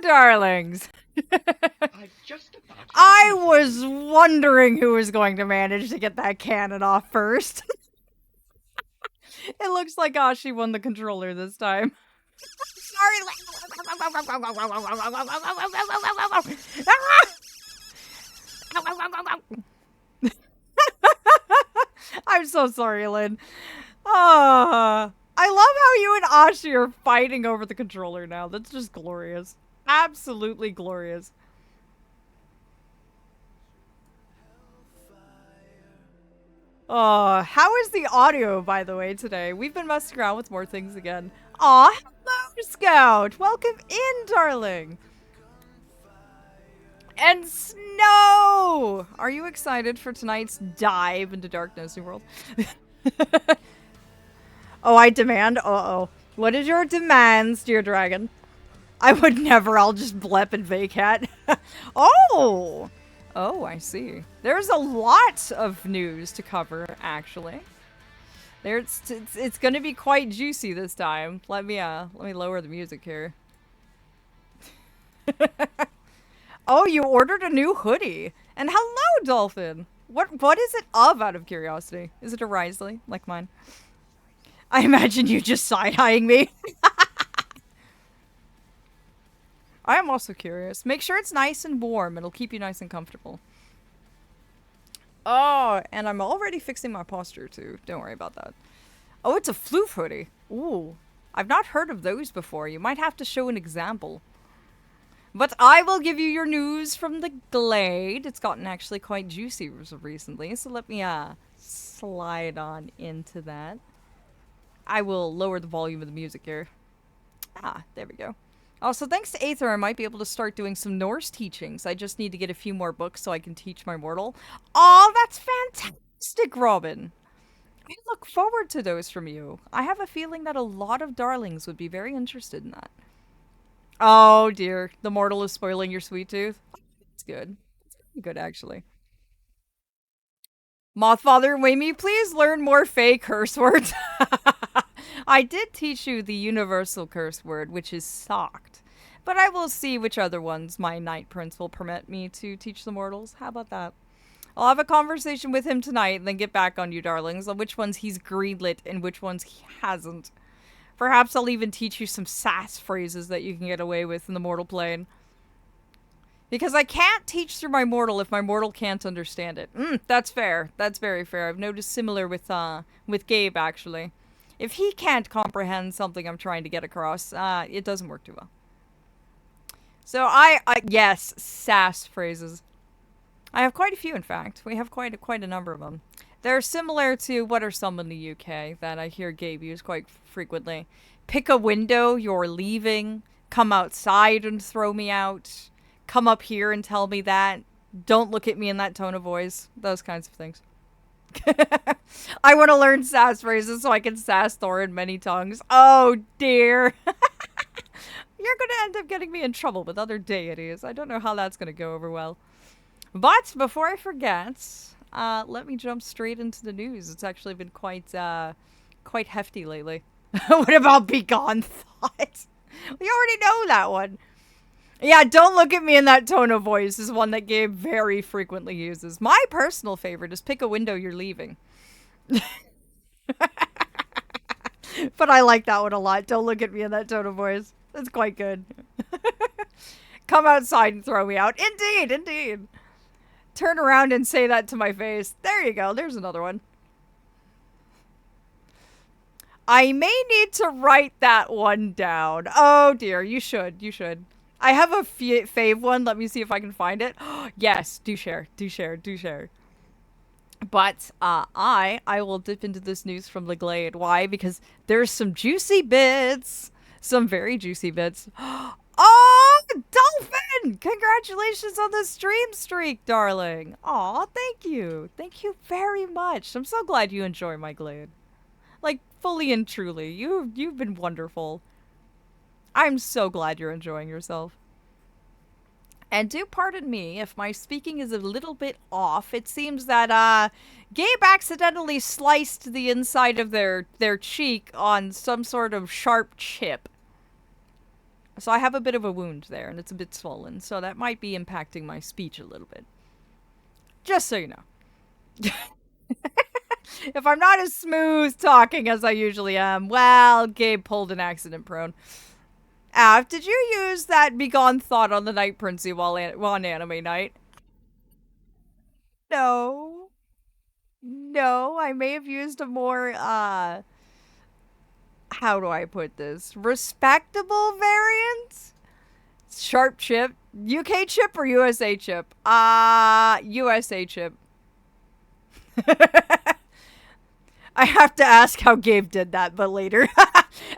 darlings. I was wondering who was going to manage to get that cannon off first. It looks like Ashi won the controller this time. Sorry. I'm so sorry, Lynn. I love how you and Ashi are fighting over the controller now. That's just glorious. Absolutely glorious. How is the audio, by the way, today? We've been messing around with more things again. Aw, hello, Scout! Welcome in, darling! And Snow! Are you excited for tonight's dive into Darkness New World? Oh, I demand? Uh-oh. What is your demands, dear dragon? I would never. I'll just blep and vacat. Oh! Oh, I see. There's a lot of news to cover, actually. It's going to be quite juicy this time. Let me lower the music here. Oh, you ordered a new hoodie. And hello, Dolphin. What is it of, out of curiosity? Is it a Risley, like mine? I imagine you just side-eyeing me. I am also curious. Make sure it's nice and warm. It'll keep you nice and comfortable. Oh, and I'm already fixing my posture, too. Don't worry about that. Oh, it's a floof hoodie. Ooh. I've not heard of those before. You might have to show an example. But I will give you your news from the Glade. It's gotten actually quite juicy recently, so let me slide on into that. I will lower the volume of the music here. Ah, there we go. Also, thanks to Aether, I might be able to start doing some Norse teachings. I just need to get a few more books so I can teach my mortal. Oh, that's fantastic, Robin. I look forward to those from you. I have a feeling that a lot of darlings would be very interested in that. Oh, dear. The mortal is spoiling your sweet tooth. It's good. It's good, actually. Mothfather, may me please learn more fake curse words? I did teach you the universal curse word, which is socked. But I will see which other ones my Knight Prince will permit me to teach the mortals. How about that? I'll have a conversation with him tonight and then get back on you, darlings, on which ones he's greenlit and which ones he hasn't. Perhaps I'll even teach you some sass phrases that you can get away with in the mortal plane. Because I can't teach through my mortal if my mortal can't understand it. That's fair. That's very fair. I've noticed similar with Gabe, actually. If he can't comprehend something I'm trying to get across, it doesn't work too well. So yes, sass phrases. I have quite a few, in fact. We have quite a number of them. They're similar to what are some in the UK that I hear Gabe use quite frequently. Pick a window, you're leaving. Come outside and throw me out. Come up here and tell me that. Don't look at me in that tone of voice. Those kinds of things. I want to learn sass phrases so I can sass Thor in many tongues. Oh, dear. You're going to end up getting me in trouble with other deities. I don't know how that's going to go over well. But before I forget, let me jump straight into the news. It's actually been quite hefty lately. What about Begone Thought? We already know that one. Yeah, don't look at me in that tone of voice is one that Gabe very frequently uses. My personal favorite is pick a window, you're leaving. But I like that one a lot. Don't look at me in that tone of voice. That's quite good. Come outside and throw me out. Indeed, indeed. Turn around and say that to my face. There you go. There's another one. I may need to write that one down. Oh dear, you should. You should. I have a fave one. Let me see if I can find it. Yes, do share. Do share. Do share. But I will dip into this news from the Glade. Why? Because there's some juicy bits. Some very juicy bits. Oh, Dolphin! Congratulations on the stream streak, darling. Aw, thank you. Thank you very much. I'm so glad you enjoy my Glade. Like, fully and truly. You've been wonderful. I'm so glad you're enjoying yourself. And do pardon me if my speaking is a little bit off. It seems that Gabe accidentally sliced the inside of their cheek on some sort of sharp chip. So I have a bit of a wound there, and it's a bit swollen, so that might be impacting my speech a little bit. Just so you know. If I'm not as smooth talking as I usually am, well, Gabe pulled an accident prone. Did you use that begone thought on the Night Princey while on anime night? No. No, I may have used a more, how do I put this? Respectable variant? Sharp chip. UK chip or USA chip? USA chip. I have to ask how Gabe did that, but later.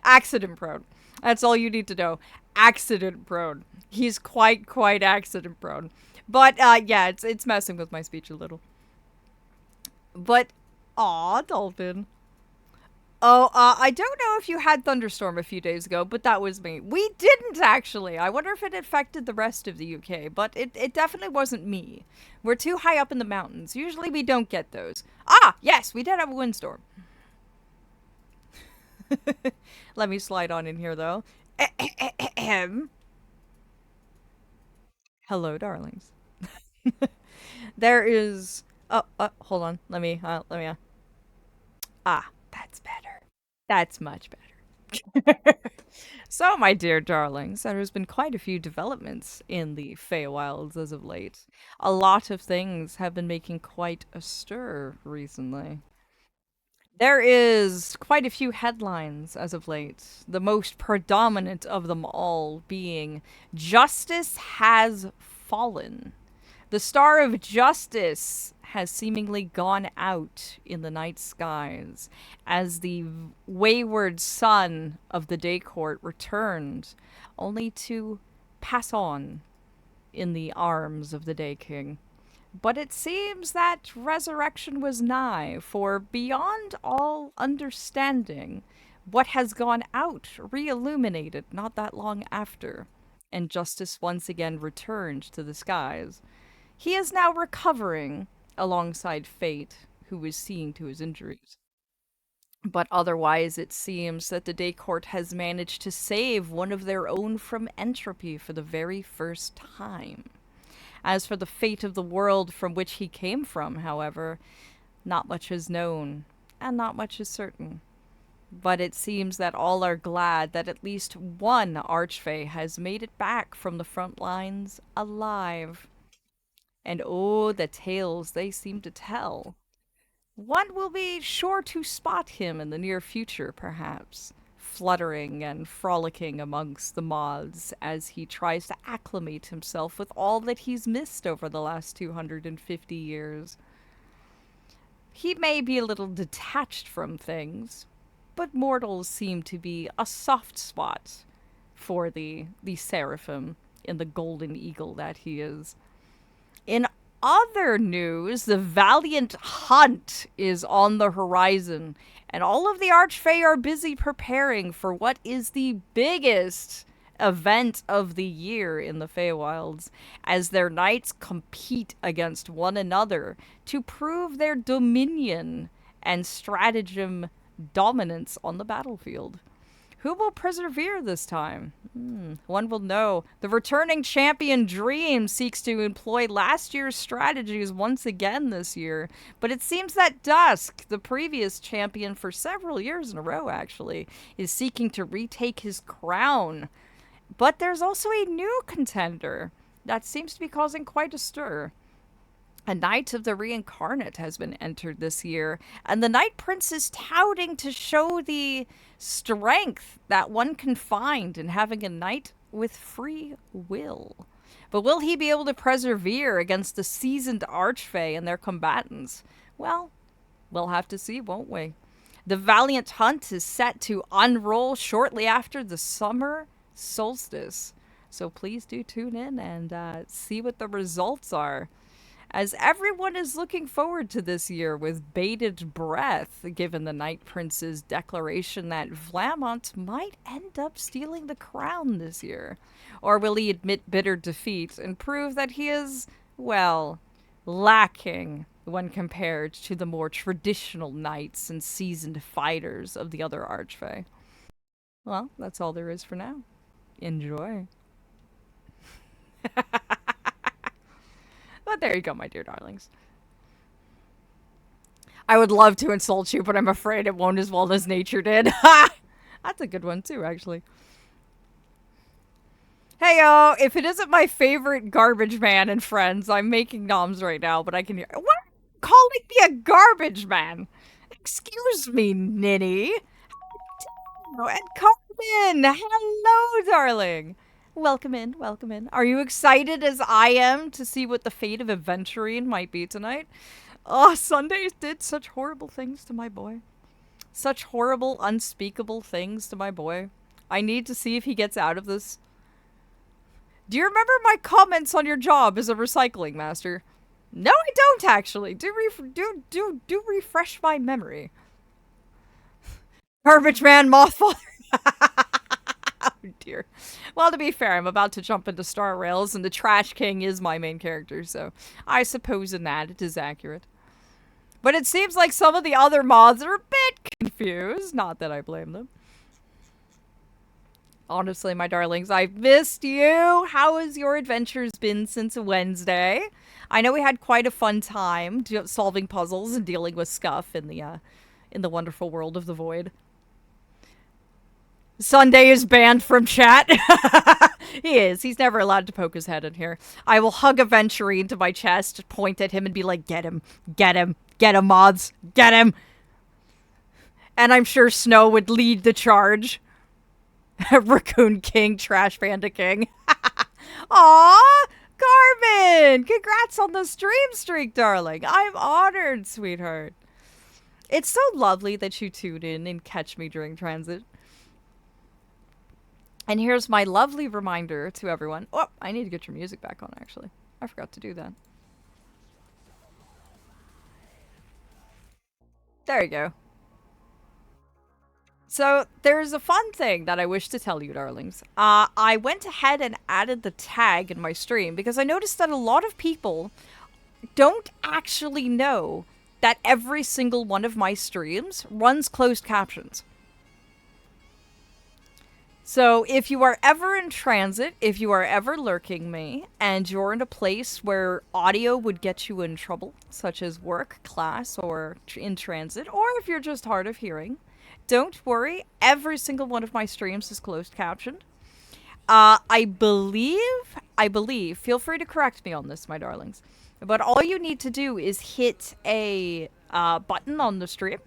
Accident prone. That's all you need to know. Accident prone. He's quite accident prone. But yeah, it's messing with my speech a little. But aw, Dolphin. Oh, I don't know if you had thunderstorm a few days ago, but that was me. We didn't actually. I wonder if it affected the rest of the UK, but it definitely wasn't me. We're too high up in the mountains. Usually we don't get those. Ah, yes, we did have a windstorm. Let me slide on in here though. Hello, darlings. There is. Oh, hold on. Ah, that's better. That's much better. So, my dear darlings, there has been quite a few developments in the Feywilds as of late. A lot of things have been making quite a stir recently. There is quite a few headlines as of late, the most predominant of them all being Justice has fallen. The star of justice has seemingly gone out in the night skies as the wayward son of the day court returned, only to pass on in the arms of the day king. But it seems that resurrection was nigh, for beyond all understanding, what has gone out re-illuminated not that long after, and justice once again returned to the skies. He is now recovering alongside Fate, who is seeing to his injuries. But otherwise, it seems that the Day Court has managed to save one of their own from entropy for the very first time. As for the fate of the world from which he came from, however, not much is known, and not much is certain. But it seems that all are glad that at least one Archfey has made it back from the front lines alive. And oh, the tales they seem to tell. One will be sure to spot him in the near future, perhaps, fluttering and frolicking amongst the moths as he tries to acclimate himself with all that he's missed over the last 250 years. He may be a little detached from things, but mortals seem to be a soft spot for the seraphim in the golden eagle that he is. In other news, the Valiant Hunt is on the horizon, and all of the Archfey are busy preparing for what is the biggest event of the year in the Feywilds, as their knights compete against one another to prove their dominion and stratagem dominance on the battlefield. Who will persevere this time? One will know. The returning champion Dream seeks to employ last year's strategies once again this year, but it seems that Dusk, the previous champion for several years in a row actually, is seeking to retake his crown. But there's also a new contender that seems to be causing quite a stir. A Knight of the Reincarnate has been entered this year, and the Night Prince is touting to show the strength that one can find in having a knight with free will. But will he be able to persevere against the seasoned Archfey and their combatants? Well, we'll have to see, won't we? The Valiant Hunt is set to unroll shortly after the summer solstice. So please do tune in and see what the results are, as everyone is looking forward to this year with bated breath, given the Night Prince's declaration that Vlamont might end up stealing the crown this year. Or will he admit bitter defeat and prove that he is, well, lacking when compared to the more traditional knights and seasoned fighters of the other Archfey? Well, that's all there is for now. Enjoy. But there you go, my dear darlings. I would love to insult you, but I'm afraid it won't as well as nature did. Ha! That's a good one, too, actually. Hey, yo, if it isn't my favorite garbage man and friends, I'm making noms right now, but I can hear. What? Calling me a garbage man? Excuse me, ninny. Oh, and Carmen! Hello, darling! Welcome in, welcome in. Are you excited as I am to see what the fate of Aventurine might be tonight? Oh, Sundays did such horrible things to my boy. Such horrible, unspeakable things to my boy. I need to see if he gets out of this. Do you remember my comments on your job as a recycling master? No, I don't actually. Do refresh my memory. Garbage man, mothfather. Oh dear. Well, to be fair, I'm about to jump into Star Rails, and the Trash King is my main character, so I suppose in that it is accurate. But it seems like some of the other mods are a bit confused. Not that I blame them. Honestly, my darlings, I've missed you. How has your adventures been since Wednesday? I know we had quite a fun time solving puzzles and dealing with scuff in the wonderful world of the void. Sunday is banned from chat. He is. He's never allowed to poke his head in here. I will hug Aventurine to my chest, point at him, and be like, get him, get him, get him, mods, get him. And I'm sure Snow would lead the charge. Raccoon King, Trash Panda King. Aw, Carmen! Congrats on the stream streak, darling. I'm honored, sweetheart. It's so lovely that you tune in and catch me during transit. And here's my lovely reminder to everyone. Oh, I need to get your music back on, actually. I forgot to do that. There you go. So, there's a fun thing that I wish to tell you, darlings. I went ahead and added the tag in my stream because I noticed that a lot of people don't actually know that every single one of my streams runs closed captions. So, if you are ever in transit, if you are ever lurking me, and you're in a place where audio would get you in trouble, such as work, class, or in transit, or if you're just hard of hearing, don't worry, every single one of my streams is closed captioned. I believe, feel free to correct me on this, my darlings, but all you need to do is hit a button on the stream,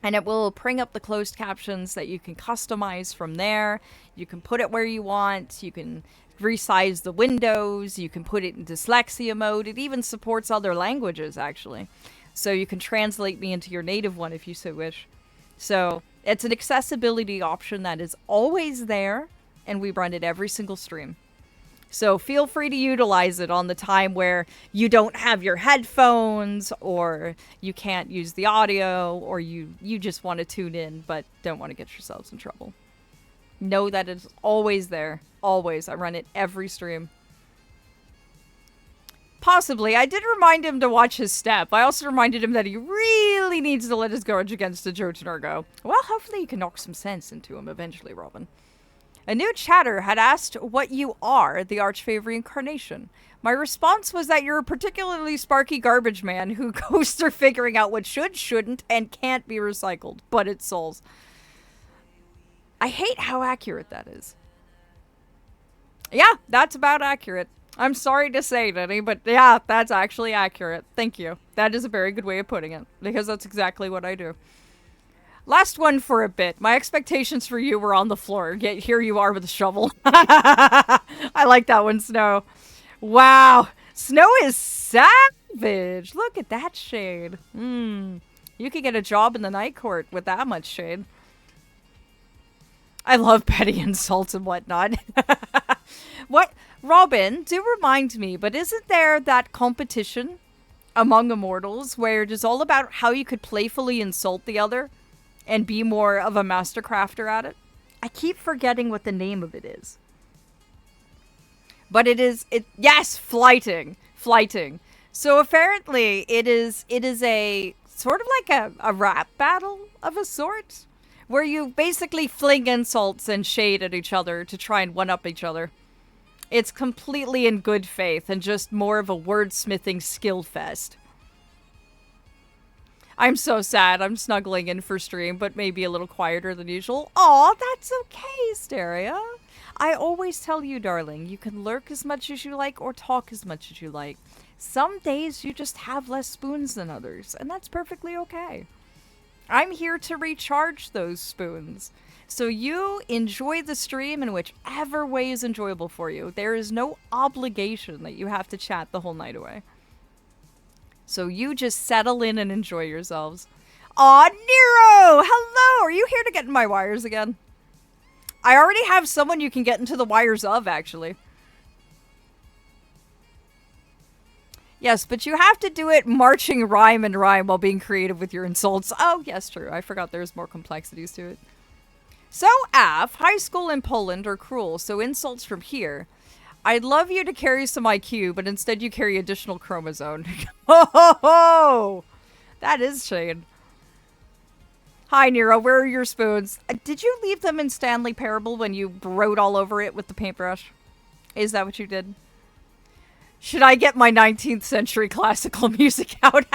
and it will bring up the closed captions that you can customize from there. You can put it where you want, you can resize the windows, you can put it in dyslexia mode, it even supports other languages, actually. So you can translate me into your native one if you so wish. So, it's an accessibility option that is always there, and we run it every single stream. So, feel free to utilize it on the time where you don't have your headphones, or you can't use the audio, or you just want to tune in, but don't want to get yourselves in trouble. Know that it's always there. Always. I run it every stream. Possibly. I did remind him to watch his step. I also reminded him that he really needs to let his grudge against the Jotnar go. Well, hopefully you can knock some sense into him eventually, Robin. A new chatter had asked what you are, the Archfavor incarnation. My response was that you're a particularly sparky garbage man who goes through figuring out what should, shouldn't, and can't be recycled, but it's souls. I hate how accurate that is. Yeah, that's about accurate. I'm sorry to say, Denny, but yeah, that's actually accurate. Thank you. That is a very good way of putting it, because that's exactly what I do. Last one for a bit. My expectations for you were on the floor, yet here you are with a shovel. I like that one, Snow. Wow. Snow is savage. Look at that shade. You could get a job in the night court with that much shade. I love petty insults and whatnot. What? Robin, do remind me, but isn't there that competition among immortals where it is all about how you could playfully insult the other and be more of a master crafter at it? I keep forgetting what the name of it is. But yes, flighting. So apparently it is a sort of like a rap battle of a sort, where you basically fling insults and shade at each other to try and one-up each other. It's completely in good faith and just more of a wordsmithing skill fest. I'm so sad. I'm snuggling in for stream, but maybe a little quieter than usual. Aw, that's okay, Steria. I always tell you, darling, you can lurk as much as you like or talk as much as you like. Some days you just have less spoons than others, and that's perfectly okay. I'm here to recharge those spoons. So you enjoy the stream in whichever way is enjoyable for you. There is no obligation that you have to chat the whole night away. So you just settle in and enjoy yourselves. Aw, Nero! Hello! Are you here to get in my wires again? I already have someone you can get into the wires of, actually. Yes, but you have to do it marching rhyme and rhyme while being creative with your insults. Oh, yes, true. I forgot there's more complexities to it. So, Af, high school in Poland are cruel, so insults from here. I'd love you to carry some IQ, but instead you carry additional chromosome. Ho ho ho! That is shade. Hi, Nero, where are your spoons? Did you leave them in Stanley Parable when you wrote all over it with the paintbrush? Is that what you did? Should I get my 19th century classical music out?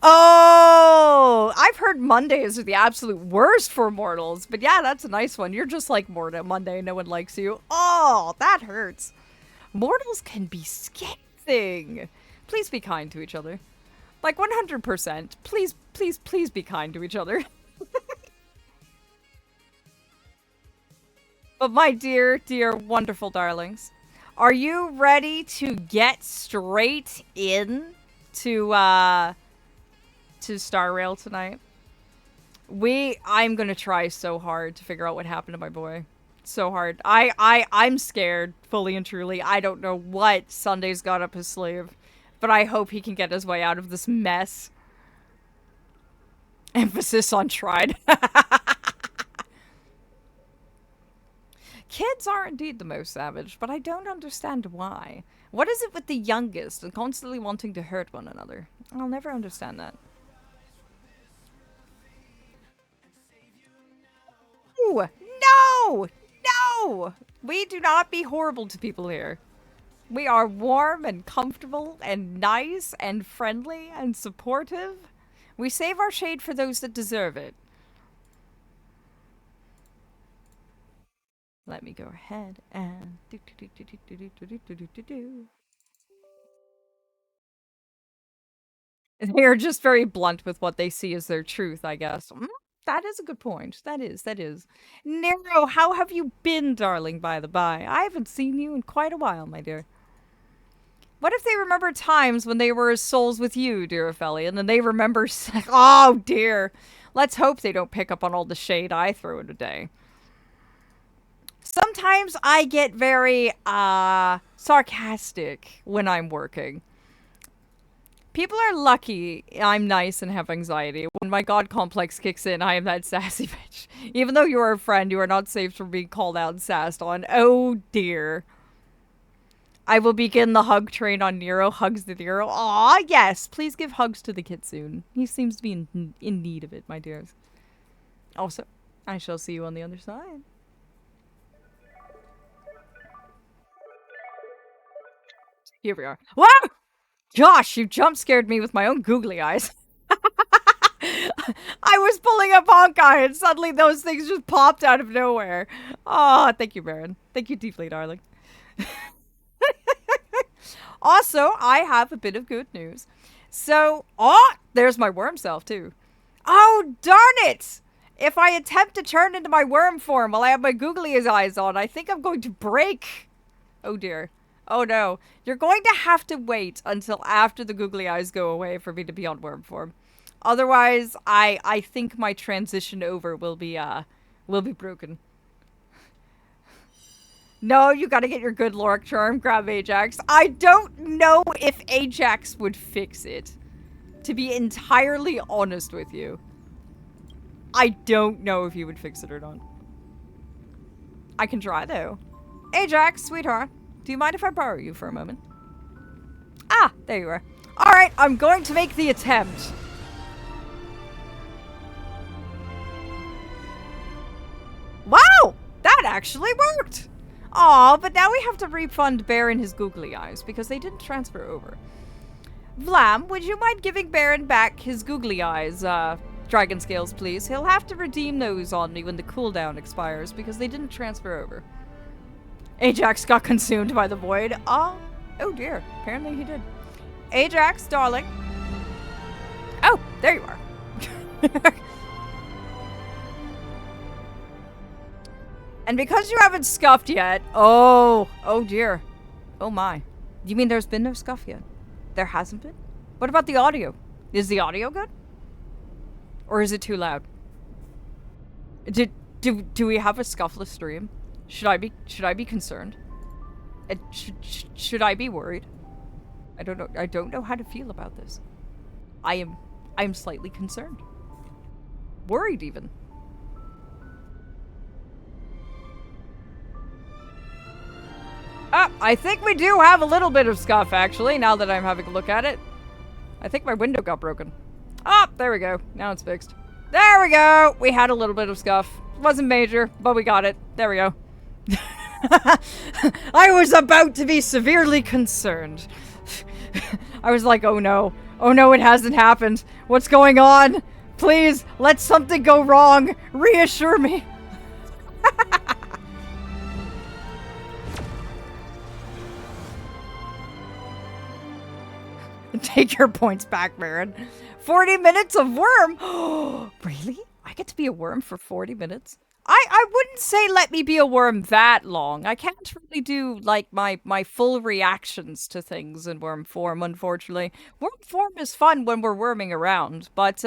Oh, I've heard Mondays are the absolute worst for mortals. But yeah, that's a nice one. You're just like Monday. No one likes you. Oh, that hurts. Mortals can be scathing. Please be kind to each other. Like 100%. Please, please, please be kind to each other. But my dear, dear, wonderful darlings, are you ready to get straight in to Star Rail tonight? I'm gonna try so hard to figure out what happened to my boy. So hard. I'm scared, fully and truly. I don't know what Sunday's got up his sleeve, but I hope he can get his way out of this mess. Emphasis on tried. Kids are indeed the most savage, but I don't understand why. What is it with the youngest and constantly wanting to hurt one another? I'll never understand that. Ooh, no! No! We do not be horrible to people here. We are warm and comfortable and nice and friendly and supportive. We save our shade for those that deserve it. Let me go ahead and They are just very blunt with what they see as their truth, I guess. That is a good point. That is. Nero, how have you been, darling, by the by? I haven't seen you in quite a while, my dear. What if they remember times when they were as souls with you, dear Aphelion, and they remember... Oh, dear. Let's hope they don't pick up on all the shade I throw in a day. Sometimes I get very, sarcastic when I'm working. People are lucky I'm nice and have anxiety. When my god complex kicks in, I am that sassy bitch. Even though you are a friend, you are not safe from being called out and sassed on. Oh, dear. I will begin the hug train on Nero. Hugs to Nero. Aw, yes. Please give hugs to the kid soon. He seems to be in need of it, my dears. Also, I shall see you on the other side. Here we are. Wow! Gosh, you jump scared me with my own googly eyes. I was pulling up Honkai and suddenly those things just popped out of nowhere. Oh, thank you, Baron. Thank you deeply, darling. Also, I have a bit of good news. So, there's my worm self, too. Oh, darn it! If I attempt to turn into my worm form while I have my googly eyes on, I think I'm going to break. Oh, dear. Oh, no. You're going to have to wait until after the googly eyes go away for me to be on worm form. Otherwise, I think my transition over will be broken. No, you gotta get your good Lorik charm. Grab Ajax. I don't know if Ajax would fix it. To be entirely honest with you. I don't know if he would fix it or not. I can try, though. Ajax, sweetheart. Do you mind if I borrow you for a moment? Ah, there you are. Alright, I'm going to make the attempt. Wow! That actually worked! Aw, but now we have to refund Baron his googly eyes because they didn't transfer over. Vlam, would you mind giving Baron back his googly eyes, dragon scales, please? He'll have to redeem those on me when the cooldown expires because they didn't transfer over. Ajax got consumed by the void. Oh dear. Apparently he did. Ajax, darling. Oh, there you are. And because you haven't scuffed yet, oh dear. Oh my. You mean there's been no scuff yet? There hasn't been? What about the audio? Is the audio good? Or is it too loud? Do we have a scuffless stream? Should I be concerned? Should I be worried? I don't know how to feel about this. I am slightly concerned. Worried even. I think we do have a little bit of scuff, actually, now that I'm having a look at it. I think my window got broken. There we go. Now it's fixed. There we go! We had a little bit of scuff. Wasn't major, but we got it. There we go. I was about to be severely concerned. I was like, oh no. Oh no, it hasn't happened. What's going on? Please, let something go wrong. Reassure me. Take your points back, Baron. 40 minutes of worm? Really? I get to be a worm for 40 minutes? I wouldn't say let me be a worm that long. I can't really do, like, my full reactions to things in worm form, unfortunately. Worm form is fun when we're worming around, but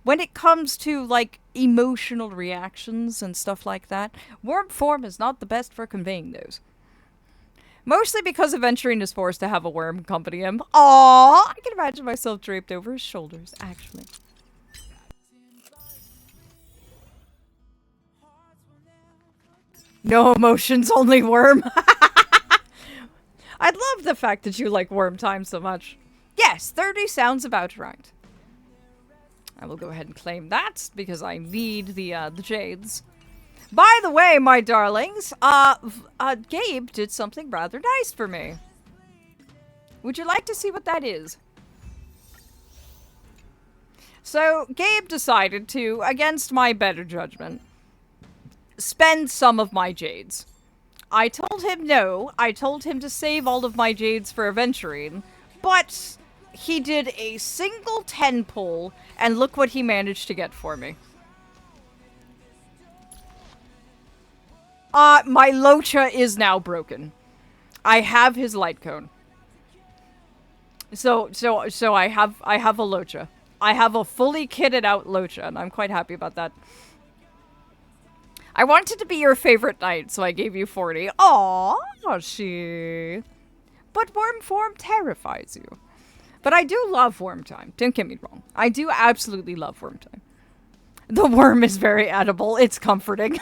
when it comes to, like, emotional reactions and stuff like that, worm form is not the best for conveying those. Mostly because Aventurine is forced to have a worm accompany him. Aww! I can imagine myself draped over his shoulders, actually. No emotions, only worm. I love the fact that you like worm time so much. Yes, 30 sounds about right. I will go ahead and claim that because I need the jades. By the way, my darlings, Gabe did something rather nice for me. Would you like to see what that is? So, Gabe decided to, against my better judgment, spend some of my jades. I told him no. I told him to save all of my jades for Aventurine, but he did a single 10 pull, and look what he managed to get for me. My Locha is now broken. I have his light cone. So I have a Locha. I have a fully kitted out Locha, and I'm quite happy about that. I wanted to be your favorite knight, so I gave you 40. Aww, she. But worm form terrifies you. But I do love worm time. Don't get me wrong. I do absolutely love worm time. The worm is very edible. It's comforting.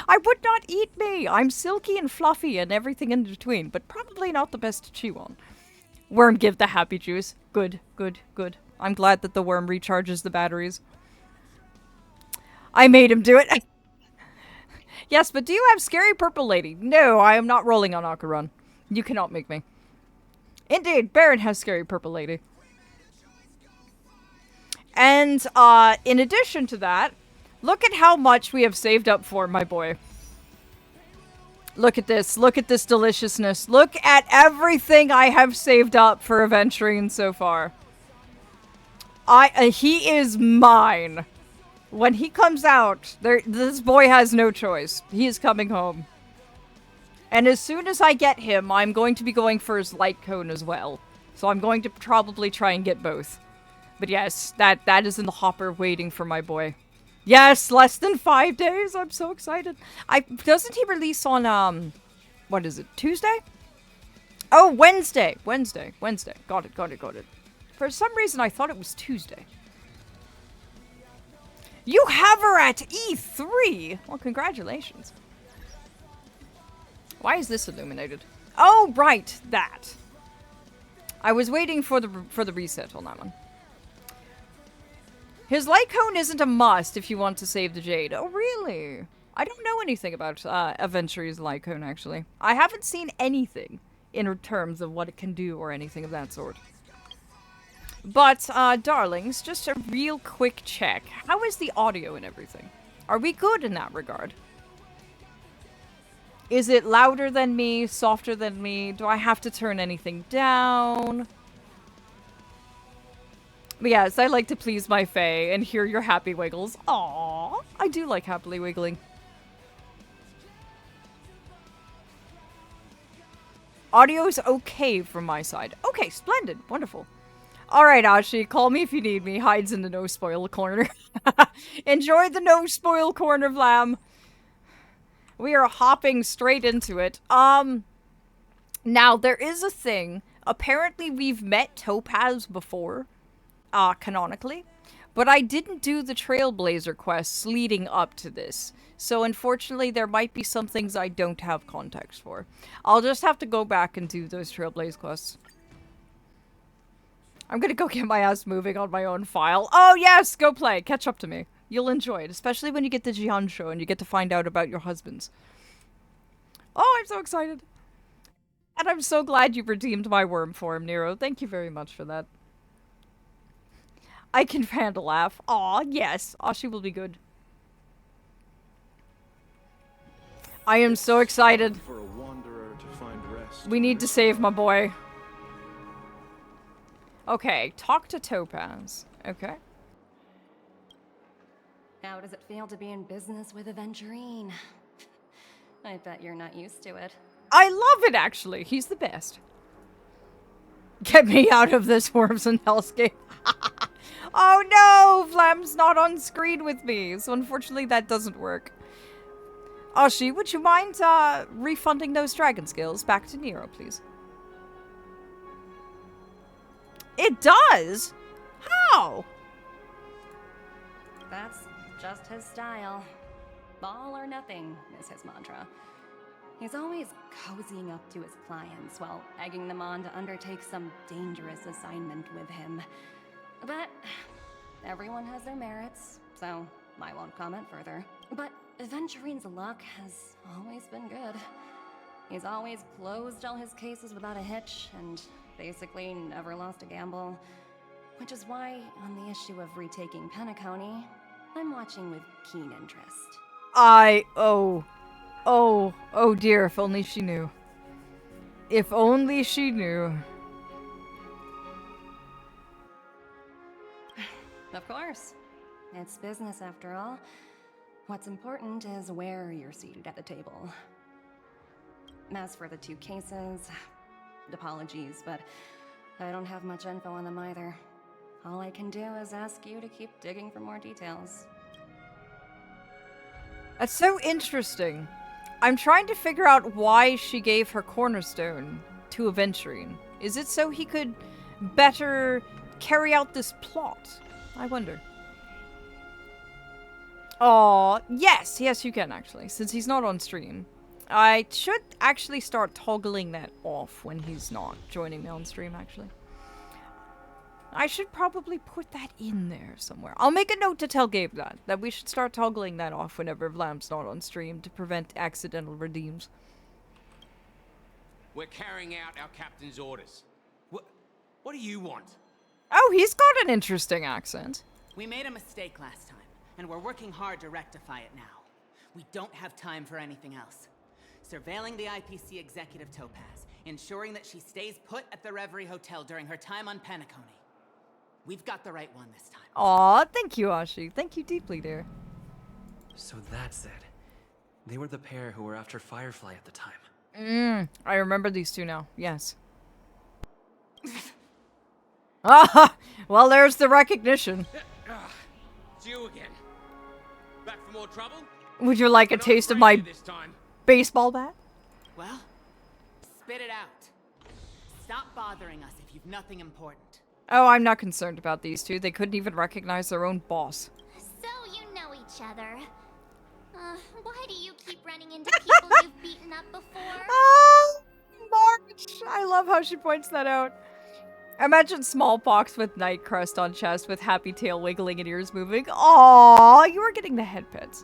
I would not eat me. I'm silky and fluffy and everything in between, but probably not the best to chew on. Worm give the happy juice. Good, good, good. I'm glad that the worm recharges the batteries. I made him do it. Yes, but do you have Scary Purple Lady? No, I am not rolling on Akarun. You cannot make me. Indeed, Baron has Scary Purple Lady. And, in addition to that, look at how much we have saved up for, my boy. Look at this. Look at this deliciousness. Look at everything I have saved up for Aventurine so far. He is mine. When he comes out, this boy has no choice. He is coming home. And as soon as I get him, I'm going to be going for his light cone as well. So I'm going to probably try and get both. But yes, that is in the hopper waiting for my boy. Yes, less than 5 days. I'm so excited. Doesn't he release on, what is it, Tuesday? Oh, Wednesday. Wednesday. Got it. For some reason, I thought it was Tuesday. You have her at E3! Well, congratulations. Why is this illuminated? Oh, right, that. I was waiting for the reset on that one. His light cone isn't a must if you want to save the jade. Oh, really? I don't know anything about Aventurine's light cone, actually. I haven't seen anything in terms of what it can do or anything of that sort. But, darlings, just a real quick check. How is the audio and everything? Are we good in that regard? Is it louder than me, softer than me? Do I have to turn anything down? But yes, I like to please my fae and hear your happy wiggles. Aww, I do like happily wiggling. Audio is okay from my side. Okay, splendid. Wonderful. Alright, Ashi, call me if you need me. Hides in the no-spoil corner. Enjoy the no-spoil corner, Vlam. We are hopping straight into it. Now, there is a thing. Apparently, we've met Topaz before. Canonically. But I didn't do the Trailblazer quests leading up to this. So unfortunately, there might be some things I don't have context for. I'll just have to go back and do those Trailblaze quests. I'm gonna go get my ass moving on my own file. Oh yes, go play. Catch up to me. You'll enjoy it, especially when you get the Jian show and you get to find out about your husbands. Oh, I'm so excited. And I'm so glad you redeemed my worm form, Nero. Thank you very much for that. I can handle laugh. Aw, yes. Aw, she will be good. I am so excited. For a wanderer to find rest. We need to save my boy. Okay, talk to Topaz. Okay. How does it feel to be in business with Aventurine? I bet you're not used to it. I love it, actually. He's the best. Get me out of this Worms and Hellscape. Oh no! Vlam's not on screen with me, so unfortunately that doesn't work. Ashi, would you mind refunding those dragon skills back to Nero, please? It does? How? That's just his style. All or nothing is his mantra. He's always cozying up to his clients while egging them on to undertake some dangerous assignment with him. But everyone has their merits, so I won't comment further. But Aventurine's luck has always been good. He's always closed all his cases without a hitch, and basically never lost a gamble. Which is why, on the issue of retaking Penacony, I'm watching with keen interest. Oh dear, if only she knew. If only she knew. Of course. It's business after all. What's important is where you're seated at the table. As for the two cases, apologies, but I don't have much info on them either. All I can do is ask you to keep digging for more details. That's so interesting. I'm trying to figure out why she gave her cornerstone to Aventurine. Is it so he could better carry out this plot? I wonder. Aw, yes, you can actually, since he's not on stream. I should actually start toggling that off when he's not joining me on stream, actually. I should probably put that in there somewhere. I'll make a note to tell Gabe that we should start toggling that off whenever Vlam's not on stream to prevent accidental redeems. We're carrying out our captain's orders. What do you want? Oh, he's got an interesting accent. We made a mistake last time, and we're working hard to rectify it now. We don't have time for anything else. Surveilling the IPC executive Topaz, ensuring that she stays put at the Reverie Hotel during her time on Penacony. We've got the right one this time. Aw, thank you, Ashi. Thank you deeply, dear. So that's it. They were the pair who were after Firefly at the time. I remember these two now. Yes. Ah, well, there's the recognition. It's you again. Back for more trouble? Would you like a taste of my baseball bat? Well, spit it out. Stop bothering us if you've nothing important. Oh, I'm not concerned about these two. They couldn't even recognize their own boss. So you know each other. Why do you keep running into people you've beaten up before? Oh, March! I love how she points that out. Imagine Smallpox with Night Crest on chest with happy tail wiggling and ears moving. Aww, you are getting the head pets.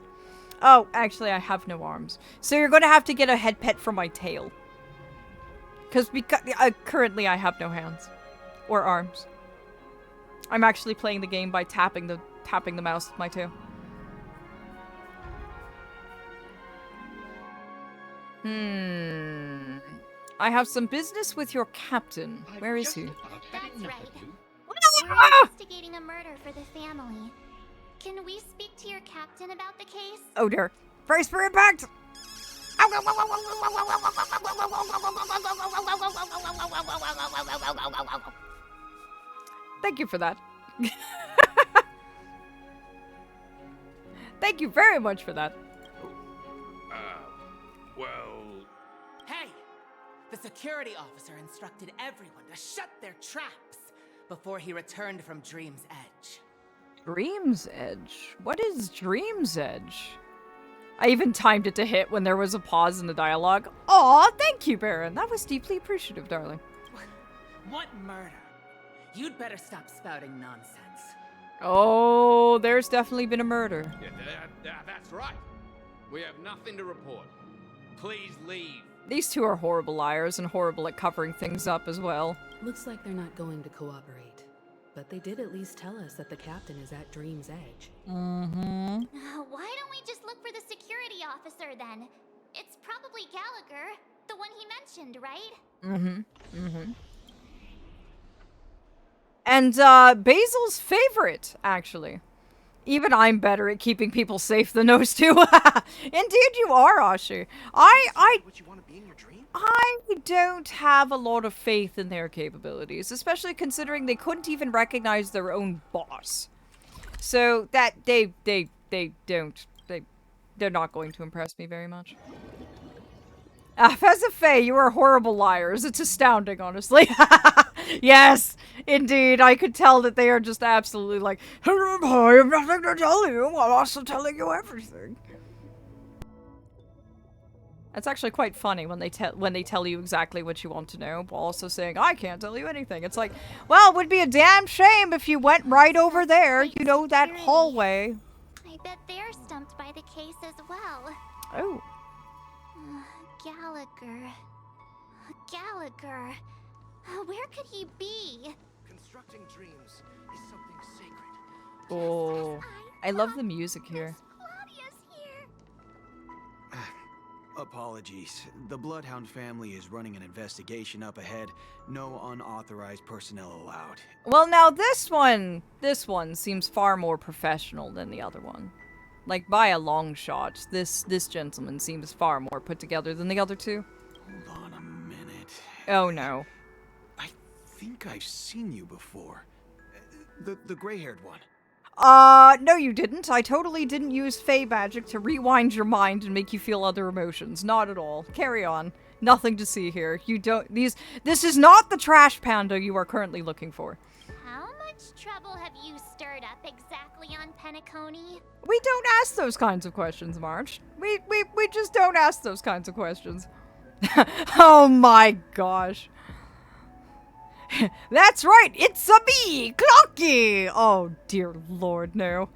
Oh, actually, I have no arms. So you're going to have to get a head pet for my tail. Because currently I have no hands. Or arms. I'm actually playing the game by tapping the mouse with my tail. I have some business with your captain. Where is he? That's right. We're investigating a murder for the family. Can we speak to your captain about the case? Oh dear. Brace for impact! Thank you for that. Thank you very much for that. Well... Hey! The security officer instructed everyone to shut their traps before he returned from Dream's Edge. Dream's Edge? What is Dream's Edge? I even timed it to hit when there was a pause in the dialogue. Aw, thank you, Baron. That was deeply appreciative, darling. What murder? You'd better stop spouting nonsense. Oh, there's definitely been a murder. Yeah, that's right. We have nothing to report. Please leave. These two are horrible liars and horrible at covering things up as well. Looks like they're not going to cooperate. But they did at least tell us that the captain is at Dream's Edge. Mm-hmm. Why don't we just look for the security officer then? It's probably Gallagher, the one he mentioned, right? Mm-hmm. Mm-hmm. And, Basil's favorite, actually. Even I'm better at keeping people safe than those two. Indeed you are, Ashi. What you want to be in your dream? I don't have a lot of faith in their capabilities, especially considering they couldn't even recognize their own boss. So that they're not going to impress me very much. As a Fae, you are horrible liars. It's astounding, honestly. Yes, indeed. I could tell that they are just absolutely like, I have nothing to tell you while also telling you everything. That's actually quite funny when they tell you exactly what you want to know, while also saying, I can't tell you anything. It's like, well, it would be a damn shame if you went right over there, you know, that hallway. I bet they're stumped by the case as well. Oh. Gallagher. Gallagher. Where could he be? Constructing dreams is something sacred. Oh. I love the music here. Claudia's here. Apologies. The Bloodhound family is running an investigation up ahead. No unauthorized personnel allowed. Well, now this one seems far more professional than the other one. Like, by a long shot, this gentleman seems far more put together than the other two. Hold on a minute. Oh, no. I think I've seen you before. The gray-haired one. No you didn't. I totally didn't use Fey magic to rewind your mind and make you feel other emotions. Not at all. Carry on. Nothing to see here. This is not the trash panda you are currently looking for. How much trouble have you stirred up exactly on Penacony? We don't ask those kinds of questions, March. We just don't ask those kinds of questions. Oh my gosh. That's right, it's a me, Clockie! Oh dear lord, no.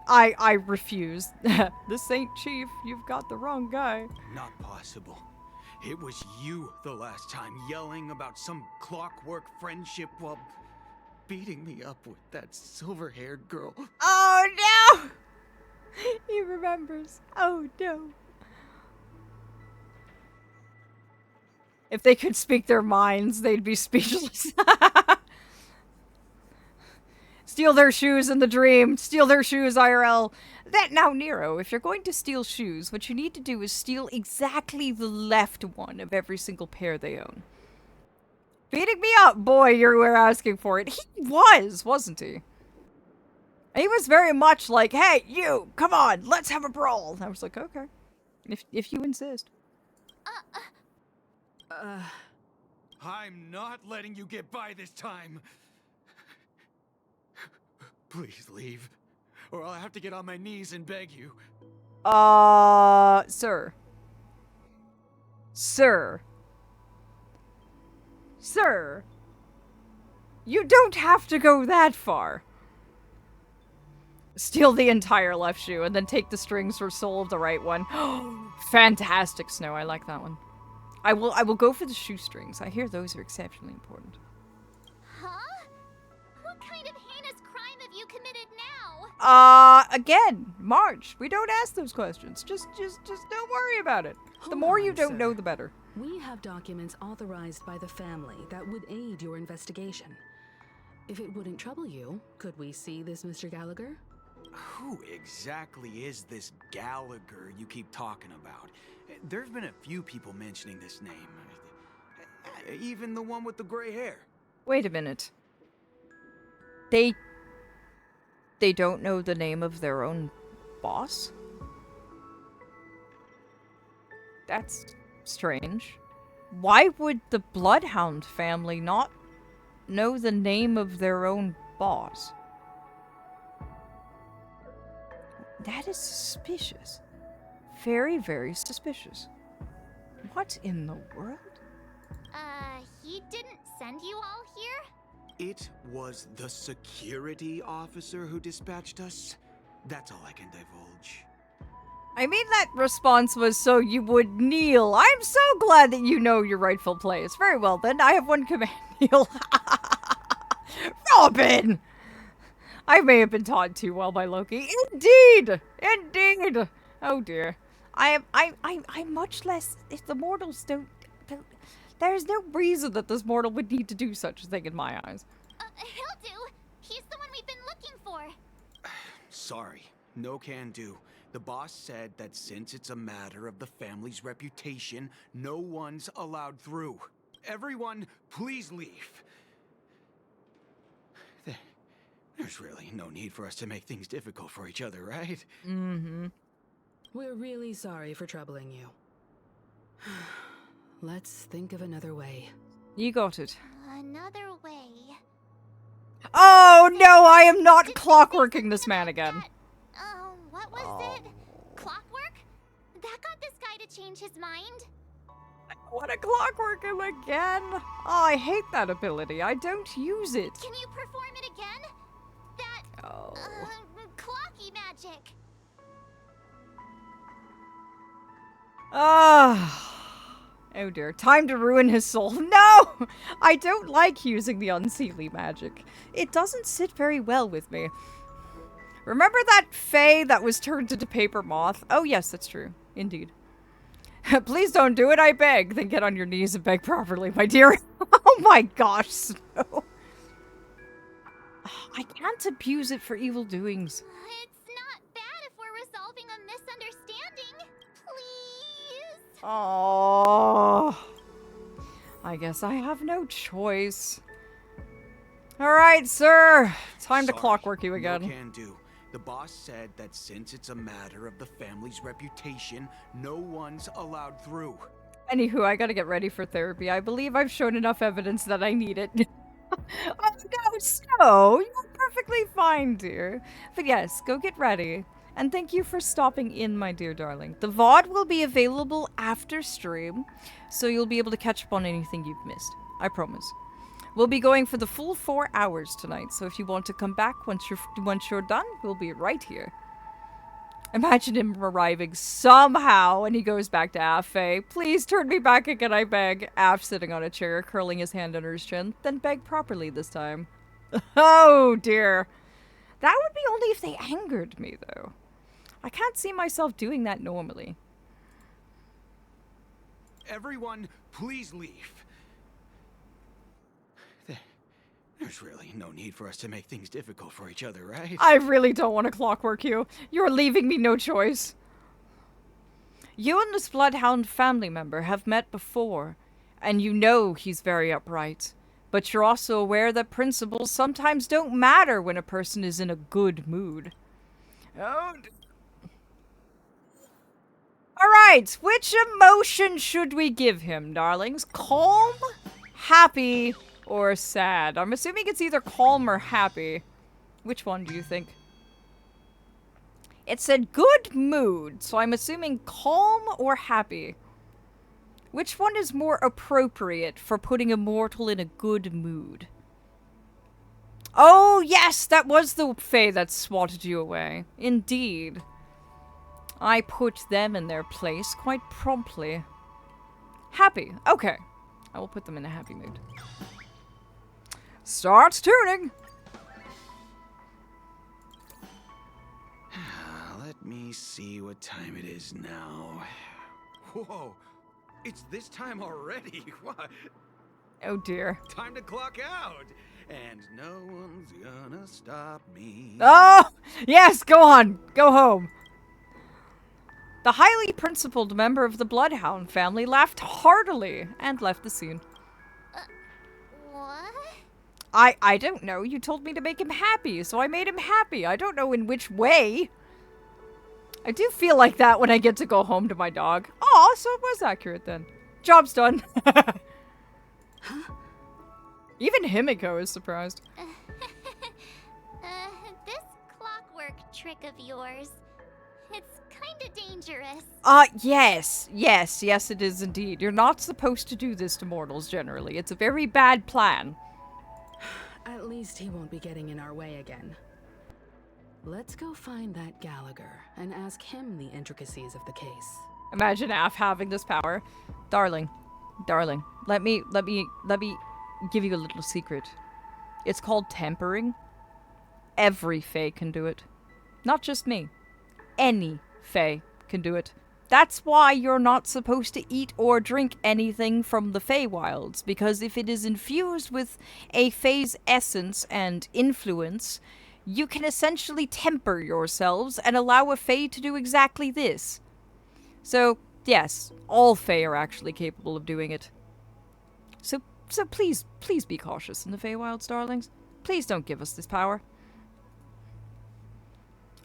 I refuse. This ain't Chief, you've got the wrong guy. Not possible. It was you the last time yelling about some clockwork friendship while beating me up with that silver-haired girl. Oh no! He remembers. Oh no. If they could speak their minds, they'd be speechless. Steal their shoes in the dream. Steal their shoes, IRL. Now, Nero, if you're going to steal shoes, what you need to do is steal exactly the left one of every single pair they own. Beating me up, boy, you were asking for it. He was, wasn't he? He was very much like, hey, you, come on, let's have a brawl. I was like, okay, if you insist. I'm not letting you get by this time. Please leave, or I'll have to get on my knees and beg you. Sir. Sir. Sir. You don't have to go that far. Steal the entire left shoe and then take the strings for soul of the right one. Fantastic, Snow. I like that one. I will go for the shoestrings. I hear those are exceptionally important. Huh? What kind of heinous crime have you committed now? Again, Marge, we don't ask those questions. Just don't worry about it. The more you don't know, the better. We have documents authorized by the family that would aid your investigation. If it wouldn't trouble you, could we see this Mr. Gallagher? Who exactly is this Gallagher you keep talking about? There's been a few people mentioning this name. Even the one with the gray hair. Wait a minute. They don't know the name of their own boss? That's strange. Why would the Bloodhound family not know the name of their own boss? That is suspicious. Very, very suspicious. What in the world? He didn't send you all here? It was the security officer who dispatched us. That's all I can divulge. I mean, that response was so you would kneel. I'm so glad that you know your rightful place. Very well, then. I have one command. Kneel. Robin! I may have been taught too well by Loki. Indeed! Indeed! Oh, dear. I'm much less... If the mortals don't... There's no reason that this mortal would need to do such a thing in my eyes. He'll do. He's the one we've been looking for. Sorry, no can do. The boss said that since it's a matter of the family's reputation, no one's allowed through. Everyone, please leave. There's really no need for us to make things difficult for each other, right? Mm-hmm. We're really sorry for troubling you. Let's think of another way. You got it. Another way. Oh, no, I am not clockworking this man again. What was it? Clockwork? That got this guy to change his mind? I want to clockwork him again. Oh, I hate that ability. I don't use it. Can you perform it again? That, Clockie magic. Oh dear. Time to ruin his soul. No! I don't like using the unseelie magic. It doesn't sit very well with me. Remember that fae that was turned into paper moth? Oh yes, that's true. Indeed. Please don't do it, I beg. Then get on your knees and beg properly, my dear. Oh my gosh, Snow. I can't abuse it for evil doings. It's not bad if we're resolving a misunderstanding. Please. Oh, I guess I have no choice. All right, sir. Time to clockwork you again. No can do. The boss said that since it's a matter of the family's reputation, no one's allowed through. Anywho, I gotta get ready for therapy. I believe I've shown enough evidence that I need it. Oh no, Snow! You're perfectly fine, dear. But yes, go get ready. And thank you for stopping in, my dear darling. The VOD will be available after stream, so you'll be able to catch up on anything you've missed. I promise. We'll be going for the full 4 hours tonight, so if you want to come back once you're done, we'll be right here. Imagine him arriving somehow, and he goes back to Aphelion. Please turn me back again, I beg. Aph sitting on a chair, curling his hand under his chin. Then beg properly this time. Oh, dear. That would be only if they angered me, though. I can't see myself doing that normally. Everyone, please leave. There's really no need for us to make things difficult for each other, right? I really don't want to clockwork you. You're leaving me no choice. You and this Bloodhound family member have met before, and you know he's very upright. But you're also aware that principles sometimes don't matter when a person is in a good mood. Oh. Alright, which emotion should we give him, darlings? Calm, happy, or sad? I'm assuming it's either calm or happy. Which one do you think? It said good mood, so I'm assuming calm or happy. Which one is more appropriate for putting a mortal in a good mood? Oh, yes, that was the Fae that swatted you away. Indeed. I put them in their place quite promptly. Happy. Okay. I will put them in a happy mood. Starts tuning! Let me see what time it is now. Whoa, it's this time already. What? Oh dear. Time to clock out. And no one's gonna stop me. Oh! Yes, go on! Go home! The highly principled member of the Bloodhound family laughed heartily and left the scene. What? I don't know. You told me to make him happy, so I made him happy. I don't know in which way. I do feel like that when I get to go home to my dog. Aw, so it was accurate then. Job's done. Even Himiko is surprised. This clockwork trick of yours, it's kinda dangerous. Yes, it is indeed. You're not supposed to do this to mortals generally. It's a very bad plan. At least he won't be getting in our way again. Let's go find that Gallagher and ask him the intricacies of the case. Imagine Aph having this power. Darling, let me give you a little secret. It's called tempering. Every Fae can do it. Not just me. Any Fae can do it. That's why you're not supposed to eat or drink anything from the Feywilds, because if it is infused with a Fae's essence and influence, you can essentially temper yourselves and allow a Fae to do exactly this. So, yes, all Fae are actually capable of doing it. So please be cautious in the Feywilds, darlings. Please don't give us this power.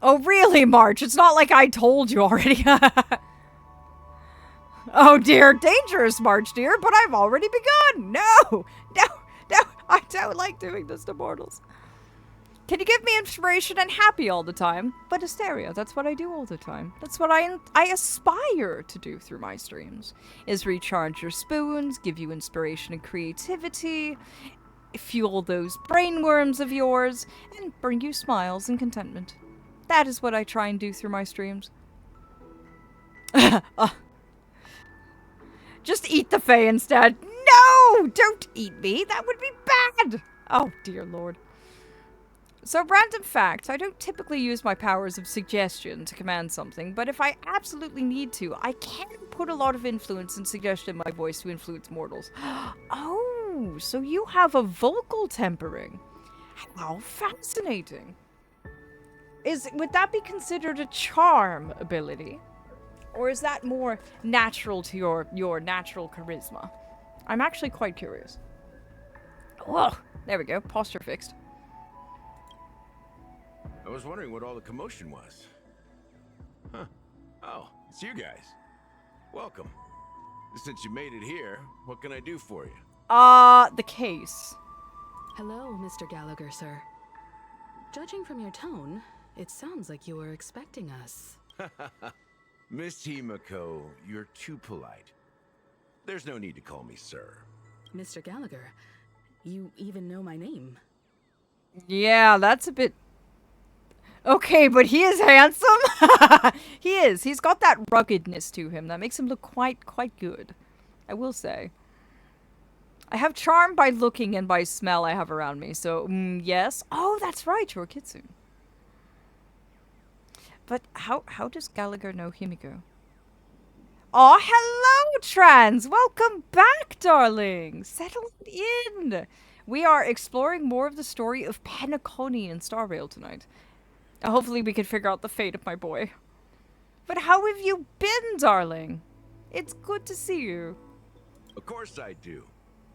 Oh, really, March? It's not like I told you already. Oh, dear. Dangerous, March, dear, but I've already begun. No, I don't like doing this to mortals. Can you give me inspiration and happy all the time? But Asteria, that's what I do all the time. That's what I aspire to do through my streams. Is recharge your spoons, give you inspiration and creativity, fuel those brainworms of yours, and bring you smiles and contentment. That is what I try and do through my streams. Just eat the Fae instead. No! Don't eat me. That would be bad. Oh, dear Lord. So, random fact, I don't typically use my powers of suggestion to command something, but if I absolutely need to, I can put a lot of influence and suggestion in my voice to influence mortals. Oh, so you have a vocal tempering. How fascinating. Would that be considered a charm ability? Or is that more natural to your natural charisma? I'm actually quite curious. Oh, there we go. Posture fixed. I was wondering what all the commotion was. Huh. Oh, it's you guys. Welcome. Since you made it here, what can I do for you? The case. Hello, Mr. Gallagher, sir. Judging from your tone, it sounds like you were expecting us. Miss Himiko, you're too polite. There's no need to call me sir. Mr. Gallagher, you even know my name. Yeah, that's a bit... Okay, but he is handsome. He is. He's got that ruggedness to him that makes him look quite good. I will say. I have charm by looking and by smell I have around me, so yes. Oh, that's right, you're Kitsune. But how does Gallagher know Himiko? Oh, hello, Trans! Welcome back, darling! Settle in! We are exploring more of the story of Penacony and Starvale tonight. Hopefully we can figure out the fate of my boy. But how have you been, darling? It's good to see you. Of course I do.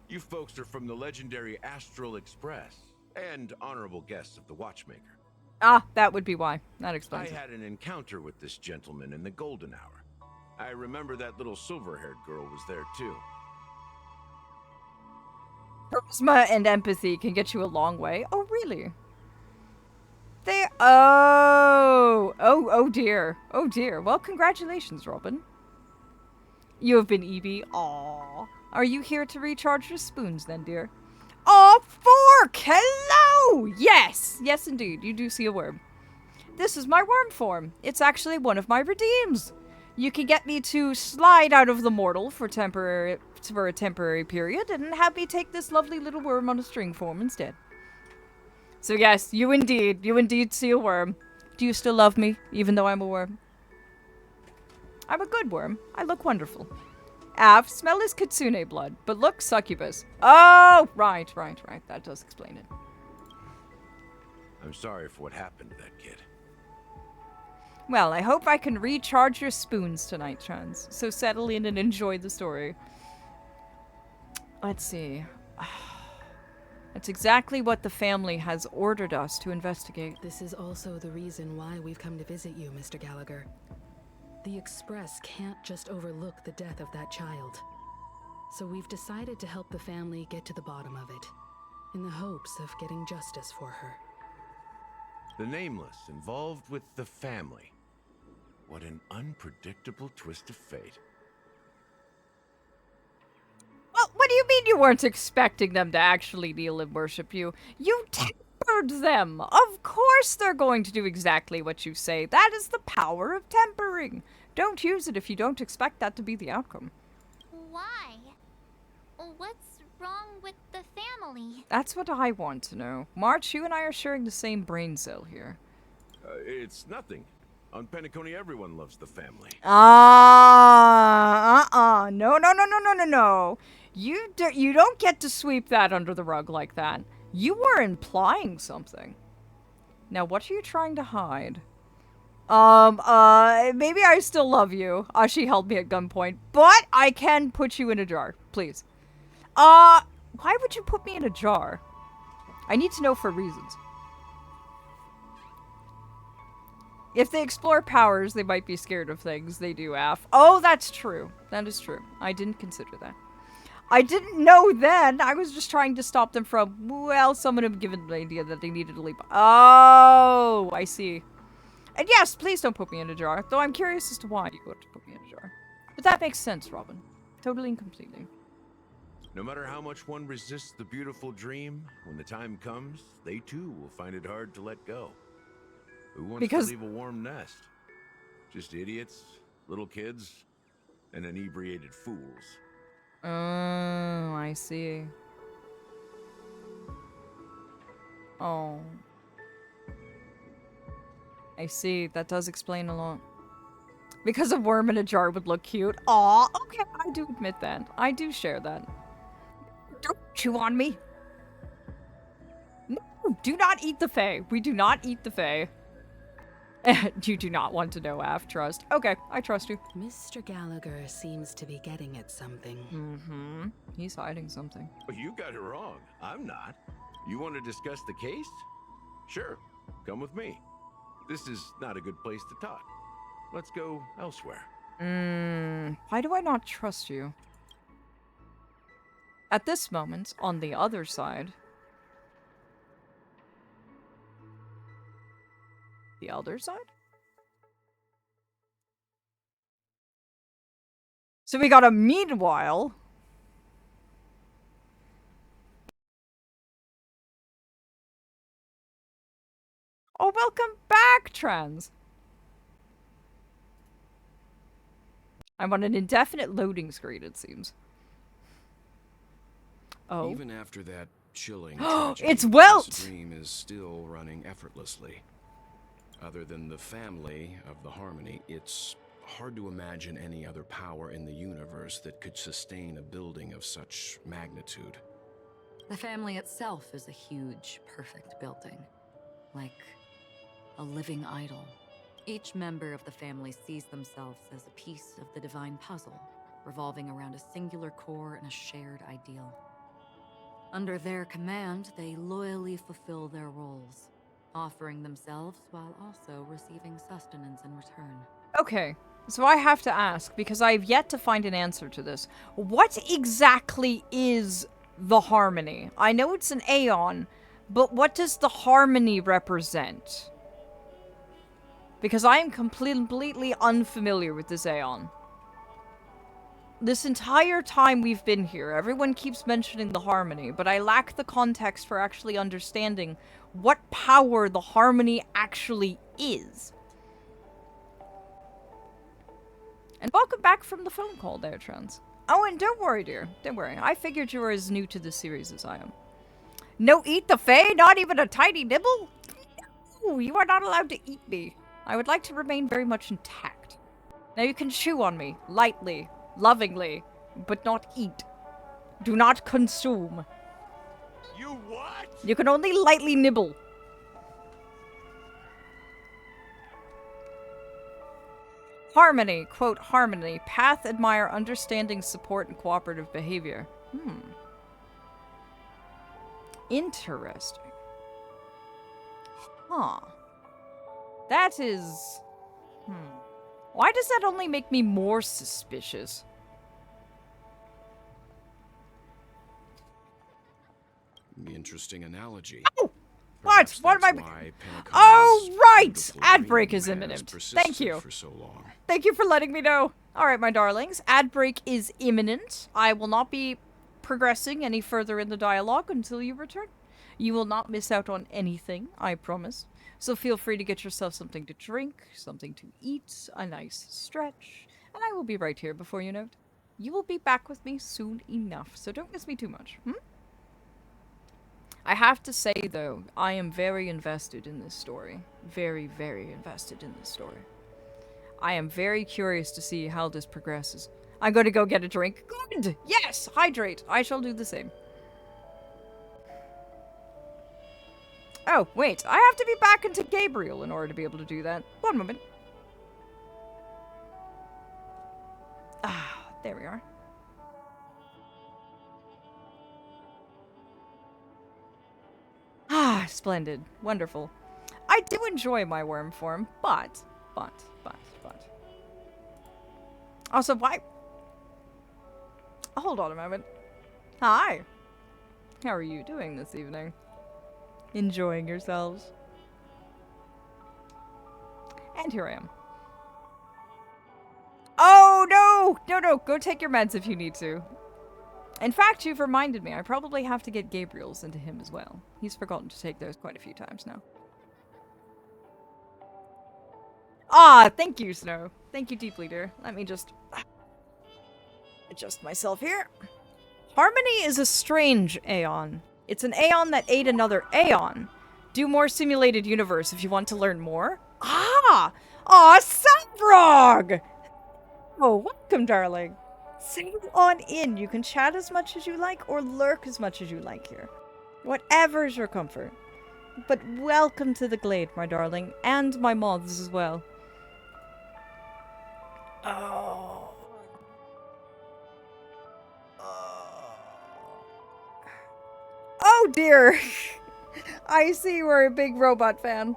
You folks are from the legendary Astral Express and honorable guests of the Watchmaker. Ah, that would be why. That explains I had an encounter with this gentleman in the Golden Hour. I remember that little silver-haired girl was there too. Charisma and empathy can get you a long way. Oh, really? Oh dear. Oh dear. Well, congratulations, Robin. You have been EB. Aww. Are you here to recharge your spoons then, dear? Oh, Fork! Hello! yes indeed, you do see a worm. This is my worm form. It's actually one of my redeems. You can get me to slide out of the mortal for a temporary period and have me take this lovely little worm on a string form instead. So yes, you indeed see a worm. Do you still love me, even though I'm a worm? I'm a good worm. I look wonderful. Av, smell is kitsune blood, but look, succubus. Oh, right. That does explain it. I'm sorry for what happened to that kid. Well, I hope I can recharge your spoons tonight, Trans. So settle in and enjoy the story. Let's see. That's exactly what the family has ordered us to investigate. This is also the reason why we've come to visit you, Mr. Gallagher. The Express can't just overlook the death of that child. So we've decided to help the family get to the bottom of it, in the hopes of getting justice for her. The Nameless involved with the family. What an unpredictable twist of fate. Well, what do you mean you weren't expecting them to actually kneel and worship you? You tempered them! Of course they're going to do exactly what you say. That is the power of tempering. Don't use it if you don't expect that to be the outcome. Why? What's wrong with the family? That's what I want to know. March, you and I are sharing the same brain cell here. It's nothing. On Penacony, everyone loves the family. No. You don't get to sweep that under the rug like that. You were implying something. Now, what are you trying to hide? Maybe I still love you. She held me at gunpoint, but I can put you in a jar, please. Why would you put me in a jar? I need to know for reasons. If they explore powers, they might be scared of things. They do, Af. Oh, that's true. That is true. I didn't consider that. I didn't know then. I was just trying to stop them from, well, someone had given the idea that they needed to leave. Oh, I see. And yes, please don't put me in a jar, though I'm curious as to why you want to put me in a jar. But that makes sense, Robin. Totally and completely. No matter how much one resists the beautiful dream, when the time comes, they too will find it hard to let go. Who wants to leave a warm nest? Just idiots, little kids, and inebriated fools. Oh, I see. Oh. I see. That does explain a lot. Because a worm in a jar would look cute. Aw, okay, I do admit that. I do share that. Don't chew on me. No, do not eat the Fae. We do not eat the Fae. You do not want to know, Af. Trust. Okay, I trust you. Mr. Gallagher seems to be getting at something. Mm-hmm. He's hiding something. Well, you got it wrong. I'm not. You want to discuss the case? Sure. Come with me. This is not a good place to talk. Let's go elsewhere. Why do I not trust you? At this moment, on the other side... The other side? So we got a meanwhile. Oh, welcome back, Trans. I'm on an indefinite loading screen, it seems. Oh. Even after that chilling it's Welt! This dream is still running effortlessly. Other than the family of the Harmony, it's hard to imagine any other power in the universe that could sustain a building of such magnitude. The family itself is a huge, perfect building. Like a living idol. Each member of the family sees themselves as a piece of the divine puzzle, revolving around a singular core and a shared ideal. Under their command, they loyally fulfill their roles, offering themselves while also receiving sustenance in return. Okay, so I have to ask, because I have yet to find an answer to this. What exactly is the Harmony? I know it's an Aeon, but what does the Harmony represent? Because I am completely unfamiliar with this Aeon. This entire time we've been here, everyone keeps mentioning the harmony, but I lack the context for actually understanding what power the harmony actually is. And welcome back from the phone call there, Trans. Oh, and don't worry, dear. Don't worry. I figured you were as new to the series as I am. No eat the Fae? Not even a tiny nibble? No, you are not allowed to eat me. I would like to remain very much intact. Now you can chew on me, lightly, lovingly, but not eat. Do not consume. You what? You can only lightly nibble. Harmony, quote, harmony, path, admire, understanding, support, and cooperative behavior. Interesting. Huh. That is... Why does that only make me more suspicious? Interesting analogy. Oh! What? What am I... Oh, right! Ad break is imminent. Thank you. Thank you for letting me know. Alright, my darlings. Ad break is imminent. I will not be progressing any further in the dialogue until you return. You will not miss out on anything, I promise. So feel free to get yourself something to drink, something to eat, a nice stretch, and I will be right here before you know it. You will be back with me soon enough, so don't miss me too much, I have to say, though, I am very invested in this story. Very, very invested in this story. I am very curious to see how this progresses. I'm going to go get a drink. Good! Yes! Hydrate! I shall do the same. Oh, wait. I have to be back into Gabriel in order to be able to do that. One moment. Ah, there we are. Ah, splendid. Wonderful. I do enjoy my worm form, but. Also, why? Hold on a moment. Hi. How are you doing this evening? Enjoying yourselves? And here I am. Oh, no! No, go take your meds if you need to. In fact, you've reminded me, I probably have to get Gabriel's into him as well. He's forgotten to take those quite a few times now. Ah, thank you, Snow. Thank you deeply, dear. Let me just adjust myself here. Harmony is a strange Aeon. It's an Aeon that ate another Aeon. Do more simulated universe if you want to learn more. Ah! Aw, Sabrog! Oh, welcome, darling. Settle on in. You can chat as much as you like or lurk as much as you like here. Whatever is your comfort. But welcome to the Glade, my darling, and my moths as well. Oh. Oh dear. I see you're a big robot fan.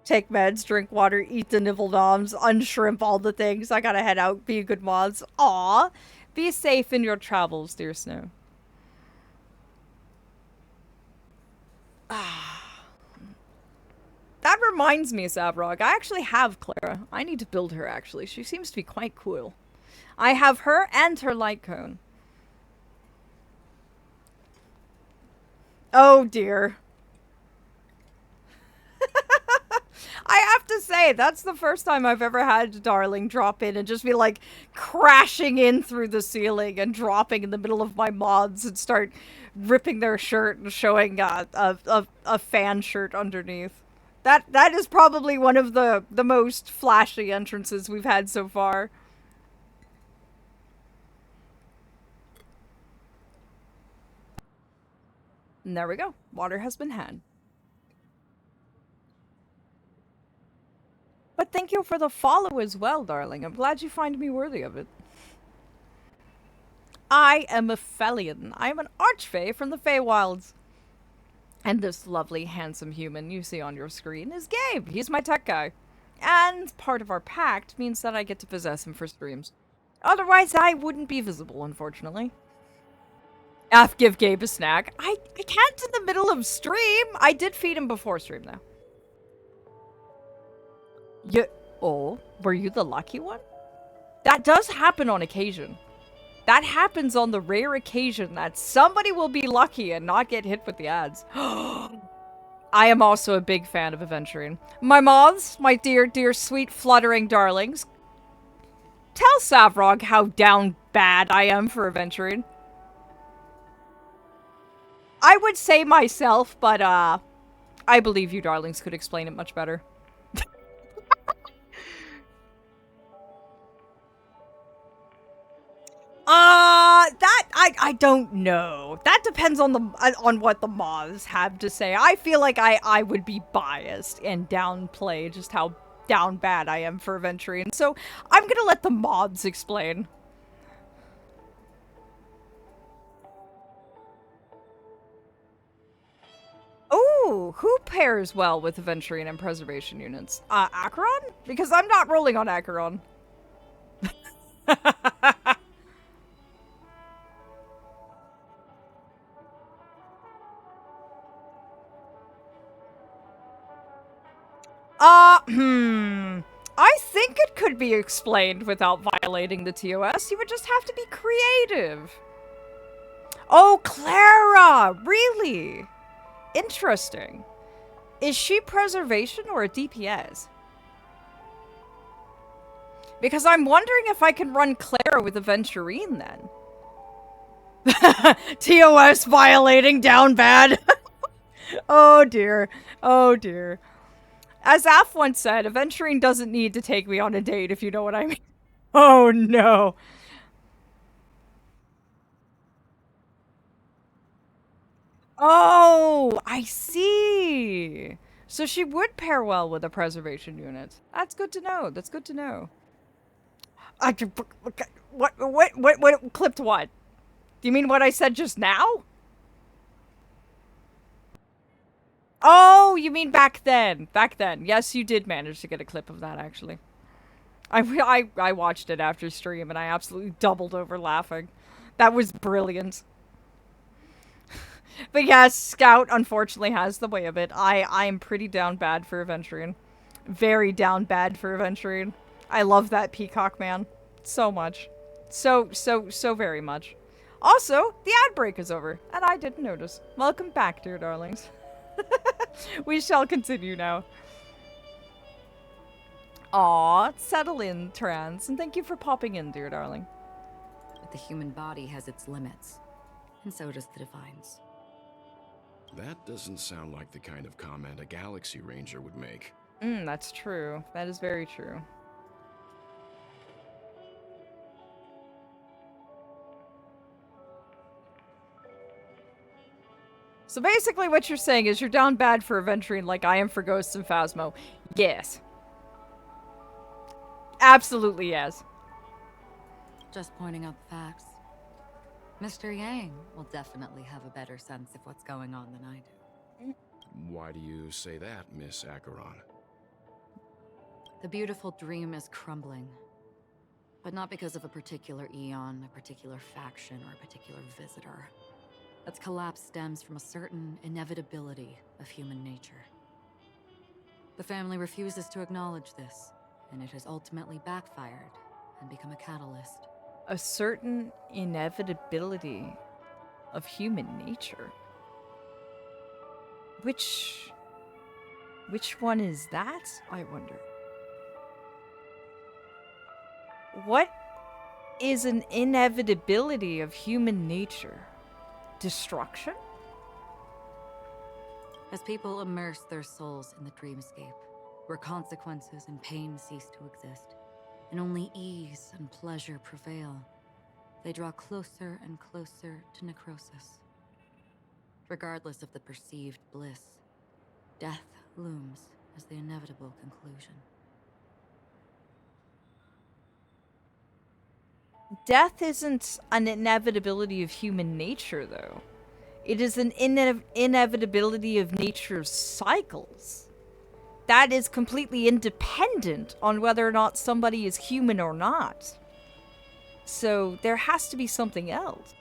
Take meds, drink water, eat the nibble noms, unshrimp all the things. I gotta head out, be a good mods. Aw. Be safe in your travels, dear Snow. That reminds me, Sabrog. I actually have Clara. I need to build her, actually. She seems to be quite cool. I have her and her light cone. Oh, dear. I have to say, that's the first time I've ever had Darling drop in and just be like crashing in through the ceiling and dropping in the middle of my mods and start ripping their shirt and showing a fan shirt underneath. That is probably one of the most flashy entrances we've had so far. And there we go. Water has been had. But thank you for the follow as well, darling. I'm glad you find me worthy of it. I am Aphelion. I am an archfey from the Feywilds. And this lovely, handsome human you see on your screen is Gabe. He's my tech guy. And part of our pact means that I get to possess him for streams. Otherwise, I wouldn't be visible, unfortunately. Give Gabe a snack. I can't in the middle of stream. I did feed him before stream, though. Oh, were you the lucky one? That does happen on occasion. That happens on the rare occasion that somebody will be lucky and not get hit with the ads. I am also a big fan of Aventurine. My moths, my dear, dear, sweet, fluttering darlings, tell Savrog how down bad I am for Aventurine. I would say myself, but I believe you darlings could explain it much better. I don't know. That depends on what the moths have to say. I feel like I would be biased and downplay just how down bad I am for Aventurine. So I'm gonna let the moths explain. Ooh, who pairs well with Aventurine and preservation units? Acheron? Because I'm not rolling on Acheron. I think it could be explained without violating the TOS. You would just have to be creative. Oh, Clara! Really? Interesting. Is she preservation or a DPS? Because I'm wondering if I can run Clara with Aventurine then. TOS violating down bad. Oh dear. Oh dear. As Aph once said, Aventurine doesn't need to take me on a date, if you know what I mean. Oh no. Oh, I see. So she would pair well with a preservation unit. That's good to know. That's good to know. What clipped what? Do you mean what I said just now? Oh, you mean back then. Back then. Yes, you did manage to get a clip of that, actually. I watched it after stream, and I absolutely doubled over laughing. That was brilliant. But yes, Scout unfortunately has the way of it. I am pretty down bad for Aventurine. Very down bad for Aventurine. I love that peacock, man. So much. So very much. Also, the ad break is over, and I didn't notice. Welcome back, dear darlings. We shall continue now. Aw, settle in, Trans, and thank you for popping in, dear darling. But the human body has its limits, and so does the Divine's. That doesn't sound like the kind of comment a Galaxy Ranger would make. That's true. That is very true. So basically what you're saying is you're down bad for Aventurine like I am for Ghosts and Phasmo. Yes. Absolutely yes. Just pointing out the facts. Mr. Yang will definitely have a better sense of what's going on than I do. Why do you say that, Miss Acheron? The beautiful dream is crumbling. But not because of a particular eon, a particular faction, or a particular visitor. Its collapse stems from a certain inevitability of human nature. The family refuses to acknowledge this, and it has ultimately backfired and become a catalyst. A certain inevitability of human nature. Which one is that, I wonder? What is an inevitability of human nature? Destruction? As people immerse their souls in the dreamscape, where consequences and pain cease to exist, and only ease and pleasure prevail, they draw closer and closer to necrosis. Regardless of the perceived bliss, death looms as the inevitable conclusion. Death isn't an inevitability of human nature, though. It is an inevitability of nature's cycles. That is completely independent on whether or not somebody is human or not. So there has to be something else.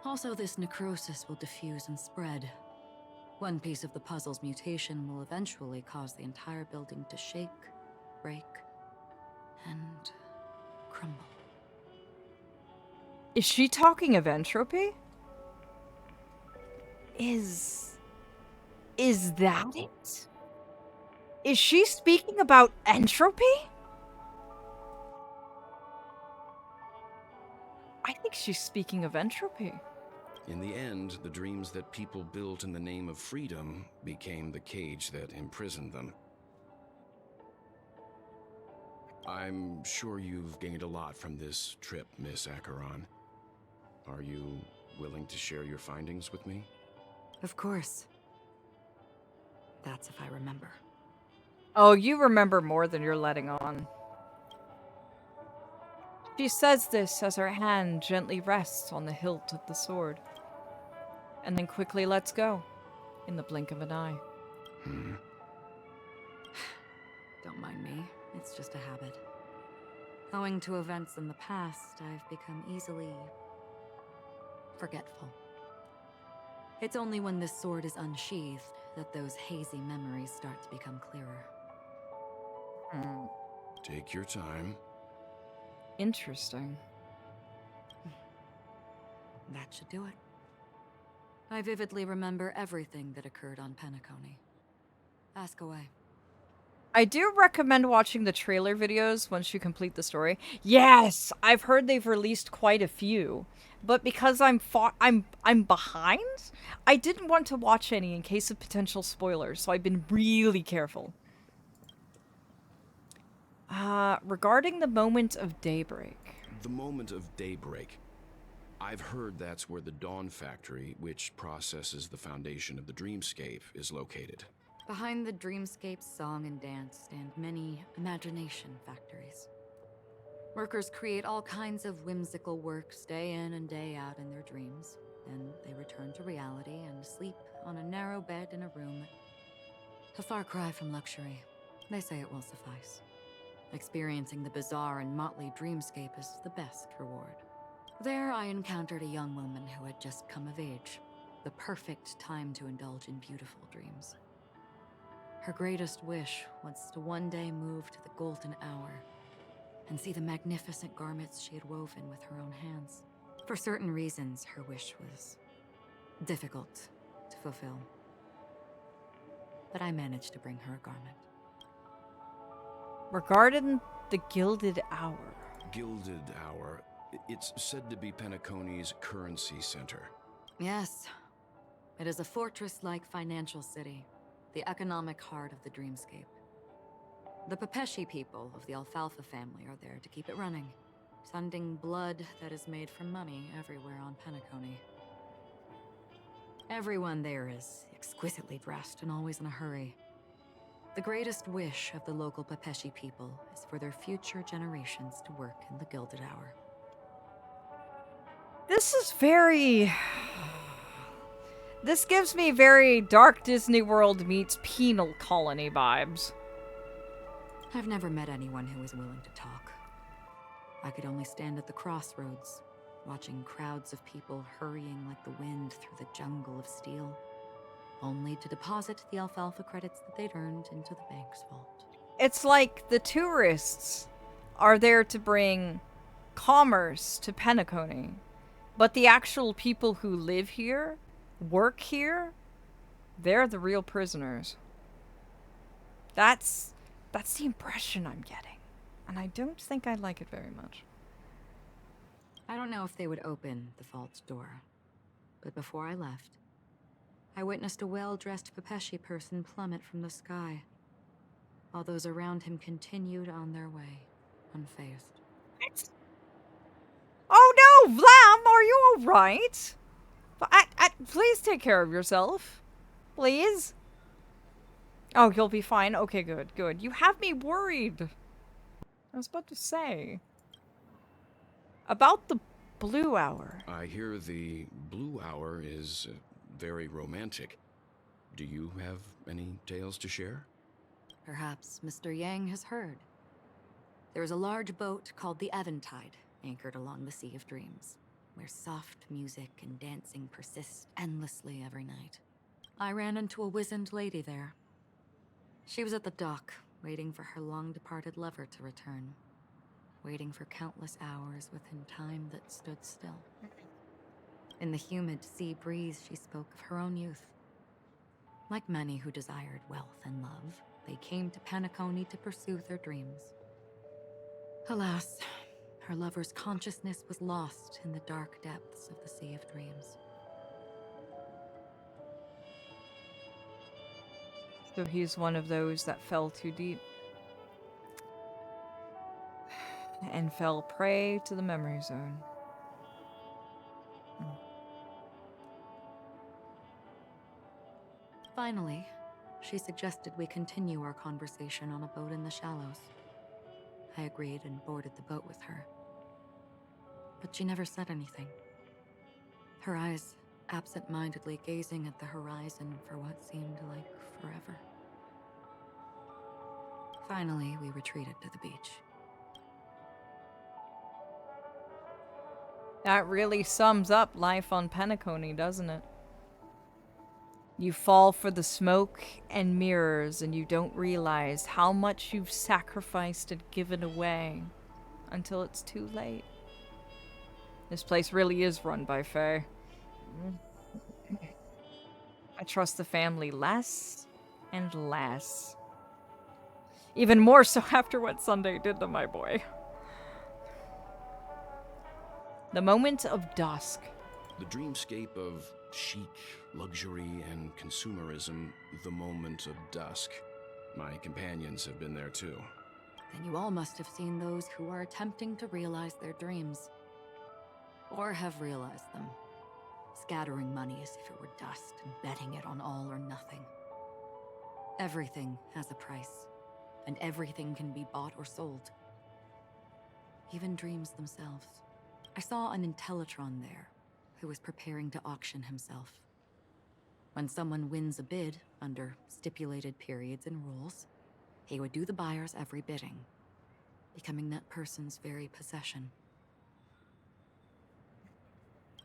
Also, this necrosis will diffuse and spread, One piece of the puzzle's mutation will eventually cause the entire building to shake, break, and crumble. Is she talking of entropy? Is that it? Is she speaking about entropy? I think she's speaking of entropy. In the end, the dreams that people built in the name of freedom became the cage that imprisoned them. I'm sure you've gained a lot from this trip, Miss Acheron. Are you willing to share your findings with me? Of course. That's if I remember. Oh, you remember more than you're letting on. She says this as her hand gently rests on the hilt of the sword, and then quickly lets go, in the blink of an eye. Don't mind me, it's just a habit. Owing to events in the past, I've become easily forgetful. It's only when this sword is unsheathed that those hazy memories start to become clearer. Take your time. Interesting. That should do it. I vividly remember everything that occurred on Penacony. Ask away. I do recommend watching the trailer videos once you complete the story. Yes, I've heard they've released quite a few, but because I'm behind, I didn't want to watch any in case of potential spoilers, so I've been really careful. Regarding the moment of daybreak. The moment of daybreak. I've heard that's where the Dawn Factory, which processes the foundation of the dreamscape, is located. Behind the dreamscape song and dance stand many imagination factories. Workers create all kinds of whimsical works day in and day out in their dreams. Then they return to reality and sleep on a narrow bed in a room. A far cry from luxury. They say it will suffice. Experiencing the bizarre and motley dreamscape is the best reward. There I encountered a young woman who had just come of age. The perfect time to indulge in beautiful dreams. Her greatest wish was to one day move to the golden hour and see the magnificent garments she had woven with her own hands. For certain reasons, her wish was difficult to fulfill. But I managed to bring her a garment. Regarding the Gilded Hour. Gilded Hour. It's said to be Penacony's currency center. Yes. It is a fortress-like financial city, the economic heart of the dreamscape. The Pepeshi people of the Alfalfa family are there to keep it running, sending blood that is made from money everywhere on Penacony. Everyone there is exquisitely dressed and always in a hurry. The greatest wish of the local Pepeshi people is for their future generations to work in the Gilded Hour. This is very... This gives me very Dark Disney World meets Penal Colony vibes. I've never met anyone who was willing to talk. I could only stand at the crossroads, watching crowds of people hurrying like the wind through the jungle of steel, only to deposit the alfalfa credits that they'd earned into the bank's vault. It's like the tourists are there to bring commerce to Penacony, but the actual people who live here, work here, they're the real prisoners. That's the impression I'm getting, and I don't think I like it very much. I don't know if they would open the vault door, but before I left, I witnessed a well-dressed Pepeshi person plummet from the sky, while those around him continued on their way, unfazed. Oh no, Vlam, are you alright? Please take care of yourself. Please. Oh, you'll be fine? Okay, good, good. You have me worried. I was about to say. About the Blue Hour. I hear the Blue Hour is very romantic. Do you have any tales to share? Perhaps Mr. Yang has heard. There is a large boat called the Aventurine, anchored along the Sea of Dreams, where soft music and dancing persist endlessly every night. I ran into a wizened lady there. She was at the dock, waiting for her long-departed lover to return. Waiting for countless hours within time that stood still. In the humid sea breeze, she spoke of her own youth. Like many who desired wealth and love, they came to Penacony to pursue their dreams. Alas, her lover's consciousness was lost in the dark depths of the Sea of Dreams. So he's one of those that fell too deep. And fell prey to the memory zone. Finally, she suggested we continue our conversation on a boat in the shallows. I agreed and boarded the boat with her. But she never said anything. Her eyes absent-mindedly gazing at the horizon for what seemed like forever. Finally, we retreated to the beach. That really sums up life on Penacony, doesn't it? You fall for the smoke and mirrors, and you don't realize how much you've sacrificed and given away until it's too late. This place really is run by Fae. I trust the family less and less. Even more so after what Sunday did to my boy. The moment of dusk. The dreamscape of chic, luxury, and consumerism, the moment of dusk. My companions have been there too. Then you all must have seen those who are attempting to realize their dreams. Or have realized them. Scattering money as if it were dust and betting it on all or nothing. Everything has a price, and everything can be bought or sold. Even dreams themselves. I saw an Intellitron there, who was preparing to auction himself. When someone wins a bid under stipulated periods and rules, he would do the buyer's every bidding, becoming that person's very possession.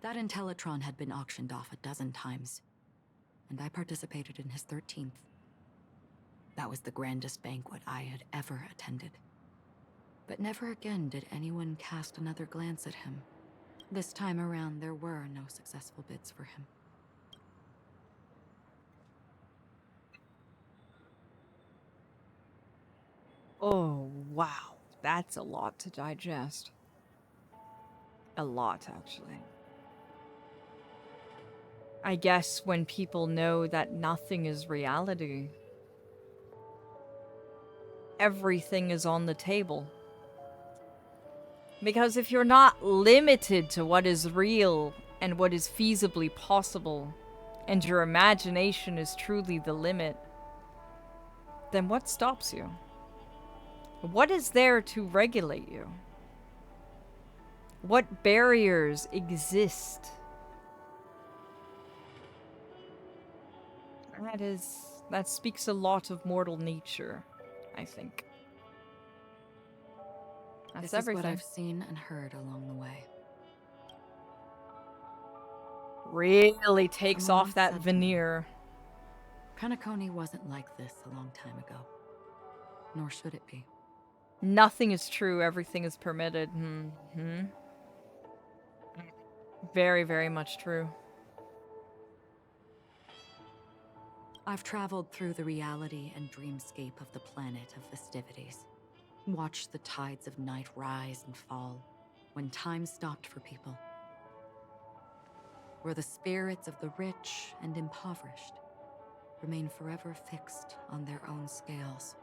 That Intellitron had been auctioned off a dozen times, and I participated in his 13th. That was the grandest banquet I had ever attended. But never again did anyone cast another glance at him. This time around, there were no successful bids for him. Oh, wow. That's a lot to digest. A lot, actually. I guess when people know that nothing is reality, everything is on the table. Because if you're not limited to what is real and what is feasibly possible, and your imagination is truly the limit, then what stops you? What is there to regulate you? What barriers exist? That speaks a lot of mortal nature, I think. That's This everything. is what I've seen and heard along the way. Really takes Someone off that once said to me, veneer. Penacony wasn't like this a long time ago. Nor should it be. Nothing is true, everything is permitted. Very, very much true. I've traveled through the reality and dreamscape of the planet of festivities. Watched the tides of night rise and fall when time stopped for people. Where the spirits of the rich and impoverished remain forever fixed on their own scales.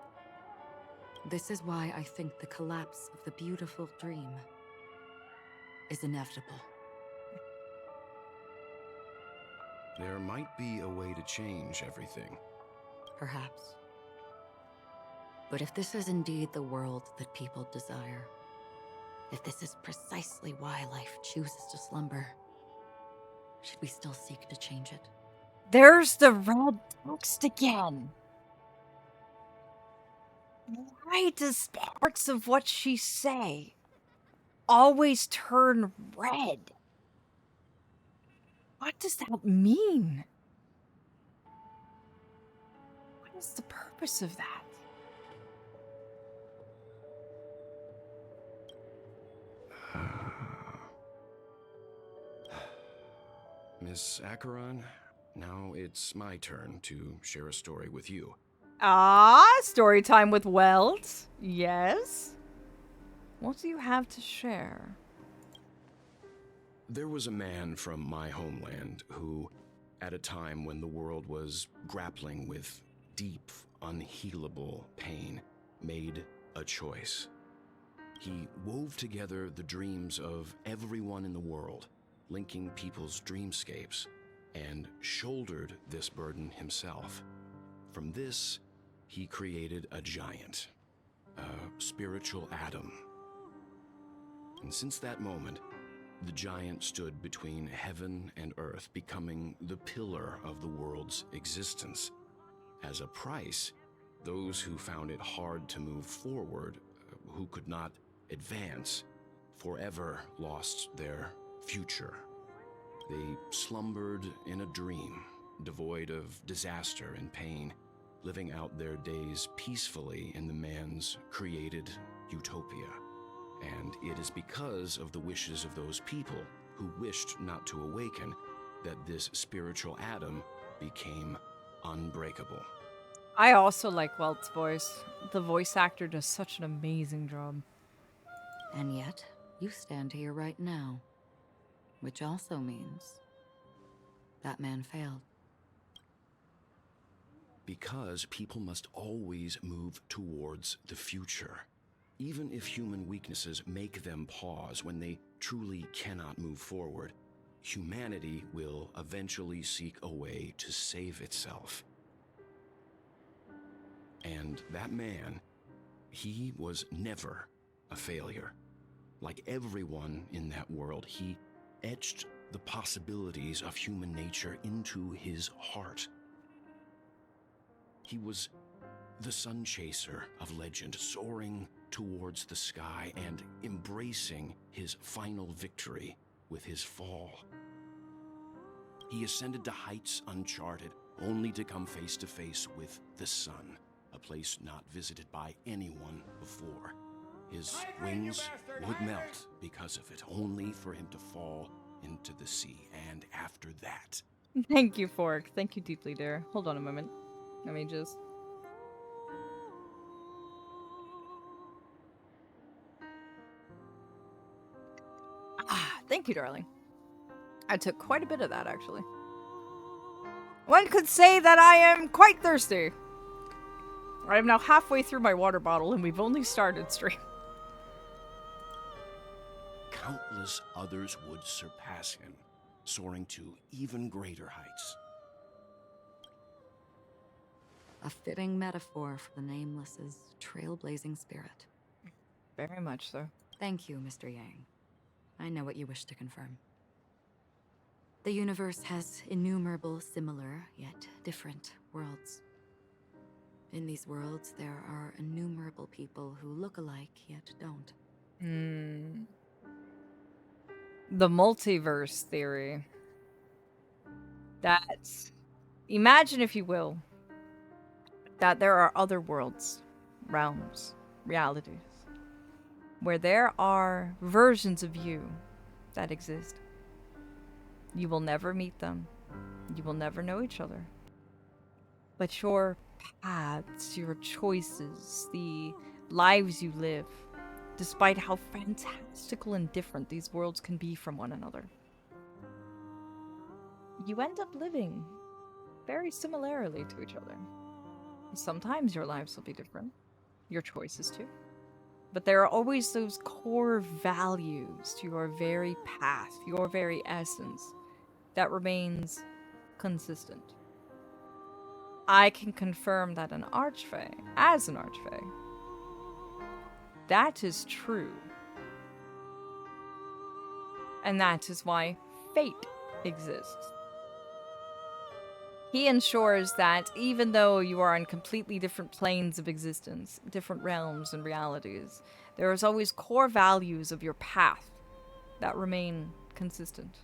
This is why I think the collapse of the beautiful dream is inevitable. There might be a way to change everything. Perhaps. But if this is indeed the world that people desire, if this is precisely why life chooses to slumber, should we still seek to change it? There's the red text again. Why does parts of what she say always turn red? What does that mean? is the purpose of that? Miss Acheron, now it's my turn to share a story with you. Ah, story time with Welt. Yes? What do you have to share? There was a man from my homeland who, at a time when the world was grappling with deep, unhealable pain, made a choice. He wove together the dreams of everyone in the world, linking people's dreamscapes, and shouldered this burden himself. From this, he created a giant, a spiritual atom. And since that moment, the giant stood between heaven and earth, becoming the pillar of the world's existence. As a price, those who found it hard to move forward, who could not advance, forever lost their future. They slumbered in a dream, devoid of disaster and pain, living out their days peacefully in the man's created utopia. And it is because of the wishes of those people who wished not to awaken that this spiritual atom became unbreakable. I also like Welt's voice. The voice actor does such an amazing job. And yet, you stand here right now. Which also means that man failed. Because people must always move towards the future. Even if human weaknesses make them pause when they truly cannot move forward, humanity will eventually seek a way to save itself. And that man, he was never a failure. Like everyone in that world, he etched the possibilities of human nature into his heart. He was the sun chaser of legend, soaring towards the sky and embracing his final victory with his fall. He ascended to heights uncharted, only to come face to face with the sun, a place not visited by anyone before. His wings would melt because of it, only for him to fall into the sea. And after that... Thank you, Fork. Thank you deeply, dear. Hold on a moment. Let me just... Thank you, darling. I took quite a bit of that, actually. One could say that I am quite thirsty. I am now halfway through my water bottle, and we've only started stream. Countless others would surpass him, soaring to even greater heights. A fitting metaphor for the Nameless's trailblazing spirit. Very much so. Thank you, Mr. Yang. I know what you wish to confirm. The universe has innumerable similar, yet different worlds. In these worlds, there are innumerable people who look alike, yet don't. The multiverse theory. That's... Imagine, if you will, that there are other worlds, realms, realities, where there are versions of you that exist. You will never meet them. You will never know each other. But your paths, your choices, the lives you live, despite how fantastical and different these worlds can be from one another, you end up living very similarly to each other. Sometimes your lives will be different, your choices too. But there are always those core values to your very path, your very essence, that remains consistent. I can confirm that an Archfey, as an Archfey, that is true. And that is why fate exists. He ensures that even though you are on completely different planes of existence, different realms and realities, there is always core values of your path that remain consistent.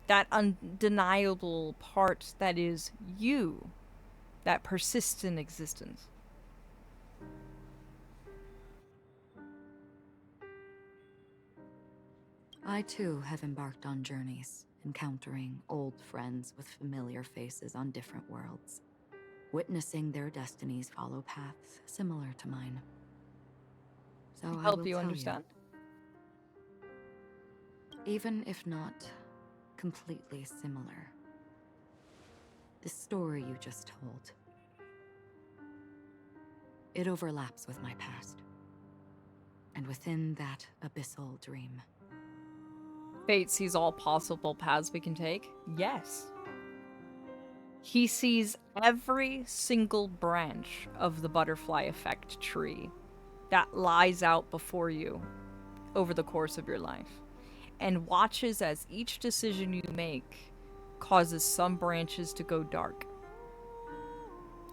That undeniable part that is you, that persistent existence. I too have embarked on journeys, encountering old friends with familiar faces on different worlds, witnessing their destinies follow paths similar to mine. So I Help will you tell understand. Even if not completely similar, the story you just told, it overlaps with my past. And within that abyssal dream, Fate sees all possible paths we can take? Yes. He sees every single branch of the butterfly effect tree that lies out before you over the course of your life, and watches as each decision you make causes some branches to go dark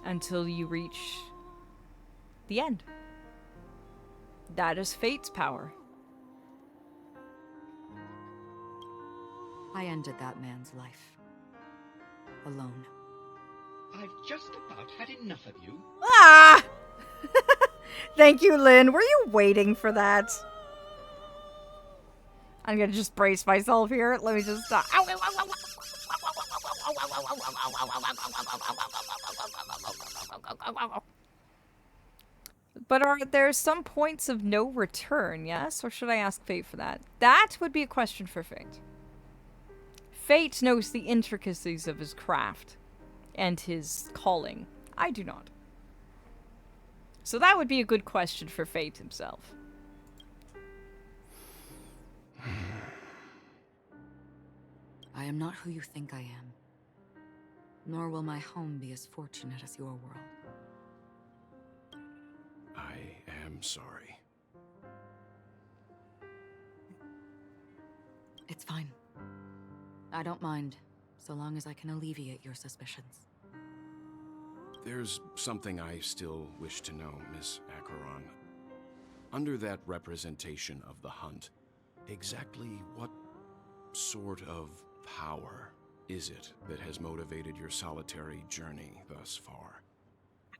until you reach the end. That is Fate's power. I ended that man's life. Alone. I've just about had enough of you. Ah! Thank you, Lynn. Were you waiting for that? I'm gonna just brace myself here. Let me just stop. But are there some points of no return, yes? Or should I ask Fate for that? That would be a question for Fate. Fate knows the intricacies of his craft and his calling. I do not. So that would be a good question for Fate himself. I am not who you think I am. Nor will my home be as fortunate as your world. I am sorry. It's fine. I don't mind, so long as I can alleviate your suspicions. There's something I still wish to know, Miss Acheron. Under that representation of the hunt, exactly what sort of power is it that has motivated your solitary journey thus far?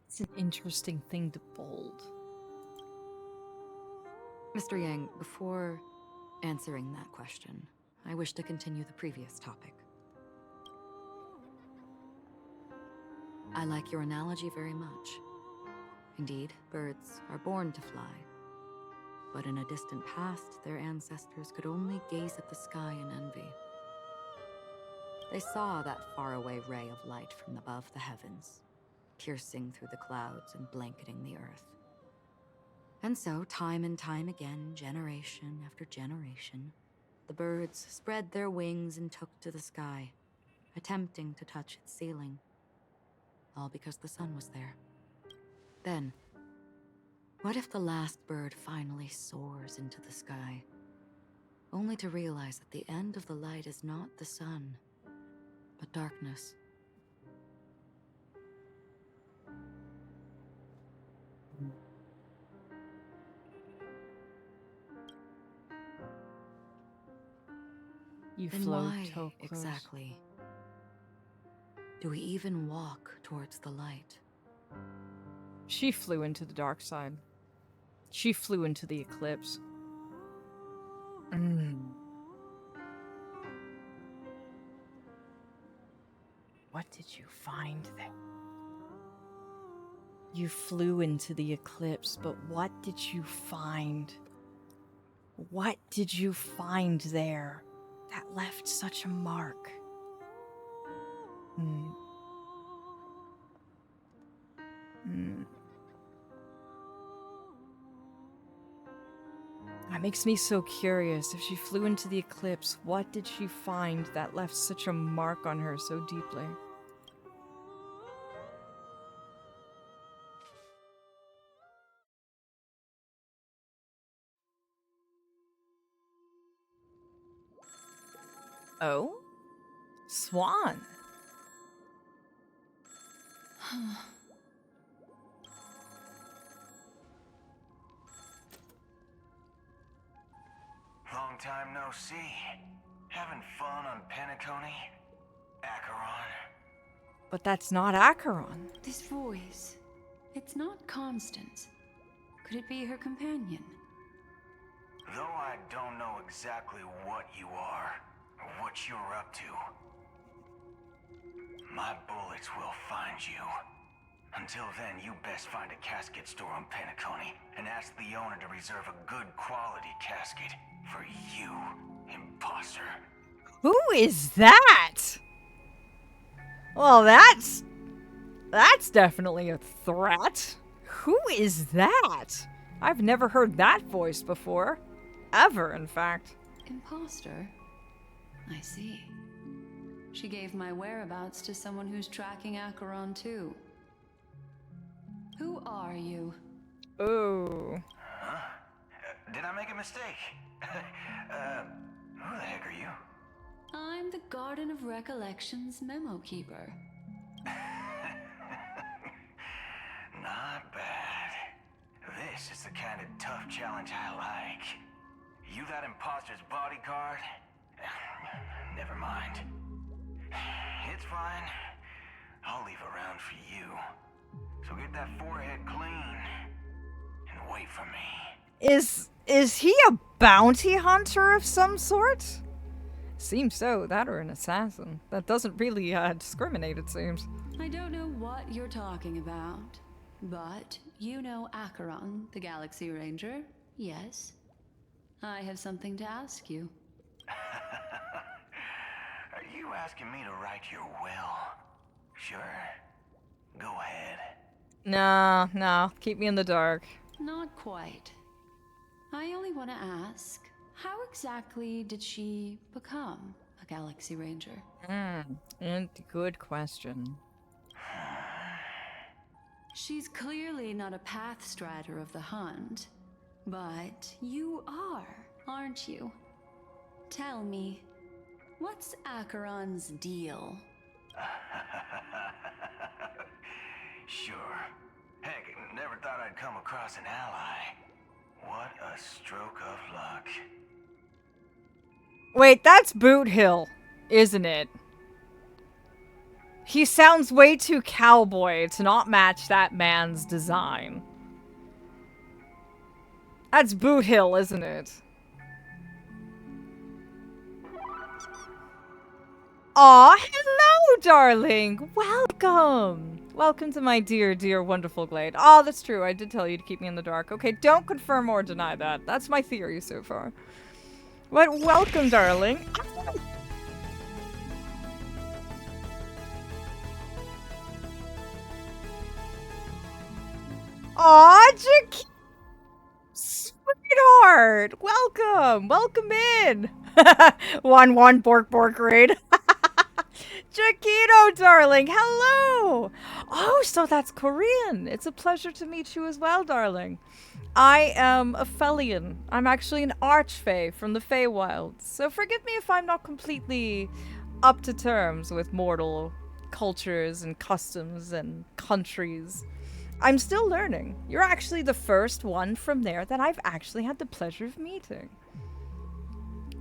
It's an interesting thing to bold. Mr. Yang, before answering that question, I wish to continue the previous topic. I like your analogy very much. Indeed, birds are born to fly. But in a distant past, their ancestors could only gaze at the sky in envy. They saw that faraway ray of light from above the heavens, piercing through the clouds and blanketing the earth. And so, time and time again, generation after generation, the birds spread their wings and took to the sky, attempting to touch its ceiling. All because the sun was there. Then, what if the last bird finally soars into the sky, only to realize that the end of the light is not the sun, but darkness? You Then float why, so close. exactly, do we even walk towards the light? She flew into the dark side. She flew into the eclipse. What did you find there? You flew into the eclipse, but what did you find? What did you find there that left such a mark? That makes me so curious. If she flew into the eclipse, what did she find that left such a mark on her so deeply? Oh? Swan. Long time no see. Having fun on Penacony? Acheron? But that's not Acheron. This voice, it's not Constance. Could it be her companion? Though I don't know exactly what you are, or what you're up to, my bullets will find you. Until then, you best find a casket store on Penacony and ask the owner to reserve a good quality casket for you, imposter. Who is that? Well, that's definitely a threat. Who is that? I've never heard that voice before. Ever, in fact. Imposter? I see. She gave my whereabouts to someone who's tracking Acheron too. Who are you? Oh. Huh? Did I make a mistake? Who the heck are you? I'm the Garden of Recollection's memo keeper. Not bad. This is the kind of tough challenge I like. You that imposter's bodyguard? Never mind. It's fine. I'll leave a round for you. So get that forehead clean and wait for me. Is he a bounty hunter of some sort? Seems so. That or an assassin. That doesn't really discriminate, it seems. I don't know what you're talking about, but you know Acheron, the Galaxy Ranger, yes? I have something to ask you. Are you asking me to write your will? Sure. Go ahead. No. Keep me in the dark. Not quite. I only want to ask, how exactly did she become a Galaxy Ranger? And good question. She's clearly not a path strider of the hunt, but you are, aren't you? Tell me, what's Acheron's deal? Sure. Heck, never thought I'd come across an ally. What a stroke of luck. Wait, that's Boot Hill, isn't it? He sounds way too cowboy to not match that man's design. That's Boot Hill, isn't it? Aw, hello, darling! Welcome! Welcome to my dear, dear, wonderful glade. Oh, that's true. I did tell you to keep me in the dark. Okay, don't confirm or deny that. That's my theory so far. But welcome, darling. Aw, sweetheart! Welcome! Welcome in! 1-1 Bork raid. Jaquito, darling! Hello! Oh, so that's Korean. It's a pleasure to meet you as well, darling. I am Aphelion. I'm actually an archfey from the Feywilds. So forgive me if I'm not completely up to terms with mortal cultures and customs and countries. I'm still learning. You're actually the first one from there that I've actually had the pleasure of meeting.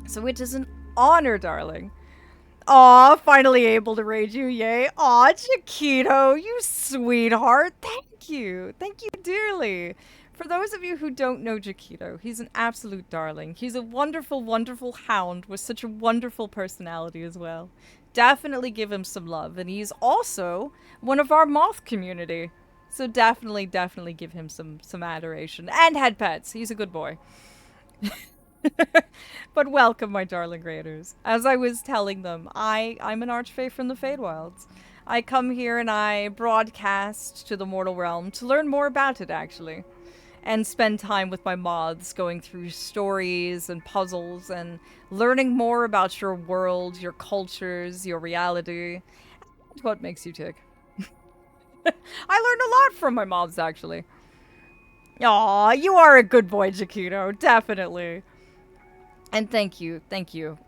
So it is an honor, darling. Aw, finally able to raid you, yay. Aw, Chiquito, you sweetheart. Thank you. Thank you dearly. For those of you who don't know Chiquito, he's an absolute darling. He's a wonderful, wonderful hound with such a wonderful personality as well. Definitely give him some love. And he's also one of our moth community. So definitely give him some adoration. And head pets. He's a good boy. But welcome, my darling raiders. As I was telling them, I'm an archfey from the Feywilds. I come here and I broadcast to the mortal realm to learn more about it, actually. And spend time with my mods, going through stories and puzzles and learning more about your world, your cultures, your reality, and what makes you tick. I learned a lot from my mods, actually. Aw, you are a good boy, Chiquito, definitely. And thank you,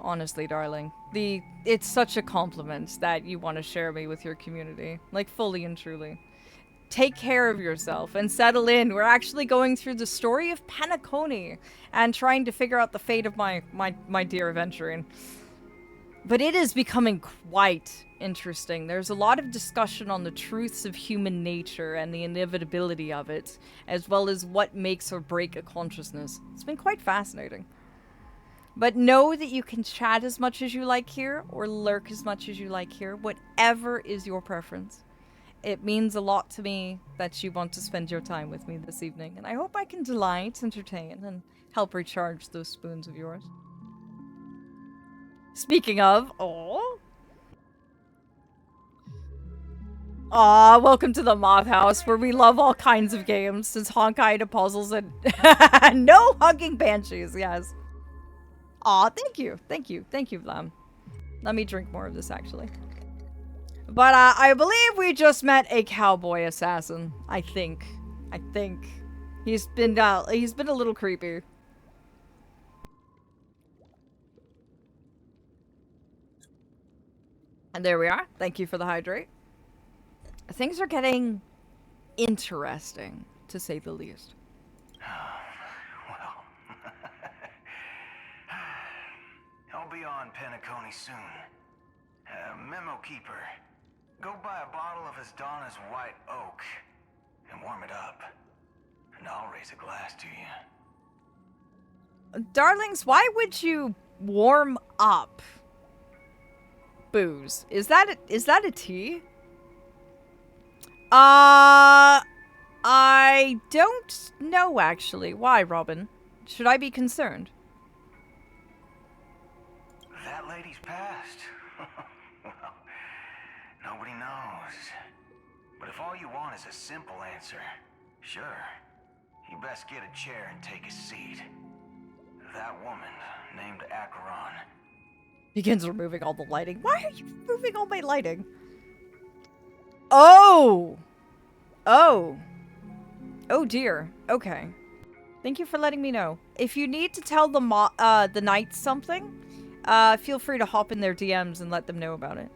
honestly, darling. It's such a compliment that you want to share me with your community, like fully and truly. Take care of yourself and settle in. We're actually going through the story of Penacony and trying to figure out the fate of my dear Aventurine. But it is becoming quite interesting. There's a lot of discussion on the truths of human nature and the inevitability of it, as well as what makes or break a consciousness. It's been quite fascinating. But know that you can chat as much as you like here, or lurk as much as you like here, whatever is your preference. It means a lot to me that you want to spend your time with me this evening, and I hope I can delight, entertain, and help recharge those spoons of yours. Speaking of, Aw, welcome to the Moth House, where we love all kinds of games, since Honkai to puzzles and no hugging banshees, yes. Aw, thank you, Vlam. Let me drink more of this, actually. But I believe we just met a cowboy assassin. I think. He's been a little creepy. And there we are. Thank you for the hydrate. Things are getting interesting, to say the least. Well, I'll be on Penacony soon. Memo Keeper, go buy a bottle of Donna's White Oak and warm it up. And I'll raise a glass to you. Darlings, why would you warm up booze? Is that a tea? I don't know, actually. Why, Robin? Should I be concerned? That lady's passed. Well, nobody knows. But if all you want is a simple answer, sure. You best get a chair and take a seat. That woman, named Acheron. Begins removing all the lighting. Why are you removing all my lighting? Oh! Oh dear. Okay. Thank you for letting me know. If you need to tell the knights something, feel free to hop in their DMs and let them know about it.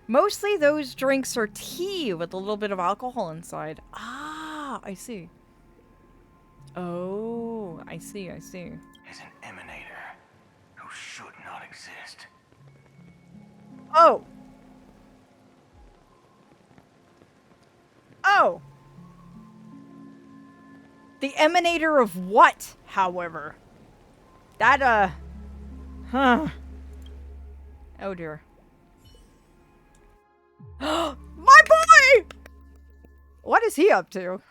Mostly those drinks are tea with a little bit of alcohol inside. Ah, I see. Oh, I see. Is an emanator who should not exist. Oh! Oh! The emanator of what, however? That, huh. Oh dear. My boy! What is he up to?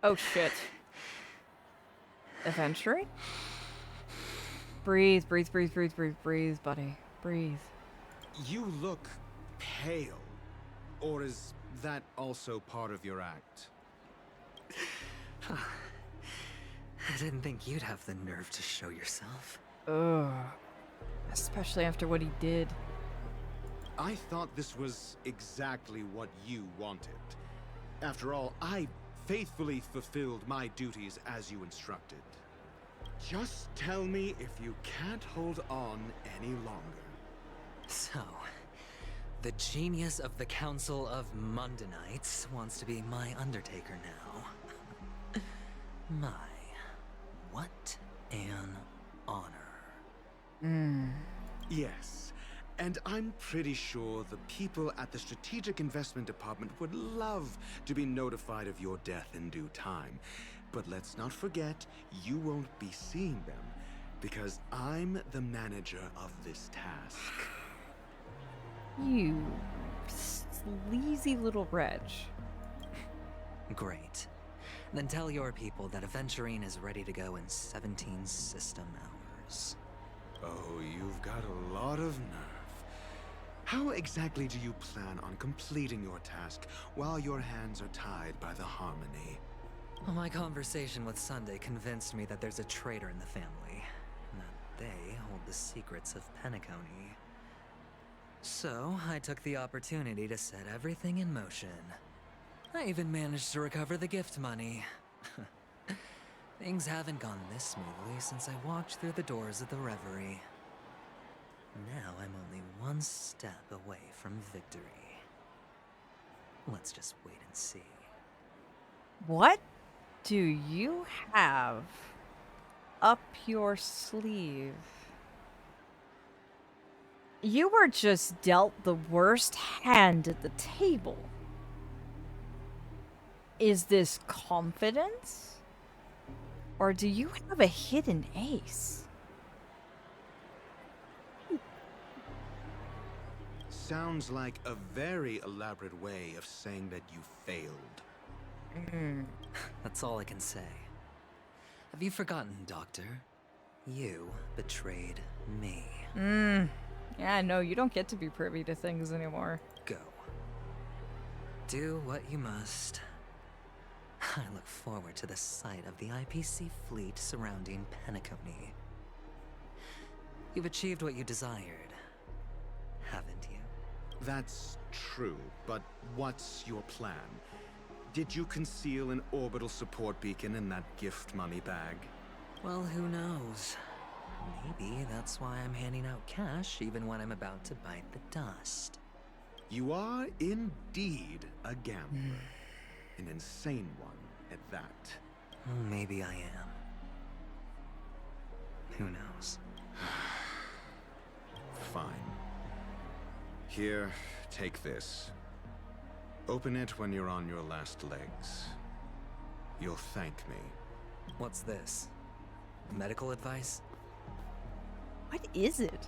Oh shit. Aventurine? Breathe, buddy. Breathe. You look pale. Or is that also part of your act? I didn't think you'd have the nerve to show yourself. Ugh. Especially after what he did. I thought this was exactly what you wanted. After all, I faithfully fulfilled my duties as you instructed. Just tell me if you can't hold on any longer. So, the genius of the Council of Mundanites wants to be my Undertaker now. My, what an honor. Yes, and I'm pretty sure the people at the Strategic Investment Department would love to be notified of your death in due time. But let's not forget, you won't be seeing them, because I'm the manager of this task. You sleazy little wretch. Great. Then tell your people that Aventurine is ready to go in 17 system hours. Oh, you've got a lot of nerve. How exactly do you plan on completing your task while your hands are tied by the Harmony? Well, my conversation with Sunday convinced me that there's a traitor in the family, and that they hold the secrets of Penacony. So, I took the opportunity to set everything in motion. I even managed to recover the gift money. Things haven't gone this smoothly since I walked through the doors of the Reverie. Now I'm only one step away from victory. Let's just wait and see. What do you have up your sleeve? You were just dealt the worst hand at the table. Is this confidence? Or do you have a hidden ace? Sounds like a very elaborate way of saying that you failed. That's all I can say. Have you forgotten, Doctor? You betrayed me. Yeah, no, you don't get to be privy to things anymore. Go. Do what you must. I look forward to the sight of the IPC fleet surrounding Penacony. You've achieved what you desired, haven't you? That's true, but what's your plan? Did you conceal an orbital support beacon in that gift money bag? Well, who knows? Maybe that's why I'm handing out cash even when I'm about to bite the dust. You are indeed a gambler. An insane one at that. Maybe I am. Who knows? Fine. Here, take this. Open it when you're on your last legs. You'll thank me. What's this? Medical advice? What is it?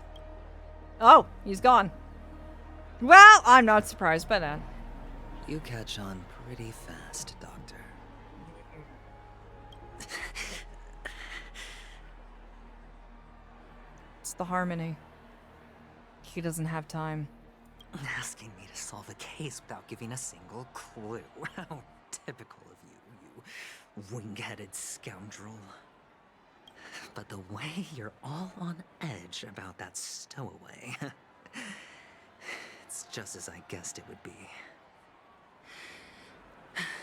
Oh, he's gone. Well, I'm not surprised by that. You catch on pretty fast, Doctor. It's the harmony. He doesn't have time. Asking me to solve a case without giving a single clue. How typical of you, you wing-headed scoundrel. But the way you're all on edge about that stowaway, it's just as I guessed it would be.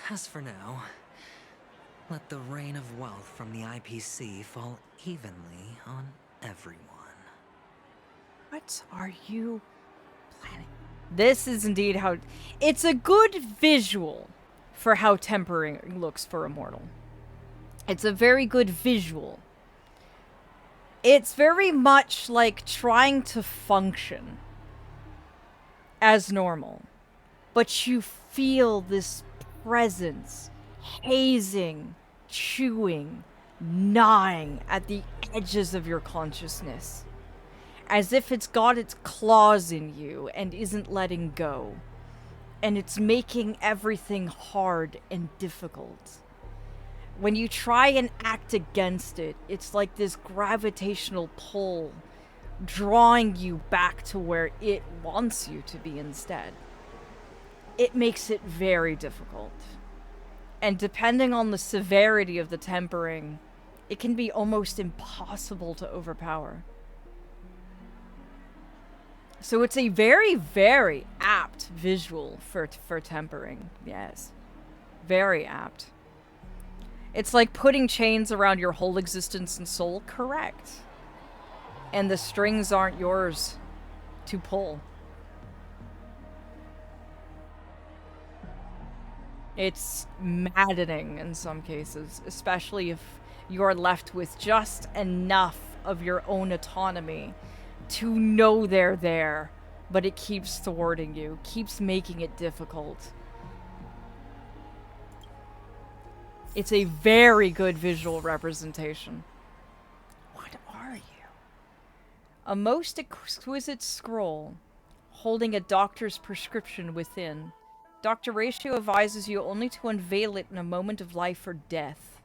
As for now, let the rain of wealth from the IPC fall evenly on everyone. What are you planning? This is indeed how... It's a good visual for how tempering looks for a mortal. It's a very good visual. It's very much like trying to function as normal. But you feel this presence, hazing, chewing, gnawing at the edges of your consciousness. As if it's got its claws in you and isn't letting go. And it's making everything hard and difficult. When you try and act against it, it's like this gravitational pull drawing you back to where it wants you to be instead. It makes it very difficult. And depending on the severity of the tempering, it can be almost impossible to overpower. So it's a very, very apt visual for tempering. Yes. Very apt. It's like putting chains around your whole existence and soul. Correct. And the strings aren't yours to pull. It's maddening in some cases, especially if you're left with just enough of your own autonomy to know they're there, but it keeps thwarting you, keeps making it difficult. It's a very good visual representation. What are you? A most exquisite scroll, holding a doctor's prescription within. Dr. Ratio advises you only to unveil it in a moment of life or death.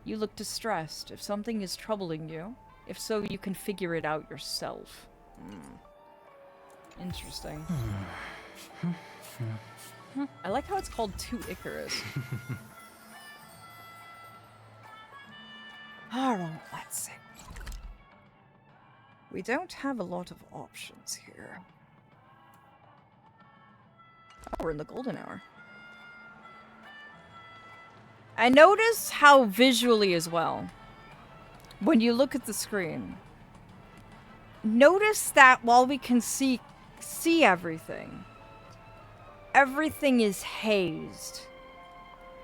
You look distressed. If something is troubling you, if so, you can figure it out yourself. Interesting. I like how it's called To Icarus. Alright, let's see. We don't have a lot of options here. Oh, we're in the golden hour. I notice how visually as well, when you look at the screen, notice that while we can see everything, everything is hazed.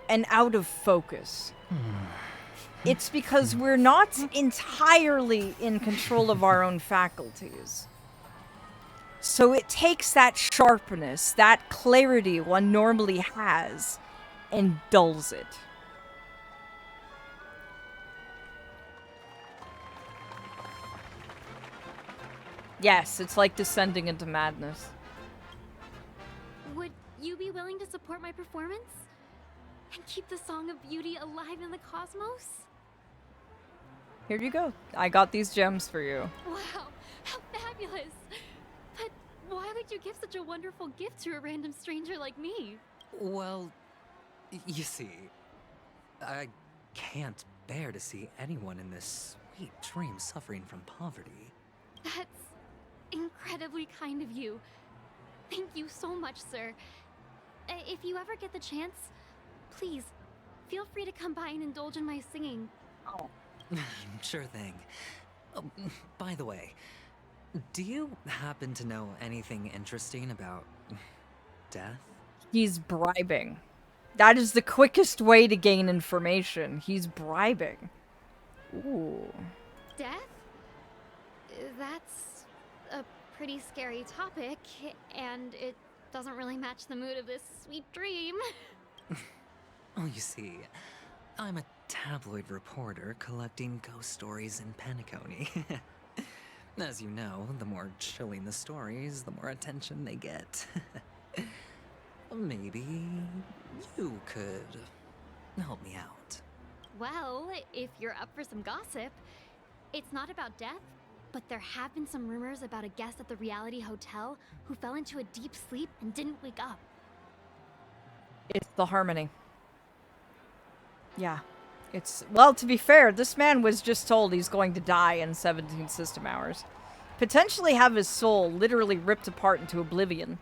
and out of focus. It's because we're not entirely in control of our own faculties. So it takes that sharpness, that clarity one normally has, and dulls it. Yes, it's like descending into madness. Would you be willing to support my performance? And keep the Song of Beauty alive in the cosmos? Here you go. I got these gems for you. Wow, how fabulous! But why would you give such a wonderful gift to a random stranger like me? Well, you see, I can't bear to see anyone in this sweet dream suffering from poverty. That's incredibly kind of you. Thank you so much, sir. If you ever get the chance, please, feel free to come by and indulge in my singing. Oh. Sure thing. Oh, by the way, do you happen to know anything interesting about death? He's bribing. That is the quickest way to gain information. He's bribing. Ooh. Death? That's a pretty scary topic, and it doesn't really match the mood of this sweet dream. Oh, you see, I'm a tabloid reporter collecting ghost stories in Penacony. As you know, the more chilling the stories, the more attention they get. Maybe you could help me out. Well, if you're up for some gossip, it's not about death, but there have been some rumors about a guest at the reality hotel who fell into a deep sleep and didn't wake up. It's the Harmony. Yeah. It's, well, to be fair, this man was just told he's going to die in 17 system hours. Potentially have his soul literally ripped apart into oblivion.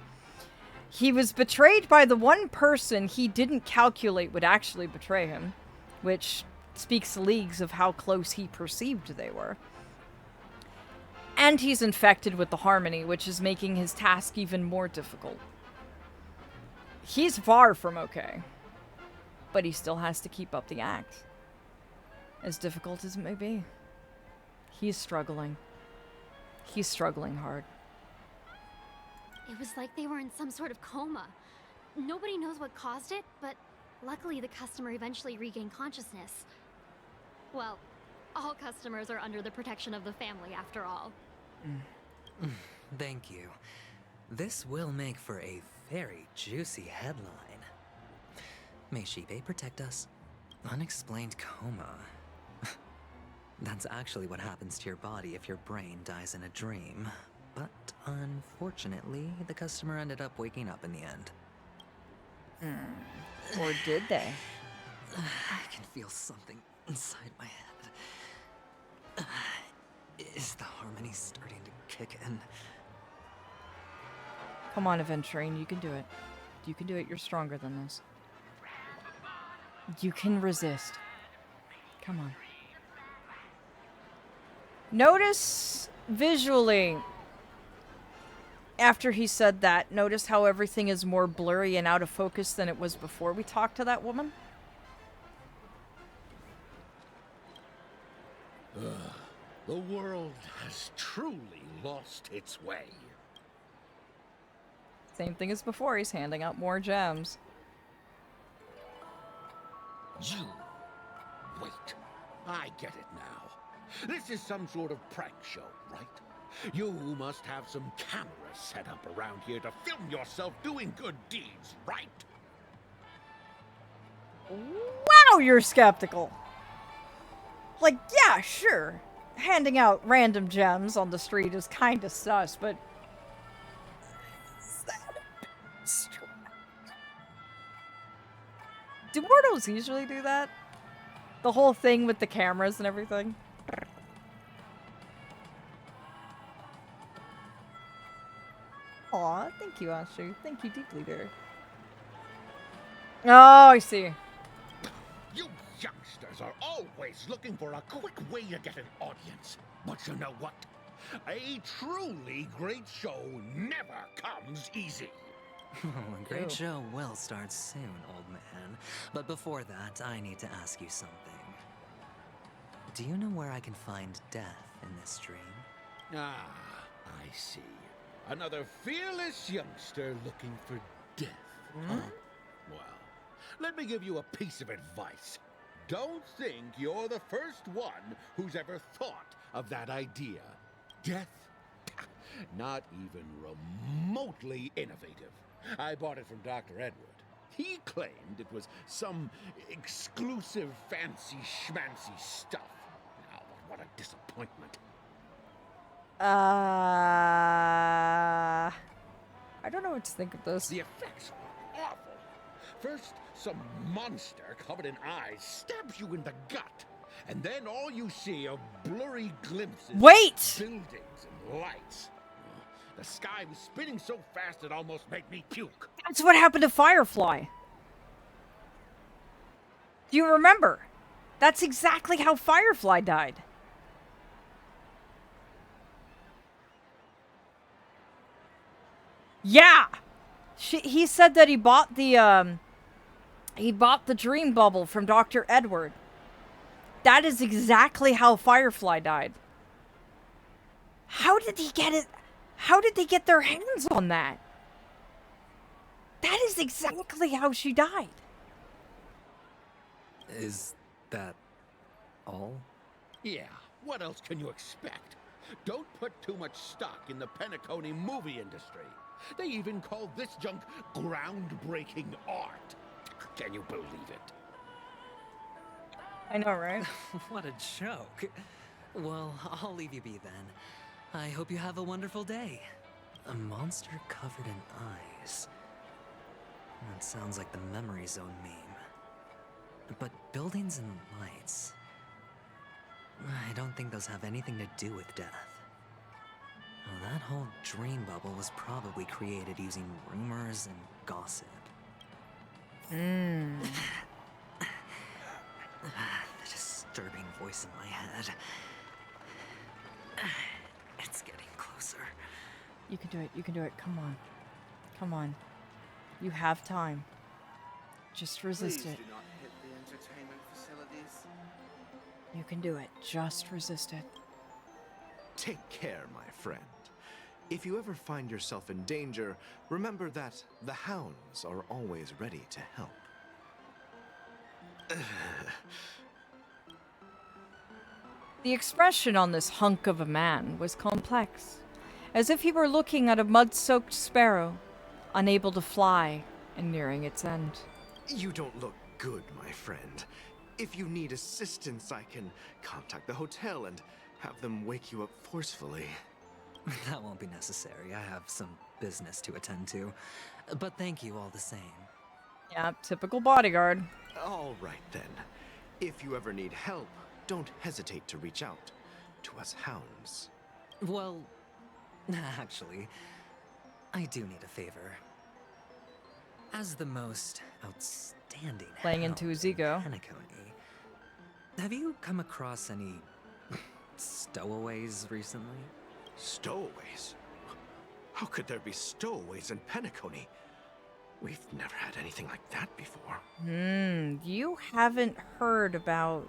He was betrayed by the one person he didn't calculate would actually betray him, which speaks leagues of how close he perceived they were. And he's infected with the Harmony, which is making his task even more difficult. He's far from okay, but he still has to keep up the act. As difficult as it may be. He's struggling. He's struggling hard. It was like they were in some sort of coma. Nobody knows what caused it, but luckily the customer eventually regained consciousness. Well, all customers are under the protection of the family, after all. Thank you. This will make for a very juicy headline. May Shibe protect us. Unexplained coma. That's actually what happens to your body if your brain dies in a dream. But unfortunately, the customer ended up waking up in the end. Or did they? I can feel something inside my head. Is the Harmony starting to kick in? Come on, Aventurine, you can do it. You can do it, you're stronger than this. You can resist. Come on. Notice visually, after he said that, notice how everything is more blurry and out of focus than it was before we talked to that woman? The world has truly lost its way. Same thing as before, he's handing out more gems. You. Wait. I get it now. This is some sort of prank show, right? You must have some cameras set up around here to film yourself doing good deeds, right? Wow, you're skeptical. Like, yeah, sure. Handing out random gems on the street is kinda sus, but... Is that a bit strange? Do mortals usually do that? The whole thing with the cameras and everything? Aw, thank you, Ashu. Thank you deeply, dear. Oh, I see. You youngsters are always looking for a quick way to get an audience. But you know what? A truly great show never comes easy. A great show will start soon, old man. But before that, I need to ask you something. Do you know where I can find death in this dream? Ah, I see. Another fearless youngster looking for death. Huh? Well, let me give you a piece of advice. Don't think you're the first one who's ever thought of that idea. Death? Not even remotely innovative. I bought it from Dr. Edward. He claimed it was some exclusive fancy schmancy stuff. Now, what a disappointment. I don't know what to think of this. The effects were awful. First, some monster covered in eyes stabs you in the gut. And then all you see are blurry glimpses of buildings and lights. The sky was spinning so fast it almost made me puke. That's what happened to Firefly. Do you remember? That's exactly how Firefly died. Yeah. He said that he bought the dream bubble from Dr. Edward. That is exactly how Firefly died. How did he get it? How did they get their hands on that? That is exactly how she died. Is that all? Yeah, what else can you expect? Don't put too much stock in the Penacony movie industry. They even call this junk groundbreaking art. Can you believe it? I know, right? What a joke. Well, I'll leave you be then. I hope you have a wonderful day. A monster covered in eyes. That sounds like the Memory Zone meme. But buildings and lights... I don't think those have anything to do with death. Well, that whole dream bubble was probably created using rumors and gossip. The disturbing voice in my head. It's getting closer. You can do it. You can do it. Come on. Come on. You have time. Just resist it. Please do not hit the entertainment facilities. You can do it. Just resist it. Take care, my friend. If you ever find yourself in danger, remember that the hounds are always ready to help. The expression on this hunk of a man was complex, as if he were looking at a mud-soaked sparrow, unable to fly and nearing its end. You don't look good, my friend. If you need assistance, I can contact the hotel and have them wake you up forcefully. That won't be necessary. I have some business to attend to. But thank you all the same. Yeah, typical bodyguard. All right, then. If you ever need help, don't hesitate to reach out to us hounds. Well, actually, I do need a favor. As the most outstanding Playing into his ego. Penacony, have you come across any stowaways recently? Stowaways? How could there be stowaways in Penacony? We've never had anything like that before. You haven't heard about...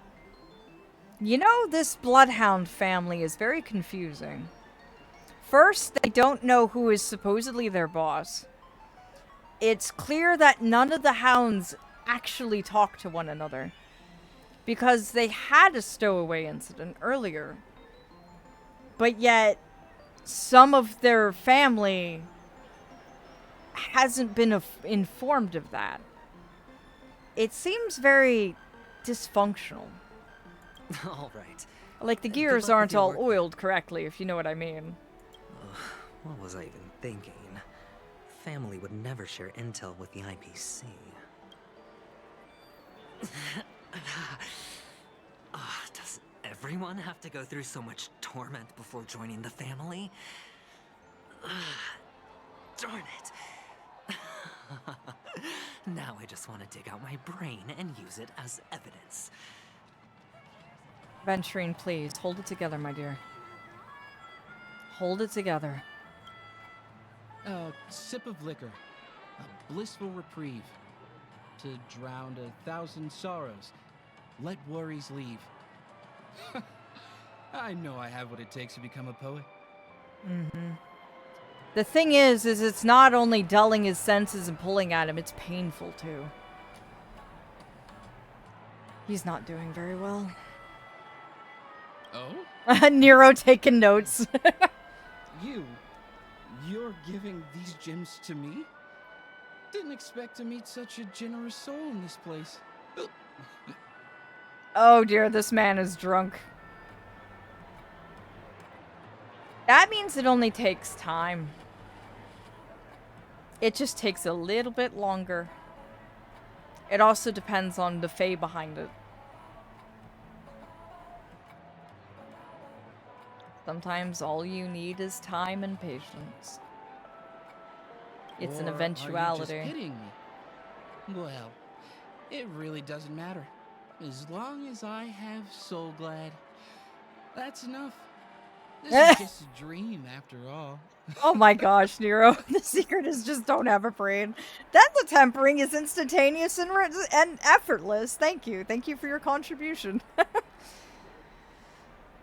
You know, this Bloodhound family is very confusing. First, they don't know who is supposedly their boss. It's clear that none of the hounds actually talk to one another, because they had a stowaway incident earlier. But yet, some of their family hasn't been informed of that. It seems very dysfunctional. All right. Like the gears aren't all oiled correctly, if you know what I mean. What was I even thinking? Family would never share intel with the IPC. Does everyone have to go through so much torment before joining the family? Darn it. Now I just want to dig out my brain and use it as evidence. Aventurine, please, hold it together, my dear. Hold it together. Sip of liquor. A blissful reprieve. To drown 1,000 sorrows. Let worries leave. I know I have what it takes to become a poet. Mm-hmm. The thing is it's not only dulling his senses and pulling at him, it's painful too. He's not doing very well. Oh? Nero taking notes. You're giving these gems to me? Didn't expect to meet such a generous soul in this place. Oh dear, this man is drunk. That means it only takes time. It just takes a little bit longer. It also depends on the fae behind it. Sometimes all you need is time and patience. It's an eventuality. Are you just kidding me? Well, it really doesn't matter. As long as I have Soul Glad, that's enough. This is just a dream after all. Oh my gosh, Nero. The secret is just don't have a brain. That the tempering is instantaneous and effortless. Thank you. Thank you for your contribution.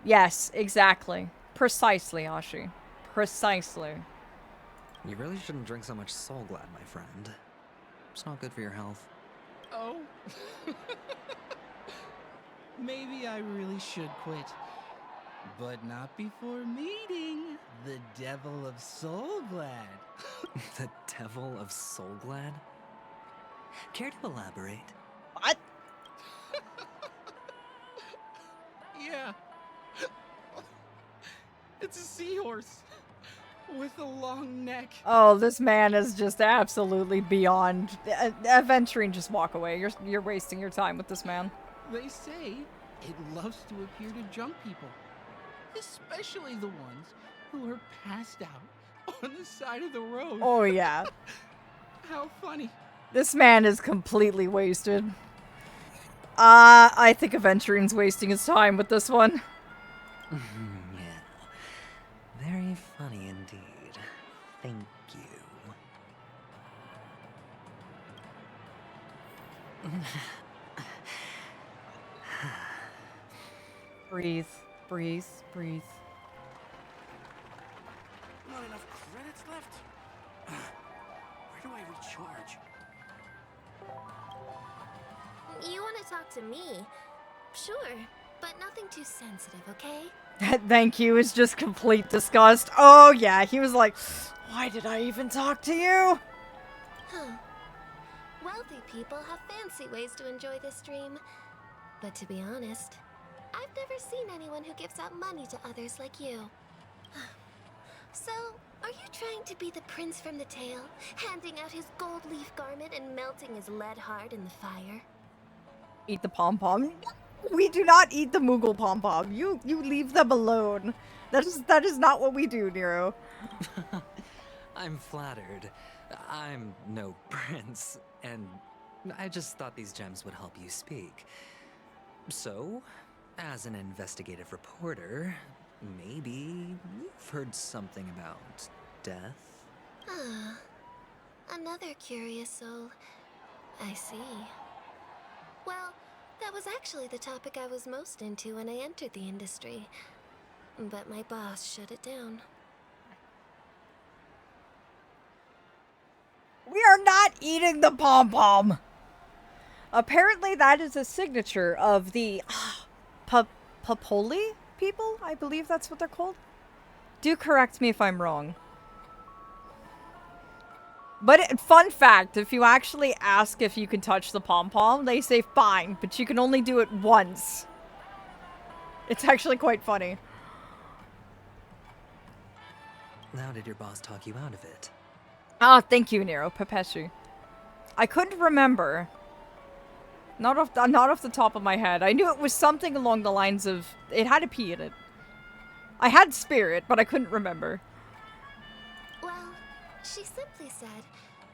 Yes, exactly. Precisely, Ashi. Precisely. You really shouldn't drink so much Soul Glad, my friend. It's not good for your health. Oh? Maybe I really should quit. But not before meeting the Devil of Soul Glad. The Devil of Soul Glad? Care to elaborate? What? Yeah. It's a seahorse with a long neck. Oh, this man is just absolutely beyond. Aventurine, just walk away. You're wasting your time with this man. They say it loves to appear to drunk people, especially the ones who are passed out on the side of the road. Oh, yeah. How funny. This man is completely wasted. I think Aventurine's wasting his time with this one. Yeah. Very funny indeed. Thank you. Breathe. Breathe. Breathe. Not enough credits left? Where do I recharge? You want to talk to me? Sure, but nothing too sensitive, okay? Thank you is just complete disgust. Oh, yeah. He was like, why did I even talk to you? Huh. Wealthy people have fancy ways to enjoy this dream. But to be honest, I've never seen anyone who gives out money to others like you. So, are you trying to be the prince from the tale, handing out his gold leaf garment and melting his lead heart in the fire? Eat the pom-pom. We do not eat the Moogle pom-pom. You leave them alone. That is not what we do, Nero. I'm flattered. I'm no prince, and I just thought these gems would help you speak. So, as an investigative reporter, maybe you've heard something about death? Ah, another curious soul. I see. Well, that was actually the topic I was most into when I entered the industry. But my boss shut it down. We are not eating the pom-pom. Apparently that is a signature of the Papoli people? I believe that's what they're called. Do correct me if I'm wrong. But fun fact, if you actually ask if you can touch the pom-pom, they say fine, but you can only do it once. It's actually quite funny. How did your boss talk you out of it? Ah, thank you, Nero. Pepeshi. I couldn't remember. Not off the top of my head. I knew it was something along the lines of... It had a P in it. I had spirit, but I couldn't remember. Well, she simply said,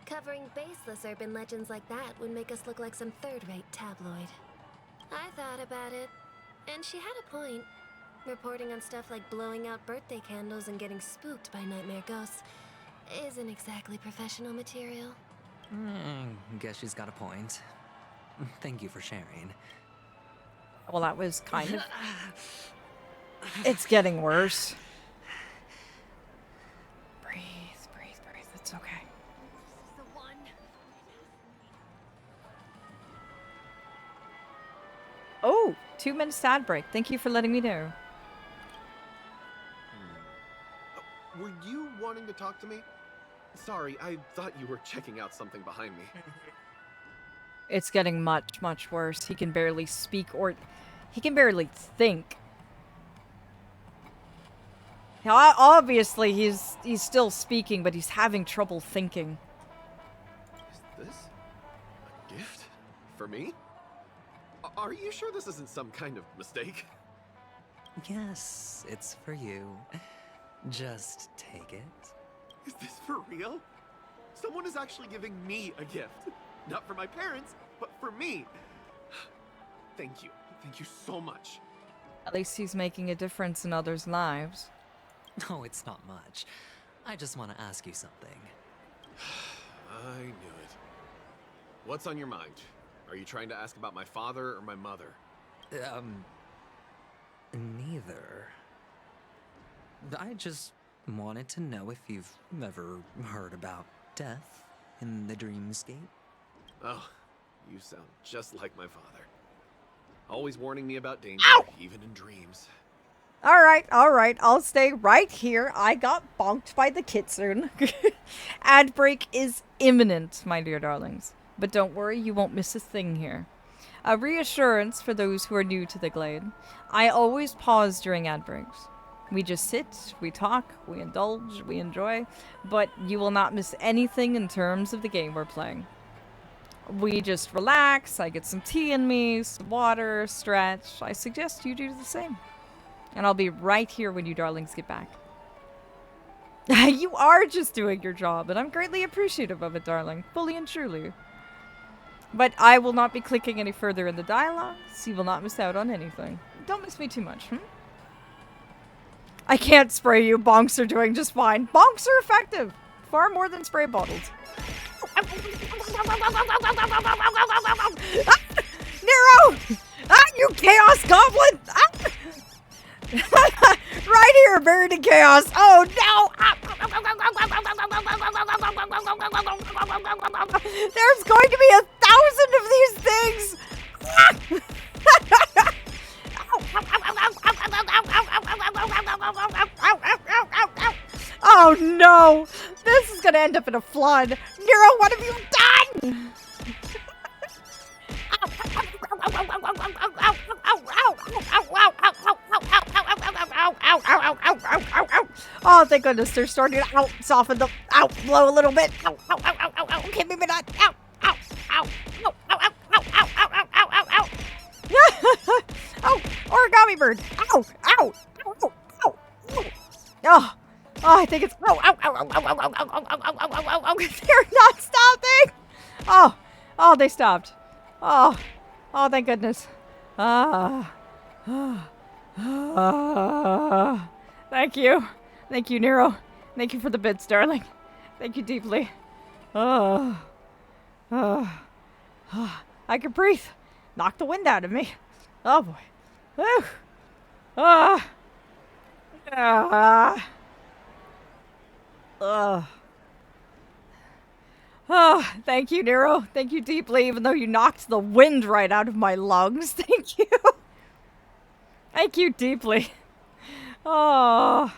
covering baseless urban legends like that would make us look like some third-rate tabloid. I thought about it, and she had a point. Reporting on stuff like blowing out birthday candles and getting spooked by nightmare ghosts isn't exactly professional material. Guess she's got a point. Thank you for sharing. Well, that was kind of... It's getting worse. Breathe, breathe, breathe. It's okay. The one. Oh, 2 minutes to ad break. Thank you for letting me know. Were you wanting to talk to me? Sorry, I thought you were checking out something behind me. It's getting much, much worse. He can barely speak or... He can barely think. Now, obviously, he's still speaking, but he's having trouble thinking. Is this a gift? For me? Are you sure this isn't some kind of mistake? Yes, it's for you. Just take it. Is this for real? Someone is actually giving me a gift. Not for my parents, but for me. Thank you. Thank you so much. At least he's making a difference in others' lives. Oh, it's not much. I just want to ask you something. I knew it. What's on your mind? Are you trying to ask about my father or my mother? Neither. I just wanted to know if you've ever heard about death in the dreamscape. Oh, you sound just like my father. Always warning me about danger, even in dreams. Alright, I'll stay right here. I got bonked by the kitsune. Ad break is imminent, my dear darlings. But don't worry, you won't miss a thing here. A reassurance for those who are new to the Glade. I always pause during ad breaks. We just sit, we talk, we indulge, we enjoy, but you will not miss anything in terms of the game we're playing. We just relax, I get some tea in me, some water, stretch. I suggest you do the same. And I'll be right here when you darlings get back. You are just doing your job, and I'm greatly appreciative of it, darling. Fully and truly. But I will not be clicking any further in the dialogue, so you will not miss out on anything. Don't miss me too much, I can't spray you. Bonks are doing just fine. Bonks are effective. Far more than spray bottles. Nero! You chaos goblin! Right here, buried in chaos. Oh no! There's going to be 1,000 of these things! Oh no! This is gonna end up in a flood. Nero, what have you done? Oh, thank goodness they're starting to soften the blow a little bit. Okay, maybe not. Oh, origami bird. Oh, I think it's. They're not stopping. Oh, they stopped. Oh, thank goodness. Thank you, Nero. Thank you for the bits, darling. Thank you deeply. I can breathe. Knock the wind out of me. Oh boy. Whew. Thank you, Nero. Thank you deeply, even though you knocked the wind right out of my lungs. Thank you. Thank you deeply. Oh,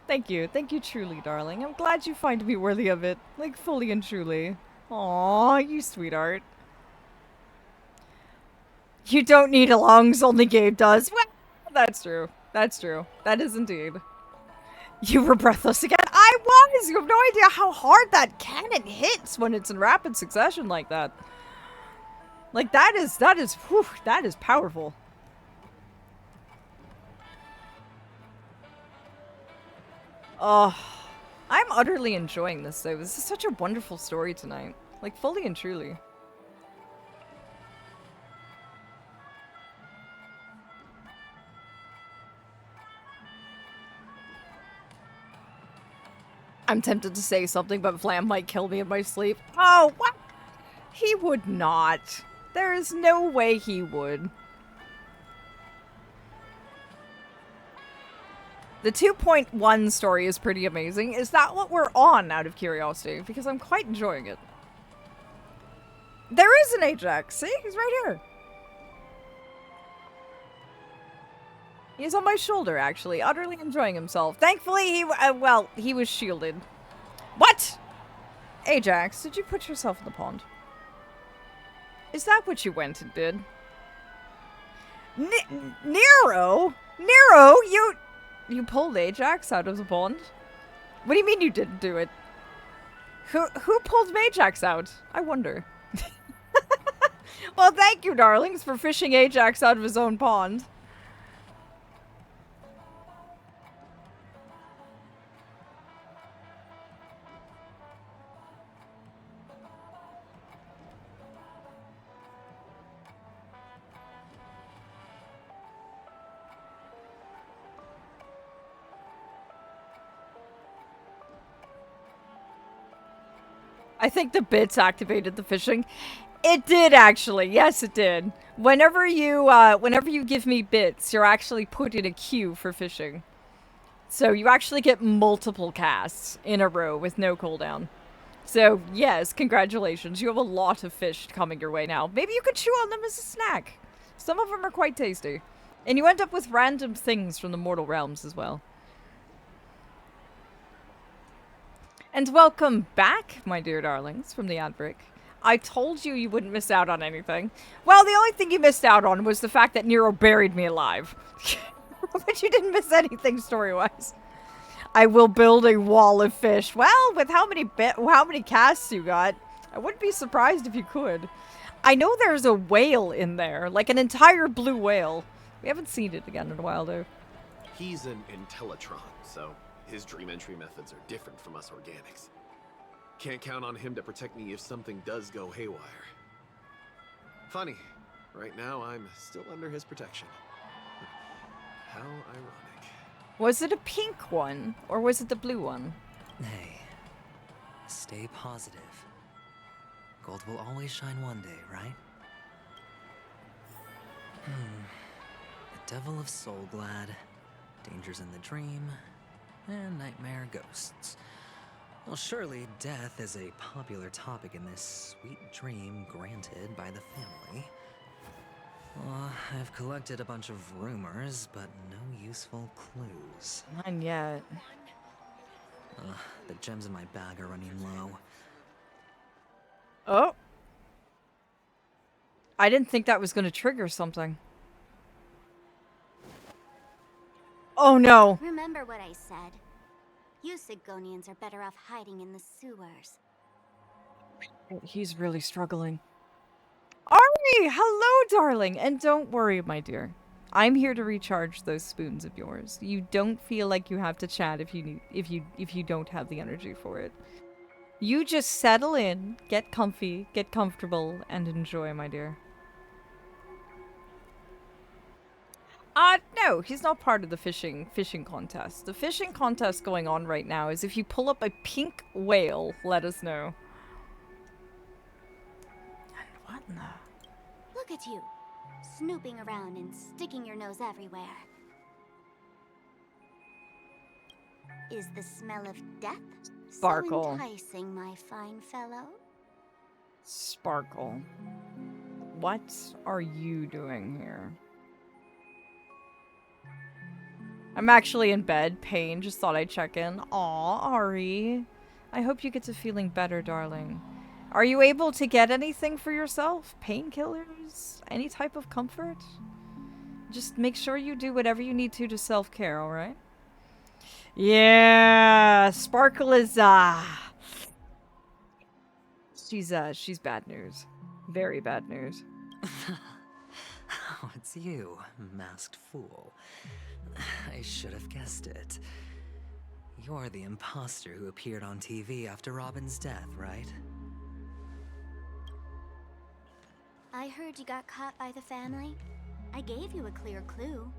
thank you. Thank you truly, darling. I'm glad you find me worthy of it. Like, fully and truly. Aw, you sweetheart. You don't need lungs, only Gabe does. Well, that's true. That's true. That is indeed. You were breathless again. I was! You have no idea how hard that cannon hits when it's in rapid succession like that. Like, that is powerful. Oh, I'm utterly enjoying this, though. This is such a wonderful story tonight. Like, fully and truly. I'm tempted to say something, but Flam might kill me in my sleep. Oh, what? He would not. There is no way he would. The 2.1 story is pretty amazing. Is that what we're on, out of curiosity? Because I'm quite enjoying it. There is an Ajax. See? He's right here. He's on my shoulder, actually. Utterly enjoying himself. Thankfully, he was shielded. What? Ajax, did you put yourself in the pond? Is that what you went and did? Nero? Nero, you pulled Ajax out of the pond? What do you mean you didn't do it? Who pulled Ajax out? I wonder. Well, thank you, darlings, for fishing Ajax out of his own pond. I think the bits activated the fishing. It did, actually. Yes, it did. Whenever you give me bits, you're actually put in a queue for fishing. So you actually get multiple casts in a row with no cooldown. So, yes, congratulations. You have a lot of fish coming your way now. Maybe you could chew on them as a snack. Some of them are quite tasty. And you end up with random things from the mortal realms as well. And welcome back, my dear darlings, from the ad break. I told you wouldn't miss out on anything. Well, the only thing you missed out on was the fact that Nero buried me alive. But you didn't miss anything story-wise. I will build a wall of fish. Well, with how many casts you got, I wouldn't be surprised if you could. I know there's a whale in there, like an entire blue whale. We haven't seen it again in a while, though. He's an Intellitron, so his dream entry methods are different from us organics. Can't count on him to protect me if something does go haywire. Funny, right now I'm still under his protection. How ironic. Was it a pink one, or was it the blue one? Hey, stay positive. Gold will always shine one day, right? The Devil of Soulglad, Dangers in the Dream, and Nightmare Ghosts. Well, surely death is a popular topic in this sweet dream granted by the family. Well, I've collected a bunch of rumors, but no useful clues. None yet. The gems in my bag are running low. Oh. I didn't think that was going to trigger something. Oh no. Remember what I said. You Sigonians are better off hiding in the sewers. He's really struggling. Ari, hello, darling. And don't worry, my dear. I'm here to recharge those spoons of yours. You don't feel like you have to chat if you don't have the energy for it. You just settle in, get comfy, get comfortable, and enjoy, my dear. No, he's not part of the fishing contest. The fishing contest going on right now is if you pull up a pink whale, let us know. And what in the... Look at you, snooping around and sticking your nose everywhere. Is the smell of death Sparkle. so enticing, my fine fellow? Sparkle. What are you doing here? I'm actually in bed. Pain. Just thought I'd check in. Aw, Ari. I hope you get to feeling better, darling. Are you able to get anything for yourself? Painkillers? Any type of comfort? Just make sure you do whatever you need to self-care, alright? Yeah, Sparkle is, she's bad news. Very bad news. Oh, it's you, masked fool. I should have guessed it. You're the imposter who appeared on TV after Robin's death, right? I heard you got caught by the family. I gave you a clear clue.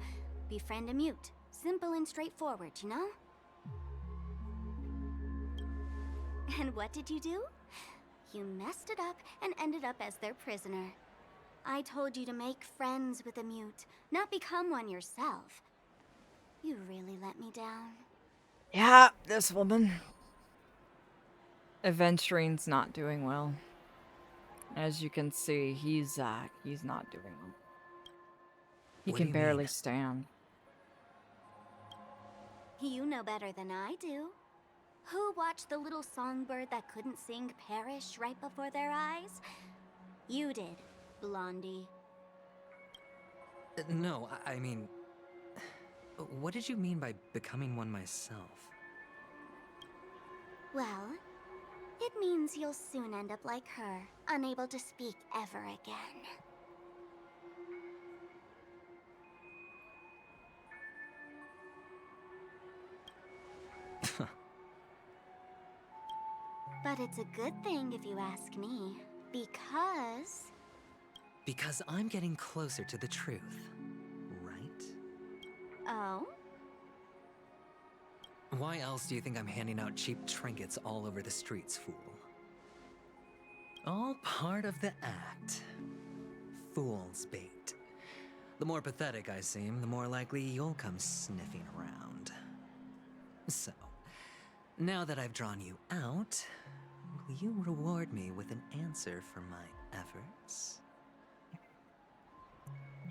Befriend a mute. Simple and straightforward, you know? And what did you do? You messed it up and ended up as their prisoner. I told you to make friends with a mute, not become one yourself. You really let me down. Yeah, this woman. Aventurine's not doing well. As you can see, he's not doing well. He What do can you barely mean? stand. You know better than I do. Who watched the little songbird that couldn't sing perish right before their eyes? You did, Blondie. No, I mean... What did you mean by becoming one myself? Well, it means you'll soon end up like her, unable to speak ever again. But it's a good thing if you ask me, because... Because I'm getting closer to the truth, right? Oh? Why else do you think I'm handing out cheap trinkets all over the streets, fool? All part of the act. Fool's bait. The more pathetic I seem, the more likely you'll come sniffing around. So, now that I've drawn you out, will you reward me with an answer for my efforts?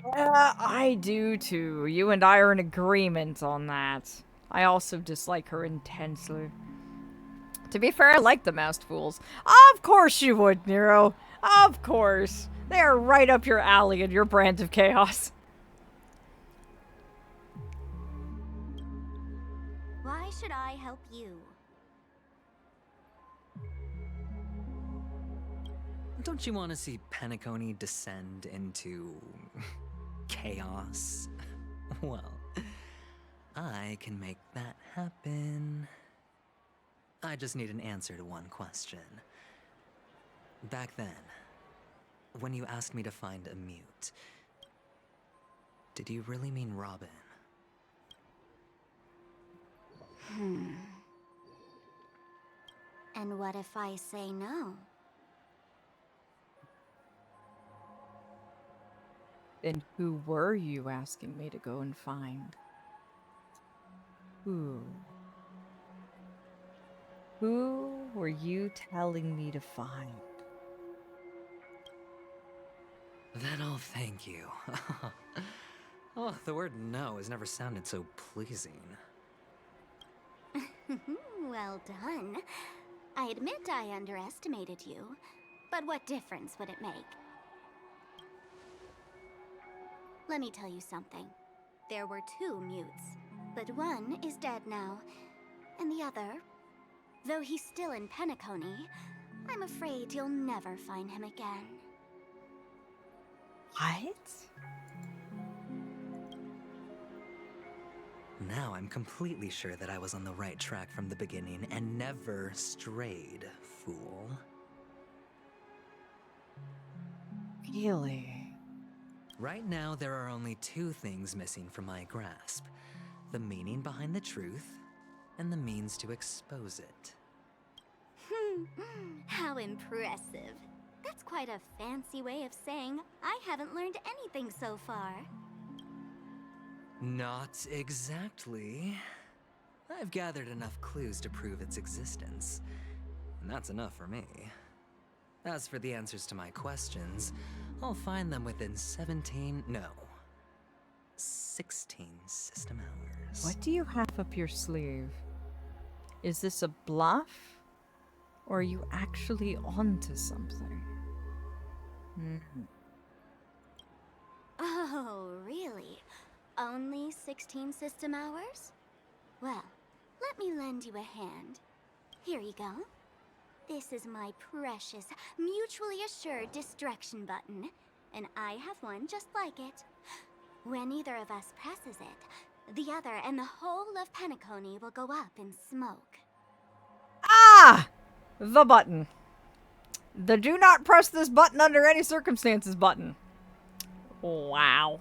Yeah, I do too. You and I are in agreement on that. I also dislike her intensely. To be fair, I like the masked fools. Of course you would, Nero. Of course. They are right up your alley and your brand of chaos. Why should I help you? Don't you want to see Penacony descend into... chaos? Well, I can make that happen. I just need an answer to one question. Back then, when you asked me to find a mute, did you really mean Robin? And what if I say no? Then who were you asking me to go and find? Who? Who were you telling me to find? Then I'll thank you. Oh, the word no has never sounded so pleasing. Well done. I admit I underestimated you, but what difference would it make? Let me tell you something. There were 2 mutes, but one is dead now, and the other, though he's still in Penacony, I'm afraid you'll never find him again. What? Now I'm completely sure that I was on the right track from the beginning and never strayed, fool. Really? Right now, there are only 2 things missing from my grasp. The meaning behind the truth, and the means to expose it. How impressive. That's quite a fancy way of saying I haven't learned anything so far. Not exactly. I've gathered enough clues to prove its existence, and that's enough for me. As for the answers to my questions, I'll find them within 16 system hours. What do you have up your sleeve? Is this a bluff? Or are you actually onto something? Oh, really? Only 16 system hours? Well, let me lend you a hand. Here you go. This is my precious, mutually assured destruction button, and I have one just like it. When either of us presses it, the other and the whole of Penacony will go up in smoke. Ah! The button. The do not press this button under any circumstances button. Wow.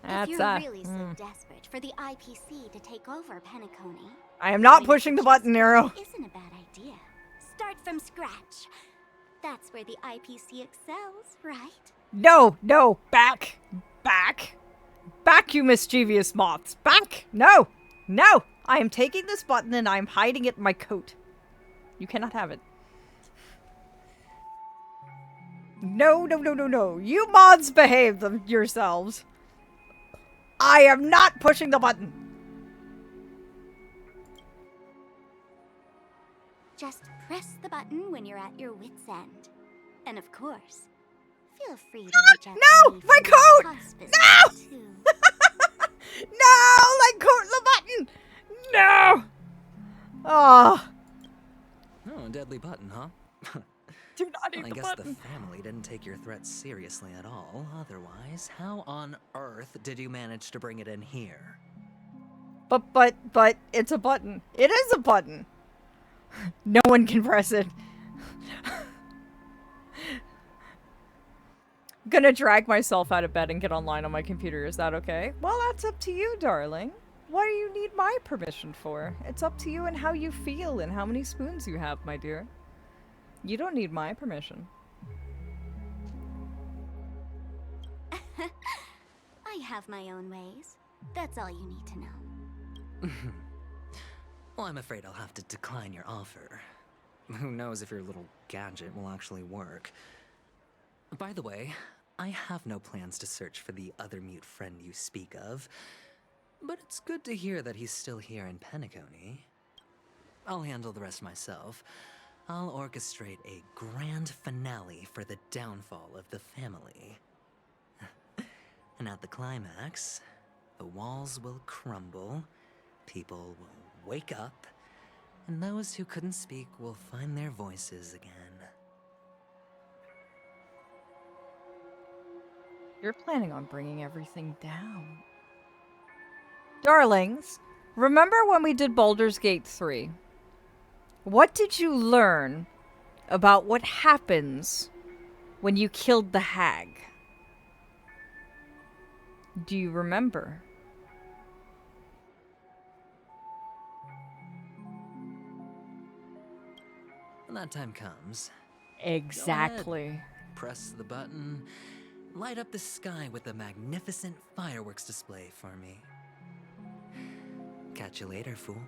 That's if you're really so desperate for the IPC to take over Penacony, I am not pushing the button, Nero. Isn't a bad idea. start from scratch. That's where the IPC excels, right? No, no, back, back, back, you mischievous moths, back, no, no, I am taking this button and I am hiding it in my coat. You cannot have it. No, no, no, no, no, you moths behave yourselves. I am not pushing the button. Just press the button when you're at your wit's end. And of course, feel free to reach out no, to me my for coat! hospice No! too. No, like coat the button. No. Oh. Oh, a deadly button, huh? Do not eat I the guess button. the family didn't take your threat seriously at all. Otherwise, how on earth did you manage to bring it in here? But it's a button. It is a button. No one can press it. Gonna drag myself out of bed and get online on my computer. Is that okay? Well, that's up to you, darling. What do you need my permission for? It's up to you and how you feel and how many spoons you have, my dear. You don't need my permission. I have my own ways. That's all you need to know. Well, I'm afraid I'll have to decline your offer. Who knows if your little gadget will actually work. By the way, I have no plans to search for the other mute friend you speak of, but it's good to hear that he's still here in Penacony. I'll handle the rest myself. I'll orchestrate a grand finale for the downfall of the family. And at the climax, the walls will crumble, people will wake up, and those who couldn't speak will find their voices again. You're planning on bringing everything down. Darlings, remember when we did Baldur's Gate 3? What did you learn about what happens when you killed the hag? Do you remember? When that time comes, exactly. go ahead, press the button, light up the sky with a magnificent fireworks display for me. Catch you later, fool.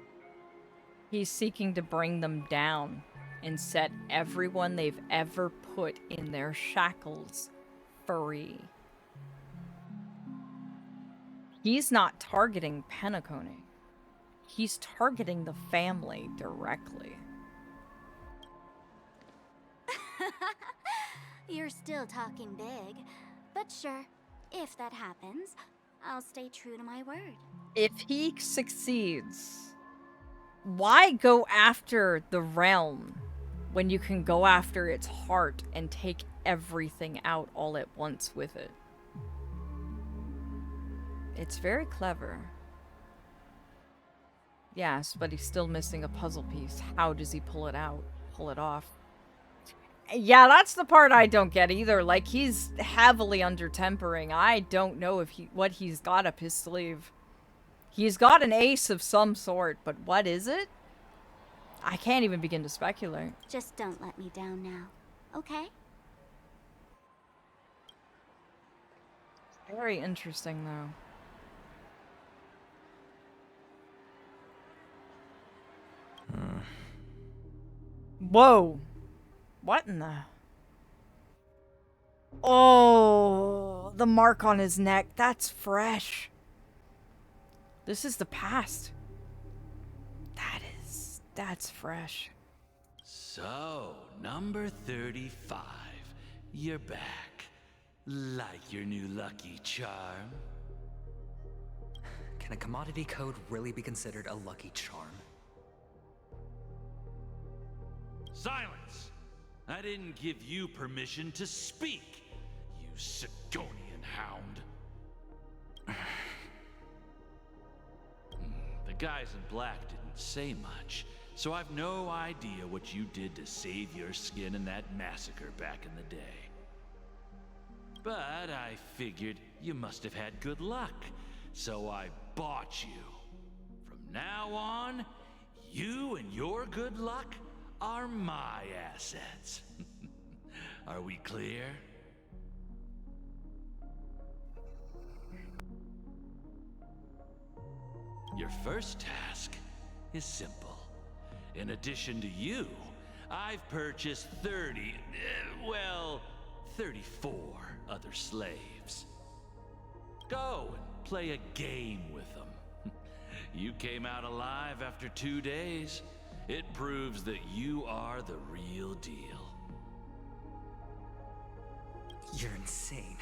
He's seeking to bring them down and set everyone they've ever put in their shackles free. He's not targeting Penacony. He's targeting the family directly. You're still talking big, but sure, if that happens, I'll stay true to my word. If he succeeds, why go after the realm when you can go after its heart and take everything out all at once with it? It's very clever. Yes, but he's still missing a puzzle piece. How does he pull it out? Pull it off? Yeah, that's the part I don't get either. Like, he's heavily under tempering. I don't know if what he's got up his sleeve. He's got an ace of some sort, but what is it? I can't even begin to speculate. Just don't let me down now, okay? Very interesting, though. Whoa. What in the... Oh, the mark on his neck. That's fresh. This is the past. That's fresh. So, number 35. You're back. Like your new lucky charm? Can a commodity code really be considered a lucky charm? Silence! I didn't give you permission to speak, you Sidonian hound. The guys in black didn't say much, so I've no idea what you did to save your skin in that massacre back in the day. But I figured you must have had good luck, so I bought you. From now on, you and your good luck are my assets. Are we clear? Your first task is simple. In addition to you, I've purchased 34 other slaves. Go and play a game with them. You came out alive after 2 days. It proves that you are the real deal. You're insane.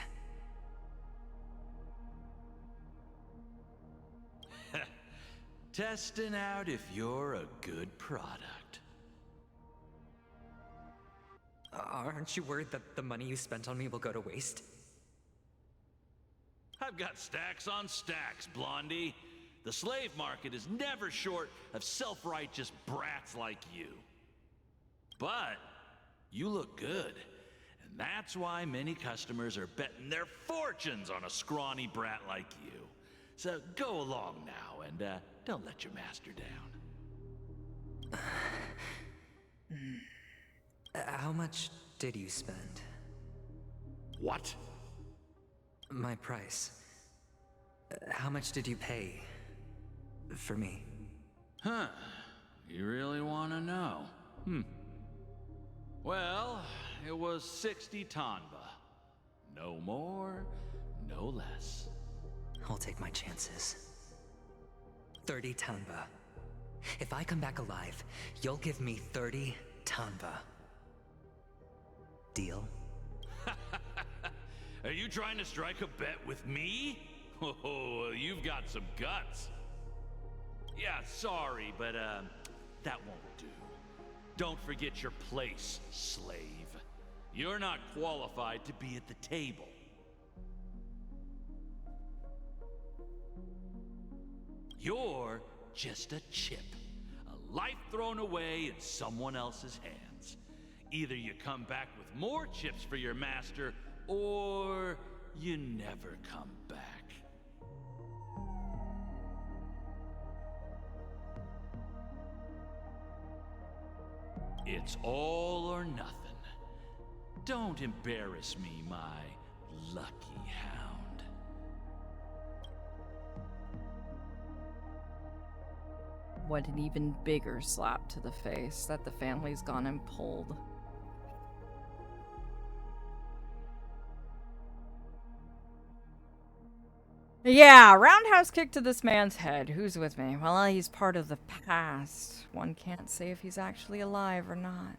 Testing out if you're a good product. Aren't you worried that the money you spent on me will go to waste? I've got stacks on stacks, Blondie. The slave market is never short of self-righteous brats like you. But you look good, and that's why many customers are betting their fortunes on a scrawny brat like you. So go along now and don't let your master down. How much did you spend? What? My price. How much did you pay for me? Huh. You really want to know? Well, it was 60 tanba. No more, no less. I'll take my chances. 30 tanba. If I come back alive, you'll give me 30 tanba. Deal? Are you trying to strike a bet with me? Oh, you've got some guts. Yeah, sorry, but that won't do. Don't forget your place, slave. You're not qualified to be at the table. You're just a chip. A life thrown away in someone else's hands. Either you come back with more chips for your master, or you never come back. It's all or nothing. Don't embarrass me, my lucky hound. What an even bigger slap to the face that the family's gone and pulled. Yeah, roundhouse kick to this man's head. Who's with me? Well, he's part of the past. One can't say if he's actually alive or not.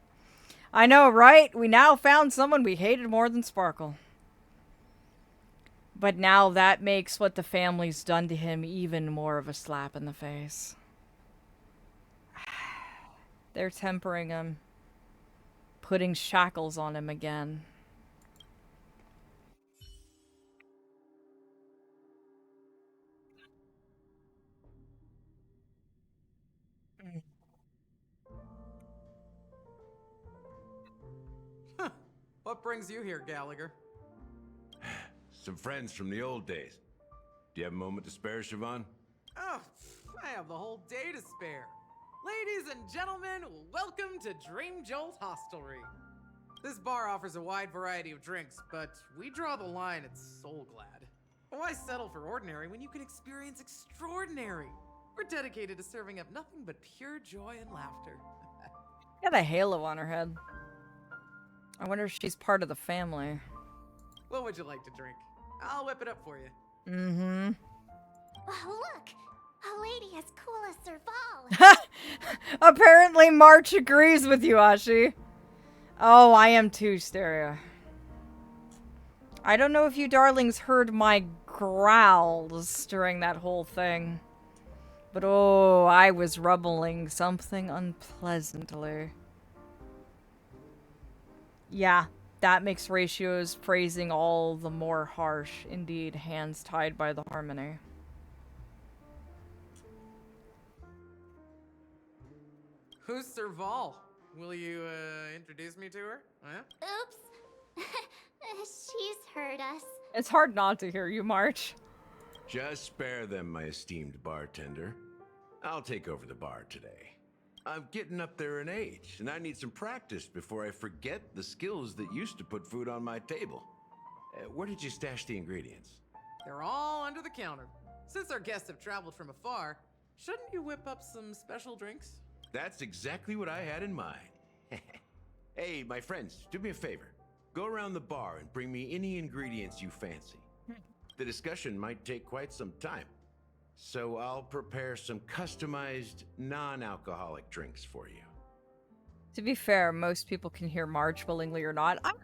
I know, right? We now found someone we hated more than Sparkle. But now that makes what the family's done to him even more of a slap in the face. They're tempering him. Putting shackles on him again. What brings you here, Gallagher? Some friends from the old days. Do you have a moment to spare, Siobhan? Oh, I have the whole day to spare. Ladies and gentlemen, welcome to Dream Jolt Hostelry. This bar offers a wide variety of drinks, but we draw the line at Soul Glad. Why settle for ordinary when you can experience extraordinary? We're dedicated to serving up nothing but pure joy and laughter. Got a halo on her head. I wonder if she's part of the family. What would you like to drink? I'll whip it up for you. Mm-hmm. Oh, look! A lady as cool as Serval! Apparently March agrees with you, Ashi. Oh, I am too, Stereo. I don't know if you darlings heard my growls during that whole thing. But oh, I was rumbling something unpleasantly. Yeah, that makes Ratio's phrasing all the more harsh. Indeed, hands tied by the harmony. Who's Serval? Will you, introduce me to her? Huh? Oops. She's heard us. It's hard not to hear you, March. Just spare them, my esteemed bartender. I'll take over the bar today. I'm getting up there in age, and I need some practice before I forget the skills that used to put food on my table. Where did you stash the ingredients? They're all under the counter. Since our guests have traveled from afar, shouldn't you whip up some special drinks? That's exactly what I had in mind. Hey, my friends, do me a favor. Go around the bar and bring me any ingredients you fancy. The discussion might take quite some time, so I'll prepare some customized, non-alcoholic drinks for you. To be fair, most people can hear Marge willingly or not. I love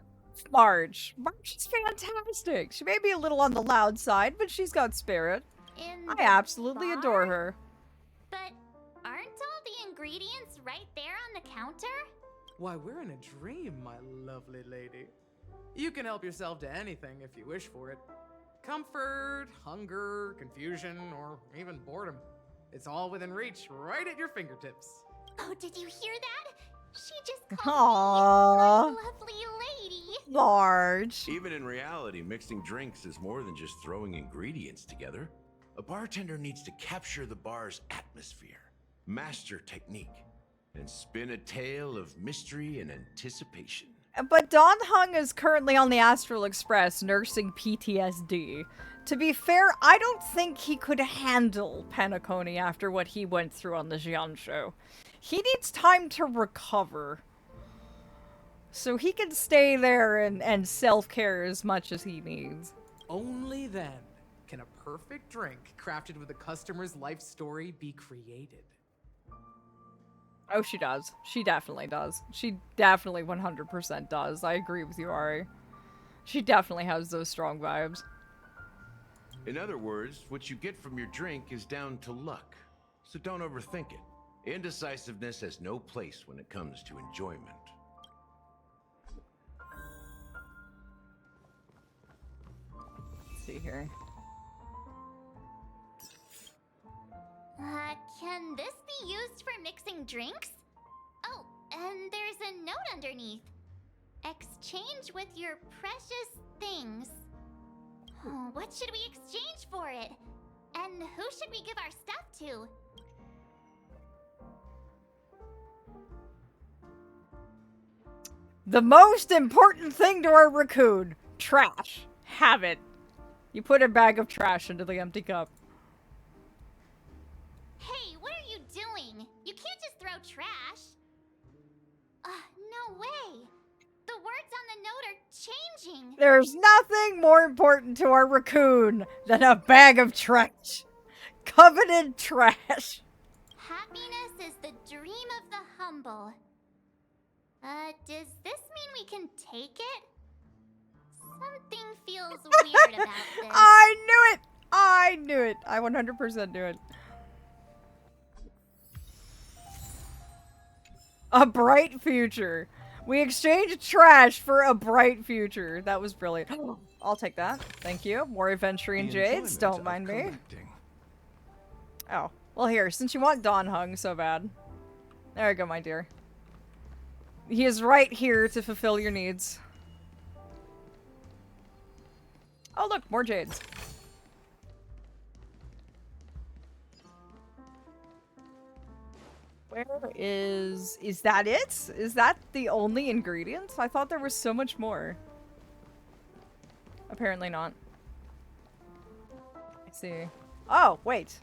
Marge. Marge is fantastic. She may be a little on the loud side, but she's got spirit. I absolutely adore her. But aren't all the ingredients right there on the counter? Why, we're in a dream, my lovely lady. You can help yourself to anything if you wish for it. Comfort, hunger, confusion, or even boredom. It's all within reach, right at your fingertips. Oh, did you hear that? She just called me Aww. my lovely lady. Marge. Even in reality, mixing drinks is more than just throwing ingredients together. A bartender needs to capture the bar's atmosphere, master technique, and spin a tale of mystery and anticipation. But Don Hung is currently on the Astral Express nursing PTSD. To be fair, I don't think he could handle Penacony after what he went through on the Xian show. He needs time to recover. So he can stay there and self-care as much as he needs. Only then can a perfect drink crafted with a customer's life story be created. Oh, she does. She definitely does. She definitely 100% does. I agree with you, Ari. She definitely has those strong vibes. In other words, what you get from your drink is down to luck. So don't overthink it. Indecisiveness has no place when it comes to enjoyment. Let's see here. Can this be used for mixing drinks? Oh, and there's a note underneath. Exchange with your precious things. Oh, what should we exchange for it? And who should we give our stuff to? The most important thing to our raccoon. Trash. Have it. You put a bag of trash into the empty cup. Hey, what are you doing? You can't just throw trash. No way. The words on the note are changing. There's nothing more important to our raccoon than a bag of trash. Coveted trash. Happiness is the dream of the humble. Does this mean we can take it? Something feels weird about this. I knew it! I knew it. I 100% knew it. A bright future. We exchanged trash for a bright future. That was brilliant. I'll take that. Thank you. More Aventurine Jades. Don't mind me. Oh. Well, here. Since you want Dawn Hung so bad. There you go, my dear. He is right here to fulfill your needs. Oh, look. More Jades. Where is that it? Is that the only ingredient? I thought there was so much more. Apparently not. I see. Oh, wait.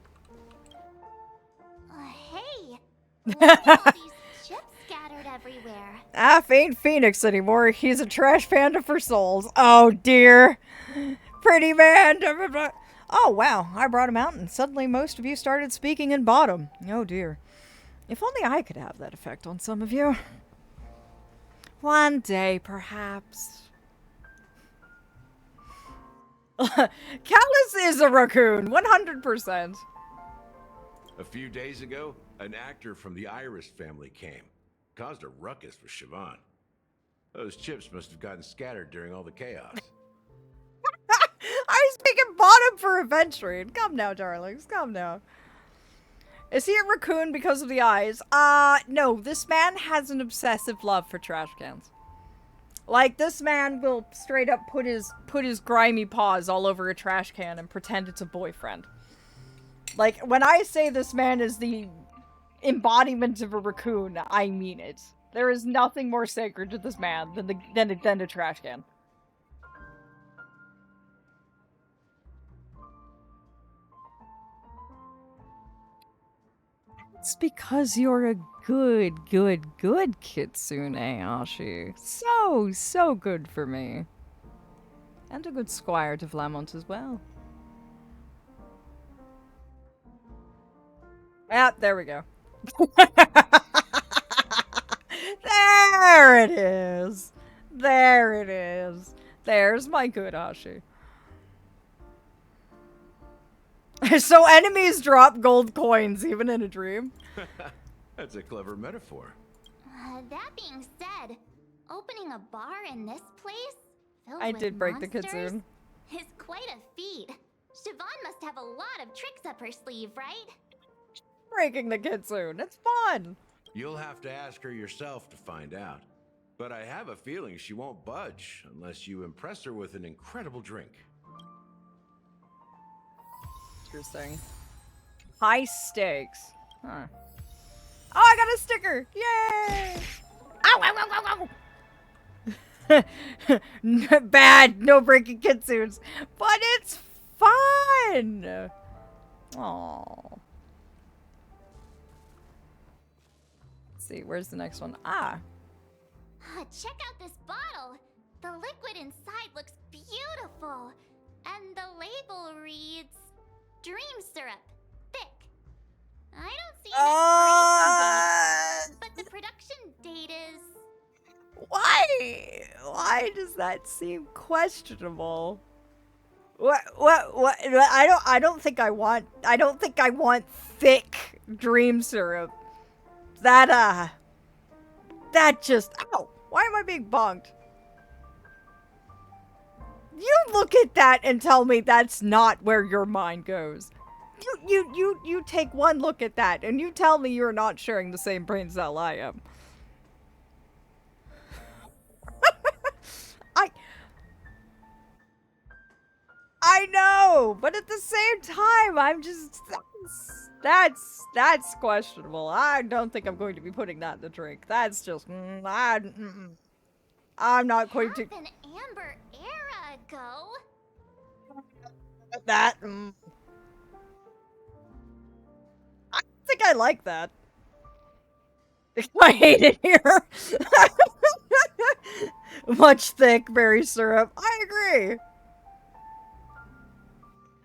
Hey! Look at all these chips scattered everywhere. Aph ain't Phoenix anymore. He's a trash panda for souls. Oh, dear. Pretty man. Oh, wow. I brought him out and suddenly most of you started speaking in bottom. Oh, dear. If only I could have that effect on some of you. One day, perhaps. Callus is a raccoon, 100%. A few days ago, an actor from the Iris family came. Caused a ruckus with Siobhan. Those chips must have gotten scattered during all the chaos. I was speaking bottom for Aventurine. Come now, darlings. Come now. Is he a raccoon because of the eyes? No. This man has an obsessive love for trash cans. Like, this man will straight up put his grimy paws all over a trash can and pretend it's a boyfriend. Like, when I say this man is the embodiment of a raccoon, I mean it. There is nothing more sacred to this man than a trash can. It's because you're a good Kitsune, Ashi. So good for me. And a good squire to Flamont as well. Ah, there we go. There it is. There it is. There's my good Ashi. So enemies drop gold coins even in a dream. That's a clever metaphor. That being said, opening a bar in this place filled I with did break the monsters kitsune. is quite a feat. Siobhan must have a lot of tricks up her sleeve, right? Breaking the kitsune. It's fun. You'll have to ask her yourself to find out. But I have a feeling she won't budge unless you impress her with an incredible drink. Interesting. High stakes. Huh. Oh, I got a sticker! Yay! Ow, ow, ow, ow, ow! Bad, no breaking kitsunes. But it's fun! Aww. Let's see, where's the next one? Ah. Check out this bottle. The liquid inside looks beautiful. And the label reads, Dream Syrup, thick. I don't see an expiration date, but the production date is... Why? Why does that seem questionable? What? I don't think I want thick dream syrup. That just, ow, why am I being bonked? You look at that and tell me that's not where your mind goes. You take one look at that and you tell me you're not sharing the same brain cell I am. I know, but at the same time, I'm just, that's questionable. I don't think I'm going to be putting that in the drink. That's just, I'm not going to. Half an amber era ago. That, I think I like that. I hate it here. Much thick berry syrup. I agree.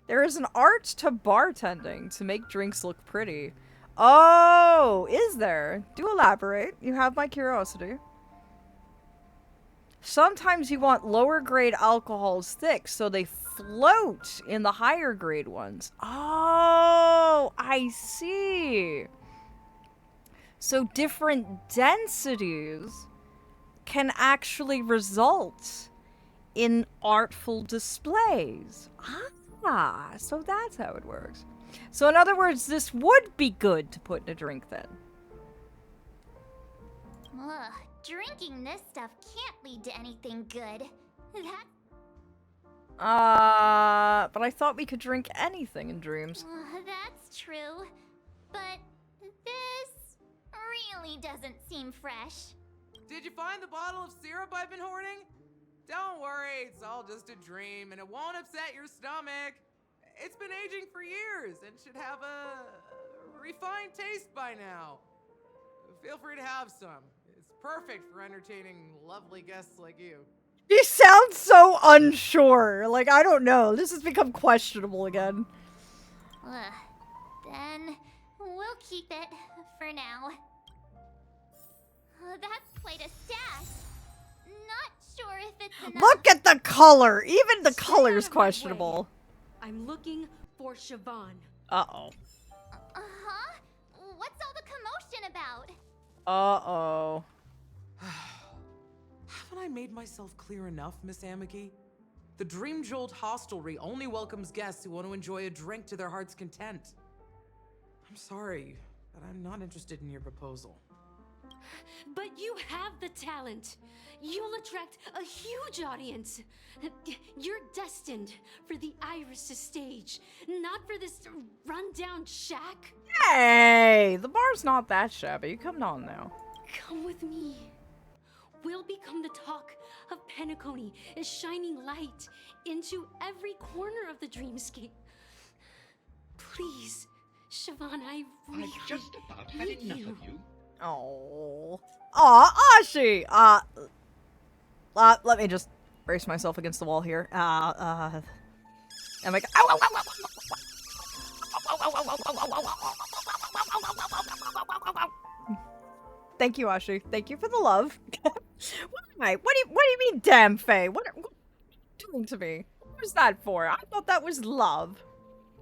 There is an art to bartending to make drinks look pretty. Oh, is there? Do elaborate. You have my curiosity. Sometimes you want lower grade alcohols thick so they float in the higher grade ones. Oh, I see. So different densities can actually result in artful displays. Ah, so that's how it works. So in other words, this would be good to put in a drink then. Ugh, drinking this stuff can't lead to anything good. But I thought we could drink anything in dreams. That's true. But this really doesn't seem fresh. Did you find the bottle of syrup I've been hoarding? Don't worry, it's all just a dream and it won't upset your stomach. It's been aging for years and should have a refined taste by now. Feel free to have some. It's perfect for entertaining lovely guests like you. You sound so unsure. Like, I don't know. This has become questionable again. Then we'll keep it for now. That's quite a stash. Not sure if it's enough. Look at the color. Even the color's questionable. I'm looking for Siobhan. Uh-oh. Uh-huh? What's all the commotion about? Uh-oh. Haven't I made myself clear enough, Miss Amiki? The Dream Jolt hostelry only welcomes guests who want to enjoy a drink to their heart's content. I'm sorry, but I'm not interested in your proposal. But you have the talent. You'll attract a huge audience. You're destined for the Iris' stage, not for this rundown shack. Hey, the bar's not that shabby. Come on now. Come with me. We'll become the talk of Penacony, a shining light into every corner of the dreamscape. Please, Siobhan, I really I've just about had need enough you. of you. Oh. Aw, Ashi! Let me just brace myself against the wall here. And like, thank you, Ashi. Thank you for the love. What do you mean, damn Faye? What are you doing to me? What was that for? I thought that was love.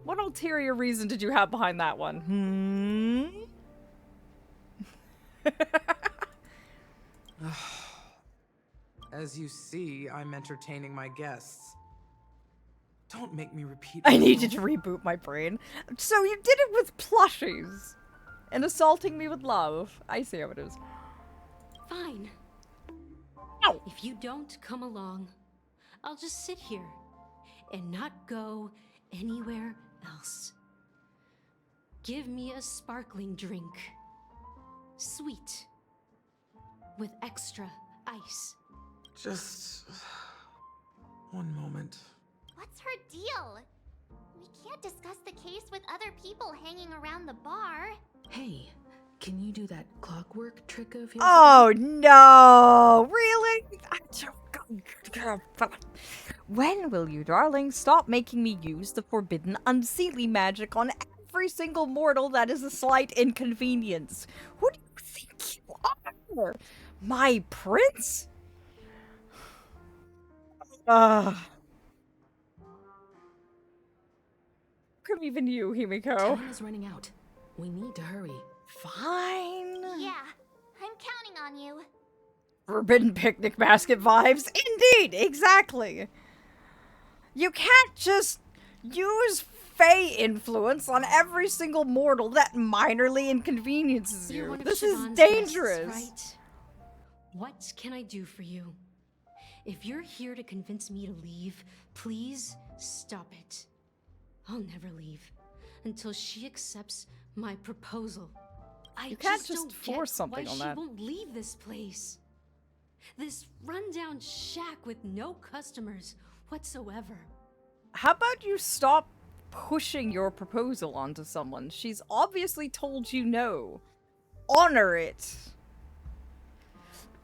What ulterior reason did you have behind that one? As you see, I'm entertaining my guests. Don't make me repeat I need you myself. to reboot my brain. So you did it with plushies. And assaulting me with love. I see how it is. Fine. Ow. If you don't come along, I'll just sit here and not go anywhere else. Give me a sparkling drink. Sweet. With extra ice. Just one moment. What's her deal? We can't discuss the case with other people hanging around the bar. Hey, can you do that clockwork trick of yours? Oh no! Really? When will you, darling, stop making me use the forbidden unseelie magic on every single mortal that is a slight inconvenience? Who do you think you are? My prince? Come even you, Himiko. Time is running out. We need to hurry. Fine. Yeah, I'm counting on you. Forbidden picnic basket vibes. Indeed, exactly. You can't just use Fae influence on every single mortal that minorly inconveniences You're you. one of This is Siobhan's dangerous. guests, right? What can I do for you? If you're here to convince me to leave, please stop it. I'll never leave until she accepts my proposal. You can't just just don't force get something why on she that. won't leave this place. This rundown shack with no customers whatsoever. How about you stop pushing your proposal onto someone? She's obviously told you no. Honor it.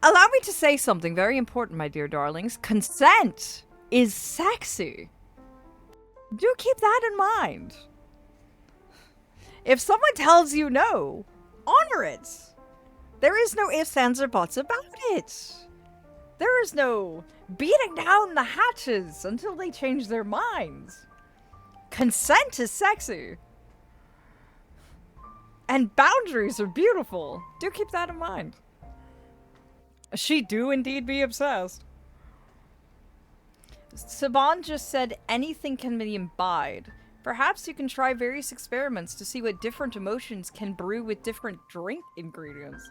Allow me to say something very important, my dear darlings. Consent is sexy. Do keep that in mind. If someone tells you no, honor it. There is no ifs, ands, or buts about it. There is no beating down the hatches until they change their minds. Consent is sexy. And boundaries are beautiful. Do keep that in mind. She do indeed be obsessed. Saban just said anything can be imbibed. Perhaps you can try various experiments to see what different emotions can brew with different drink ingredients.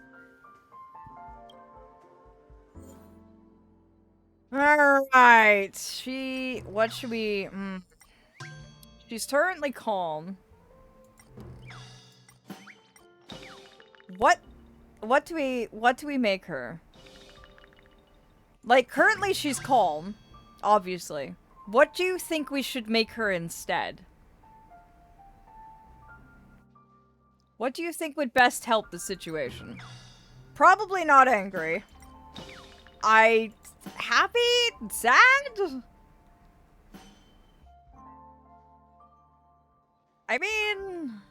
Alright. What should we... She's currently calm. What do we make her? Like, currently she's calm, obviously. What do you think we should make her instead? What do you think would best help the situation? Probably not angry. Happy? Sad? I mean...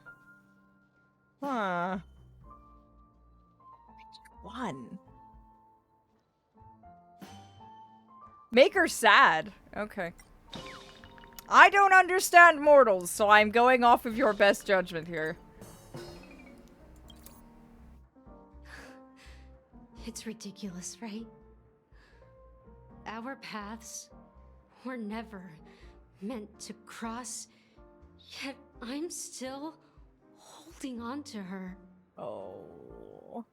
Huh. One. Make her sad. Okay. I don't understand mortals, so I'm going off of your best judgment here. It's ridiculous, right? Our paths were never meant to cross, yet I'm still holding on to her. Oh.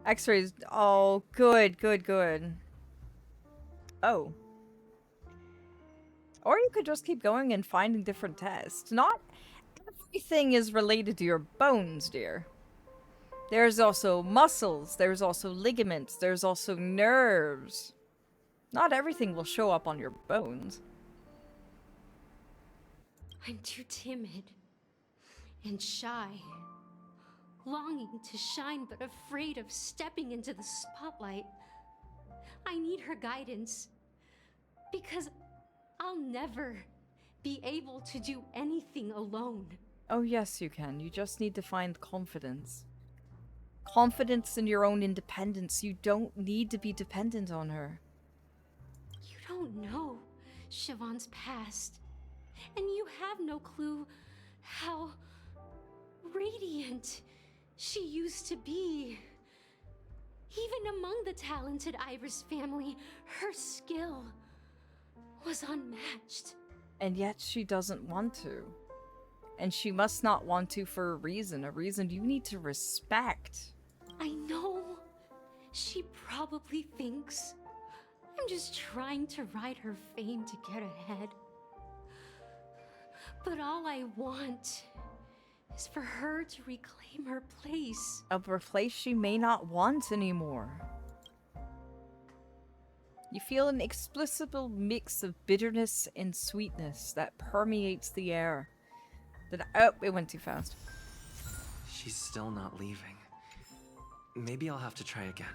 X-rays. Oh, good, good, good. Oh. Or you could just keep going and finding different tests. Not everything is related to your bones, dear. There's also muscles, there's also ligaments, there's also nerves. Not everything will show up on your bones. I'm too timid and shy, longing to shine but afraid of stepping into the spotlight. I need her guidance because I'll never be able to do anything alone. Oh yes, you can. You just need to find confidence. Confidence in your own independence. You don't need to be dependent on her. You don't know Siobhan's past, and you have no clue how radiant she used to be. Even among the talented Iris family, her skill was unmatched. And yet she doesn't want to. And she must not want to for a reason you need to respect. I know. She probably thinks I'm just trying to ride her fame to get ahead. But all I want is for her to reclaim her place. A place she may not want anymore. You feel an inexplicable mix of bitterness and sweetness that permeates the air. Oh, it went too fast. She's still not leaving. Maybe I'll have to try again.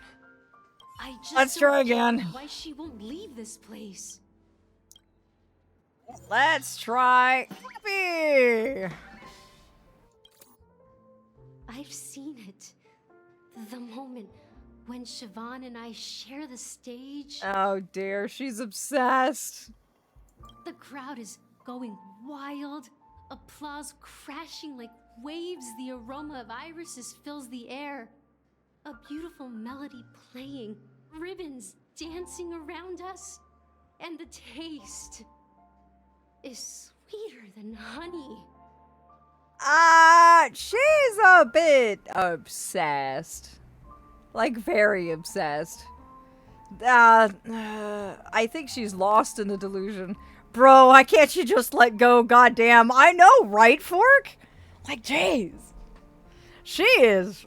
I just Let's don't try get again. why she won't leave this place. Let's try Gambit! I've seen it. The moment when Siobhan and I share the stage. Oh dear, she's obsessed. The crowd is going wild. Applause crashing like waves. The aroma of irises fills the air. A beautiful melody playing. Ribbons dancing around us. And the taste is sweeter than honey. She's a bit obsessed. Like, very obsessed. I think she's lost in the delusion. Bro, why can't you just let go? Goddamn. I know, right, Fork? Like, jeez. She is.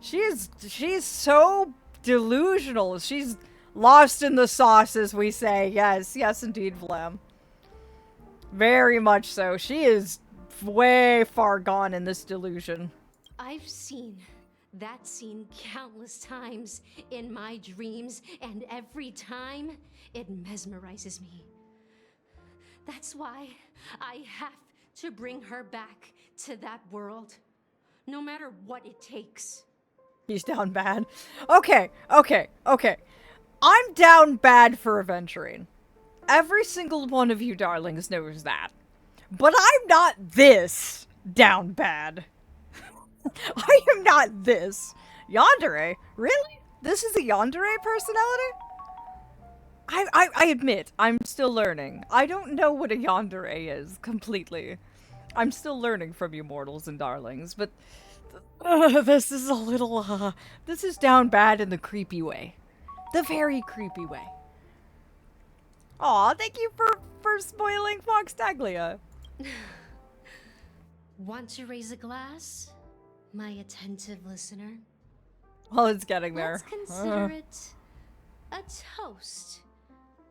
She's so delusional. She's lost in the sauce, as we say. Yes, yes, indeed, Vlam. Very much so. She is way far gone in this delusion. I've seen that scene countless times in my dreams, and every time it mesmerizes me. That's why I have to bring her back to that world, no matter what it takes. He's down bad. Okay. I'm down bad for Aventurine. Every single one of you darlings knows that. But I'm not this down bad. I am not this. Yandere? Really? This is a Yandere personality? I admit, I'm still learning. I don't know what a Yandere is, completely. I'm still learning from you mortals and darlings, but this is a little, this is down bad in the creepy way. The very creepy way. Aw, thank you for spoiling Fox Taglia. Want to raise a glass, my attentive listener? Well, it's getting there. Let's consider it a toast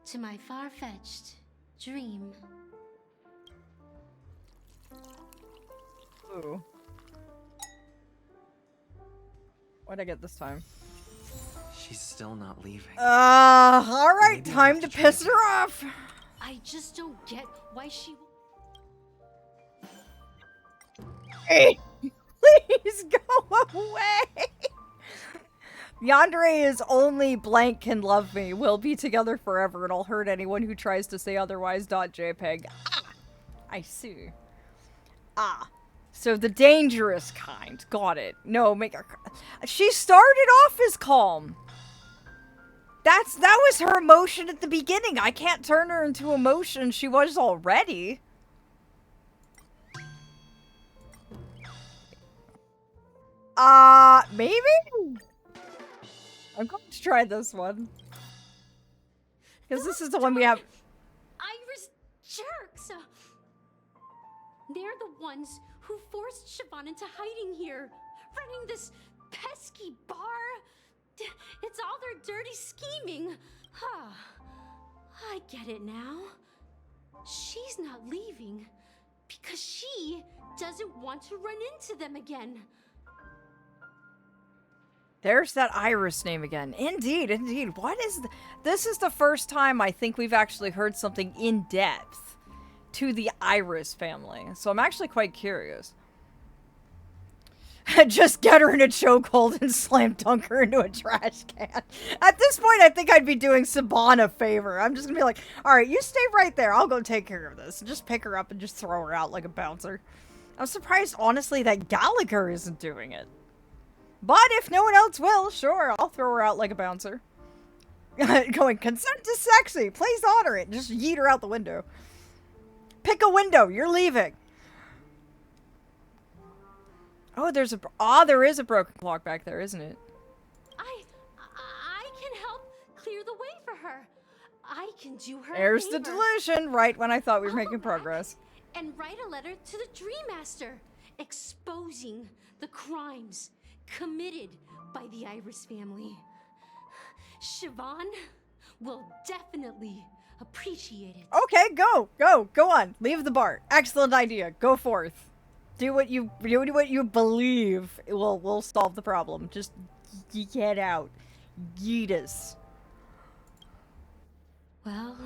to my far-fetched dream. Ooh. What'd I get this time? She's still not leaving. Alright, time to piss her off! I just don't get why she... Hey, please go away! Yandere is only blank can love me. We'll be together forever and I'll hurt anyone who tries to say otherwise. .jpg. Ah, I see. Ah, so the dangerous kind. Got it. No, make her... She started off as calm. That was her emotion at the beginning. I can't turn her into emotion she was already. Maybe? I'm going to try this one. Because this is the one we have. Iris jerks! They're the ones who forced Siobhan into hiding here, running this pesky bar. It's all their dirty scheming. I get it now. She's not leaving because she doesn't want to run into them again. There's that Iris name again. Indeed, indeed. What is... This is the first time I think we've actually heard something in depth to the Iris family. So I'm actually quite curious. Just get her in a chokehold and slam dunk her into a trash can. At this point, I think I'd be doing Saban a favor. I'm just gonna be like, alright, you stay right there. I'll go take care of this. Just pick her up and just throw her out like a bouncer. I'm surprised, honestly, that Gallagher isn't doing it. But if no one else will, sure, I'll throw her out like a bouncer. Going, consent is sexy. Please honor it. Just yeet her out the window. Pick a window. You're leaving. Oh, there is a broken clock back there, isn't it? I can help clear the way for her. I can do her There's a favor. the delusion, right when I thought we were making progress. And write a letter to the Dream Master, exposing the crimes committed by the Iris family. Siobhan will definitely appreciate it. Okay, go on. Leave the bar. Excellent idea. Go forth. Do what you believe will solve the problem. Just get out. Yeet us. Well,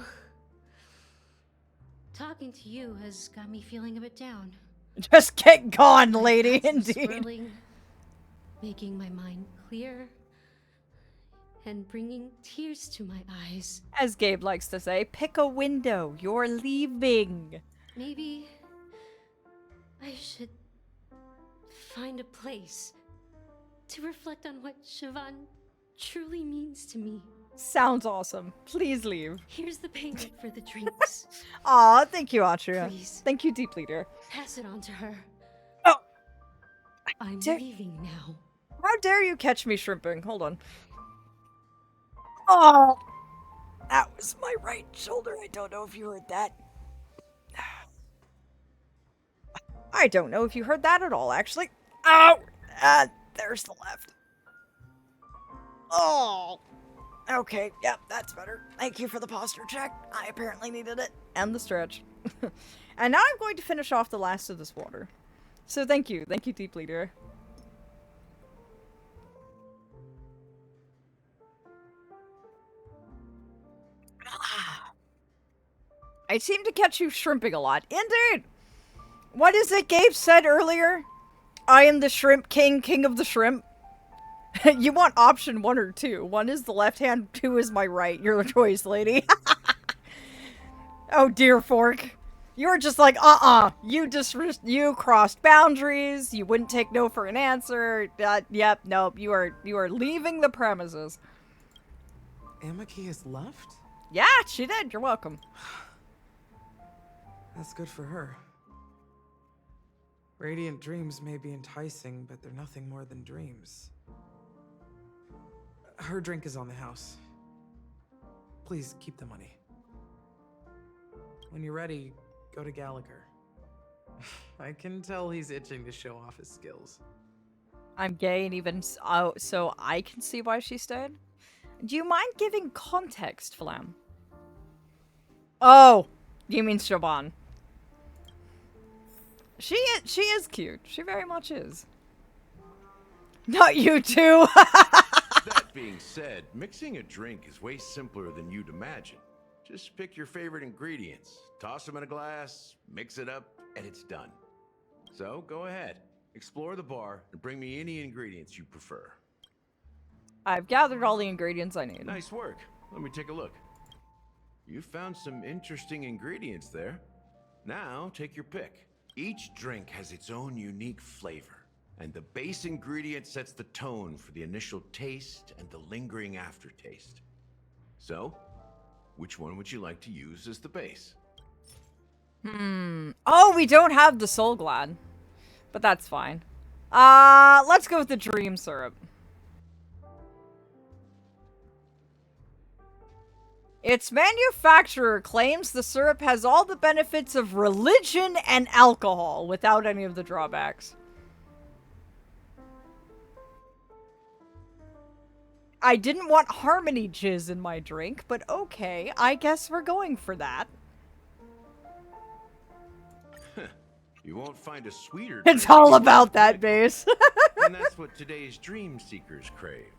talking to you has got me feeling a bit down. Just get gone, lady, indeed. Swirling, making my mind clear, and bringing tears to my eyes. As Gabe likes to say, pick a window. You're leaving. Maybe I should find a place to reflect on what Siobhan truly means to me. Sounds awesome. Please leave. Here's the payment for the drinks. Aw, thank you, Atria. Please. Thank you, Deep Leader. Pass it on to her. Oh! I'm leaving now. How dare you catch me shrimping? Hold on. Oh! That was my right shoulder. I don't know if you heard that. I don't know if you heard that at all, actually. Ow! There's the left. Oh! Okay, yep, that's better. Thank you for the posture check. I apparently needed it. And the stretch. And now I'm going to finish off the last of this water. So thank you. Thank you, Deep Leader. I seem to catch you shrimping a lot. Indeed! What is it Gabe said earlier? I am the shrimp king, king of the shrimp. You want option 1 or 2. 1 is the left hand, 2 is my right. Your choice, lady. Oh dear, Fork. You're just like, you crossed boundaries. You wouldn't take no for an answer. Yep, nope. You are leaving the premises. Amaki has left? Yeah, she did. You're welcome. That's good for her. Radiant dreams may be enticing, but they're nothing more than dreams. Her drink is on the house. Please keep the money. When you're ready, go to Gallagher. I can tell he's itching to show off his skills. I'm gay and even so I can see why she stayed. Do you mind giving context, Flam? Oh, you mean Siobhan. She is cute. She very much is. Not you two. That being said, mixing a drink is way simpler than you'd imagine. Just pick your favorite ingredients, toss them in a glass, mix it up, and it's done. So go ahead, explore the bar, and bring me any ingredients you prefer. I've gathered all the ingredients I need. Nice work. Let me take a look. You found some interesting ingredients there. Now take your pick. Each drink has its own unique flavor, and the base ingredient sets the tone for the initial taste and the lingering aftertaste. So, which one would you like to use as the base? Oh, we don't have the Soul Glad, but that's fine. Let's go with the Dream Syrup. Its manufacturer claims the syrup has all the benefits of religion and alcohol without any of the drawbacks. I didn't want Harmony jizz in my drink, but okay, I guess we're going for that. You won't find a sweeter It's drink all anywhere about in that Pinnacle. base. And that's what today's dream seekers crave.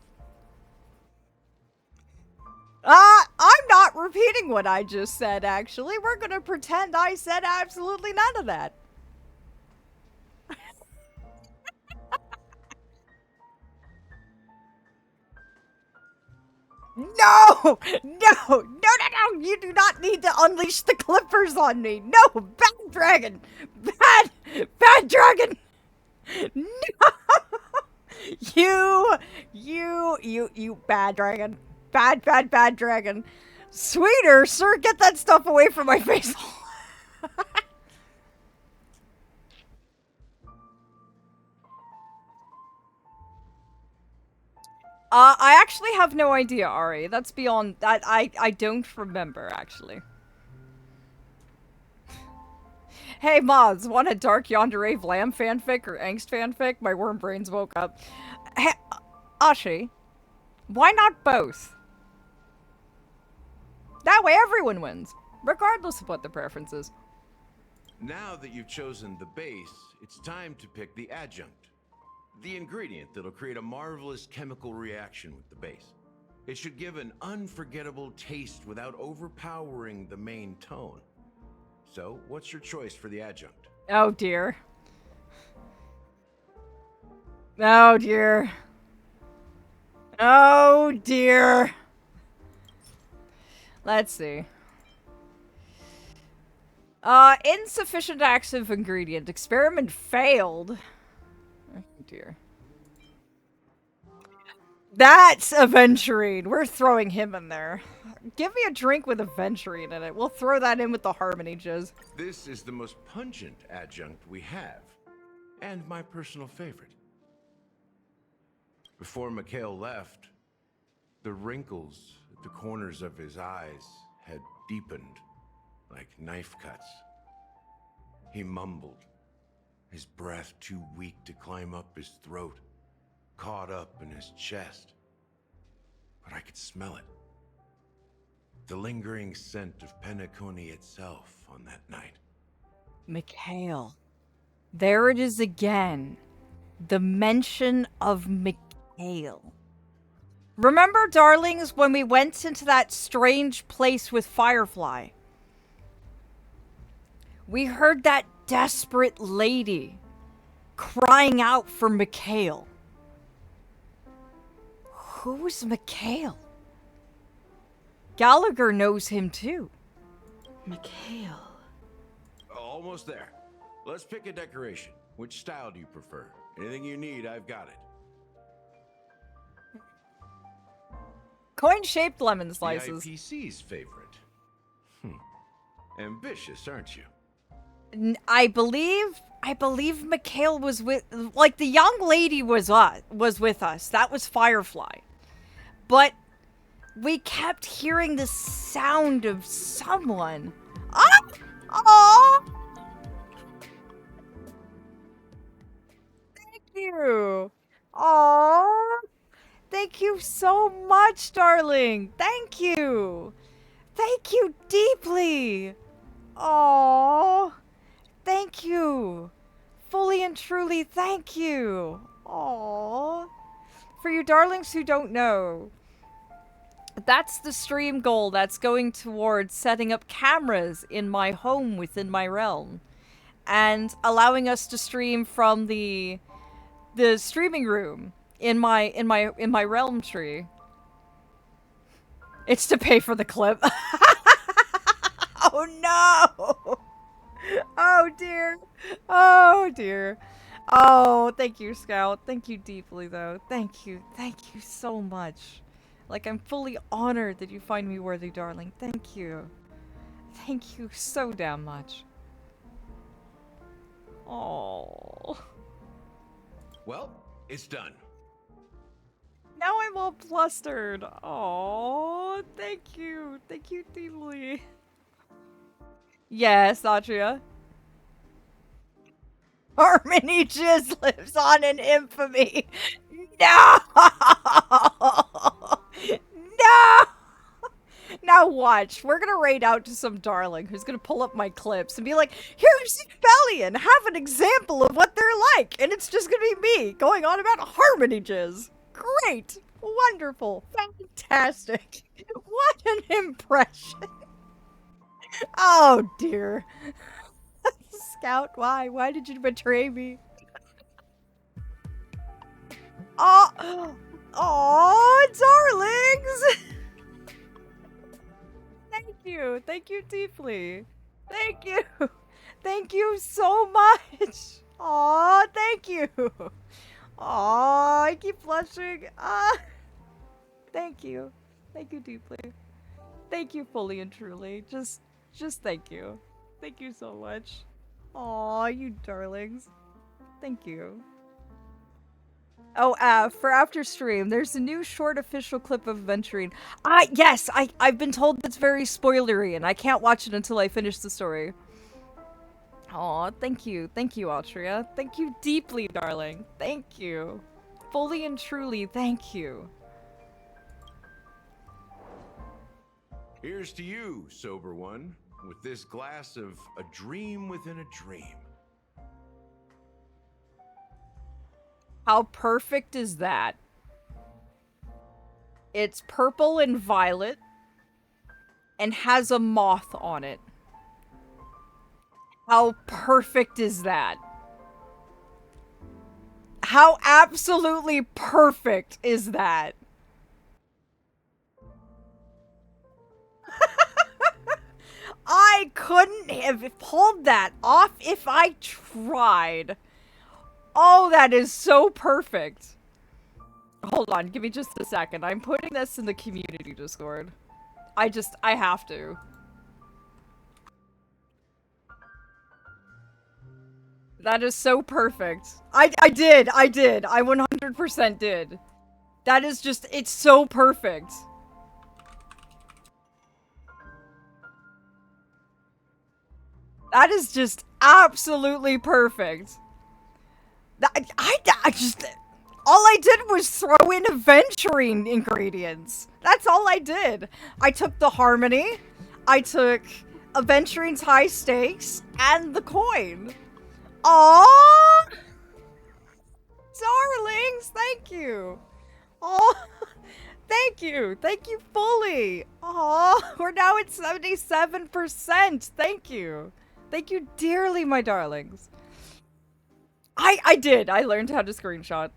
I'm not repeating what I just said, actually. We're gonna pretend I said absolutely none of that. No! No! No! You do not need to unleash the clippers on me! No! Bad dragon! Bad dragon! No! You bad dragon. Bad dragon. Sweeter, sir, get that stuff away from my face. I actually have no idea, Ari. That's beyond that. I don't remember, actually. Hey, mods, want a Dark Yandere Vlam fanfic or Angst fanfic? My worm brains woke up. Hey, Ashi, why not both? That way everyone wins, regardless of what the preference is. Now that you've chosen the base, it's time to pick the adjunct. The ingredient that'll create a marvelous chemical reaction with the base. It should give an unforgettable taste without overpowering the main tone. So, what's your choice for the adjunct? Oh dear. Oh dear. Oh dear. Let's see. Insufficient active ingredient. Experiment failed. Oh dear. That's Aventurine. We're throwing him in there. Give me a drink with Aventurine in it. We'll throw that in with the Harmony jizz. This is the most pungent adjunct we have, and my personal favorite. Before Mikhail left, the wrinkles at the corners of his eyes had deepened like knife cuts. He mumbled, his breath too weak to climb up his throat, caught up in his chest. But I could smell it. The lingering scent of Penacony itself on that night. Mikhail. There it is again. The mention of Mikhail. Remember, darlings, when we went into that strange place with Firefly? We heard that desperate lady crying out for Mikhail. Who's Mikhail? Gallagher knows him too. Mikhail. Almost there. Let's pick a decoration. Which style do you prefer? Anything you need, I've got it. Coin-shaped lemon slices. The IPC's favorite. Ambitious, aren't you? I believe Mikhail was with, like, the young lady was with us. That was Firefly. But we kept hearing the sound of someone. Ah! Aww! Thank you. Aww. Thank you so much, darling. Thank you. Thank you deeply. Aww. Thank you. Fully and truly thank you. Aww. For you darlings who don't know, that's the stream goal that's going towards setting up cameras in my home within my realm and allowing us to stream from the streaming room in my realm tree. It's to pay for the clip. Oh no! Oh dear. Oh dear. Oh, thank you, Scout. Thank you deeply, though. Thank you. Thank you so much. Like, I'm fully honored that you find me worthy, darling. Thank you. Thank you so damn much. Oh. Well, it's done. Now I'm all flustered. Oh, thank you. Thank you deeply. Yes, Atria. Harmony just lives on in infamy. No! No! Now watch. We're gonna raid out to some darling who's gonna pull up my clips and be like, here's Aphelion! Have an example of what they're like! And it's just gonna be me going on about harmony jizz. Great! Wonderful! Fantastic! What an impression! Oh dear. Scout, why? Why did you betray me? Oh! Oh, darlings! Thank you. Thank you deeply. Thank you. Thank you so much. Aw, thank you. Aw, I keep blushing. Thank you. Thank you deeply. Thank you fully and truly. Just thank you. Thank you so much. Aw, you darlings. Thank you. Oh, for after stream, there's a new short official clip of Aventurine. Yes, I've been told that's very spoilery, and I can't watch it until I finish the story. Aw, thank you, Altria. Thank you deeply, darling. Thank you. Fully and truly, thank you. Here's to you, sober one, with this glass of a dream within a dream. How perfect is that? It's purple and violet and has a moth on it. How perfect is that? How absolutely perfect is that? I couldn't have pulled that off if I tried. Oh, that is so perfect. Hold on, give me just a second. I'm putting this in the community Discord. I have to. That is so perfect. I did. I 100% did. That is just, it's so perfect. That is just absolutely perfect. I just, all I did was throw in Aventurine ingredients. That's all I did. I took the harmony, I took Aventurine's high stakes, and the coin. Aww! Darlings, thank you. Aww, thank you. Thank you fully. Aww, we're now at 77%. Thank you. Thank you dearly, my darlings. I did. I learned how to screenshot.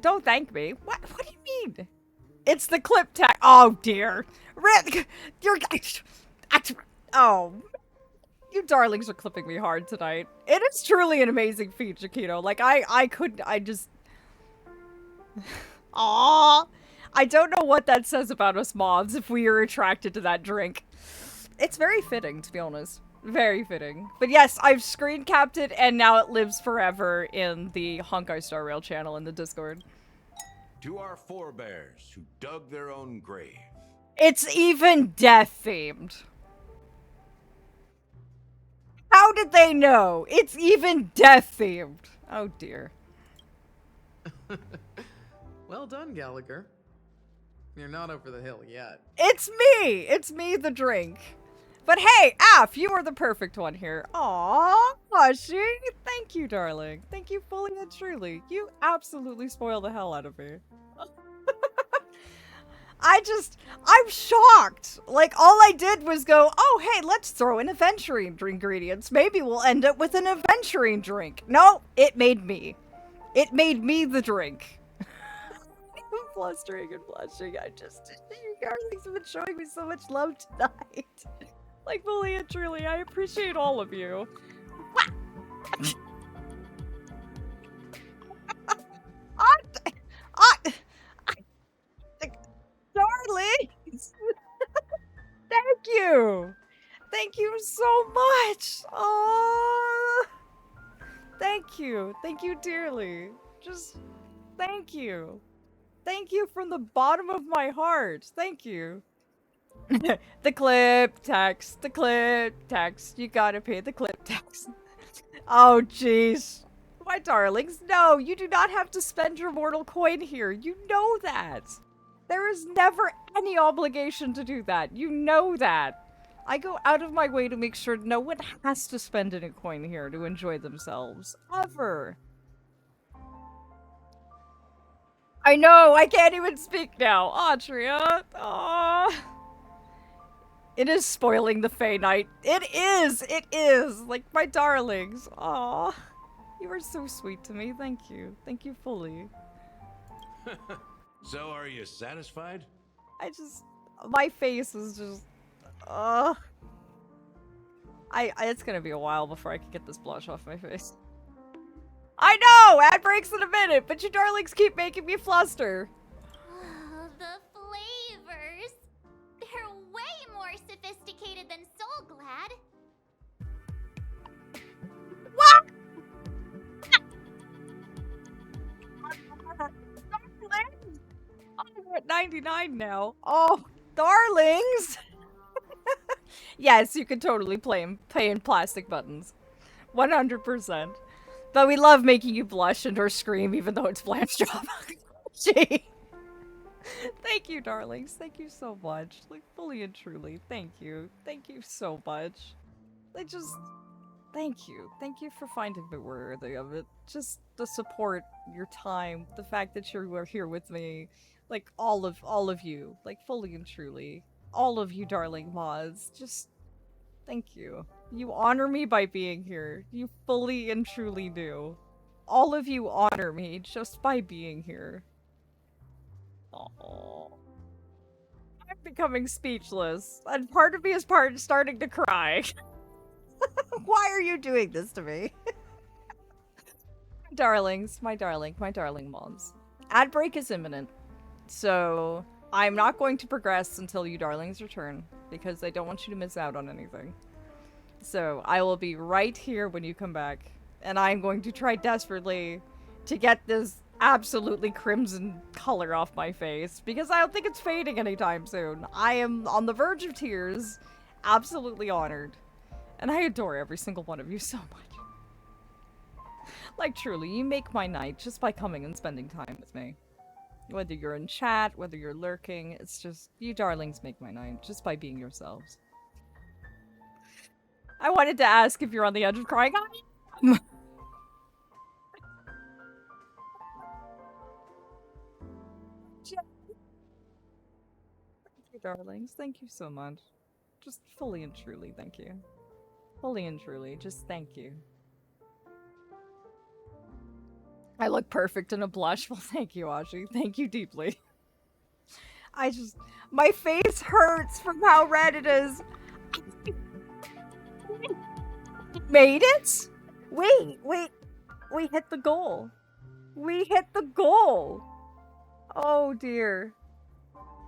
Don't thank me. What do you mean? It's the clip tag. Oh, dear. You're... Oh. You darlings are clipping me hard tonight. It is truly an amazing feat, Chiquito. Like, I just... Aww. I don't know what that says about us mobs if we are attracted to that drink. It's very fitting, to be honest. Very fitting. But yes, I've screen capped it, and now it lives forever in the Honkai Star Rail channel in the Discord. To our forebears who dug their own grave. It's even death-themed. How did they know? It's even death-themed. Oh, dear. Well done, Gallagher. You're not over the hill yet. It's me! It's me, the drink. But hey, Aph, you are the perfect one here. Aww, Mushy. Thank you, darling. Thank you fully and truly. You absolutely spoil the hell out of me. I'm shocked. Like, all I did was go, oh, hey, let's throw in Aventurine ingredients. Maybe we'll end up with an Aventurine drink. No, it made me. It made me the drink. I'm flustering and blushing. You darlings have been showing me so much love tonight. Like, fully and truly, I appreciate all of you. Darlings! Thank you! Thank you so much! Oh, thank you. Thank you dearly. Just, thank you. Thank you from the bottom of my heart. Thank you. The clip tax. The clip tax. You gotta pay the clip tax. Oh, jeez. My darlings, no, you do not have to spend your mortal coin here. You know that. There is never any obligation to do that. You know that. I go out of my way to make sure no one has to spend any coin here to enjoy themselves. Ever. I know, I can't even speak now. Audria. Aww. It is spoiling the Fey Night. It is. Like, my darlings. Aww. You are so sweet to me. Thank you. Thank you fully. So, are you satisfied? My face is just, it's gonna be a while before I can get this blush off my face. I know! Ad breaks in a minute, but you darlings keep making me fluster. Oh, the flavors. They're way more sophisticated than Soul Glad. What? We're at 99 now. Oh, darlings! Yes, you can totally pay in plastic buttons. 100%. But we love making you blush and or scream even though it's Blanche's job. Gee. Thank you, darlings. Thank you so much. Like, fully and truly. Thank you. Thank you so much. Thank you. Thank you for finding me worthy of it. Just the support, your time, the fact that you were here with me. Like, all of you. Like, fully and truly. All of you darling mods. Just, thank you. You honor me by being here. You fully and truly do. All of you honor me just by being here. Aww. I'm becoming speechless. And part of me is starting to cry. Why are you doing this to me? Darlings, my darling moms. Ad break is imminent. So, I'm not going to progress until you darlings return, because I don't want you to miss out on anything. So, I will be right here when you come back, and I'm going to try desperately to get this absolutely crimson color off my face, because I don't think it's fading anytime soon. I am on the verge of tears, absolutely honored. And I adore every single one of you so much. Like, truly, you make my night just by coming and spending time with me. Whether you're in chat, whether you're lurking, it's just, you darlings make my night just by being yourselves. I wanted to ask if you're on the edge of crying. Thank you, darlings. Thank you so much. Just fully and truly, thank you. Fully and truly, just thank you. I look perfect in a blush. Well, thank you, Ashi. Thank you deeply. My face hurts from how red it is. Made it? Wait. We hit the goal. We hit the goal. Oh dear.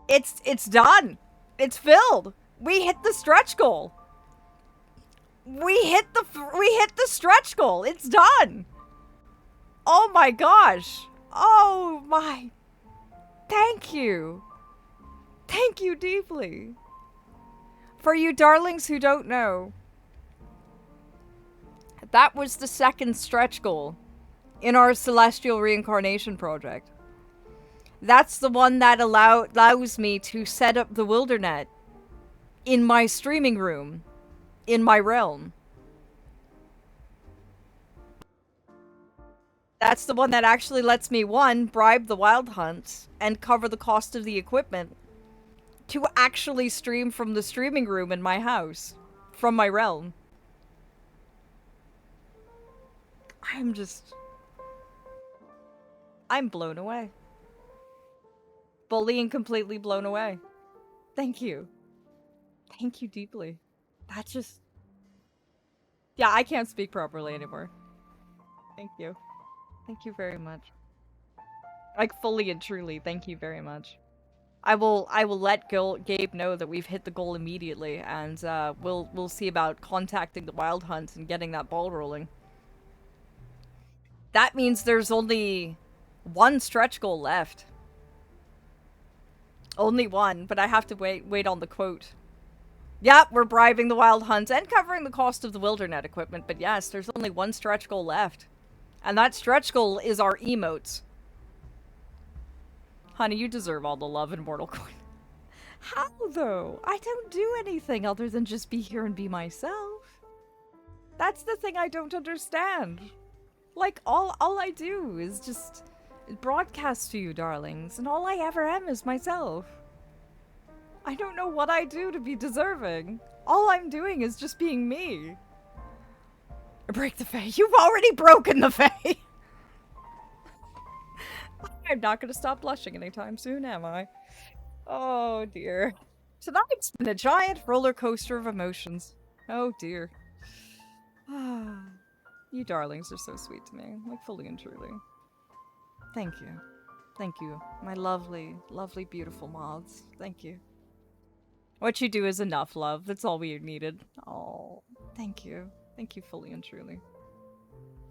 It's done. It's filled. We hit the stretch goal. We hit the stretch goal. It's done. Oh my gosh. Oh my. Thank you. Thank you deeply. For you darlings who don't know, that was the second stretch goal in our Celestial Reincarnation project. That's the one that allows me to set up the Wildernet in my streaming room, in my realm. That's the one that actually lets me, one, bribe the wild hunts and cover the cost of the equipment to actually stream from the streaming room in my house, from my realm. I'm blown away. Fully and completely blown away. Thank you. Thank you deeply. Yeah, I can't speak properly anymore. Thank you. Thank you very much. Like, fully and truly, thank you very much. I will let Gabe know that we've hit the goal immediately, and we'll see about contacting the wild hunts and getting that ball rolling. That means there's only one stretch goal left. Only one, but I have to wait on the quote. Yep, we're bribing the wild hunts and covering the cost of the Wildernet equipment, but yes, there's only one stretch goal left. And that stretch goal is our emotes. Honey, you deserve all the love in Mortal Coin. How, though? I don't do anything other than just be here and be myself. That's the thing I don't understand. Like, all I do is just broadcast to you, darlings, and all I ever am is myself. I don't know what I do to be deserving. All I'm doing is just being me. Break the Fae. You've already broken the Fae! I'm not gonna stop blushing anytime soon, am I? Oh dear. Tonight's been a giant roller coaster of emotions. Oh dear. You darlings are so sweet to me, like fully and truly. Thank you. Thank you, my lovely, lovely, beautiful moths. Thank you. What you do is enough, love. That's all we needed. Oh, thank you. Thank you fully and truly.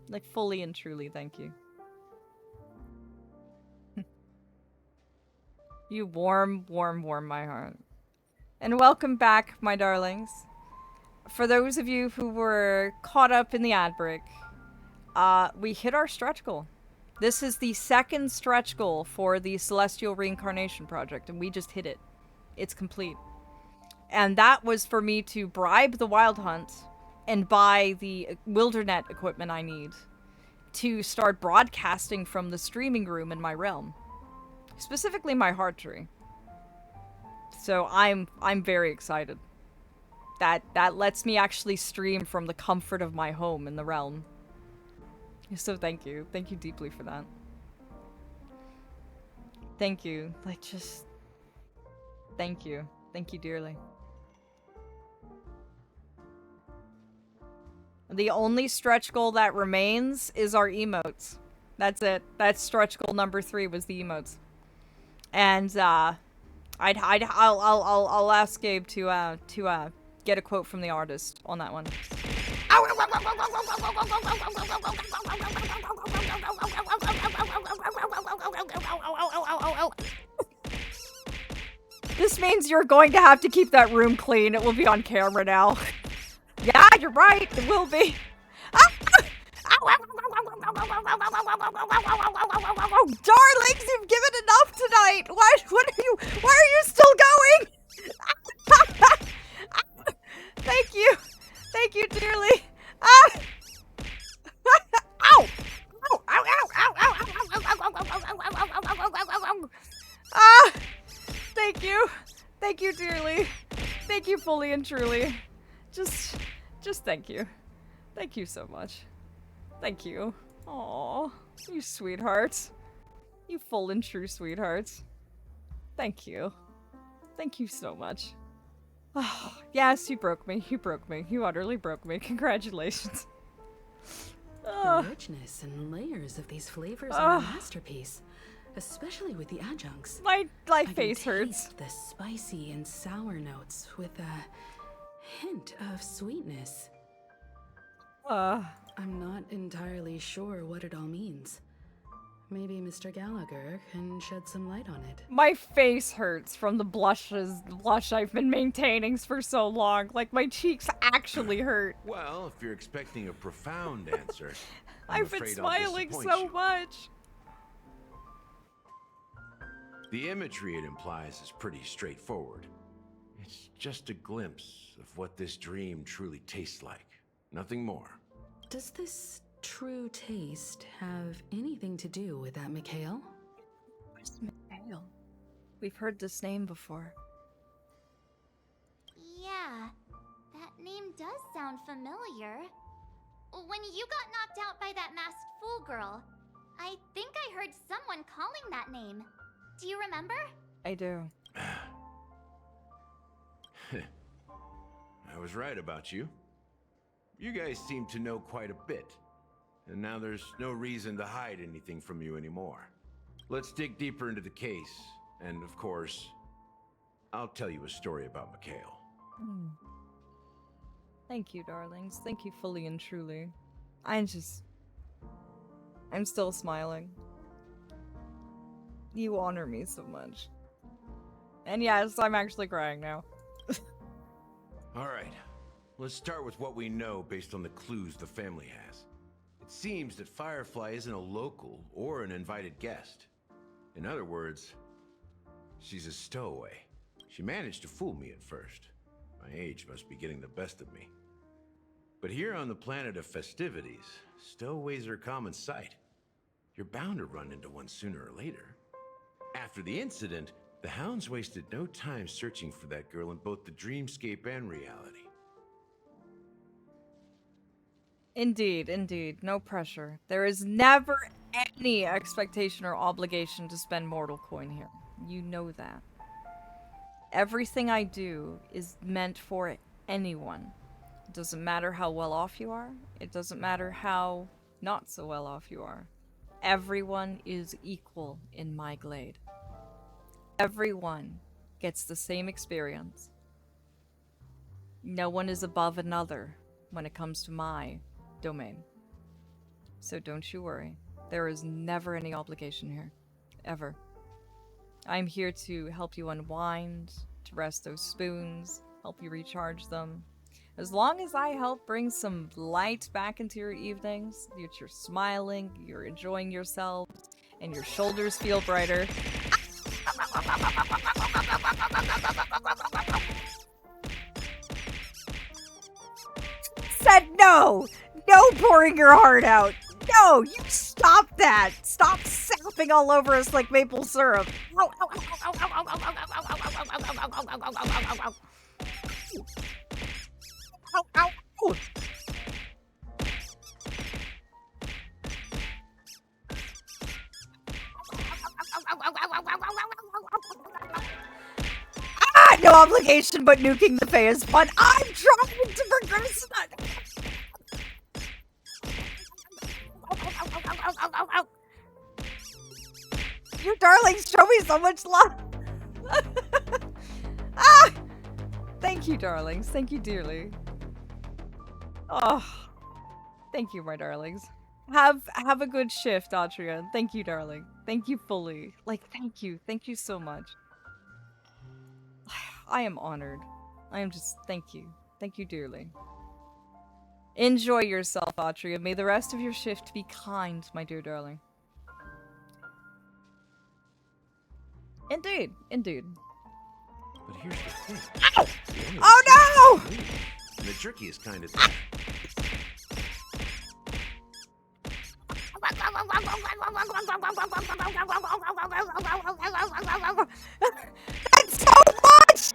Like, fully and truly, thank you. You warm my heart. And welcome back, my darlings. For those of you who were caught up in the ad break, we hit our stretch goal. This is the second stretch goal for the Celestial Reincarnation Project, and we just hit it. It's complete. And that was for me to bribe the Wild Hunt and buy the Wildernet equipment I need to start broadcasting from the streaming room in my realm. Specifically my heart tree. So I'm very excited. That lets me actually stream from the comfort of my home in the realm. So thank you. Thank you deeply for that. Thank you. Like, just... Thank you. Thank you dearly. The only stretch goal that remains is our emotes. That's it. That's stretch goal number 3 was the emotes. And I'll ask Gabe to get a quote from the artist on that one. This means you're going to have to keep that room clean. It will be on camera now. Yeah, you're right. It will be. Darlings, you've given enough tonight. Why are you still going? Thank you. Thank you dearly. Ow! Ow! Ow! Ow! Thank you. Thank you dearly. Thank you fully and truly. Just thank you. Thank you so much. Thank you. Aw, you sweethearts. You full and true sweethearts. Thank you. Thank you so much. Oh, yes, you broke me. You broke me. You utterly broke me. Congratulations. The richness and layers of these flavors are a masterpiece, especially with the adjuncts. My face hurts. The spicy and sour notes with a hint of sweetness. I'm not entirely sure what it all means. Maybe Mr. Gallagher can shed some light on it. My face hurts from the blush I've been maintaining for so long. Like, my cheeks actually hurt. Well, if you're expecting a profound answer, I've been smiling so much. The imagery it implies is pretty straightforward. It's just a glimpse of what this dream truly tastes like. Nothing more. Does this true taste have anything to do with that Mikhail? Where's Mikhail? We've heard this name before. Yeah, that name does sound familiar. When you got knocked out by that masked fool girl, I think I heard someone calling that name. Do you remember? I do. I was right about you. You guys seem to know quite a bit. And now there's no reason to hide anything from you anymore. Let's dig deeper into the case. And of course, I'll tell you a story about Mikhail. Thank you, darlings. Thank you fully and truly. I'm still smiling. You honor me so much. And yes, I'm actually crying now. All right, let's start with what we know based on the clues the family has. It seems that Firefly isn't a local or an invited guest. In other words, she's a stowaway. She managed to fool me at first. My age must be getting the best of me. But here on the planet of festivities, stowaways are a common sight. You're bound to run into one sooner or later. After the incident, the hounds wasted no time searching for that girl in both the dreamscape and reality. Indeed, indeed. No pressure. There is never any expectation or obligation to spend mortal coin here. You know that. Everything I do is meant for anyone. It doesn't matter how well off you are. It doesn't matter how not so well off you are. Everyone is equal in my glade. Everyone gets the same experience. No one is above another when it comes to my domain. So don't you worry. There is never any obligation here. Ever. I'm here to help you unwind, to rest those spoons, help you recharge them. As long as I help bring some light back into your evenings, that you're smiling, you're enjoying yourselves, and your shoulders feel brighter. Said no! No pouring your heart out! No! You stop that! Stop sapping all over us like maple syrup! Ow, ow, ow, ow, ow, ow, ow, ow, ow, ow, ow, ow, ow, ow, ow, ow, ow, ow. Ow, ow, ow. Ah, no obligation, but nuking the Fae is fun. I'm trying to progress. Your darlings show me so much love. Ah! Thank you, darlings. Thank you dearly. Oh, thank you, my darlings. Have a good shift, Atria. Thank you, darling. Thank you fully. Like, thank you. Thank you so much. I am honored. I am just, thank you. Thank you dearly. Enjoy yourself, Atria. May the rest of your shift be kind, my dear darling. Indeed, indeed. But here's the thing. Ow! Oh no! And the trickiest kind of thing. That's so much!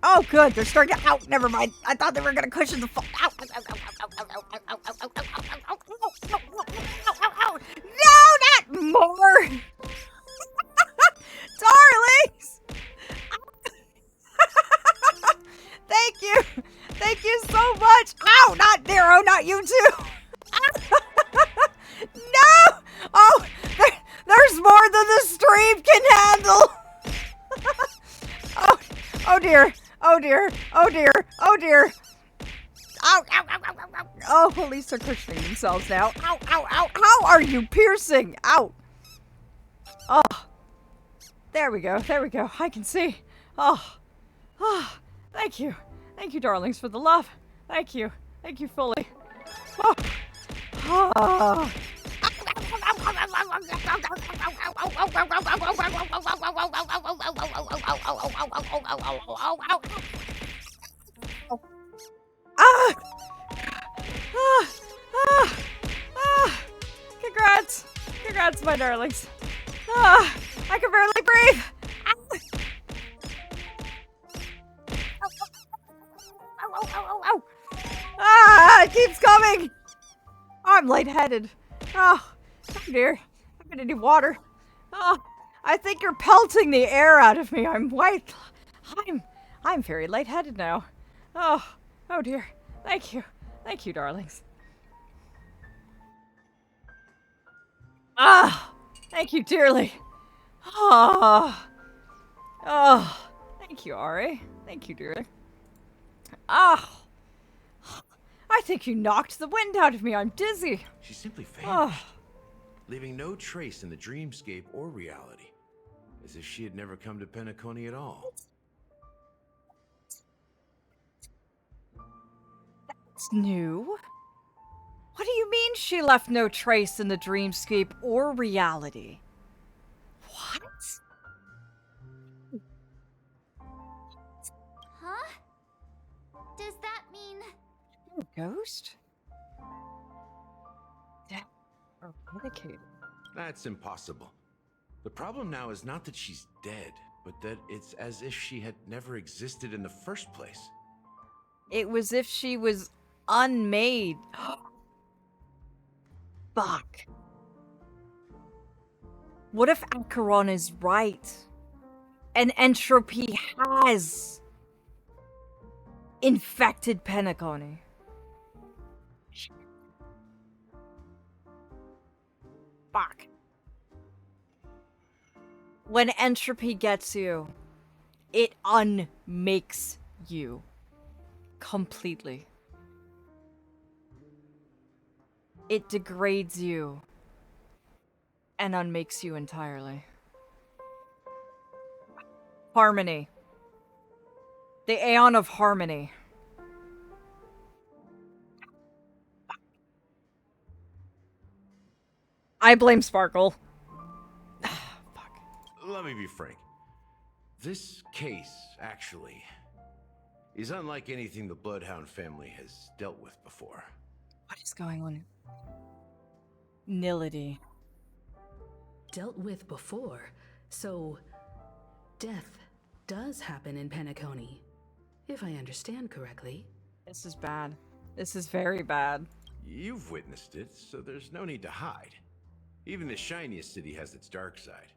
Oh, good. They're starting to out. Never mind. I thought they were going to cushion the fall. No, not more. Darlings. Thank you. Thank you so much. Ow, not Nero, not you too. No. Oh, there's more than the stream can handle. Oh dear. Oh dear. Oh dear. Oh dear. Ow, ow, ow, ow, ow, ow. Oh, at least they're cushioning themselves now. Ow, ow, ow. How are you piercing? Ow. Oh. There we go. There we go. I can see. Oh. Oh. Thank you. Thank you, darlings, for the love. Thank you. Thank you fully. Oh. Oh. Ah! Ah! Ah! Ah! Congrats! Congrats, my darlings. Ah! I can barely breathe! Ah! It keeps coming! Oh, I'm lightheaded. Oh dear. I'm gonna need water. Oh, I think you're pelting the air out of me. I'm white. I'm very lightheaded now. Oh dear. Thank you. Thank you, darlings. Ah! Thank you dearly. Ah. Oh. Thank you, Ari. Thank you, dear. Ah. I think you knocked the wind out of me. I'm dizzy. She simply vanished, leaving no trace in the dreamscape or reality, as if she had never come to Penacony at all. It's new. What do you mean she left no trace in the dreamscape or reality? What? Huh? Does that mean... A ghost? Dead or medicated? That's impossible. The problem now is not that she's dead, but that it's as if she had never existed in the first place. It was if she was unmade. Fuck. What if Acheron is right? And entropy has infected Penacony? Fuck. When entropy gets you, it unmakes you completely. It degrades you and unmakes you entirely. Harmony. The Aeon of Harmony. I blame Sparkle. Let me be frank. This case, actually, is unlike anything the Bloodhound family has dealt with before. What is going on? Nility. Dealt with before, so death does happen in Penacony, if I understand correctly. This is bad. This is very bad. You've witnessed it, so there's no need to hide. Even the shiniest city has its dark side.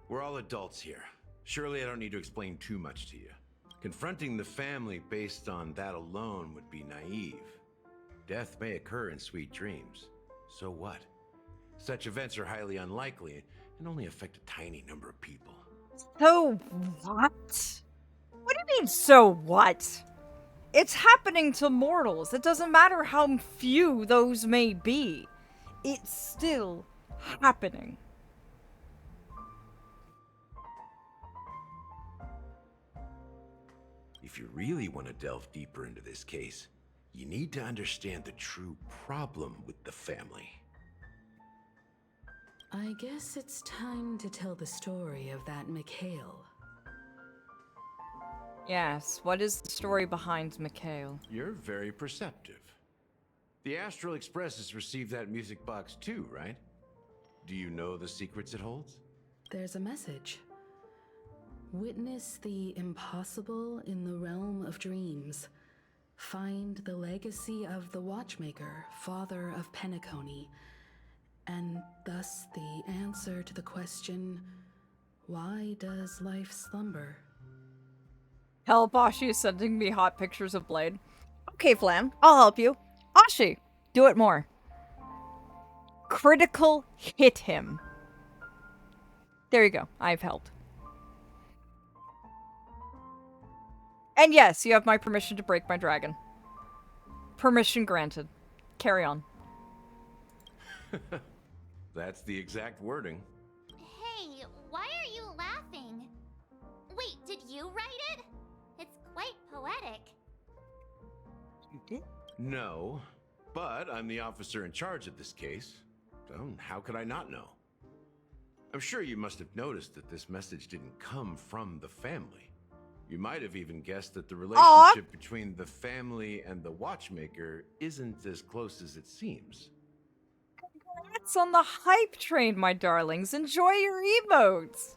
We're all adults here. Surely I don't need to explain too much to you. Confronting the family based on that alone would be naive. Death may occur in sweet dreams. So what? Such events are highly unlikely and only affect a tiny number of people. So what? What do you mean, so what? It's happening to mortals. It doesn't matter how few those may be. It's still happening. If you really want to delve deeper into this case, you need to understand the true problem with the family. I guess it's time to tell the story of that Mikhail. Yes, what is the story behind Mikhail? You're very perceptive. The Astral Express has received that music box too, right? Do you know the secrets it holds? There's a message. Witness the impossible in the realm of dreams. Find the legacy of the Watchmaker, father of Penacony, and thus the answer to the question, why does life slumber? Help, Ashi is sending me hot pictures of Blade. Okay, Flam, I'll help you. Ashi, do it more. Critical hit him. There you go, I've helped. And yes, you have my permission to break my dragon. Permission granted. Carry on. That's the exact wording. Hey, why are you laughing? Wait, did you write it? It's quite poetic. You did? No, but I'm the officer in charge of this case. So how could I not know? I'm sure you must have noticed that this message didn't come from the family. You might have even guessed that the relationship between the family and the Watchmaker isn't as close as it seems. Congrats on the hype train, my darlings. Enjoy your emotes.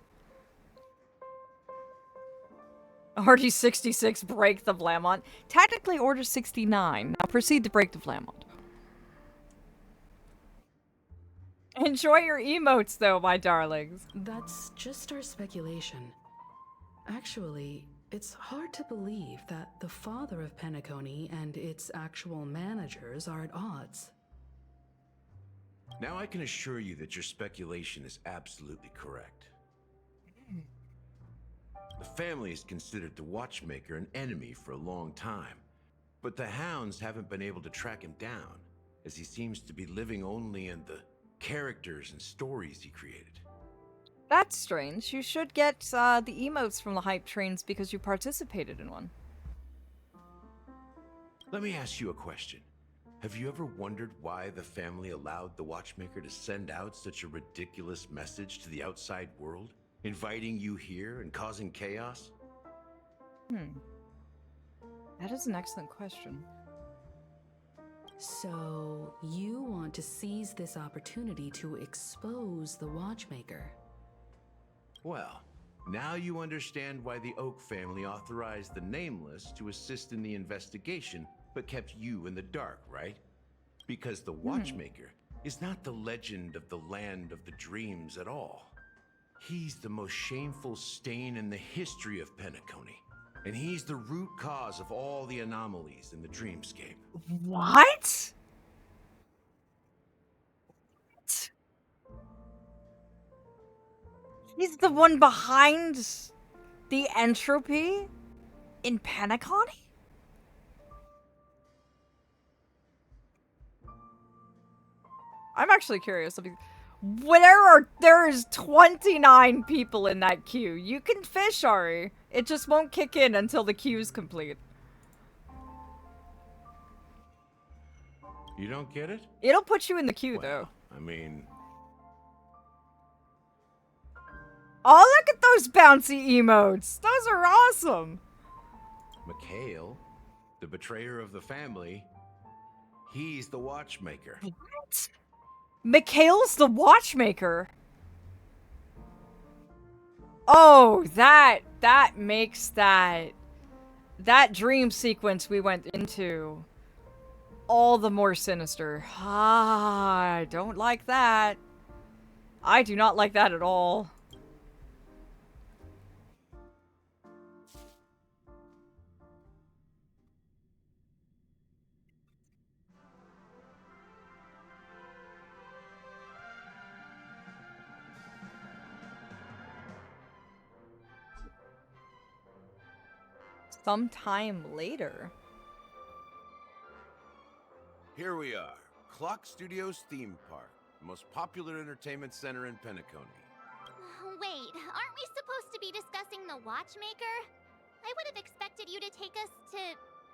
Order 66, break the Vlamont. Technically Order 69. Now proceed to break the Vlamont. Enjoy your emotes, though, my darlings. That's just our speculation. Actually, it's hard to believe that the father of Penacony and its actual managers are at odds. Now I can assure you that your speculation is absolutely correct. The family has considered the Watchmaker an enemy for a long time, but the hounds haven't been able to track him down, as he seems to be living only in the characters and stories he created. That's strange. You should get the emotes from the hype trains because you participated in one. Let me ask you a question. Have you ever wondered why the family allowed the Watchmaker to send out such a ridiculous message to the outside world, inviting you here and causing chaos? That is an excellent question. So, you want to seize this opportunity to expose the Watchmaker? Well, now you understand why the Oak family authorized the Nameless to assist in the investigation, but kept you in the dark, right? Because the Watchmaker is not the legend of the Land of the Dreams at all. He's the most shameful stain in the history of Penacony, and he's the root cause of all the anomalies in the dreamscape. What? He's the one behind the entropy in Penacony? I'm actually curious. There's 29 people in that queue. You can fish, Ari. It just won't kick in until the queue's complete. You don't get it? It'll put you in the queue, though. I mean... Oh, look at those bouncy emotes! Those are awesome! Mikhail, the betrayer of the family, he's the Watchmaker. What? Mikhail's the Watchmaker? Oh, that makes that dream sequence we went into all the more sinister. Ah, I don't like that. I do not like that at all. Sometime later. Here we are, Clock Studios theme park, the most popular entertainment center in Penacony. Wait, aren't we supposed to be discussing the Watchmaker? I would have expected you to take us to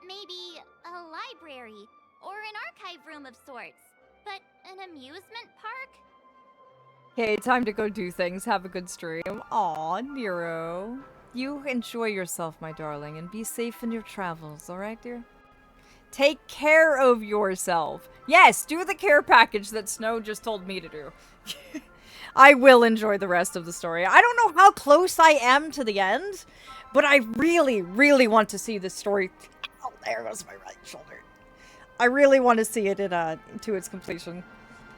maybe a library or an archive room of sorts. But an amusement park? Okay, time to go do things. Have a good stream. Aw, Nero. You enjoy yourself, my darling, and be safe in your travels, alright, dear? Take care of yourself. Yes, do the care package that Snow just told me to do. I will enjoy the rest of the story. I don't know how close I am to the end, but I really, really want to see this story. Oh, there goes my right shoulder. I really want to see it to its completion.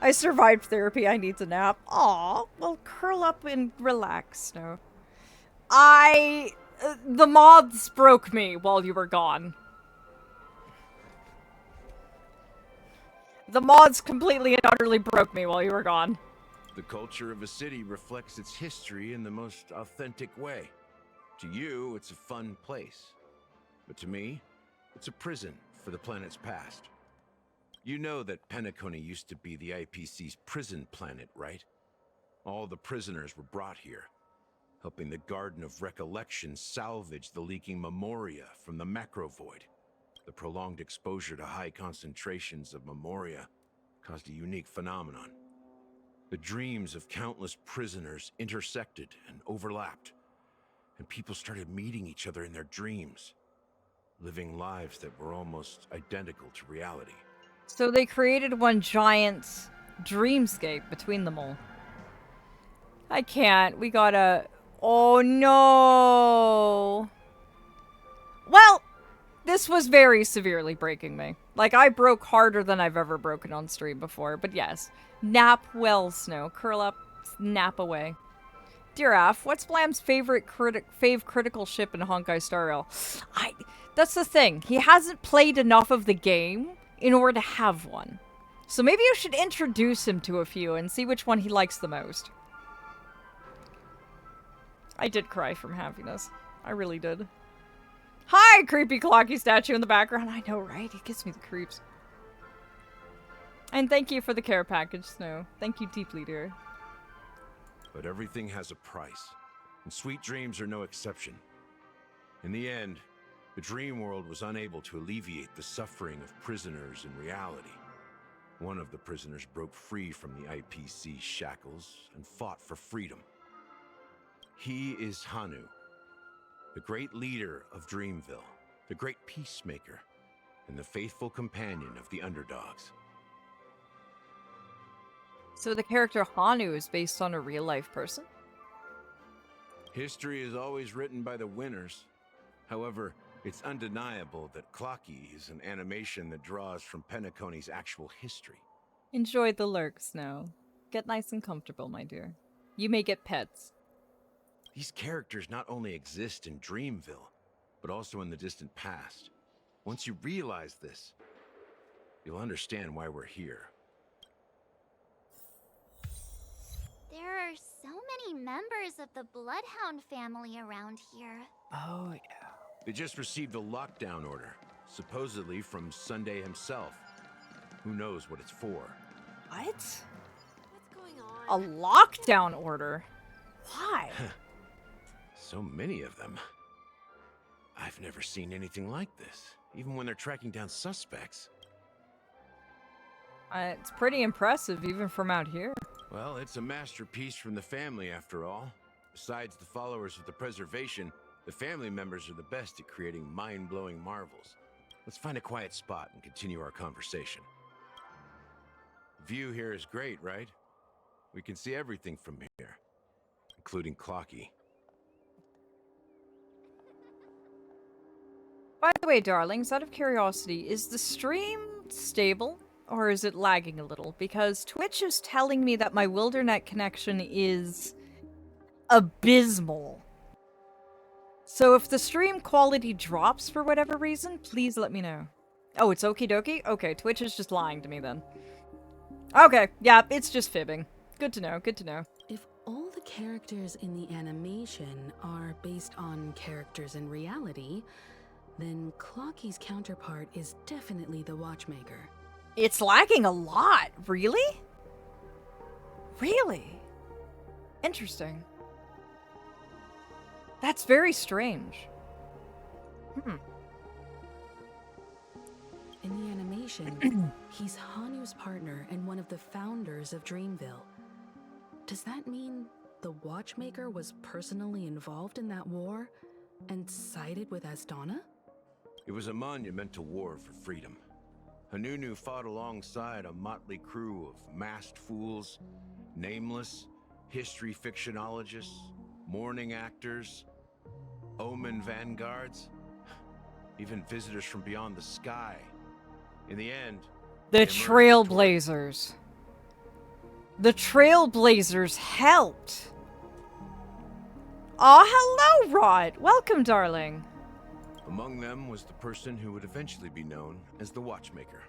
I survived therapy. I need to nap. Aw, well, curl up and relax, Snow. The mods broke me while you were gone. The mods completely and utterly broke me while you were gone. The culture of a city reflects its history in the most authentic way. To you, it's a fun place. But to me, it's a prison for the planet's past. You know that Penacony used to be the IPC's prison planet, right? All the prisoners were brought here, helping the Garden of Recollection salvage the leaking memoria from the macro void. The prolonged exposure to high concentrations of memoria caused a unique phenomenon. The dreams of countless prisoners intersected and overlapped, and people started meeting each other in their dreams, living lives that were almost identical to reality. So they created one giant dreamscape between them all. I can't. We gotta... Oh no! Well, this was very severely breaking me. Like, I broke harder than I've ever broken on stream before, but yes. Nap well, Snow. Curl up, nap away. Dear Aph, what's Blam's favorite critical ship in Honkai Star Rail? That's the thing. He hasn't played enough of the game in order to have one. So maybe you should introduce him to a few and see which one he likes the most. I did cry from happiness. I really did. Hi, creepy Clockie statue in the background. I know, right? He gives me the creeps. And thank you for the care package, Snow. Thank you deeply, dear. But everything has a price, and sweet dreams are no exception. In the end, the dream world was unable to alleviate the suffering of prisoners in reality. One of the prisoners broke free from the IPC shackles and fought for freedom. He is Hanu, the great leader of Dreamville, the great peacemaker, and the faithful companion of the underdogs. So the character Hanu is based on a real-life person? History is always written by the winners. However, it's undeniable that Clockie is an animation that draws from Penacony's actual history. Enjoy the lurk, Snow. Get nice and comfortable, my dear. You may get pets. These characters not only exist in Dreamville, but also in the distant past. Once you realize this, you'll understand why we're here. There are so many members of the Bloodhound family around here. Oh, yeah. They just received a lockdown order, supposedly from Sunday himself. Who knows what it's for? What? What's going on? A lockdown order? Why? So many of them. I've never seen anything like this, even when they're tracking down suspects. It's pretty impressive, even from out here. Well, it's a masterpiece from the family, after all. Besides the followers of the preservation, the family members are the best at creating mind-blowing marvels. Let's find a quiet spot and continue our conversation. The view here is great, right? We can see everything from here, including Clockie. By the way, darlings, out of curiosity, is the stream stable? Or is it lagging a little? Because Twitch is telling me that my Wildernet connection is abysmal. So if the stream quality drops for whatever reason, please let me know. Oh, it's okie dokie? Okay, Twitch is just lying to me then. Okay, yeah, it's just fibbing. Good to know, good to know. If all the characters in the animation are based on characters in reality, then Clockie's counterpart is definitely the Watchmaker. It's lagging a lot. Really? Really? Interesting. That's very strange. In the animation, he's Hanu's partner and one of the founders of Dreamville. Does that mean the Watchmaker was personally involved in that war and sided with Astana? It was a monumental war for freedom. Hanunu fought alongside a motley crew of masked fools, nameless, history fictionologists, mourning actors, omen vanguards, even visitors from beyond the sky. In the end, the Trailblazers. The Trailblazers helped. Aw, hello, Rod. Welcome, darling. Among them was the person who would eventually be known as the Watchmaker.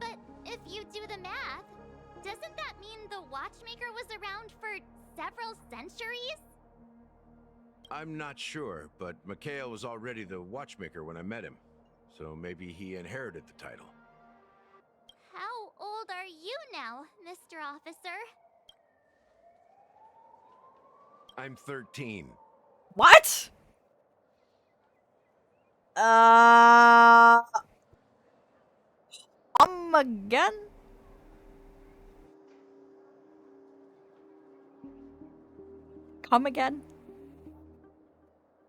But if you do the math, doesn't that mean the Watchmaker was around for several centuries? I'm not sure, but Mikhail was already the Watchmaker when I met him, so maybe he inherited the title. How old are you now, Mr. Officer? I'm 13. What? Again? Come again?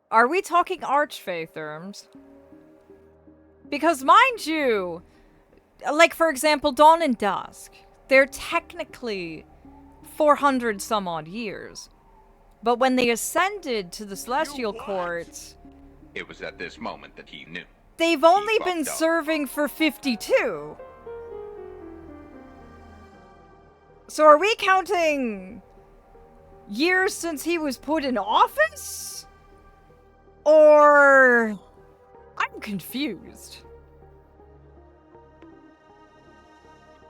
Are we talking Archfey terms? Because mind you, like for example, Dawn and Dusk, they're technically 400 some odd years. But when they ascended to the Celestial Court, it was at this moment that he knew. They've only been serving for 52. So are we counting years since he was put in office? Or... I'm confused.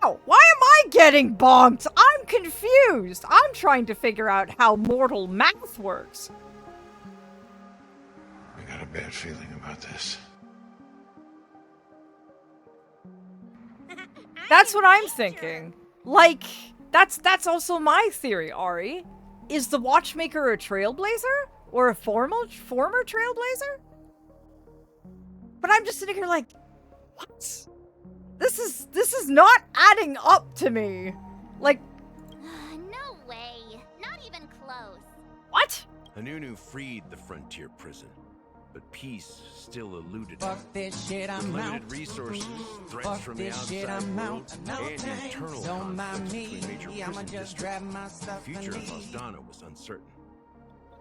Wow, why am I getting bonked? I'm confused. I'm trying to figure out how mortal math works. I got a bad feeling about this. That's what I'm thinking. Like, that's also my theory, Ari. Is the Watchmaker a trailblazer? Or a former trailblazer? But I'm just sitting here like, what? This is not adding up to me. Like, No way. Not even close. what? Anunu freed the frontier prison, but peace still eluded him. Fuck this shit, I'm With limited out. resources, threats Fuck from the this shit, outside I'm world, out. and internal Don't mind conflicts me, between major I'ma prison just grab my districts. stuff The future and of leave. Osdana was uncertain.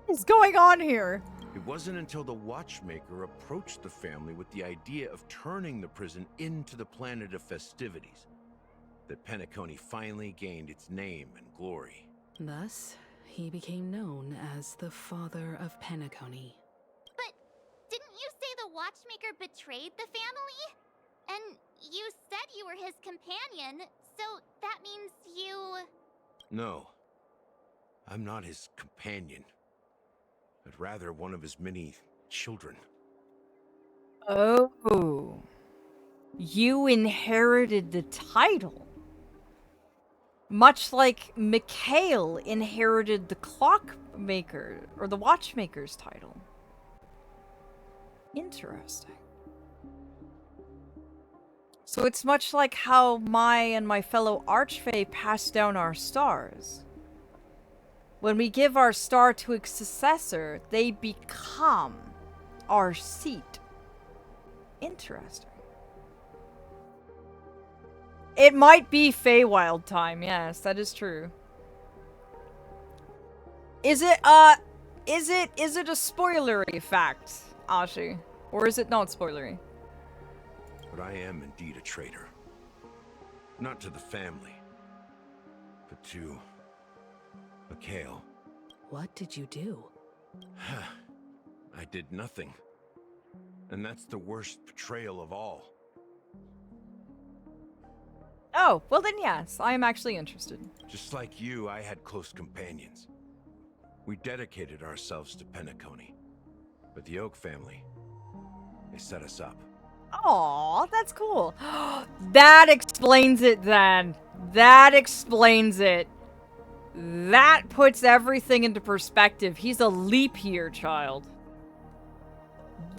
What is going on here? It wasn't until the Watchmaker approached the family with the idea of turning the prison into the planet of festivities that Penacony finally gained its name and glory. Thus, he became known as the father of Penacony. But didn't you say the Watchmaker betrayed the family? And you said you were his companion, so that means you... No, I'm not his companion, but rather one of his many children. Oh. You inherited the title. Much like Mikhail inherited the Clockmaker, or the Watchmaker's title. Interesting. So it's much like how my fellow Archfey passed down our stars. When we give our star to a successor, they become our seat. Interesting. It might be Feywild time, yes, that is true. Is it a spoilery fact, Ashi? Or is it not spoilery? But I am indeed a traitor. Not to the family, but to Mikhail. What did you do? I did nothing. And that's the worst betrayal of all. Oh, well then yes, I am actually interested. Just like you, I had close companions. We dedicated ourselves to Penacony. But the Oak family, they set us up. Aw, that's cool. That explains it then. That explains it. That puts everything into perspective. He's a leap year child.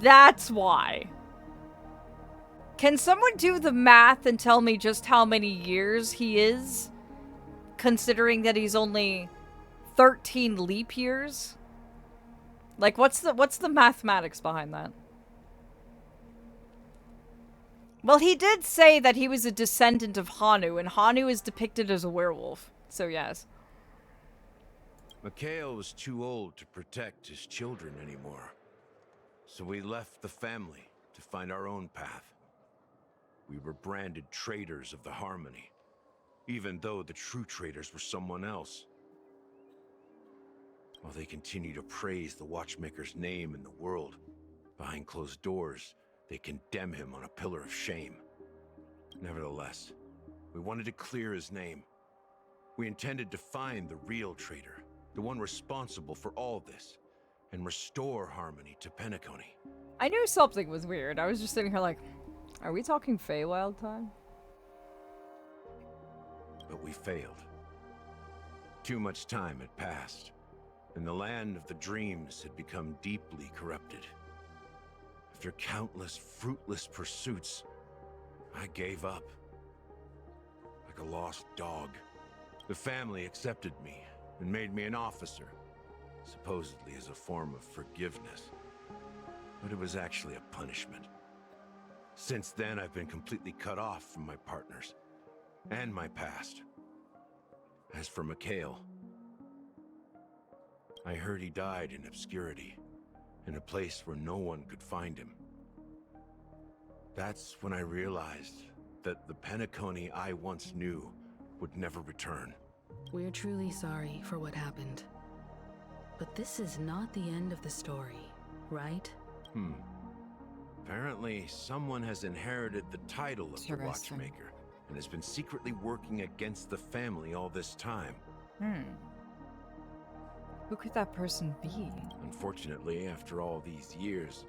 That's why. Can someone do the math and tell me just how many years he is? Considering that he's only 13 leap years? Like, what's the mathematics behind that? Well, he did say that he was a descendant of Hanu, and Hanu is depicted as a werewolf. So, yes. Mikhail was too old to protect his children anymore. So we left the family to find our own path. We were branded traitors of the Harmony, even though the true traitors were someone else. While they continue to praise the Watchmaker's name in the world, behind closed doors, they condemn him on a pillar of shame. Nevertheless, we wanted to clear his name. We intended to find the real traitor, the one responsible for all this, and restore harmony to Penacony. I knew something was weird. I was just sitting here like, are we talking Feywild time? But we failed. Too much time had passed, and the land of the dreams had become deeply corrupted. After countless fruitless pursuits, I gave up. Like a lost dog. The family accepted me and made me an officer, supposedly as a form of forgiveness. But it was actually a punishment. Since then, I've been completely cut off from my partners and my past. As for Mikhail, I heard he died in obscurity, in a place where no one could find him. That's when I realized that the Penacony I once knew would never return. We're truly sorry for what happened. But this is not the end of the story, right? Apparently, someone has inherited the title of the Watchmaker. and has been secretly working against the family all this time. Who could that person be? Unfortunately, after all these years,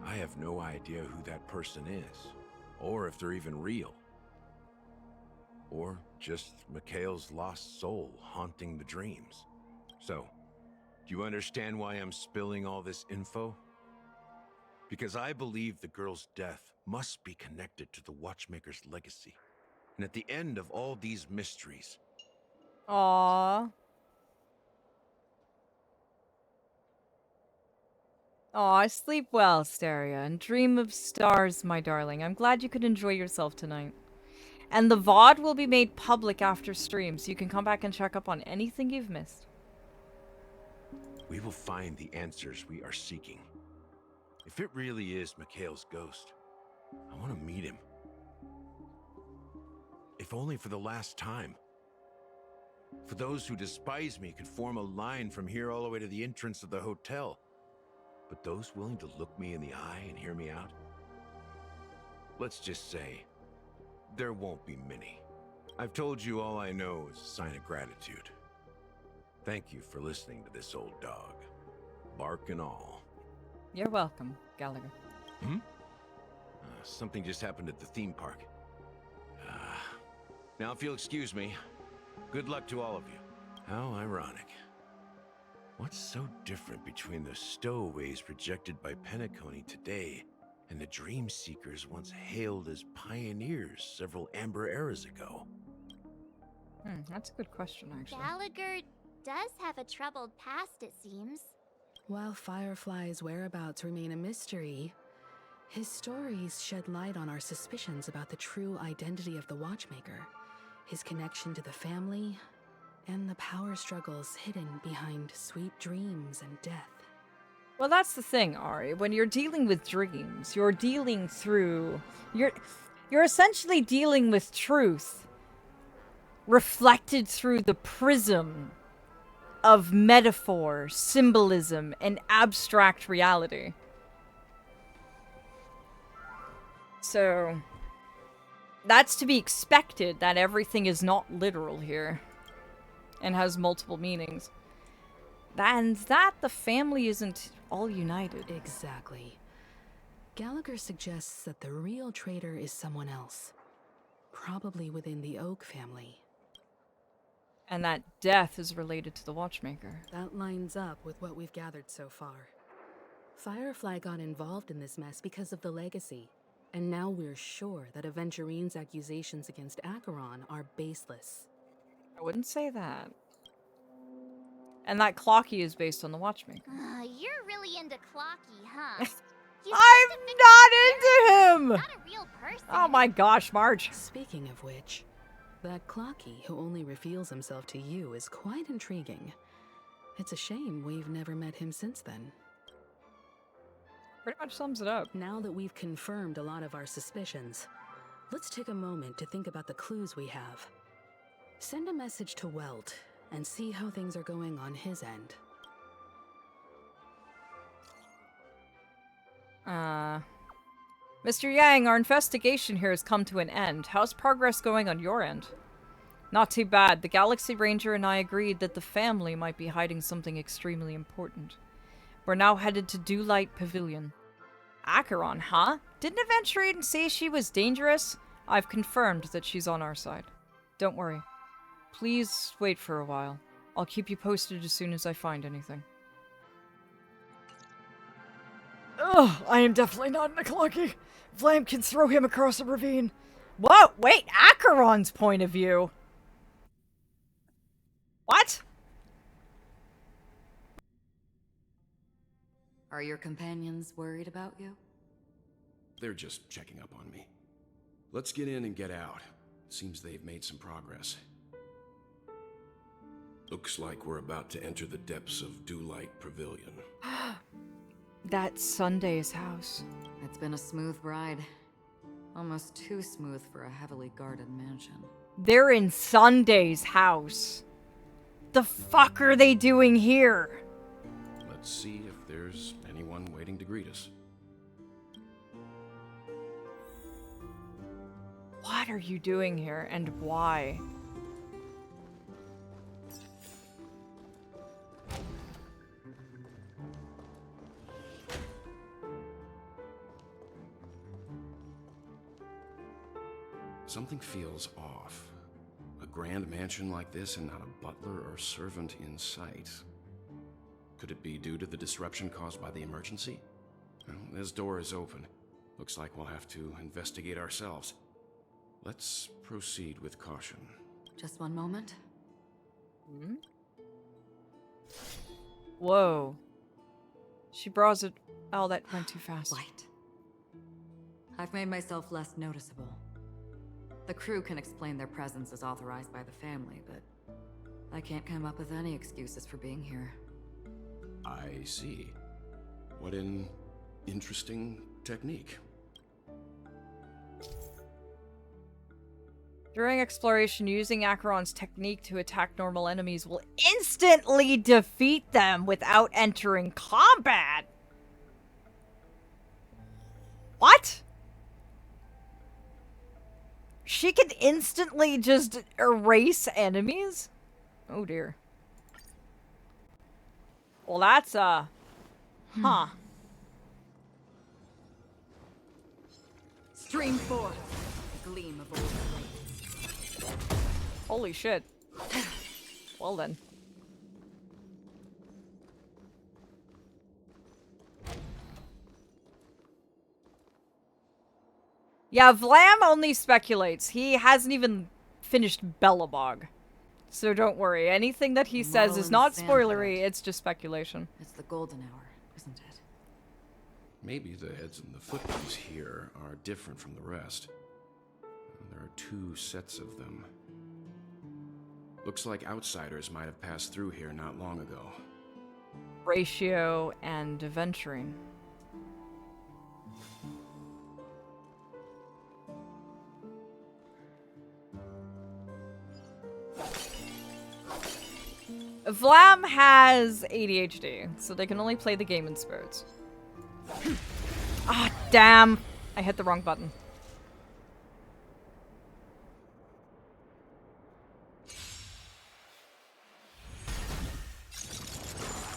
I have no idea who that person is, or if they're even real. Or just Mikhail's lost soul haunting the dreams. So, do you understand why I'm spilling all this info? Because I believe the girl's death must be connected to the Watchmaker's legacy. And at the end of all these mysteries... Aww. Aw, sleep well, Steria, and dream of stars, my darling. I'm glad you could enjoy yourself tonight. And the VOD will be made public after stream, so you can come back and check up on anything you've missed. We will find the answers we are seeking. If it really is Mikhail's ghost, I want to meet him. If only for the last time. For those who despise me could form a line from here all the way to the entrance of the hotel. But those willing to look me in the eye and hear me out? Let's just say, there won't be many. I've told you all I know is a sign of gratitude. Thank you for listening to this old dog. Bark and all. You're welcome, Gallagher. Something just happened at the theme park. Now if you'll excuse me, good luck to all of you. How ironic. What's so different between the stowaways projected by Penacony today and the dream seekers once hailed as pioneers several amber eras ago? That's a good question, actually. Gallagher does have a troubled past, it seems. While Firefly's whereabouts remain a mystery, his stories shed light on our suspicions about the true identity of the Watchmaker, his connection to the family, and the power struggles hidden behind sweet dreams and death. Well, that's the thing, Ari. When you're dealing with dreams, you're dealing through... You're essentially dealing with truth reflected through the prism of metaphor, symbolism, and abstract reality. So, that's to be expected, that everything is not literal here and has multiple meanings. And that the family isn't all united. Exactly. Gallagher suggests that the real traitor is someone else, probably within the Oak family. And that death is related to the Watchmaker. That lines up with what we've gathered so far. Firefly got involved in this mess because of the legacy, and now we're sure that Aventurine's accusations against Acheron are baseless. I wouldn't say that. And that Clockie is based on the Watchmaker. You're really into Clockie, huh? I'm not into him! Not a real person. Oh my gosh, Marge. Speaking of which, that Clockie who only reveals himself to you is quite intriguing. It's a shame we've never met him since then. Pretty much sums it up. Now that we've confirmed a lot of our suspicions, let's take a moment to think about the clues we have. Send a message to Welt and see how things are going on his end. Mr. Yang, our investigation here has come to an end. How's progress going on your end? Not too bad. The Galaxy Ranger and I agreed that the family might be hiding something extremely important. We're now headed to Dewlight Pavilion. Acheron, huh? Didn't Aventurine say she was dangerous? I've confirmed that she's on our side. Don't worry. Please wait for a while. I'll keep you posted as soon as I find anything. Ugh, I am definitely not in a Clockie. Flame can throw him across a ravine. Whoa, wait, Acheron's point of view. What? Are your companions worried about you? They're just checking up on me. Let's get in and get out. Seems they've made some progress. Looks like we're about to enter the depths of Dewlight Pavilion. That's Sunday's house. It's been a smooth ride. Almost too smooth for a heavily guarded mansion. They're in Sunday's house. The fuck are they doing here? Let's see if there's anyone waiting to greet us. What are you doing here, and why? Something feels off. A grand mansion like this and not a butler or servant in sight. Could it be due to the disruption caused by the emergency? Well, this door is open. Looks like we'll have to investigate ourselves. Let's proceed with caution. Just one moment. Hmm? Whoa. She brought it. Oh, that went too fast. Light. I've made myself less noticeable. The crew can explain their presence as authorized by the family, but I can't come up with any excuses for being here. I see. What an interesting technique. During exploration, using Acheron's technique to attack normal enemies will instantly defeat them without entering combat. What? She can instantly just erase enemies? Oh dear. Well, that's, huh. Stream forth, gleam of old flame. Holy shit. Well then. Yeah, Vlam only speculates. He hasn't even finished Bellabog. So don't worry. Anything that he says is not spoilery, it's just speculation. It's the golden hour, isn't it? Maybe the heads and the footprints here are different from the rest. There are 2 sets of them. Looks like outsiders might have passed through here not long ago. Ratio and Aventurine. Vlam has ADHD, so they can only play the game in spurts. Ah, damn! I hit the wrong button.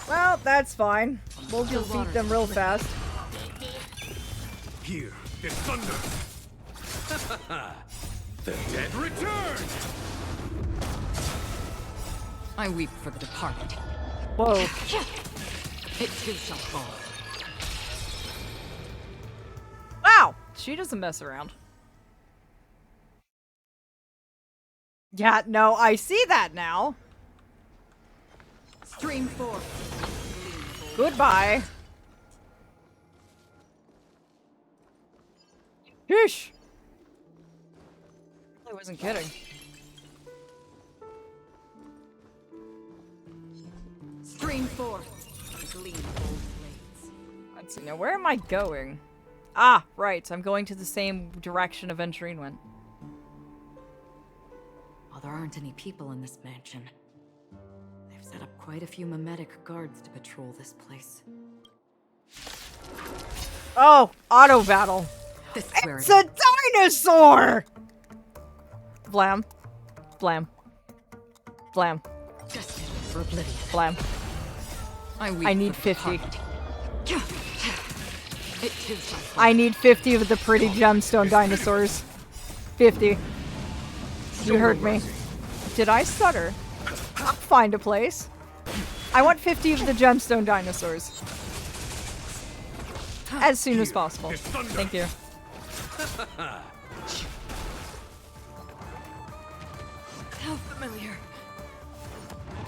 Well, that's fine. We'll defeat them real fast. Here is thunder. The dead return. I weep for the departed. Whoa. It too shall fall. Wow! She doesn't mess around. Yeah, no, I see that now. Stream forth. Goodbye. Yeesh. I wasn't kidding. Stream forth. Gleam of old blades. Let's see, now where am I going? Ah, right, I'm going to the same direction Aventurine went. Well, there aren't any people in this mansion. They've set up quite a few mimetic guards to patrol this place. Oh, auto battle. It's a dinosaur! Vlam. Vlam. Vlam. Destined for oblivion. Vlam. I need 50. I need 50 of the pretty gemstone dinosaurs. 50. You heard me. Did I stutter? I'll find a place. I want 50 of the gemstone dinosaurs. As soon as possible. Thank you. How familiar.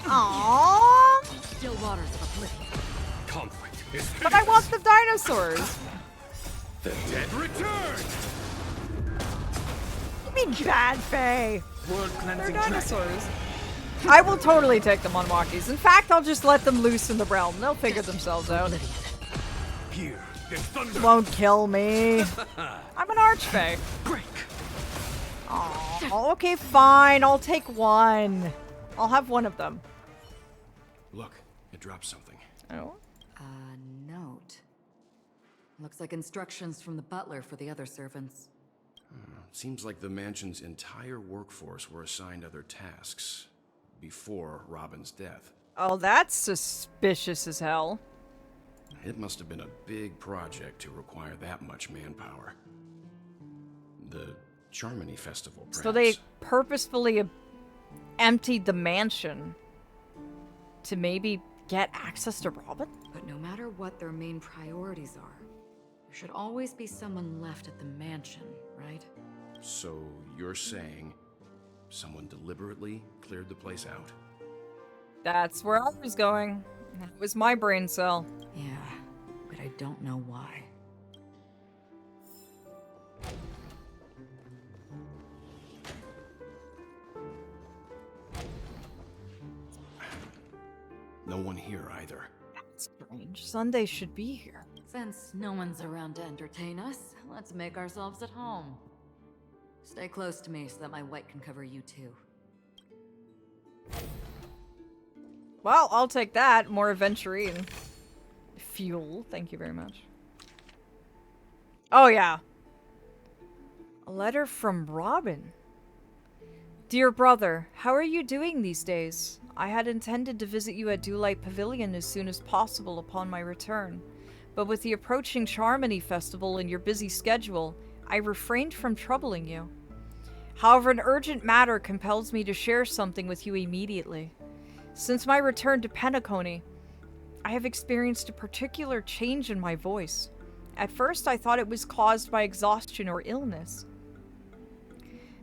Aww. Still waters of oblivion. Conflict is But I want the dinosaurs. the dead return. You mean bad, Faye? They're dinosaurs. I will totally take them on walkies. In fact, I'll just let them loose in the realm. They'll figure themselves out. Here is thunder. Won't kill me. I'm an archfey. Oh, okay, fine. I'll take one. I'll have one of them. Look, it dropped something. Oh? A note. Looks like instructions from the butler for the other servants. Seems like the mansion's entire workforce were assigned other tasks before Robin's death. Oh, that's suspicious as hell. It must have been a big project to require that much manpower. The Charmony Festival, perhaps. So they purposefully emptied the mansion to maybe get access to Robin? But no matter what their main priorities are, there should always be someone left at the mansion, right? So you're saying someone deliberately cleared the place out? That's where I was going. That was my brain cell. Yeah, but I don't know why. No one here either. That's strange. Sunday should be here. Since no one's around to entertain us, let's make ourselves at home. Stay close to me so that my white can cover you too. Well, I'll take that. More Aventurine. Fuel. Thank you very much. Oh, yeah. A letter from Robin. Dear brother, how are you doing these days? I had intended to visit you at Dewlight Pavilion as soon as possible upon my return, but with the approaching Charmony Festival and your busy schedule, I refrained from troubling you. However, an urgent matter compels me to share something with you immediately. Since my return to Penacony, I have experienced a particular change in my voice. At first, I thought it was caused by exhaustion or illness.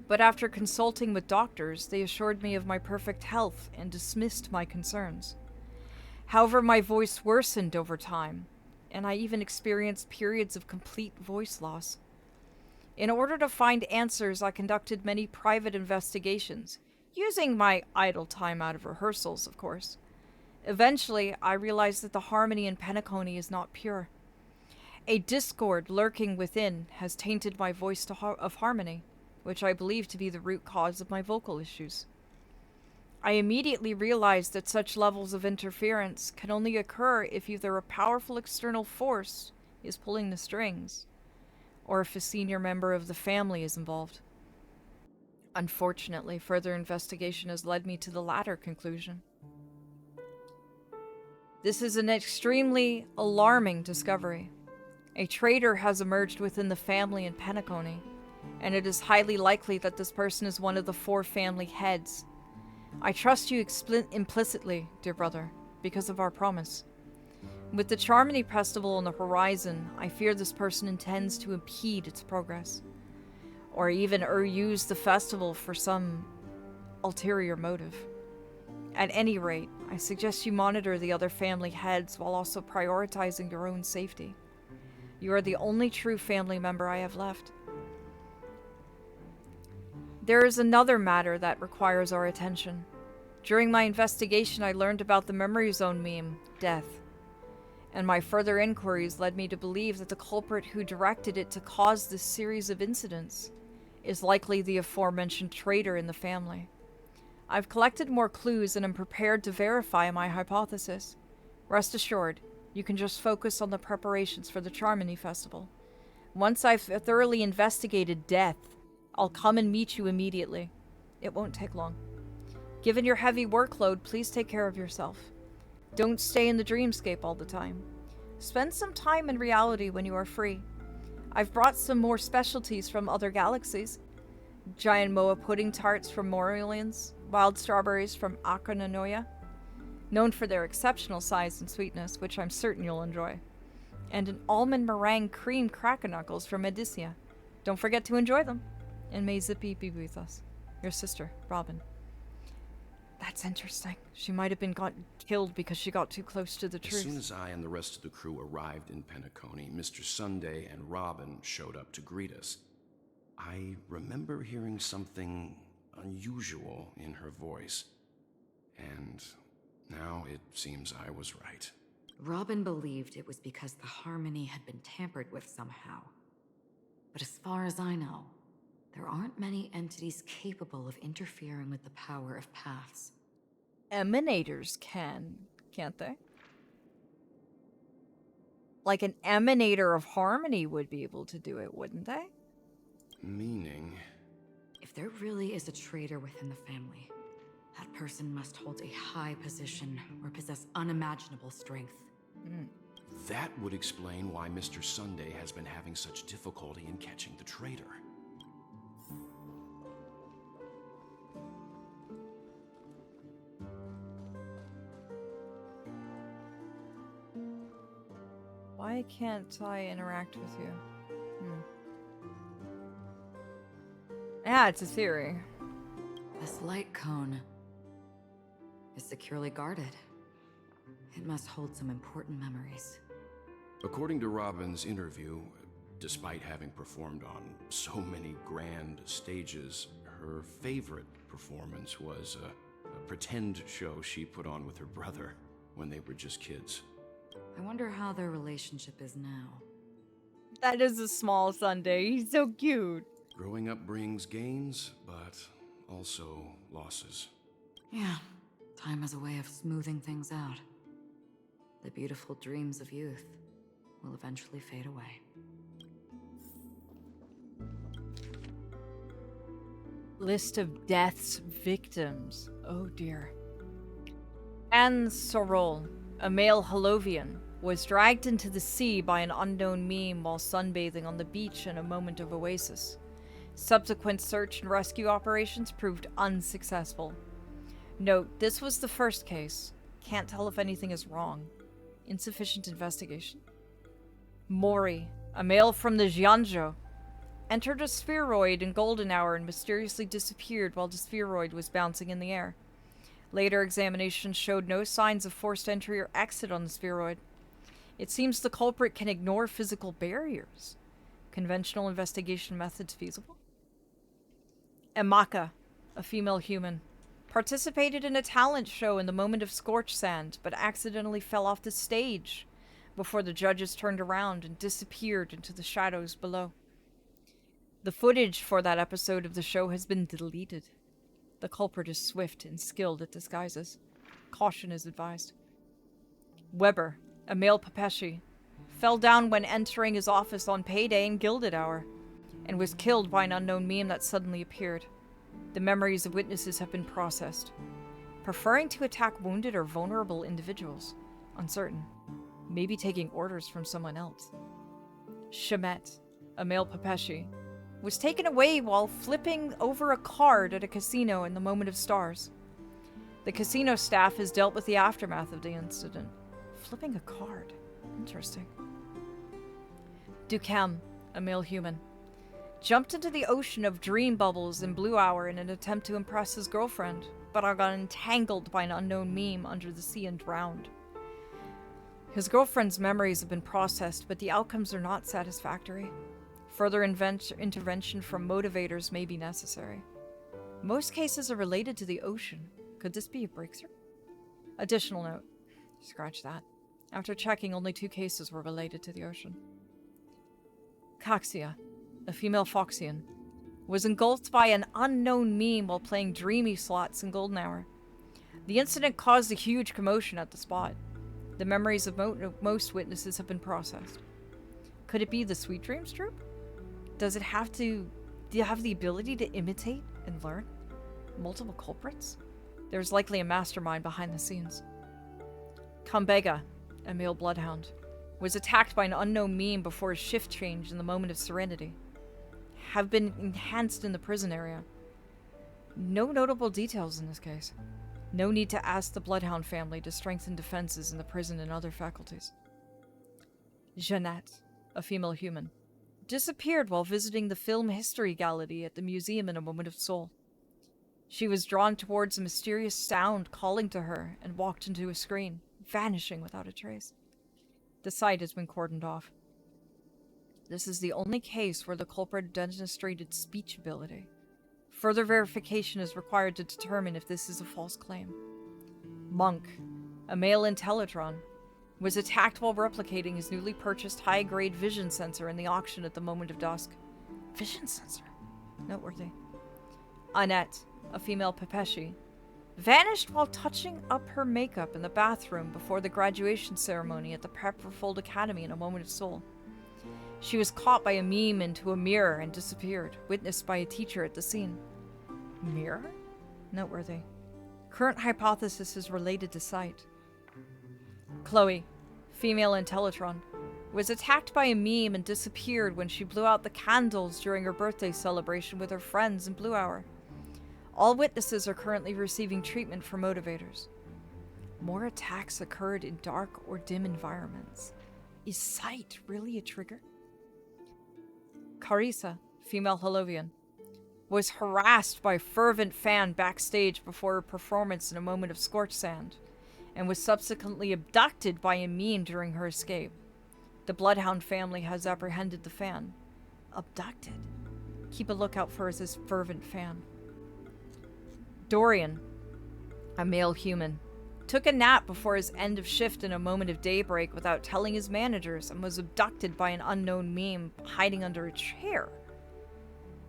But after consulting with doctors, they assured me of my perfect health and dismissed my concerns. However, my voice worsened over time, and I even experienced periods of complete voice loss. In order to find answers, I conducted many private investigations, using my idle time out of rehearsals, of course. Eventually, I realized that the harmony in Penacony is not pure. A discord lurking within has tainted my voice of harmony, which I believe to be the root cause of my vocal issues. I immediately realized that such levels of interference can only occur if either a powerful external force is pulling the strings, or if a senior member of the family is involved. Unfortunately, further investigation has led me to the latter conclusion. This is an extremely alarming discovery. A traitor has emerged within the family in Penacony, and it is highly likely that this person is one of the 4 family heads. I trust you implicitly, dear brother, because of our promise. With the Charmony Festival on the horizon, I fear this person intends to impede its progress, or even use the festival for some ulterior motive. At any rate, I suggest you monitor the other family heads while also prioritizing your own safety. You are the only true family member I have left. There is another matter that requires our attention. During my investigation, I learned about the Memory Zone meme, Death, and my further inquiries led me to believe that the culprit who directed it to cause this series of incidents is likely the aforementioned traitor in the family. I've collected more clues and am prepared to verify my hypothesis. Rest assured, you can just focus on the preparations for the Charmony Festival. Once I've thoroughly investigated Death, I'll come and meet you immediately. It won't take long. Given your heavy workload, please take care of yourself. Don't stay in the dreamscape all the time. Spend some time in reality when you are free. I've brought some more specialties from other galaxies. Giant Moa pudding tarts from Morialians, wild strawberries from Akananoia, known for their exceptional size and sweetness, which I'm certain you'll enjoy, and an almond meringue cream cracker knuckles from Medicea. Don't forget to enjoy them. And may Zippy be with us. Your sister, Robin. That's interesting. She might have been killed because she got too close to the truth. As soon as I and the rest of the crew arrived in Penacony, Mr. Sunday and Robin showed up to greet us. I remember hearing something unusual in her voice. And now it seems I was right. Robin believed it was because the harmony had been tampered with somehow. But as far as I know, there aren't many entities capable of interfering with the power of paths. Emanators can, can't they? Like an emanator of harmony would be able to do it, wouldn't they? Meaning? If there really is a traitor within the family, that person must hold a high position or possess unimaginable strength. That would explain why Mr. Sunday has been having such difficulty in catching the traitor. Why can't I interact with you? Yeah, it's a theory. This light cone is securely guarded. It must hold some important memories. According to Robin's interview, despite having performed on so many grand stages, her favorite performance was a pretend show she put on with her brother when they were just kids. I wonder how their relationship is now. That is a small Sunday. He's so cute. Growing up brings gains, but also losses. Yeah, time has a way of smoothing things out. The beautiful dreams of youth will eventually fade away. List of death's victims. Oh dear. Anne Sorol, a male Holovian, was dragged into the sea by an unknown meme while sunbathing on the beach in a moment of oasis. Subsequent search and rescue operations proved unsuccessful. Note, this was the first case. Can't tell if anything is wrong. Insufficient investigation. Mori, a male from the Jianzhou, entered a spheroid in golden hour and mysteriously disappeared while the spheroid was bouncing in the air. Later examinations showed no signs of forced entry or exit on the spheroid. It seems the culprit can ignore physical barriers. Conventional investigation methods feasible? Emaka, a female human, participated in a talent show in the moment of scorch sand, but accidentally fell off the stage before the judges turned around and disappeared into the shadows below. The footage for that episode of the show has been deleted. The culprit is swift and skilled at disguises. Caution is advised. Weber, a male Papeshi, fell down when entering his office on payday in Gilded Hour, and was killed by an unknown meme that suddenly appeared. The memories of witnesses have been processed. Preferring to attack wounded or vulnerable individuals. Uncertain. Maybe taking orders from someone else. Shemet, a male Papeshi, was taken away while flipping over a card at a casino in the Moment of Stars. The casino staff has dealt with the aftermath of the incident. Flipping a card. Interesting. Dukem, a male human, jumped into the ocean of dream bubbles in Blue Hour in an attempt to impress his girlfriend, but got entangled by an unknown meme under the sea and drowned. His girlfriend's memories have been processed, but the outcomes are not satisfactory. Further intervention from motivators may be necessary. Most cases are related to the ocean. Could this be a breakthrough? Additional note. Scratch that. After checking, only 2 cases were related to the ocean. Caxia, a female Foxian, was engulfed by an unknown meme while playing dreamy slots in Golden Hour. The incident caused a huge commotion at the spot. The memories of most witnesses have been processed. Could it be the Sweet Dreams troupe? Do you have the ability to imitate and learn? Multiple culprits? There's likely a mastermind behind the scenes. Kambega, a male bloodhound, was attacked by an unknown meme before his shift change in the Moment of Serenity. Have been enhanced in the prison area. No notable details in this case. No need to ask the Bloodhound family to strengthen defenses in the prison and other faculties. Jeannette, a female human, disappeared while visiting the Film History Gallery at the museum in a Moment of Soul. She was drawn towards a mysterious sound calling to her and walked into a screen, vanishing without a trace. The site has been cordoned off. This is the only case where the culprit demonstrated speech ability. Further verification is required to determine if this is a false claim. Monk, a male Intellitron, was attacked while replicating his newly purchased high-grade vision sensor in the auction at the Moment of Dusk. Vision sensor? Noteworthy. Annette, a female Pepeshi, vanished while touching up her makeup in the bathroom before the graduation ceremony at the Pepperfold Academy in a Moment of Soul. She was caught by a meme into a mirror and disappeared, witnessed by a teacher at the scene. Mirror? Noteworthy. Current hypothesis is related to sight. Chloe, female Intellitron, was attacked by a meme and disappeared when she blew out the candles during her birthday celebration with her friends in Blue Hour. All witnesses are currently receiving treatment for motivators. More attacks occurred in dark or dim environments. Is sight really a trigger? Carissa, female Holovian, was harassed by a fervent fan backstage before her performance in a moment of scorched sand, and was subsequently abducted by a meme during her escape. The Bloodhound family has apprehended the fan. Abducted? Keep a lookout for this fervent fan. Dorian, a male human, took a nap before his end of shift in a moment of daybreak without telling his managers and was abducted by an unknown meme hiding under a chair.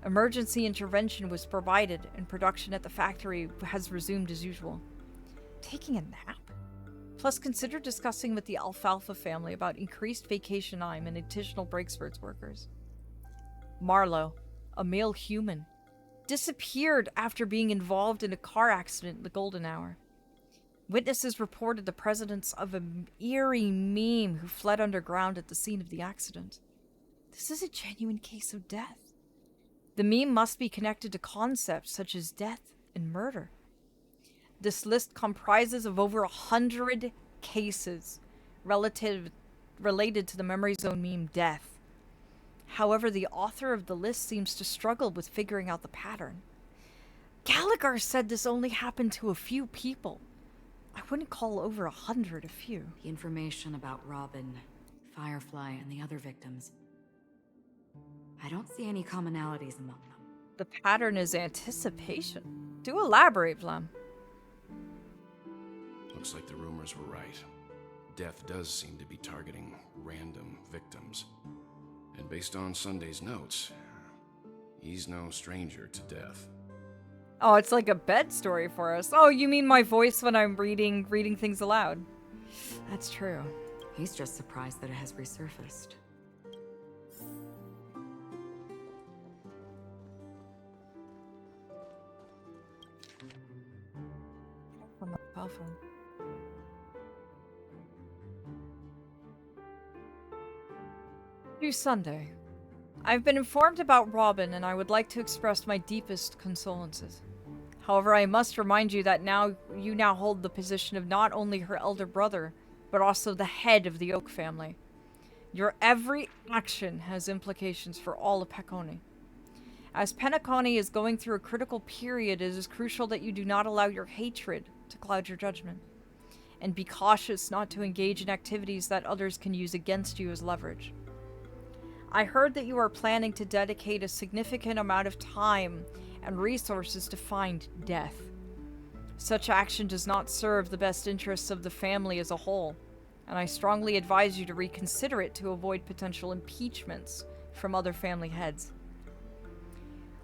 Emergency intervention was provided and production at the factory has resumed as usual. Taking a nap? Plus, consider discussing with the Alfalfa family about increased vacation time and additional breaks for its workers. Marlowe, a male human, disappeared after being involved in a car accident in the golden hour. Witnesses reported the presence of an eerie meme who fled underground at the scene of the accident. This is a genuine case of death. The meme must be connected to concepts such as death and murder. This list comprises of over 100 cases related to the Memory Zone meme death. However, the author of the list seems to struggle with figuring out the pattern. Gallagher said this only happened to a few people. I wouldn't call over 100 a few. The information about Robin, Firefly, and the other victims. I don't see any commonalities among them. The pattern is anticipation. Do elaborate, Vlam. Looks like the rumors were right. Death does seem to be targeting random victims. And based on Sunday's notes, he's no stranger to death. Oh, it's like a bed story for us. Oh, you mean my voice when I'm reading things aloud? That's true. He's just surprised that it has resurfaced. On the telephone. To Sunday. I've been informed about Robin, and I would like to express my deepest condolences. However, I must remind you that you now hold the position of not only her elder brother, but also the head of the Oak family. Your every action has implications for all of Peconi. As Penacony is going through a critical period, it is crucial that you do not allow your hatred to cloud your judgment. And be cautious not to engage in activities that others can use against you as leverage. I heard that you are planning to dedicate a significant amount of time and resources to find death. Such action does not serve the best interests of the family as a whole, and I strongly advise you to reconsider it to avoid potential impeachments from other family heads.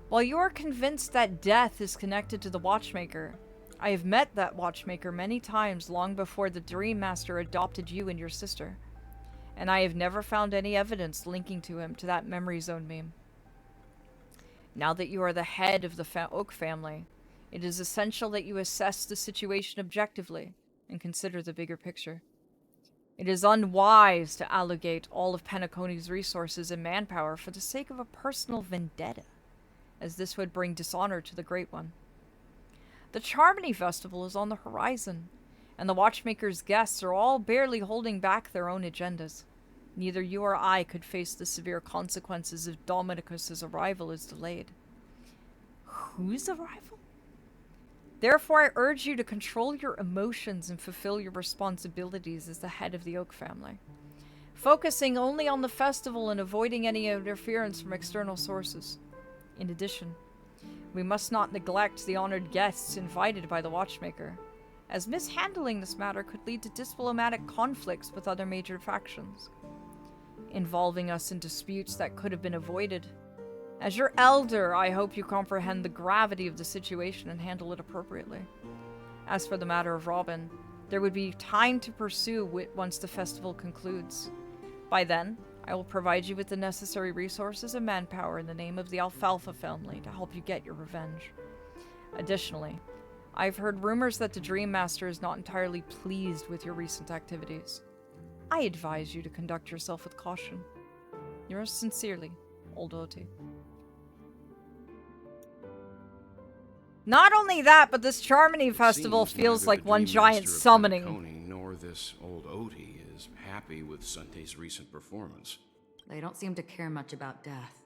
While you are convinced that death is connected to the Watchmaker, I have met that Watchmaker many times long before the Dream Master adopted you and your sister, and I have never found any evidence linking to him to that Memory Zone meme. Now that you are the head of the Oak family, it is essential that you assess the situation objectively and consider the bigger picture. It is unwise to allocate all of Penacony's resources and manpower for the sake of a personal vendetta, as this would bring dishonor to the Great One. The Charmony Festival is on the horizon, and the Watchmaker's guests are all barely holding back their own agendas. Neither you or I could face the severe consequences if Dominicus's arrival is delayed. Whose arrival? Therefore, I urge you to control your emotions and fulfill your responsibilities as the head of the Oak family, focusing only on the festival and avoiding any interference from external sources. In addition, we must not neglect the honored guests invited by the Watchmaker, as mishandling this matter could lead to diplomatic conflicts with other major factions, involving us in disputes that could have been avoided. As your elder, I hope you comprehend the gravity of the situation and handle it appropriately. As for the matter of Robin, there would be time to pursue it once the festival concludes. By then, I will provide you with the necessary resources and manpower in the name of the Alfalfa family to help you get your revenge. Additionally, I've heard rumors that the Dream Master is not entirely pleased with your recent activities. I advise you to conduct yourself with caution. Yours sincerely, Old Oti. Not only that, but this Charmony festival feels like one giant summoning. Penacony nor this Old Oti is happy with Sunday's recent performance. They don't seem to care much about death.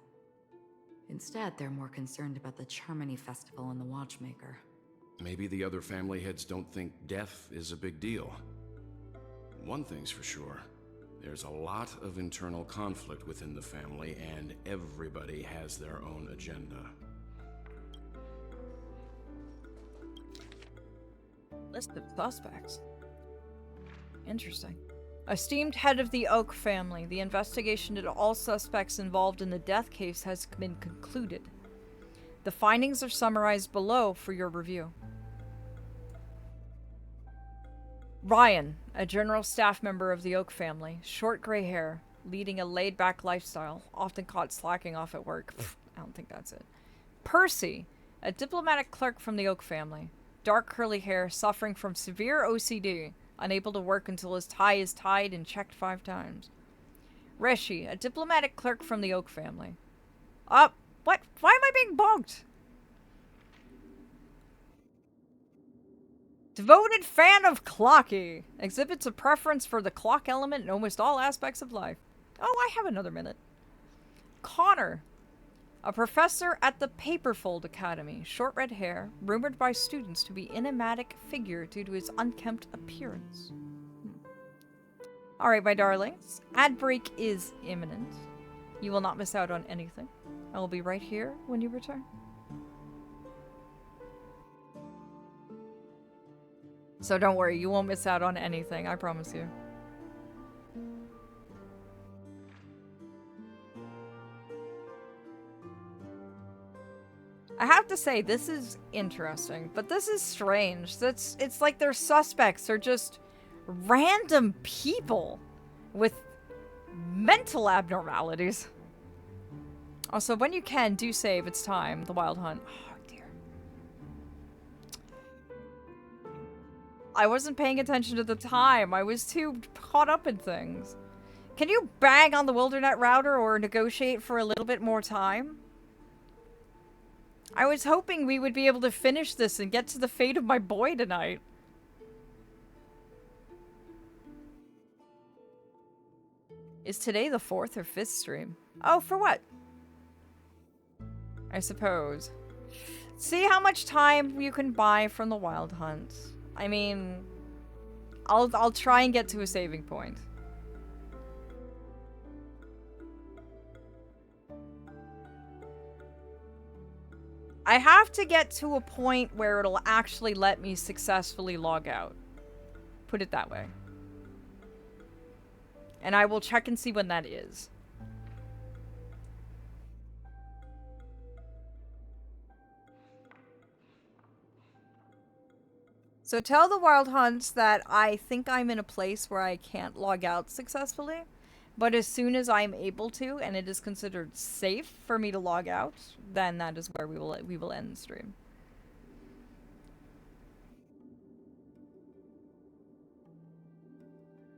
Instead, they're more concerned about the Charmony festival and the Watchmaker. Maybe the other family heads don't think death is a big deal. One thing's for sure. There's a lot of internal conflict within the family, and everybody has their own agenda. List of suspects. Interesting. Esteemed head of the Oak family, the investigation into all suspects involved in the death case has been concluded. The findings are summarized below for your review. Ryan, a general staff member of the Oak family, short gray hair, leading a laid-back lifestyle, often caught slacking off at work. I don't think that's it. Percy, a diplomatic clerk from the Oak family, dark curly hair, suffering from severe OCD, unable to work until his tie is tied and checked 5 times. Reshi, a diplomatic clerk from the Oak family. What? Why am I being bonked? Devoted fan of Clockie. Exhibits a preference for the clock element in almost all aspects of life. Oh, I have another minute. Connor. A professor at the Paperfold Academy. Short red hair, rumored by students to be enigmatic figure due to his unkempt appearance. Alright, my darlings. Ad break is imminent. You will not miss out on anything. I will be right here when you return. So don't worry, you won't miss out on anything, I promise you. I have to say, this is interesting, but this is strange. It's like their suspects are just random people with mental abnormalities. Also, when you can, do save. It's time. The Wild Hunt. Oh, dear. I wasn't paying attention to the time. I was too caught up in things. Can you bang on the Wildernet router or negotiate for a little bit more time? I was hoping we would be able to finish this and get to the fate of my boy tonight. Is today the 4th or 5th stream? Oh, for what? I suppose. See how much time you can buy from the Wild Hunt. I mean, I'll try and get to a saving point. I have to get to a point where it'll actually let me successfully log out. Put it that way. And I will check and see when that is. So tell the Wild Hunts that I think I'm in a place where I can't log out successfully. But as soon as I'm able to, and it is considered safe for me to log out, then that is where we will end the stream.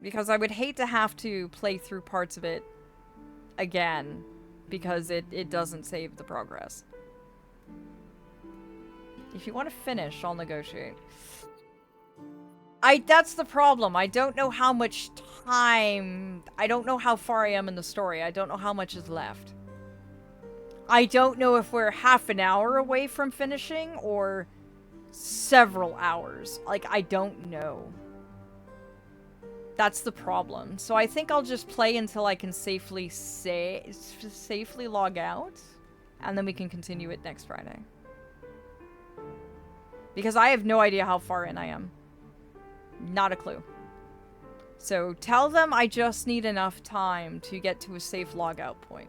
Because I would hate to have to play through parts of it again, because it doesn't save the progress. If you want to finish, I'll negotiate. That's the problem. I don't know how much time... I don't know how far I am in the story. I don't know how much is left. I don't know if we're half an hour away from finishing or several hours. Like, I don't know. That's the problem. So I think I'll just play until I can safely log out, and then we can continue it next Friday. Because I have no idea how far in I am. Not a clue. So tell them I just need enough time to get to a safe logout point.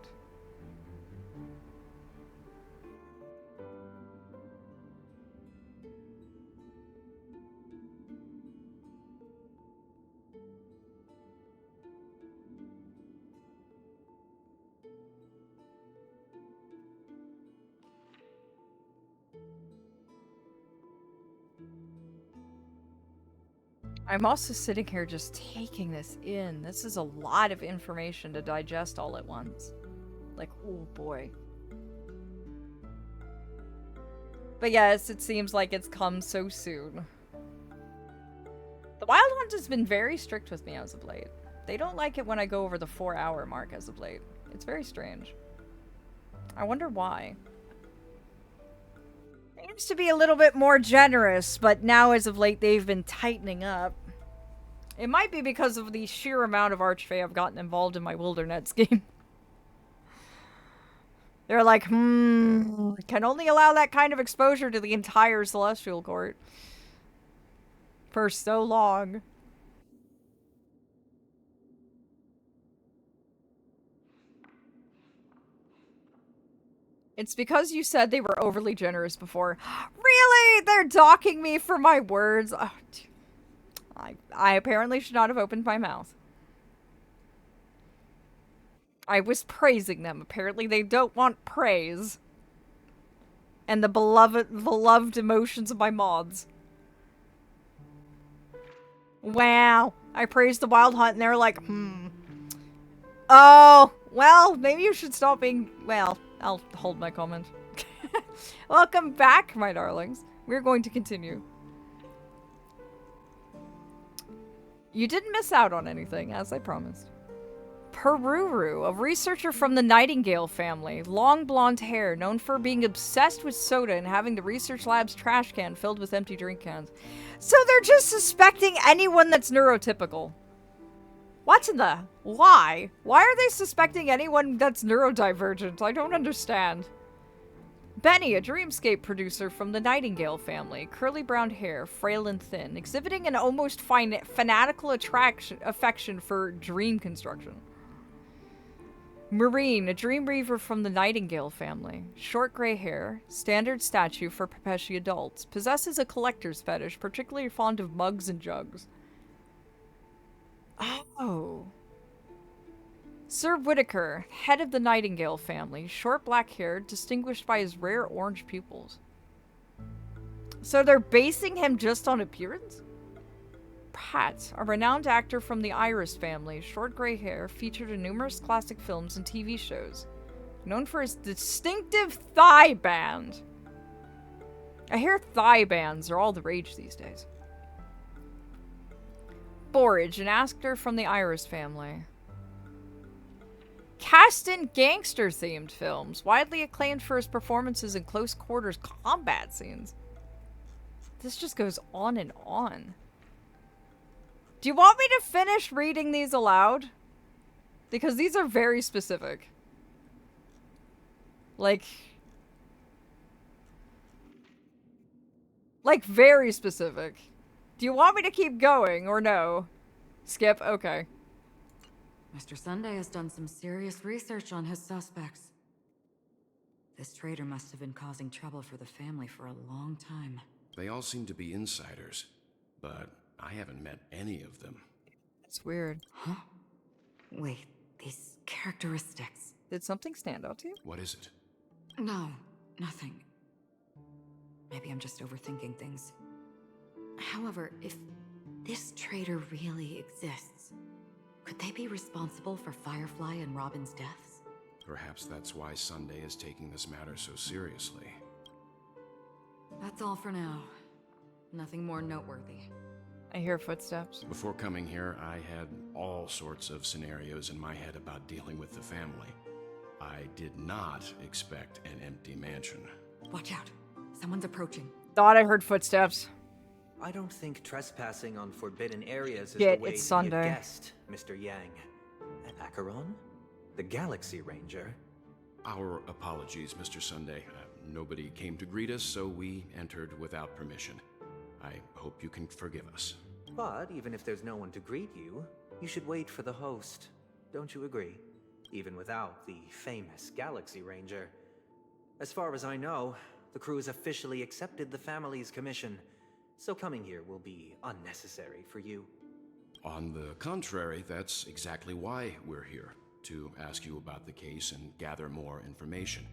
I'm also sitting here just taking this in. This is a lot of information to digest all at once. Like, oh boy. But yes, it seems like it's come so soon. The Wild Hunt has been very strict with me as of late. They don't like it when I go over the 4-hour mark as of late. It's very strange. I wonder why. They used to be a little bit more generous, but now as of late they've been tightening up. It might be because of the sheer amount of Archfey I've gotten involved in my Wildernets game. They're like, can only allow that kind of exposure to the entire Celestial Court. For so long. It's because you said they were overly generous before. Really? They're docking me for my words? Oh, I apparently should not have opened my mouth. I was praising them. Apparently they don't want praise. And the beloved emotions of my mods. Wow. I praised the Wild Hunt and they're like, Oh, well, maybe you should stop being... Well, I'll hold my comment. Welcome back, my darlings. We're going to continue. You didn't miss out on anything, as I promised. Peruru, a researcher from the Nightingale family. Long blonde hair, known for being obsessed with soda and having the research lab's trash can filled with empty drink cans. So they're just suspecting anyone that's neurotypical. What in the... Why? Why are they suspecting anyone that's neurodivergent? I don't understand. Benny, a dreamscape producer from the Nightingale family. Curly brown hair, frail and thin, exhibiting an almost fanatical affection for dream construction. Marine, a dream reaver from the Nightingale family. Short gray hair, standard statue for Perpetua adults. Possesses a collector's fetish, particularly fond of mugs and jugs. Oh. Sir Whitaker, head of the Nightingale family. Short black hair, distinguished by his rare orange pupils. So they're basing him just on appearance? Pat, a renowned actor from the Iris family. Short gray hair, featured in numerous classic films and TV shows. Known for his distinctive thigh band. I hear thigh bands are all the rage these days. Borage, an actor from the Iris family. Cast in gangster-themed films, widely acclaimed for his performances in close quarters combat scenes. This just goes on and on. Do you want me to finish reading these aloud? Because these are very specific. Like very specific. Do you want me to keep going or no? Skip? Okay. Mr. Sunday has done some serious research on his suspects. This traitor must have been causing trouble for the family for a long time. They all seem to be insiders, but I haven't met any of them. It's weird. Huh? Wait, these characteristics. Did something stand out to you? What is it? No, nothing. Maybe I'm just overthinking things. However, if this traitor really exists, could they be responsible for Firefly and Robin's deaths? Perhaps that's why Sunday is taking this matter so seriously. That's all for now. Nothing more noteworthy. I hear footsteps. Before coming here, I had all sorts of scenarios in my head about dealing with the family. I did not expect an empty mansion. Watch out. Someone's approaching. Thought I heard footsteps. I don't think trespassing on forbidden areas is Yeah, the way it's to Sunday. be a guest, Mr. Yang. And Acheron? The Galaxy Ranger? Our apologies, Mr. Sunday. Nobody came to greet us, so we entered without permission. I hope you can forgive us. But even if there's no one to greet you, you should wait for the host. Don't you agree? Even without the famous Galaxy Ranger. As far as I know, the crew has officially accepted the family's commission, so coming here will be unnecessary for you. On the contrary, that's exactly why we're here. To ask you about the case and gather more information.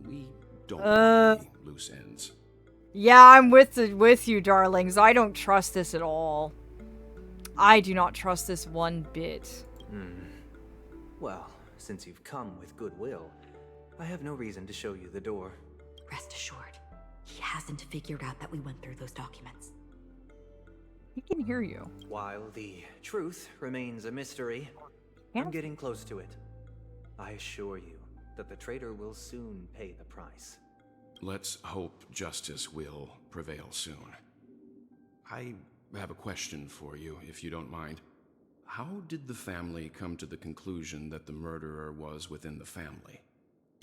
We don't want any loose ends. Yeah, I'm with you, darlings. I don't trust this at all. I do not trust this one bit. Well, since you've come with goodwill, I have no reason to show you the door. Rest assured, he hasn't figured out that we went through those documents. He can hear you. While the truth remains a mystery, I'm getting close to it. I assure you that the traitor will soon pay the price. Let's hope justice will prevail soon. I have a question for you, if you don't mind. How did the family come to the conclusion that the murderer was within the family?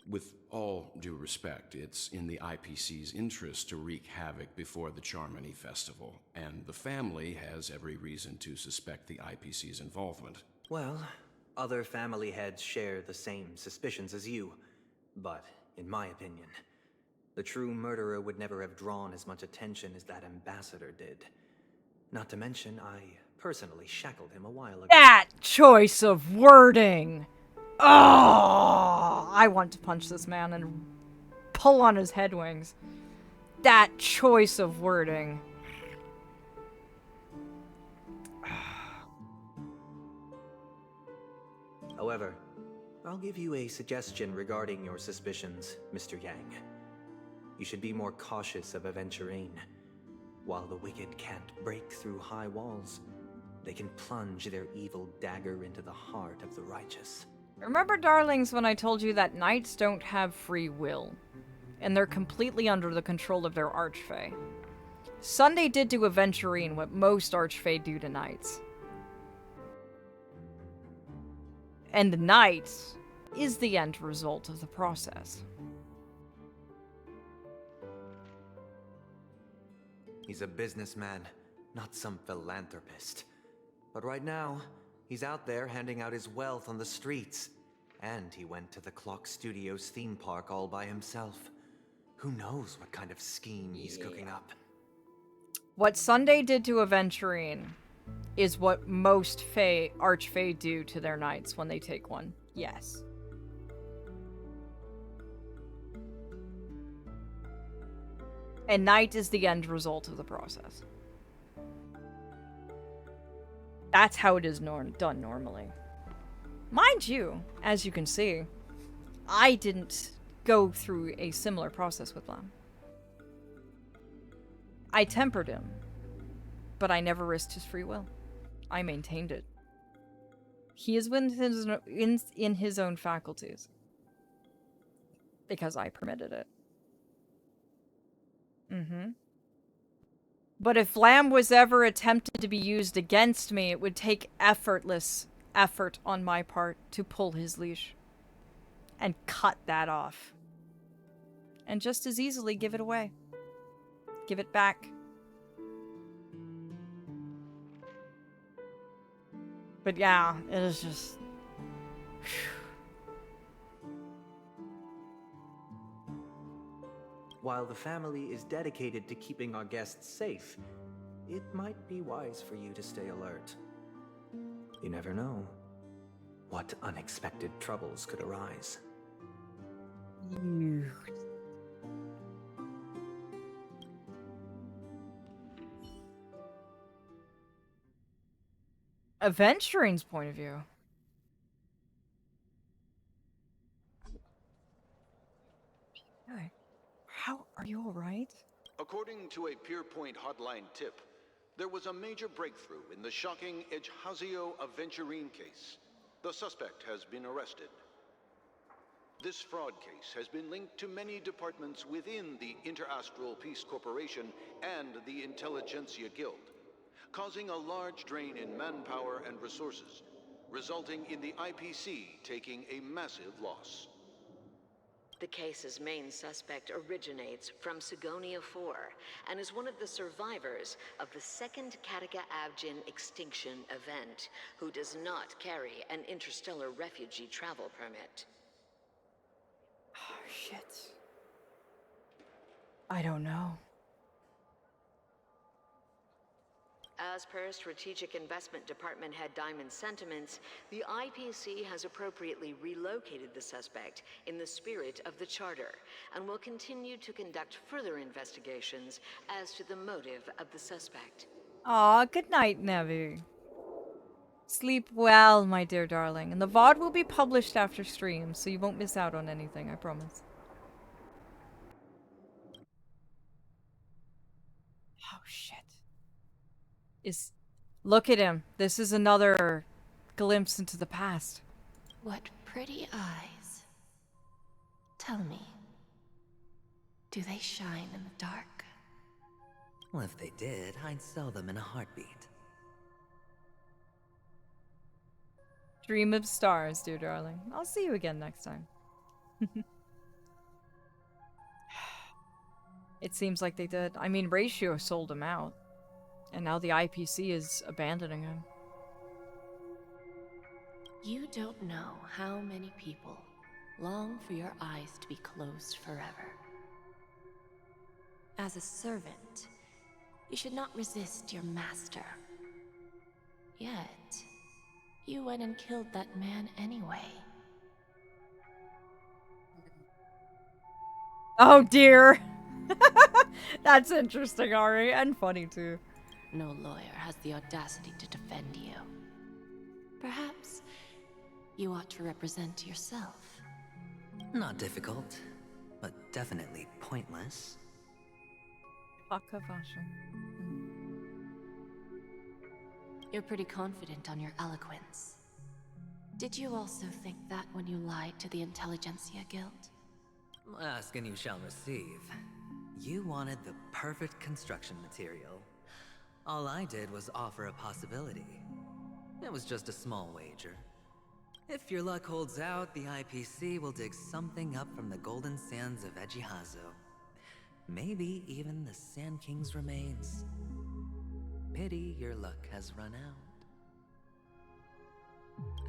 With all due respect, it's in the IPC's interest to wreak havoc before the Charmony Festival, and the family has every reason to suspect the IPC's involvement. Well, other family heads share the same suspicions as you, but in my opinion, the true murderer would never have drawn as much attention as that ambassador did. Not to mention, I personally shackled him a while ago. That choice of wording! Oh, I want to punch this man and pull on his head wings. That choice of wording. However, I'll give you a suggestion regarding your suspicions, Mr. Yang. You should be more cautious of Aventurine. While the wicked can't break through high walls, they can plunge their evil dagger into the heart of the righteous. Remember, darlings, when I told you that knights don't have free will, and they're completely under the control of their archfey? Sunday did to Aventurine what most archfey do to knights. And the knight is the end result of the process. He's a businessman, not some philanthropist. But right now, he's out there handing out his wealth on the streets. And he went to the Clock Studios theme park all by himself. Who knows what kind of scheme he's cooking up? What Sunday did to Aventurine is what most archfey do to their knights when they take one. Yes. And knight is the end result of the process. That's how it is done normally. Mind you, as you can see, I didn't go through a similar process with Lam. I tempered him, but I never risked his free will. I maintained it. He is in his own faculties. Because I permitted it. But if Lamb was ever attempted to be used against me, it would take effortless effort on my part to pull his leash. And cut that off. And just as easily give it away. Give it back. But yeah, it is just... While the family is dedicated to keeping our guests safe, it might be wise for you to stay alert. You never know what unexpected troubles could arise. Aventurine's point of view. Hey, how are you all right? According to a Pierpoint hotline tip, there was a major breakthrough in the shocking Ejhazio Aventurine case. The suspect has been arrested. This fraud case has been linked to many departments within the Interastral Peace Corporation and the Intelligentsia Guild, causing a large drain in manpower and resources, resulting in the IPC taking a massive loss. The case's main suspect originates from Sigonia 4 and is one of the survivors of the second Kataka Avgin extinction event, who does not carry an interstellar refugee travel permit. Oh, shit. I don't know. As per Strategic Investment Department Head Diamond's sentiments, the IPC has appropriately relocated the suspect in the spirit of the Charter, and will continue to conduct further investigations as to the motive of the suspect. Aw, good night, Nevi. Sleep well, my dear darling. And the VOD will be published after stream, so you won't miss out on anything, I promise. Oh, shit. Look at him. This is another glimpse into the past. What pretty eyes. Tell me, do they shine in the dark? Well, if they did, I'd sell them in a heartbeat. Dream of stars, dear darling. I'll see you again next time. It seems like they did. I mean, Ratio sold him out. And now the IPC is abandoning him. You don't know how many people long for your eyes to be closed forever. As a servant, you should not resist your master. Yet, you went and killed that man anyway. Oh dear! That's interesting, Ari, and funny too. No lawyer has the audacity to defend you. Perhaps you ought to represent yourself. Not difficult, but definitely pointless. You're pretty confident on your eloquence. Did you also think that when you lied to the Intelligentsia Guild? Ask and you shall receive. You wanted the perfect construction material. All I did was offer a possibility. It was just a small wager. If your luck holds out, the IPC will dig something up from the golden sands of Ejihazo. Maybe even the Sand King's remains. Pity your luck has run out.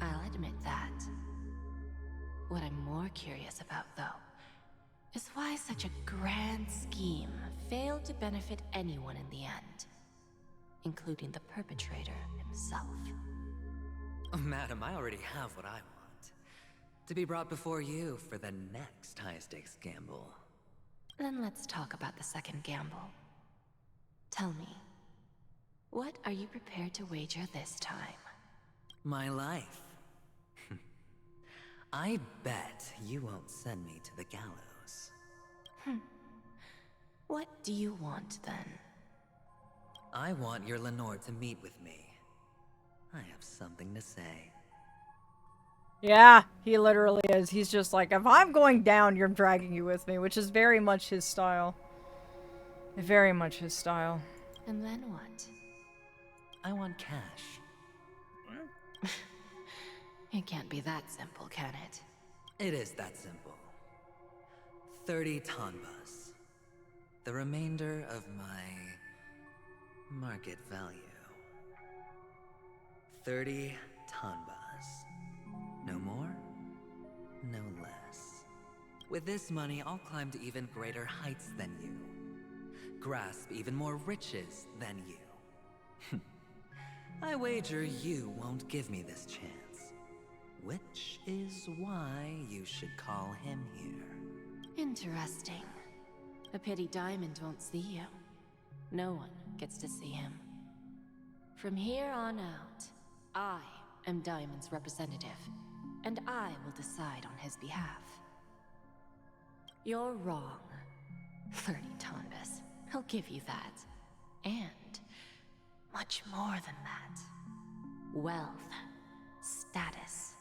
I'll admit that. What I'm more curious about, though, is why such a grand scheme failed to benefit anyone in the end, including the perpetrator himself. Madam, I already have what I want. To be brought before you for the next high-stakes gamble. Then let's talk about the second gamble. Tell me, what are you prepared to wager this time? My life. I bet you won't send me to the gallows. What do you want, then? I want your Lenore to meet with me. I have something to say. Yeah, he literally is. He's just like, if I'm going down, you're dragging you with me, which is very much his style. Very much his style. And then what? I want cash. It can't be that simple, can it? It is that simple. 30 tanbas. The remainder of my market value. 30 tanbas. No more, no less. With this money, I'll climb to even greater heights than you. Grasp even more riches than you. I wager you won't give me this chance. Which is why you should call him here. Interesting. A pity Diamond won't see you. No one gets to see him. From here on out, I am Diamond's representative, and I will decide on his behalf. You're wrong. 30 tanbas. I'll give you that. And much more than that. Wealth, status,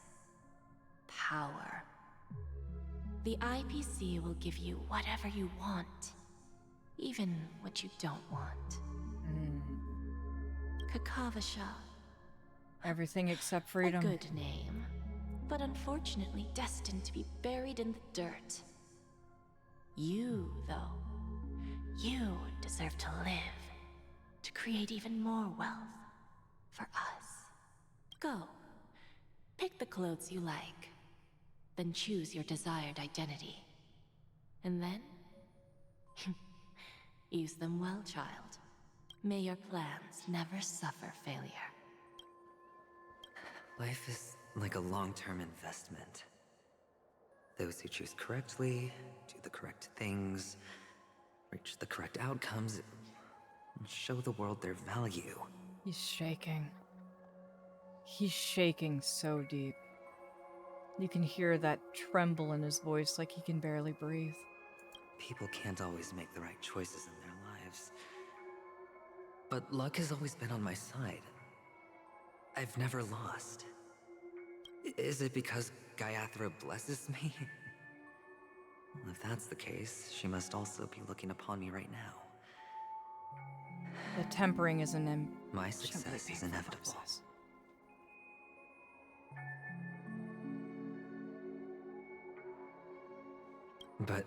power. The IPC will give you whatever you want, even what you don't want. Kakavasha. Everything except freedom. A good name, but unfortunately destined to be buried in the dirt. You, though, you deserve to live, to create even more wealth for us. Go, pick the clothes you like, then choose your desired identity. And then, use them well, child. May your plans never suffer failure. Life is like a long-term investment. Those who choose correctly, do the correct things, reach the correct outcomes, and show the world their value. He's shaking. He's shaking so deep. You can hear that tremble in his voice like he can barely breathe. People can't always make the right choices in their lives. But luck has always been on my side. I've never lost. Is it because Gaiathra blesses me? Well, if that's the case, she must also be looking upon me right now. The tempering is my success is inevitable. Process. But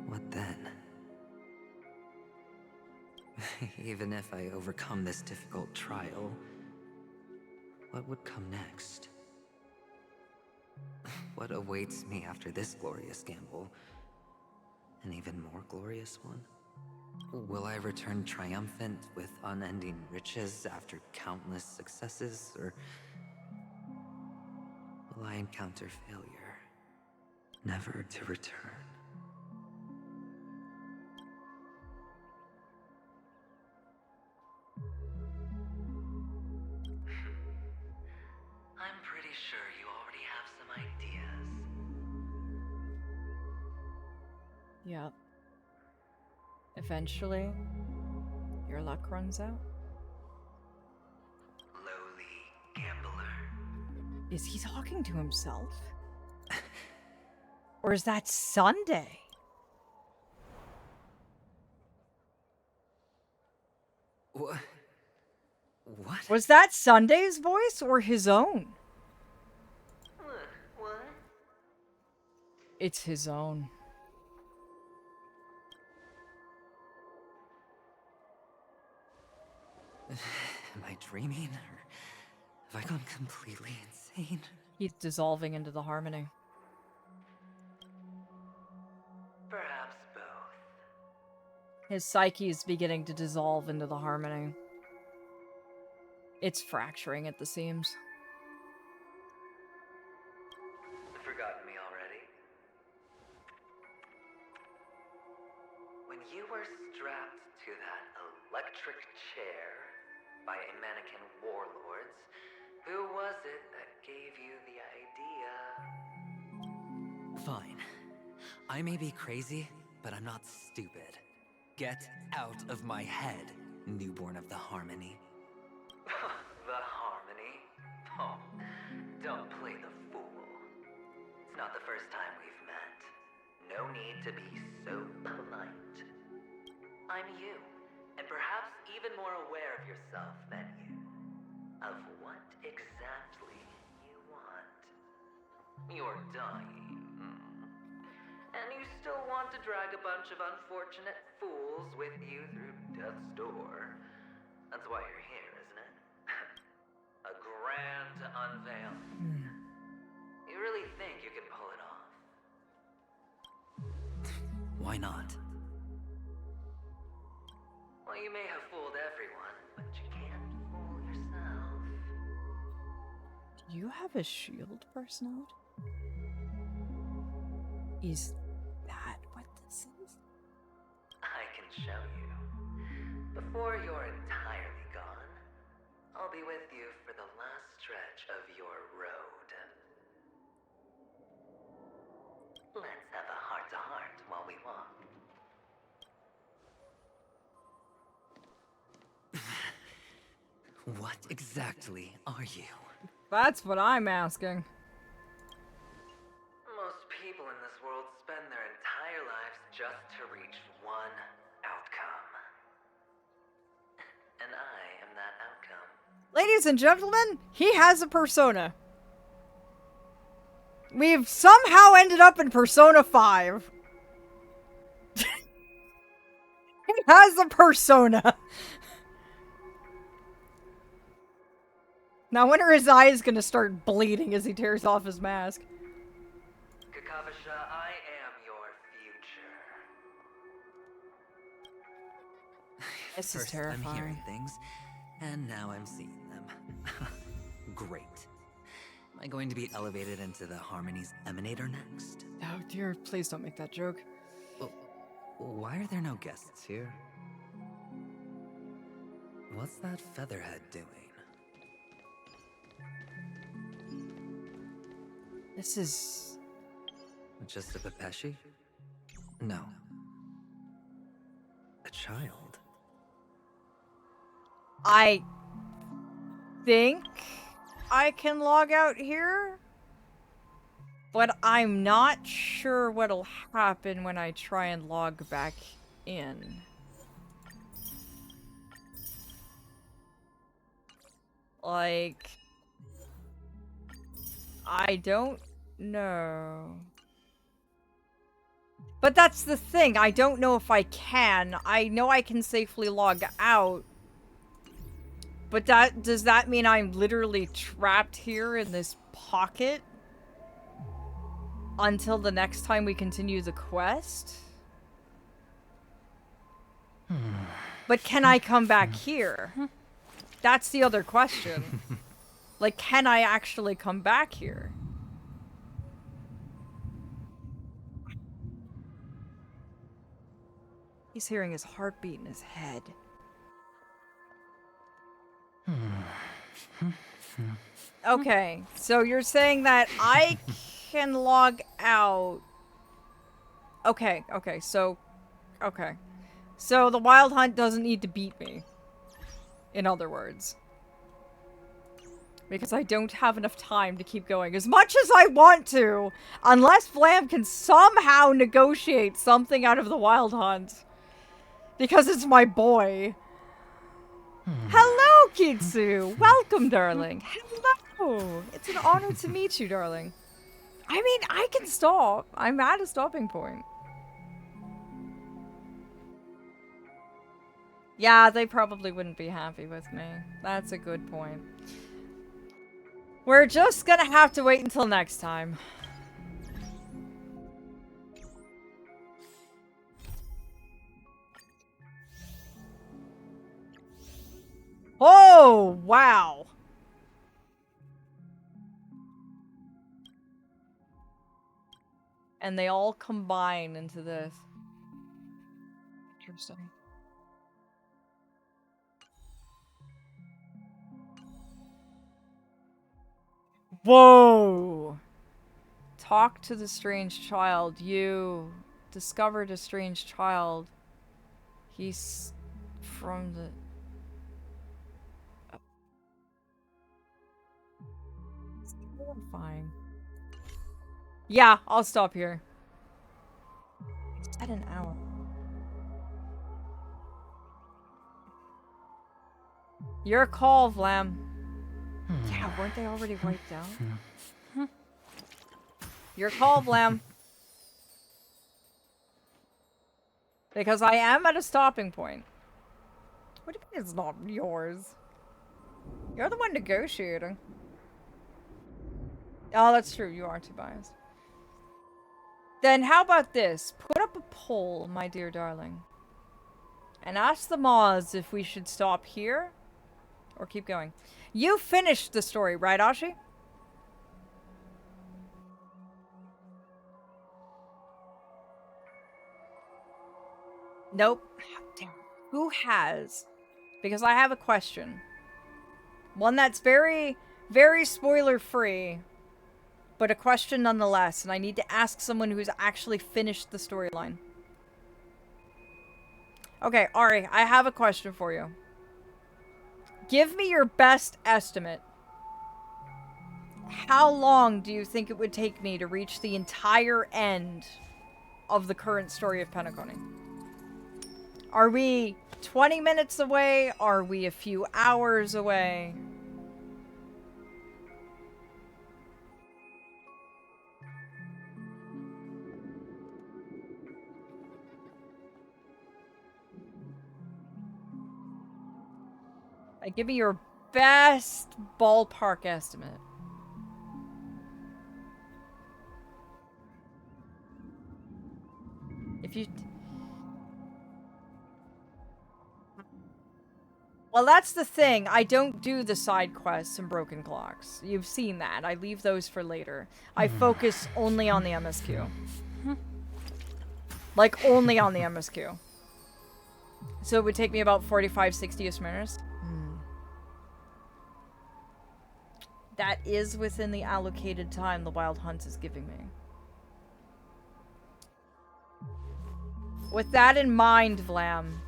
what then? Even if I overcome this difficult trial, what would come next? What awaits me after this glorious gamble? An even more glorious one? Will I return triumphant with unending riches after countless successes, or will I encounter failure, never to return? I'm pretty sure you already have some ideas. Yep. Eventually, your luck runs out. Lowly gambler. Is he talking to himself? Or is that Sunday? What? Was that Sunday's voice or his own? What? It's his own. Am I dreaming, or have I gone completely insane? He's dissolving into the harmony. Perhaps both. His psyche is beginning to dissolve into the harmony. It's fracturing at the seams. Forgotten me already? When you were strapped to that electric chair by a mannequin warlords, who was it that gave you the idea? Fine. I may be crazy, but I'm not stupid. Get out of my head, newborn of the Harmony. The Harmony? Oh, don't play the fool. It's not the first time we've met. No need to be so polite. I'm you, and perhaps even more aware of yourself than you. Of what exactly you want. You're dying. And you still want to drag a bunch of unfortunate fools with you through death's door. That's why you're here, isn't it? A grand unveiling. You really think you can pull it off? Why not? Well, you may have fooled everyone, but you can't fool yourself. Do you have a shield person out? Is that what this is? I can show you. Before you're entirely gone, I'll be with you for the last stretch of your road. Let's have a heart-to-heart while we walk. What exactly are you? That's what I'm asking. Most people in this world spend their entire lives just to reach one outcome. And I am that outcome. Ladies and gentlemen, he has a persona. We've somehow ended up in Persona 5. He has a persona. Now when are his eyes gonna start bleeding as he tears off his mask? Kakavasha, I am your future. This is First I'm terrifying. hearing things, and now I'm seeing them. Great. Am I going to be elevated into the Harmony's Emanator next? Oh dear, please don't make that joke. Why are there no guests here? What's that featherhead doing? This is... Just a Pepeshi? No. A child. I think I can log out here, but I'm not sure what'll happen when I try and log back in. Like, I don't know. But that's the thing, I don't know if I can. I know I can safely log out. But does that mean I'm literally trapped here in this pocket? Until the next time we continue the quest? But can I come back here? That's the other question. Like, can I actually come back here? He's hearing his heartbeat in his head. Okay, so you're saying that I can log out. Okay, so the Wild Hunt doesn't need to beat me. In other words. Because I don't have enough time to keep going as much as I want to, unless Vlam can somehow negotiate something out of the Wild Hunt. Because it's my boy. Hello, Kitsu! Welcome, darling. Hello! It's an honor to meet you, darling. I mean, I can stop. I'm at a stopping point. Yeah, they probably wouldn't be happy with me. That's a good point. We're just gonna have to wait until next time. Oh, wow. And they all combine into this. Interesting. Whoa! Talk to the strange child. You discovered a strange child. He's from the... It's horrifying. Yeah, I'll stop here. It's at an hour. Your call, Vlam. Yeah, weren't they already wiped out? Your call, Vlam. Because I am at a stopping point. What do you mean it's not yours? You're the one negotiating. Oh, that's true. You are too biased. Then how about this? Put up a poll, my dear darling. And ask the Moz if we should stop here or keep going. You finished the story, right, Ashi? Nope. Damn. Who has? Because I have a question. One that's very, very spoiler-free, but a question nonetheless, and I need to ask someone who's actually finished the storyline. Okay, Ari, I have a question for you. Give me your best estimate. How long do you think it would take me to reach the entire end of the current story of Penacony? Are we 20 minutes away? Are we a few hours away? Give me your best ballpark estimate. If you... Well, that's the thing. I don't do the side quests and broken clocks. You've seen that. I leave those for later. I focus only on the MSQ. Like, only on the MSQ. So it would take me about 45, 60 minutes. That is within the allocated time the Wild Hunt is giving me. With that in mind, Vlam,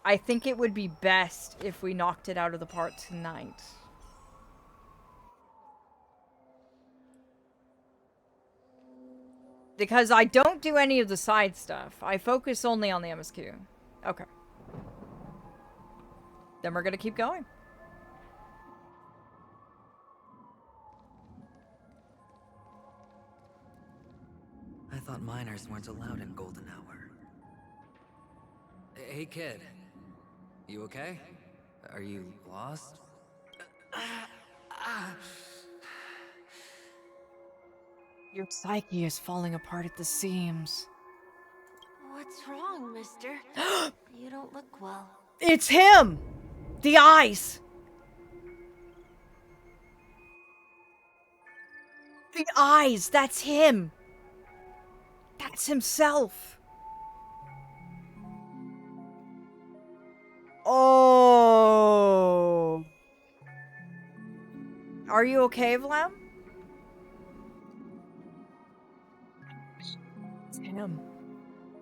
I think it would be best if we knocked it out of the park tonight. Because I don't do any of the side stuff. I focus only on the MSQ. Okay. Then we're gonna keep going. I thought miners weren't allowed in Golden Hour. Hey, kid. You okay? Are you lost? Your psyche is falling apart at the seams. What's wrong, mister? You don't look well. It's him! The eyes! The eyes! That's him! That's himself! Oh. Are you okay, Vlam? It's him.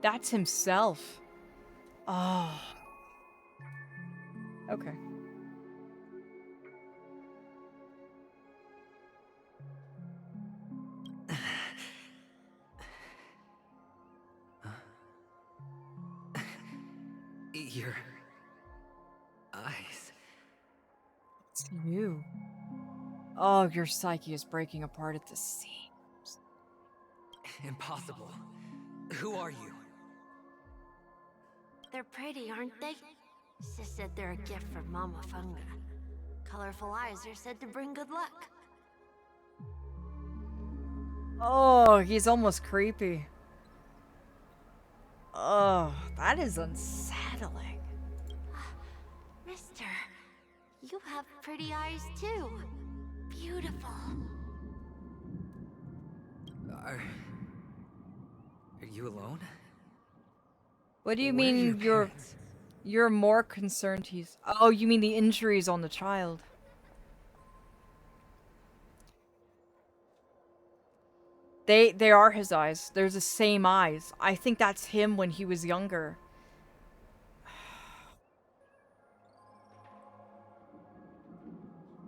That's himself. Oh. Okay. Your eyes. It's you. Oh, your psyche is breaking apart at the seams. Impossible. Who are you? They're pretty, aren't they? Sis said they're a gift from Mama Funga. Colorful eyes are said to bring good luck. Oh, he's almost creepy. Oh, that is unsettling. Mister, you have pretty eyes too. Beautiful. Are you alone? What do you Where are mean your you're more concerned he's... Oh, you mean the injuries on the child. They are his eyes. They're the same eyes. I think that's him when he was younger.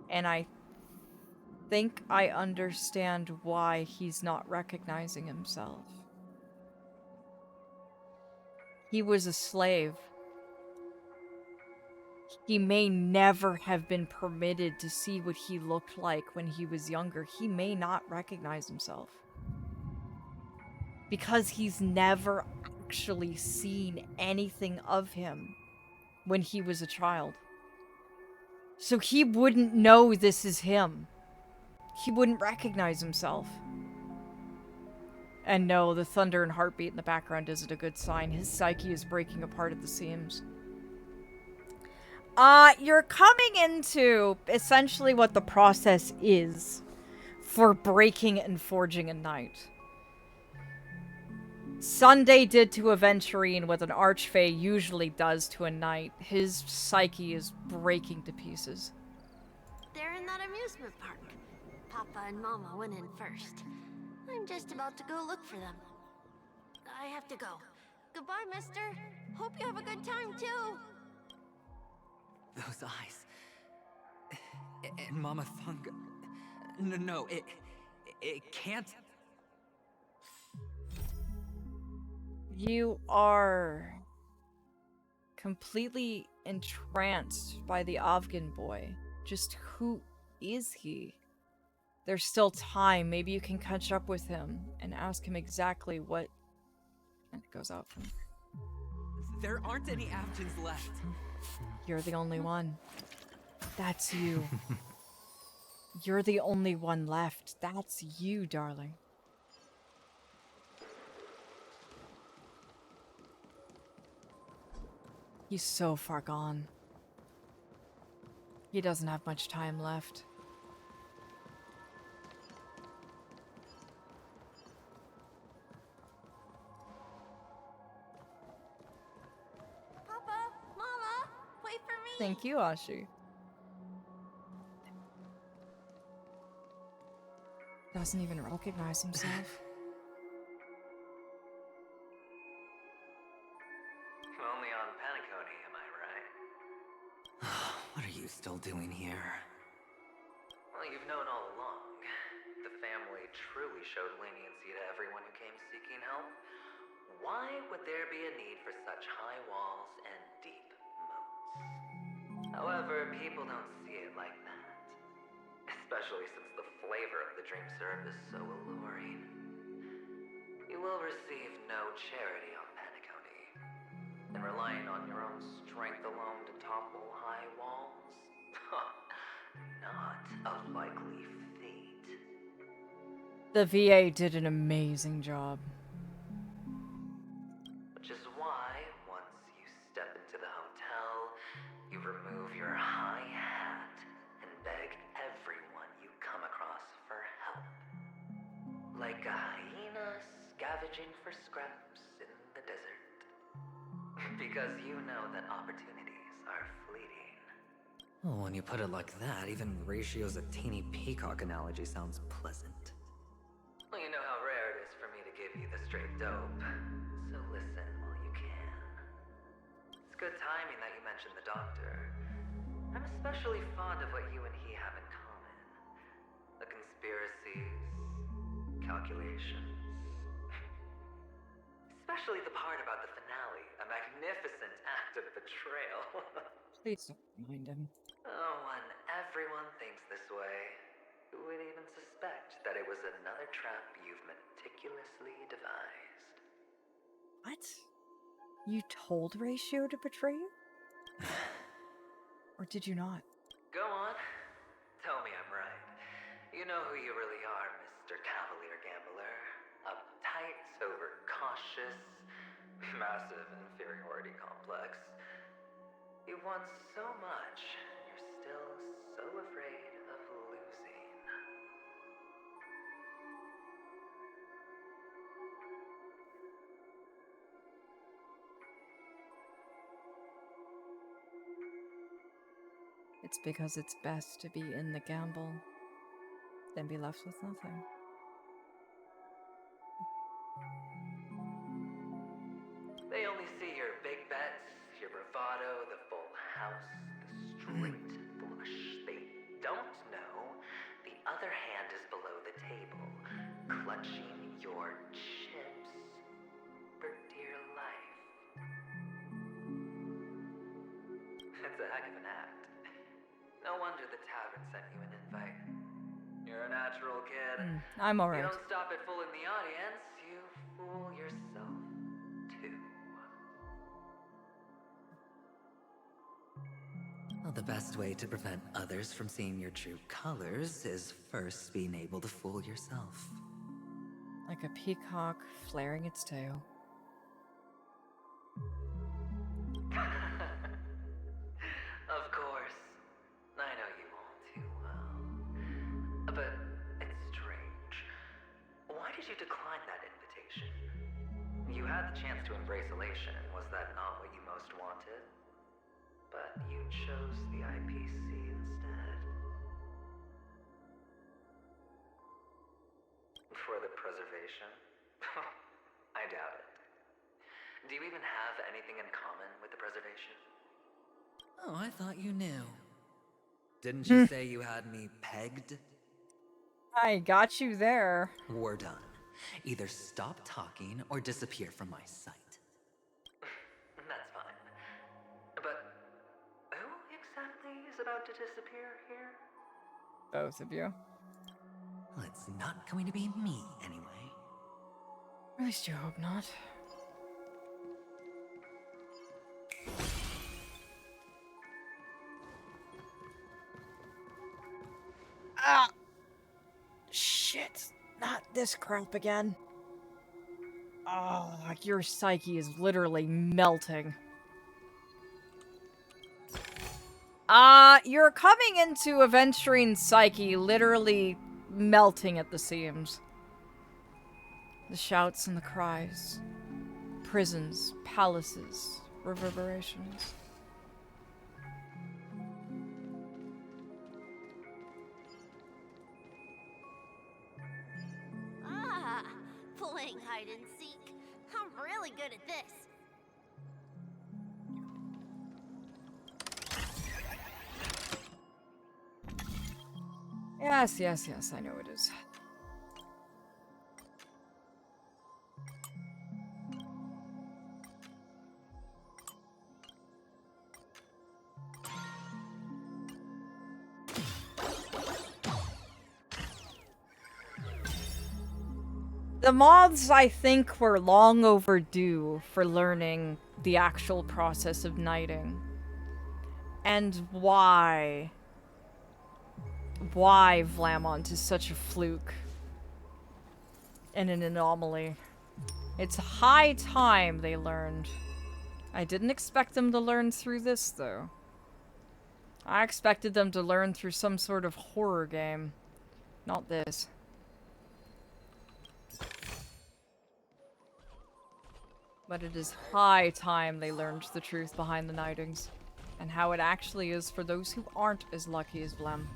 And I think I understand why he's not recognizing himself. He was a slave. He may never have been permitted to see what he looked like when he was younger. He may not recognize himself. Because he's never actually seen anything of him when he was a child. So he wouldn't know this is him. He wouldn't recognize himself. And no, the thunder and heartbeat in the background isn't a good sign. His psyche is breaking apart at the seams. You're coming into essentially what the process is for breaking and forging a knight. Sunday did to Aventurine what an archfey usually does to a knight. His psyche is breaking to pieces. They're in that amusement park. Papa and Mama went in first. I'm just about to go look for them. I have to go. Goodbye, mister. Hope you have a good time, too. Those eyes. And Mama Funga. No, it can't. You are completely entranced by the Afghan boy. Just who is he? There's still time. Maybe you can catch up with him and ask him exactly what... And it goes out from there. There aren't any Afghans left. You're the only one. That's you. You're the only one left. That's you, darling. He's so far gone. He doesn't have much time left. Papa, Mama, wait for me. Thank you, Ashi. Doesn't even recognize himself. Only on Penacony, am I right? What are you still doing here? Well, you've known all along. The family truly showed leniency to everyone who came seeking help. Why would there be a need for such high walls and deep moats? However, people don't see it like that. Especially since the flavor of the dream syrup is so alluring. You will receive no charity on Penacony. And relying on your own strength alone to topple high walls? Not a likely fate. The VA did an amazing job. Which is why, once you step into the hotel, you remove your high hat and beg everyone you come across for help. Like a hyena scavenging for scraps in the desert. Because you know that opportunities are fleeting. Oh, when you put it like that, even Ratio's a teeny peacock analogy sounds pleasant. Well, you know how rare it is for me to give you the straight dope. So listen while you can. It's good timing that you mentioned the doctor. I'm especially fond of what you and he have in common. The conspiracies, calculations. Especially the part about the finale, a magnificent act of betrayal. Please don't remind him. Oh, when everyone thinks this way, who would even suspect that it was another trap you've meticulously devised? What? You told Ratio to betray you? Or did you not? Go on. Tell me I'm right. You know who you really are, Mr. Cavalier Gambler. Uptight, overcautious, massive inferiority complex. You want so much, and you're still so afraid of losing. It's because it's best to be in the gamble than be left with nothing. They only see your big bets, your bravado, the full house, the straight flush. They don't know the other hand is below the table, clutching your chips for dear life. It's a heck of an act. No wonder the tavern sent you an invite. You're a natural kid. I'm alright. You don't stop at fooling the audience, you fool yourself too. Well, the best way to prevent others from seeing your true colors is first being able to fool yourself. Like a peacock flaring its tail. Of course. I know you all too well. But it's strange. Why did you decline that invitation? You had the chance to embrace elation. Was that not what you most wanted? But you chose the IPC instead. For the preservation? I doubt it. Do you even have anything in common with the preservation? Oh, I thought you knew. Didn't you say you had me pegged? I got you there. We're done. Either stop talking or disappear from my sight. That's fine. But who exactly is about to disappear here? Both of you. Well, it's not going to be me, anyway. At least you hope not. Ah! Shit! Not this crap again. Oh, your psyche is literally melting. You're coming into Aventurine's psyche, literally melting at the seams. The shouts and the cries. Prisons, palaces, reverberations. Ah, playing hide and seek. I'm really good at this. Yes, I know it is. The moths, I think, were long overdue for learning the actual process of knighting. And why Vlamont is such a fluke and an anomaly. It's high time they learned. I didn't expect them to learn through this, though. I expected them to learn through some sort of horror game. Not this. But it is high time they learned the truth behind the knightings. And how it actually is for those who aren't as lucky as Vlem.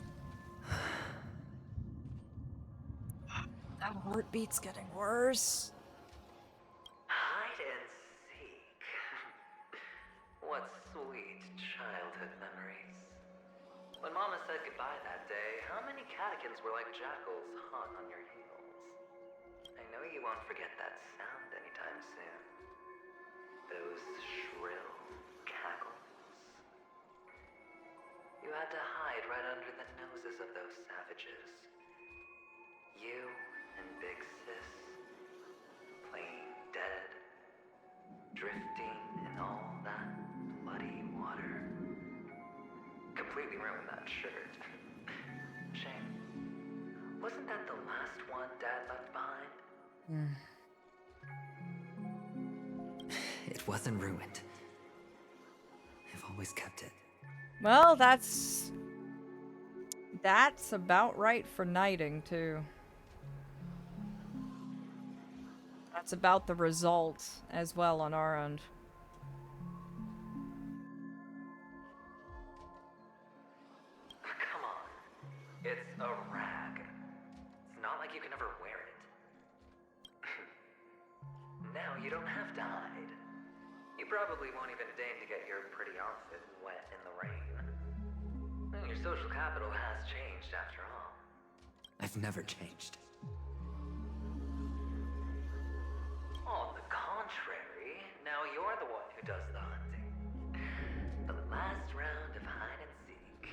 That heartbeat's getting worse. Hide and seek. What sweet childhood memories. When Mama said goodbye that day, how many catechins were like jackals hot on your heels? I know you won't forget that sound anytime soon. Those shrill cackles. You had to hide right under the noses of those savages. You and Big Sis, playing dead, drifting in all that bloody water. Completely ruined that shirt. Shame. Wasn't that the last one Dad left behind? It wasn't ruined. I've always kept it. Well, that's about right for knighting, too. That's about the result as well on our end. Come on. It's a rag. It's not like you can ever wear it. Now you don't have to hide. You probably won't even deign to get your pretty outfit wet in the rain. Your social capital has changed after all. I've never changed. On the contrary, now you're the one who does the hunting. The last round of hide and seek,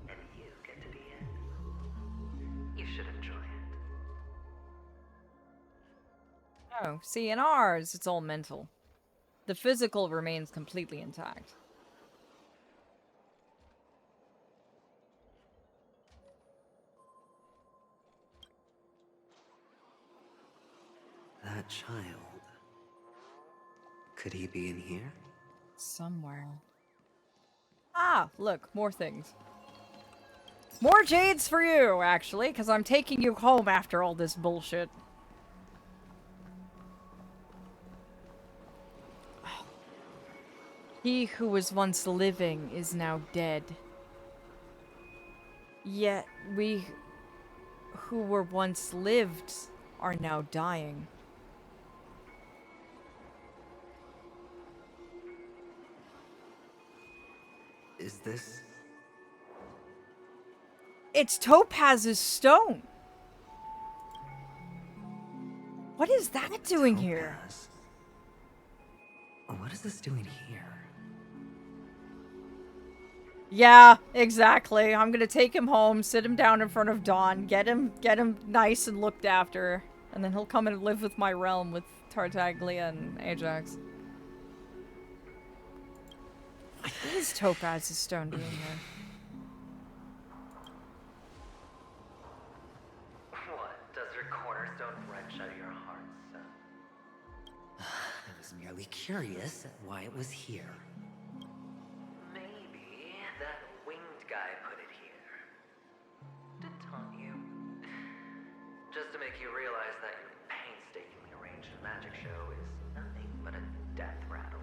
and you get to be it. You should enjoy it. Oh, see, in ours, it's all mental. The physical remains completely intact. That child. Could he be in here? Somewhere. Ah, look, more things. More jades for you, actually, because I'm taking you home after all this bullshit. He who was once living is now dead. Yet we who were once lived are now dying. Is this... It's Topaz's stone! What is that doing here? What is this doing here? Yeah, exactly. I'm gonna take him home, sit him down in front of Dawn, get him nice and looked after, and then he'll come and live with my realm with Tartaglia and Ajax. What is Topaz's stone doing here? What does your cornerstone wrench out of your heart, son? I was merely curious at why it was here. Maybe that winged show is nothing but a death rattle.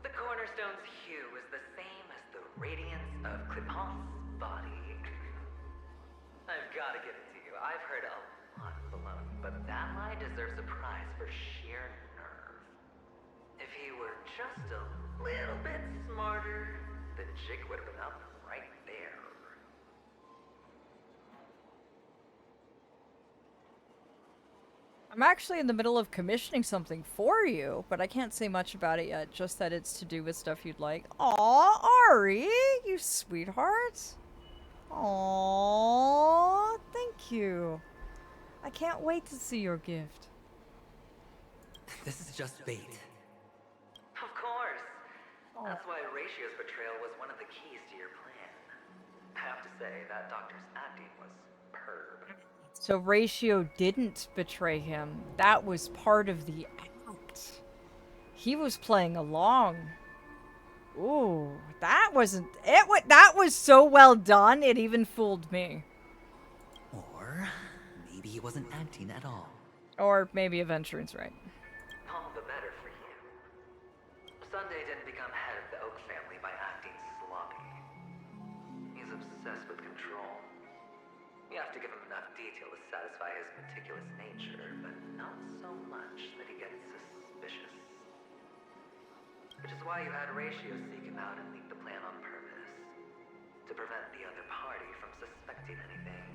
The cornerstone's hue is the same as the radiance of Cliphont's body. I've gotta give it to you. I've heard a lot of baloney, but that lie deserves a prize for sheer nerve. If he were just a little bit smarter, the jig would have been up right there. I'm actually in the middle of commissioning something for you, but I can't say much about it yet, just that it's to do with stuff you'd like. Aw, Ari, you sweetheart. Aw, thank you. I can't wait to see your gift. This is just bait. Of course. That's why Ratio's betrayal was one of the keys to your plan. I have to say, that doctor's acting was superb. So Ratio didn't betray him. That was part of the act. He was playing along. Ooh, that wasn't it. That was so well done. It even fooled me. Or maybe he wasn't acting at all. Or maybe Aventurine's right. All the better for you. Sunday didn't become head of the Oak family by acting sloppy. He's obsessed with control. You have to give him enough detail to satisfy his meticulous nature, but not so much that he gets suspicious. Which is why you had Ratio seek him out and leak the plan on purpose. To prevent the other party from suspecting anything.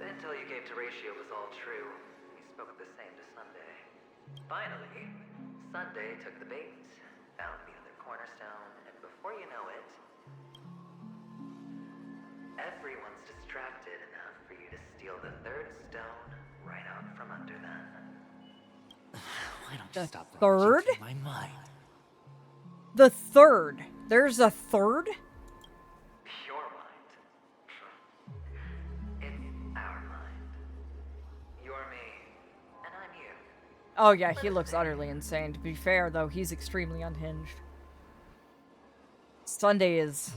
The intel you gave to Ratio was all true. He spoke the same to Sunday. Finally, Sunday took the bait, found the other cornerstone, and before you know it, everyone's distracted enough for you to steal the third stone right out from under them. Why don't you stop third? my mind? The third. There's a third? Your mind. It's our mind. You're me, and I'm you. Oh yeah, he looks utterly insane. To be fair, though, he's extremely unhinged. Sunday is...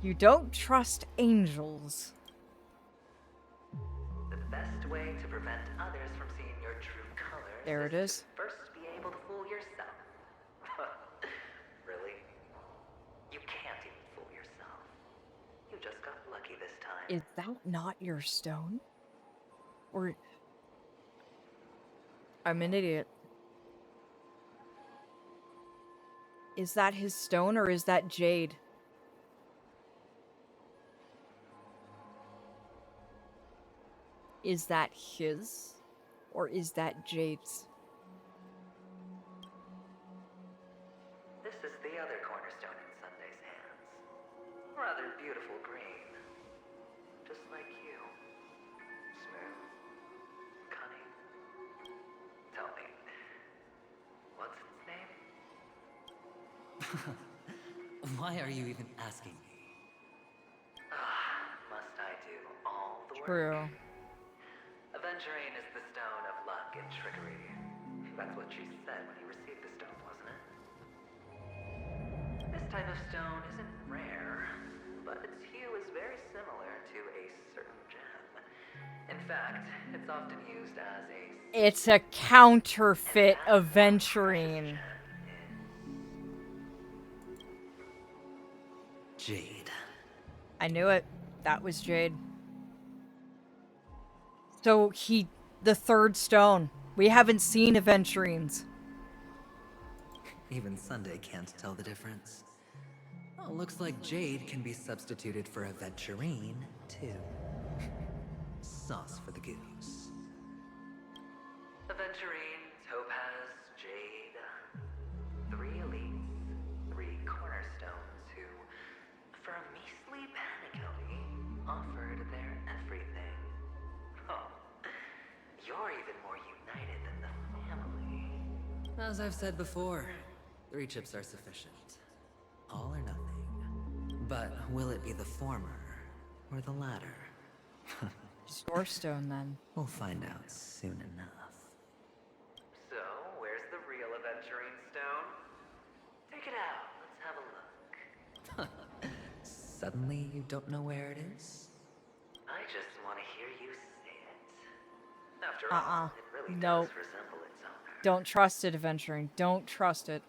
You don't trust angels. The best way to prevent others from seeing your true colors There it is. to first be able to fool yourself. Really? You can't even fool yourself. You just got lucky this time. Is that not your stone? Or... I'm an idiot. Is that his stone or is that jade? Is that his? Or is that Jade's? This is the other cornerstone in Sunday's hands. Rather beautiful green. Just like you. Smooth. Cunning. Tell me, what's its name? Why are you even asking me? Must I do all the work? True. Aventurine is the stone of luck and trickery. That's what she said when you received the stone, wasn't it? This type of stone isn't rare, but its hue is very similar to a certain gem. In fact, it's often used as a... It's a counterfeit Aventurine. Jade. I knew it. That was Jade. So the third stone. We haven't seen Aventurines. Even Sunday can't tell the difference. Oh, looks like Jade can be substituted for Aventurine, too. Sauce for the goose. Aventurine, Topaz, Jade. 3 elites, 3 cornerstones who, for a measly penny, offered their everything. Oh, you're even more united than the family. As I've said before, 3 chips are sufficient. All or nothing. But will it be the former or the latter? Your stone, then. We'll find out soon enough. So, where's the real Aventurine stone? Take it out. Let's have a look. Suddenly, you don't know where it is? I just want to hear you say it. After all, it really Nope. does resemble its owner. Don't trust it, Aventurine. Don't trust it.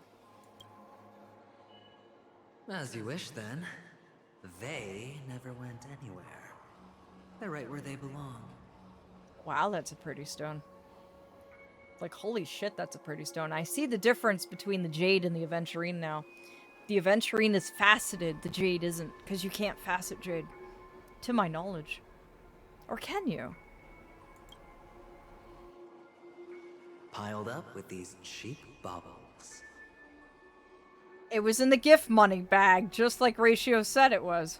As you wish, then. They never went anywhere. They're right where they belong. Wow, that's a pretty stone. Like, holy shit, that's a pretty stone. I see the difference between the jade and the Aventurine now. The Aventurine is faceted, the jade isn't, because you can't facet jade. To my knowledge. Or can you? Piled up with these cheap baubles. It was in the gift money bag, just like Ratio said it was.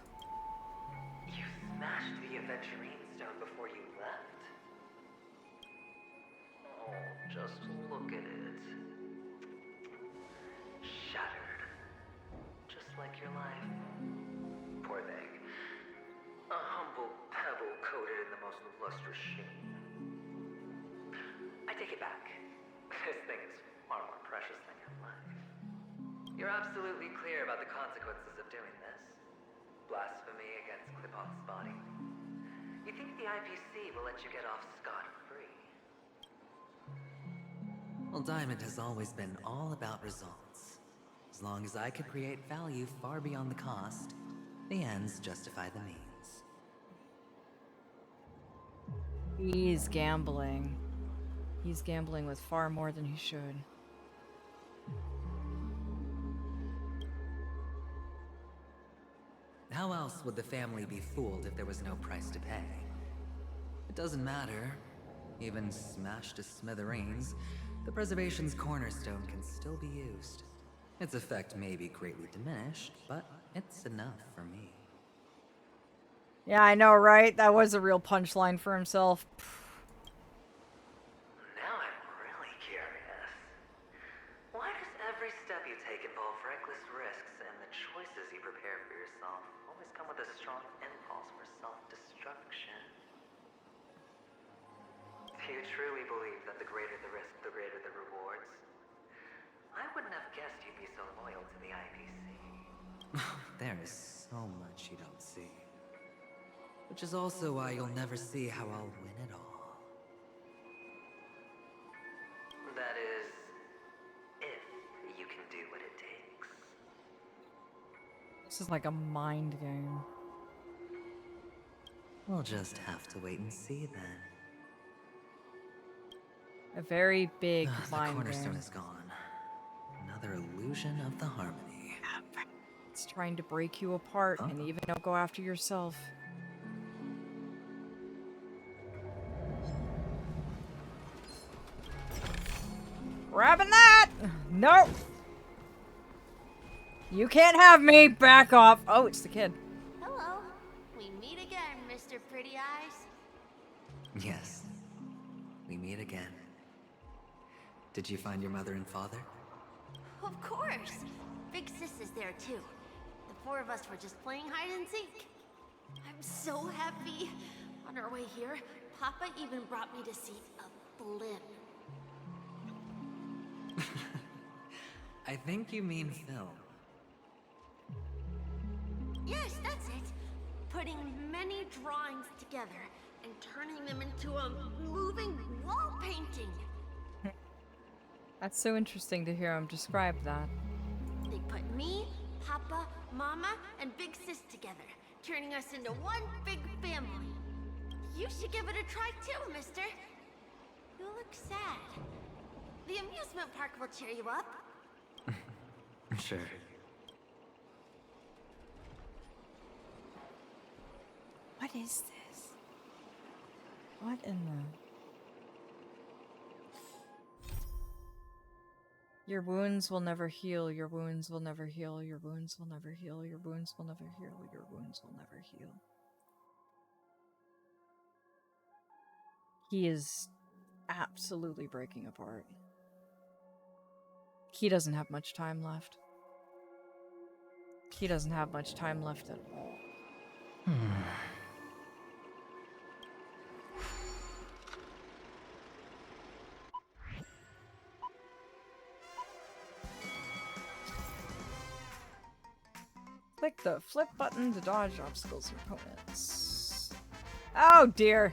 You smashed the Aventurine stone before you left? Oh, just look at it. Shattered. Just like your life. Poor thing. A humble pebble coated in the most lustrous sheen. I take it back. This thing is far more precious than your life. You're absolutely clear about the consequences of doing this. Blasphemy against Clipon's body. You think the IPC will let you get off scot-free? Well, Diamond has always been all about results. As long as I could create value far beyond the cost, the ends justify the means. He's gambling. He's gambling with far more than he should. How else would the family be fooled if there was no price to pay? It doesn't matter. Even smashed to smithereens, the preservation's cornerstone can still be used. Its effect may be greatly diminished, but it's enough for me. Yeah, I know, right? That was a real punchline for himself. Now I'm really curious. Why does every step you take involve reckless risks, and the choices you prepare for yourself always come with a strong impulse for self-destruction? Do you truly believe that the greater the risk, the greater the rewards? I wouldn't have guessed you'd be so loyal to the IPC. There is so much you don't see. Which is also why you'll never see how I'll win it all. That is, if you can do what it takes. This is like a mind game. We'll just have to wait and see then. A very big The mind cornerstone game. is gone. Another illusion of the harmony. It's trying to break you apart and even don't go after yourself. Grabbing that! Nope! You can't have me! Back off! Oh, it's the kid. Hello. We meet again, Mr. Pretty Eyes. Yes. We meet again. Did you find your mother and father? Of course. Big Sis is there too. The four of us were just playing hide and seek. I'm so happy. On our way here, Papa even brought me to see a blimp. I think you mean film. Yes, that's it. Putting many drawings together and turning them into a moving wall painting. That's so interesting to hear him describe that. They put me, Papa, Mama, and Big Sis together, turning us into one big family. You should give it a try too, mister. You look sad. The amusement park will cheer you up. Sure. What is this? What in the... Your wounds will never heal, your wounds will never heal, your wounds will never heal, your wounds will never heal, your wounds will never heal. He is absolutely breaking apart. He doesn't have much time left. He doesn't have much time left at all. Click the flip button to dodge obstacles and opponents. Oh dear.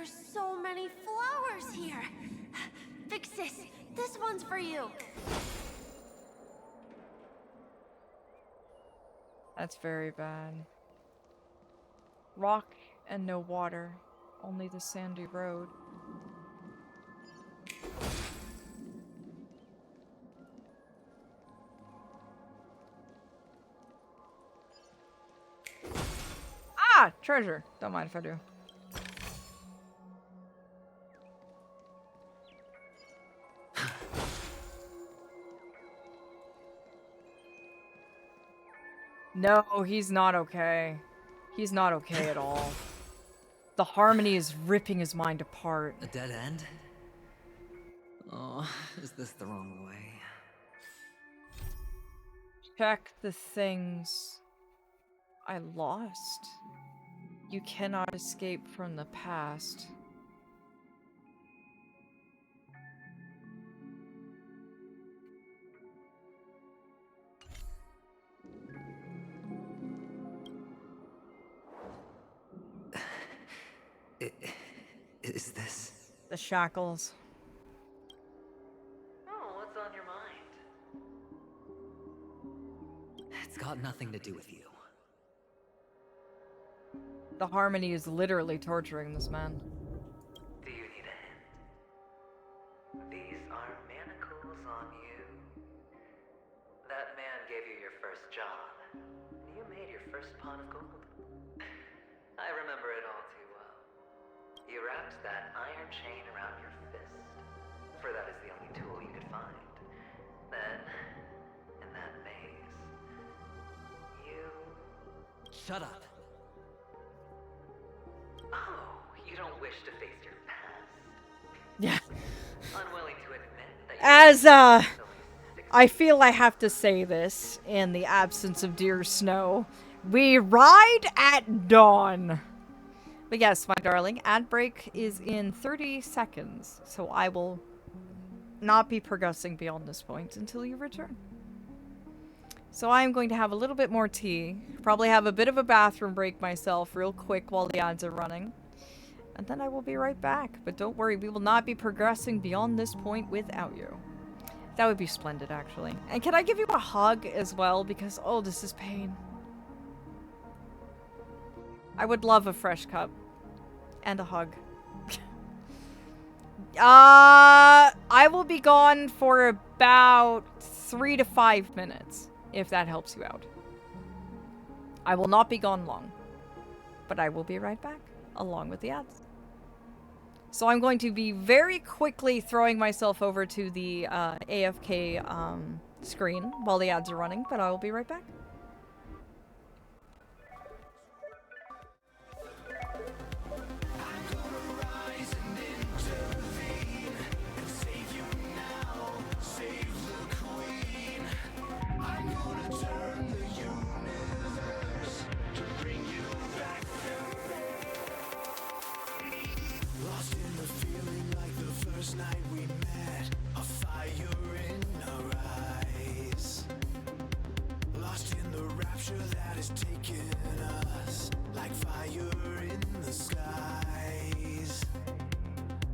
There's so many flowers here. Vixis, this one's for you. That's very bad. Rock and no water. Only the sandy road. Ah! Treasure. Don't mind if I do. No, he's not okay. He's not okay at all. The harmony is ripping his mind apart. A dead end? Oh, is this the wrong way? Check the things I lost. You cannot escape from the past. Is this... The shackles. Oh, what's on your mind? It's got nothing to do with you. The harmony is literally torturing this man. Do you need a hint? These are manacles on you. That man gave you your first job. You made your first pot of gold. I remember it all too well. You wrapped that iron chain around your fist, for that is the only tool you could find. Then, in that maze, you... Shut up. Oh, you don't wish to face your past? Yeah. Unwilling to admit that As, I feel I have to say this in the absence of Dear Snow. We ride at dawn. But yes, my darling, ad break is in 30 seconds, so I will not be progressing beyond this point until you return. So I am going to have a little bit more tea, probably have a bit of a bathroom break myself real quick while the ads are running, and then I will be right back. But don't worry, we will not be progressing beyond this point without you. That would be splendid, actually. And can I give you a hug as well? Because, oh, this is pain. I would love a fresh cup. And a hug. I will be gone for about 3 to 5 minutes, if that helps you out. I will not be gone long, but I will be right back, along with the ads. So I'm going to be very quickly throwing myself over to the AFK screen while the ads are running, but I will be right back. Night we met, a fire in our eyes. Lost in the rapture that has taken us, like fire in the skies.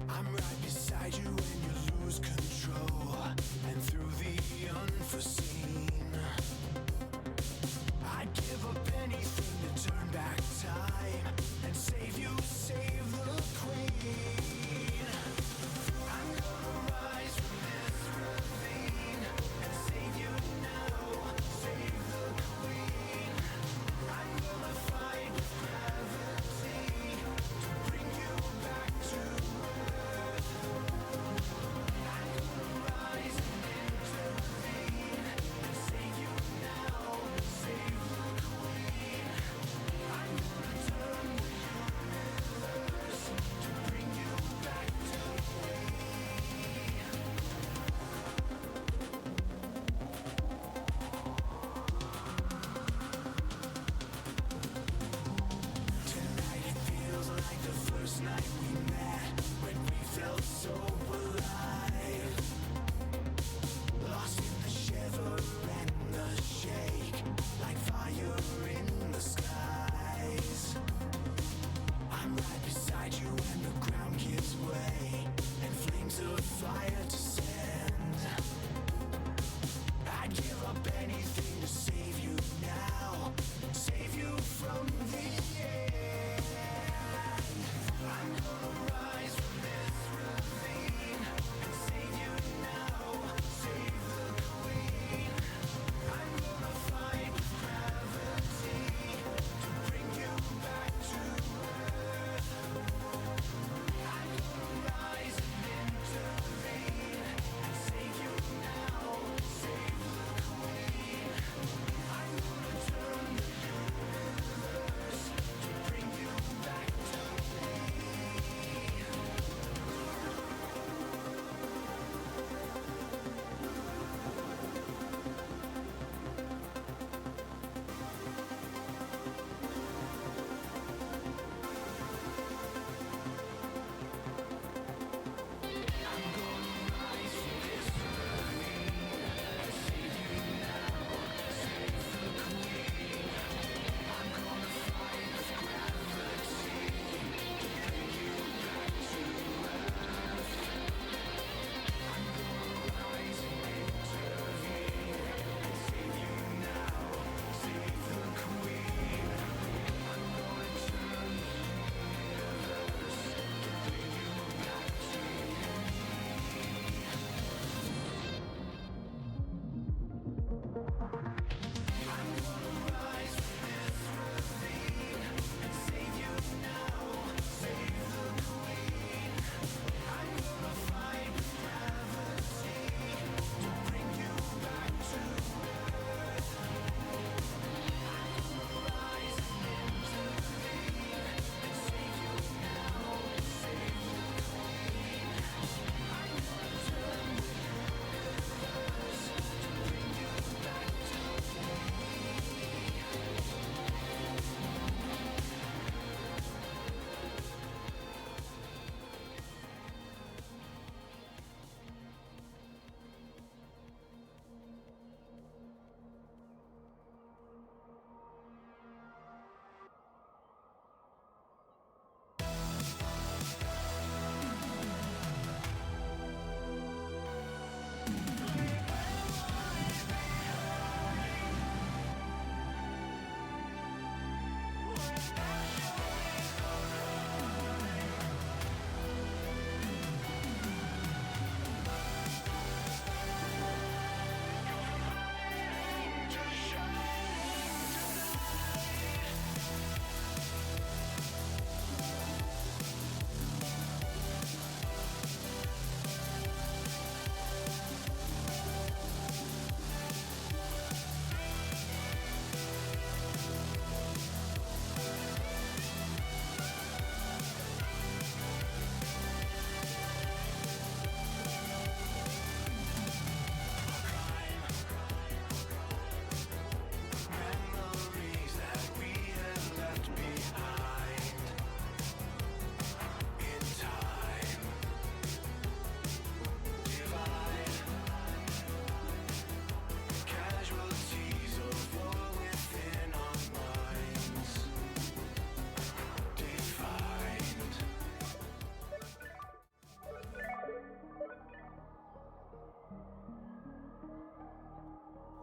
I'm right beside you when you lose control, and through the unforeseen, I'd give up anything to turn back time and save you, save the queen.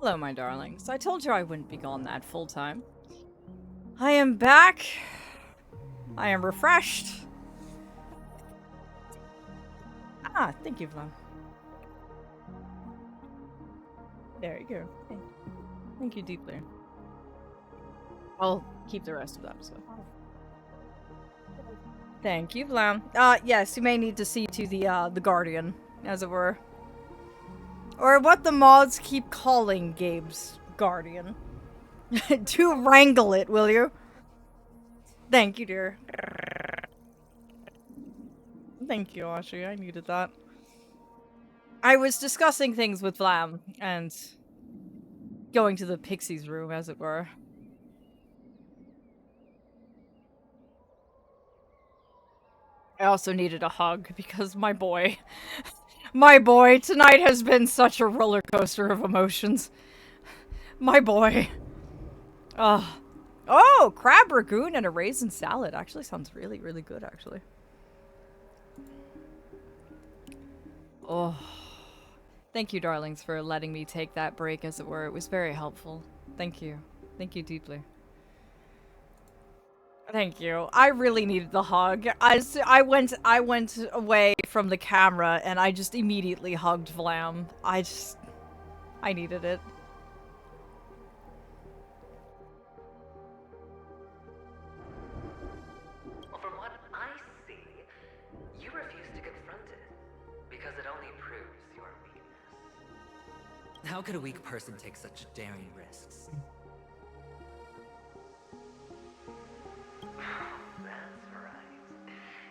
Hello, my darlings. I told you I wouldn't be gone that full time. I am back. I am refreshed. Ah, thank you, Flo. There you go. Thank you deeply. I'll keep the rest of the episode. Thank you, Vlam. Yes, you may need to see to the Guardian, as it were. Or what the mods keep calling Gabe's Guardian. To wrangle it, will you? Thank you, dear. Thank you, Ashi. I needed that. I was discussing things with Vlam, and going to the Pixie's room, as it were. I also needed a hug, because my boy... my boy, tonight has been such a roller coaster of emotions. My boy. Oh, crab ragoon and a raisin salad. Actually sounds really, really good, actually. Oh. Thank you, darlings, for letting me take that break, as it were. It was very helpful. Thank you. Thank you deeply. Thank you. I really needed the hug. I went away from the camera, and I just immediately hugged Vlam. I needed it. Well, from what I see, you refuse to confront it, because it only proves your weakness. How could a weak person take such daring risks? That's right.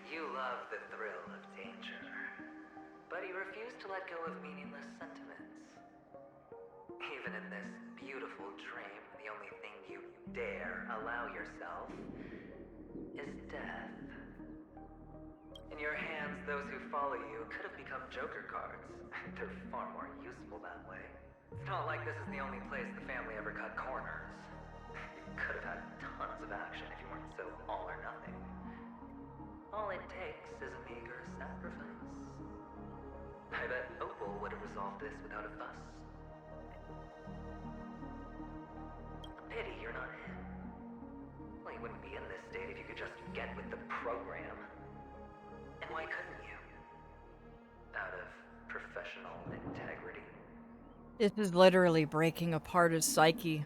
You love the thrill of danger. But you refuse to let go of meaningless sentiments. Even in this beautiful dream, the only thing you dare allow yourself is death. In your hands, those who follow you could have become Joker cards. They're far more useful that way. It's not like this is the only place the family ever cut corners. You could have had tons of action if you weren't so all or nothing. All it takes is a meager sacrifice. I bet Opal would have resolved this without a fuss. A pity you're not him. Well, you wouldn't be in this state if you could just get with the program. And why couldn't you? Out of professional integrity? This is literally breaking apart his psyche.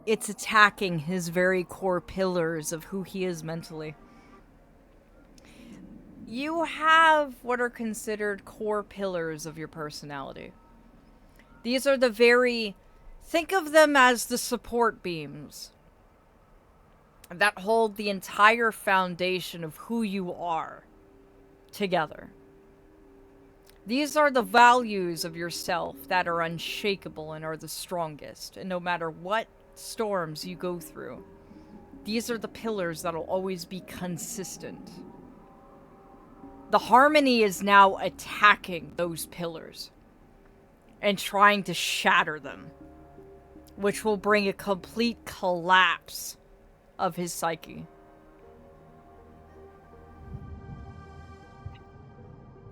It's attacking his very core pillars of who he is mentally. You have what are considered core pillars of your personality. These are the very... think of them as the support beams that hold the entire foundation of who you are together. These are the values of yourself that are unshakable and are the strongest. And no matter what storms you go through, these are the pillars that'll always be consistent. The Harmony is now attacking those pillars and trying to shatter them, which will bring a complete collapse of his psyche.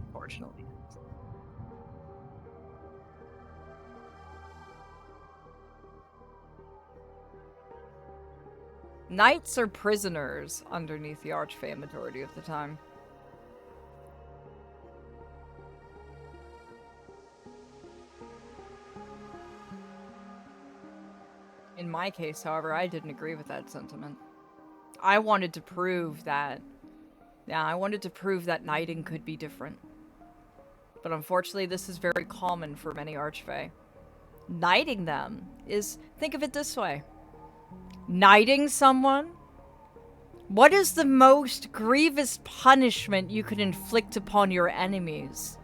Unfortunately. Knights are prisoners underneath the Archfey majority of the time. In my case, however, I didn't agree with that sentiment. I wanted to prove that... yeah, I wanted to prove that knighting could be different. But unfortunately, this is very common for many Archfey. Knighting them is... think of it this way. Knighting someone? What is the most grievous punishment you could inflict upon your enemies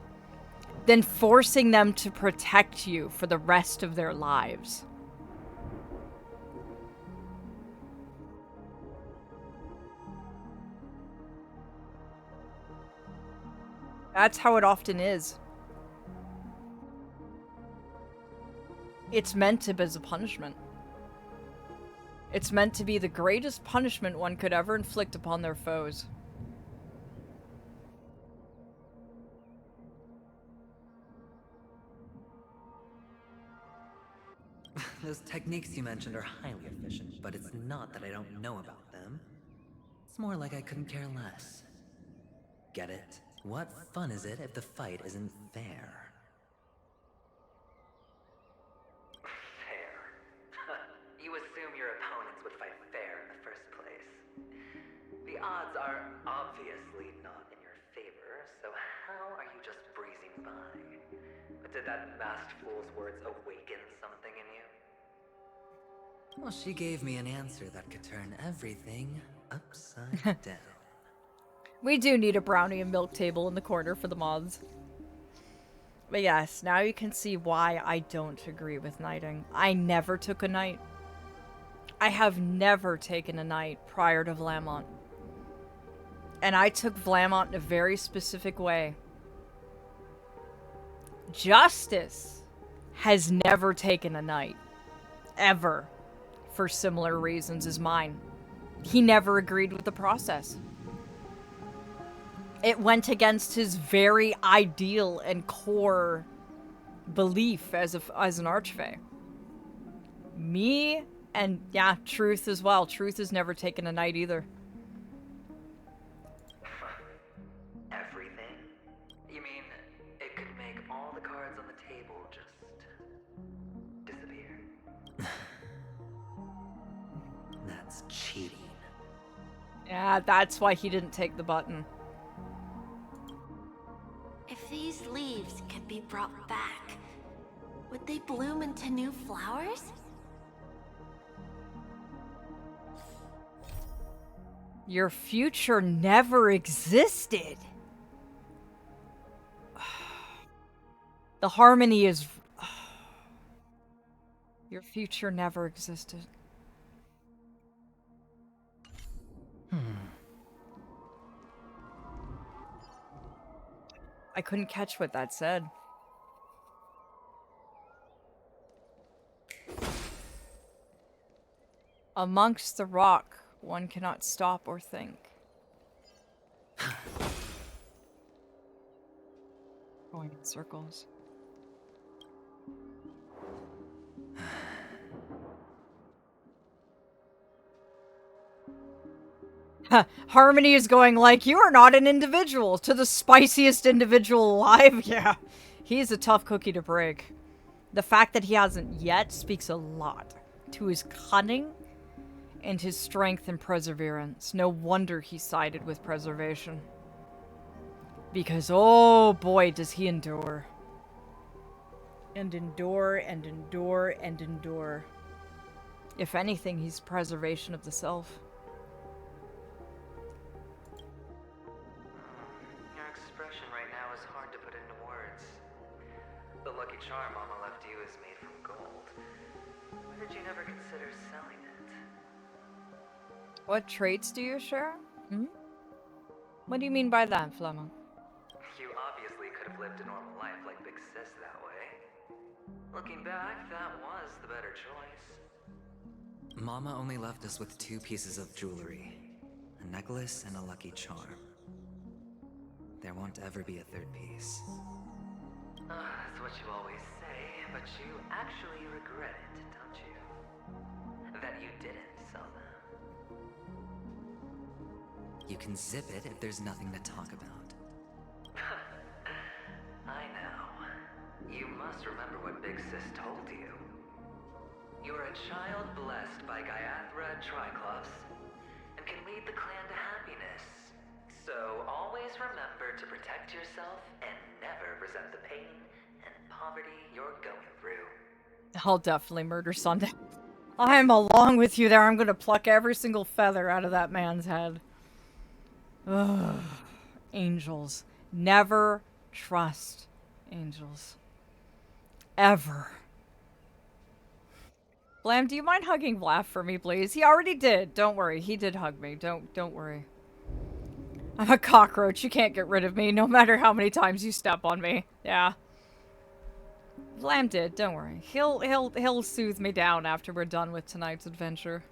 than forcing them to protect you for the rest of their lives? That's how it often is. It's meant to be as a punishment. It's meant to be the greatest punishment one could ever inflict upon their foes. those techniques you mentioned are highly efficient, but it's not that I don't know about them. It's more like I couldn't care less. Get it? What fun is it if the fight isn't fair? Fair. You assume your opponents would fight fair in the first place. The odds are obviously not in your favor, so how are you just breezing by? Did that masked fool's words awaken something in you? Well, she gave me an answer that could turn everything upside down. We do need a brownie and milk table in the corner for the mods. But yes, now you can see why I don't agree with knighting. I never took a knight. I have never taken a knight prior to Vlamont. And I took Vlamont in a very specific way. Justice has never taken a knight. Ever. For similar reasons as mine. He never agreed with the process. It went against his very ideal and core belief as an archfey. Me, and yeah, Truth as well. Truth has never taken a knight either. Everything? You mean it could make all the cards on the table just disappear? That's cheating. Yeah, that's why he didn't take the button. If these leaves could be brought back, would they bloom into new flowers? Your future never existed. The harmony is... Your future never existed. I couldn't catch what that said. Amongst the rock, one cannot stop or think. Going in circles. Harmony is going like, you are not an individual. To the spiciest individual alive. Yeah, he's a tough cookie to break. The fact that he hasn't yet speaks a lot to his cunning and his strength and perseverance. No wonder he sided with preservation. Because, oh boy, does he endure. And endure, and endure, and endure. If anything, he's preservation of the self. Your expression right now is hard to put into words. The lucky charm Mama left you is made from gold. Why did you never consider selling it? What traits do you share? Hmm? What do you mean by that, Fleming? You obviously could have lived a normal life like Big Sis that way. Looking back, that was the better choice. Mama only left us with 2 pieces of jewelry. A necklace and a lucky charm. There won't ever be a 3rd piece. That's what you always say, but you actually regret it, don't you? That you didn't sell them. You can zip it if there's nothing to talk about. I know. You must remember what Big Sis told you. You're a child blessed by Gaiathra Triclops, and can lead the clan to happiness. So always remember to protect yourself and never resent the pain and poverty you're going through. I'll definitely murder Sunday. I'm along with you there. I'm gonna pluck every single feather out of that man's head. Ugh. Angels. Never trust angels. Ever. Blam, do you mind hugging Vlaf for me, please? He already did. Don't worry. He did hug me. Don't worry. I'm a cockroach. You can't get rid of me, no matter how many times you step on me. Yeah. Vlam did. Don't worry. He'll soothe me down after we're done with tonight's adventure.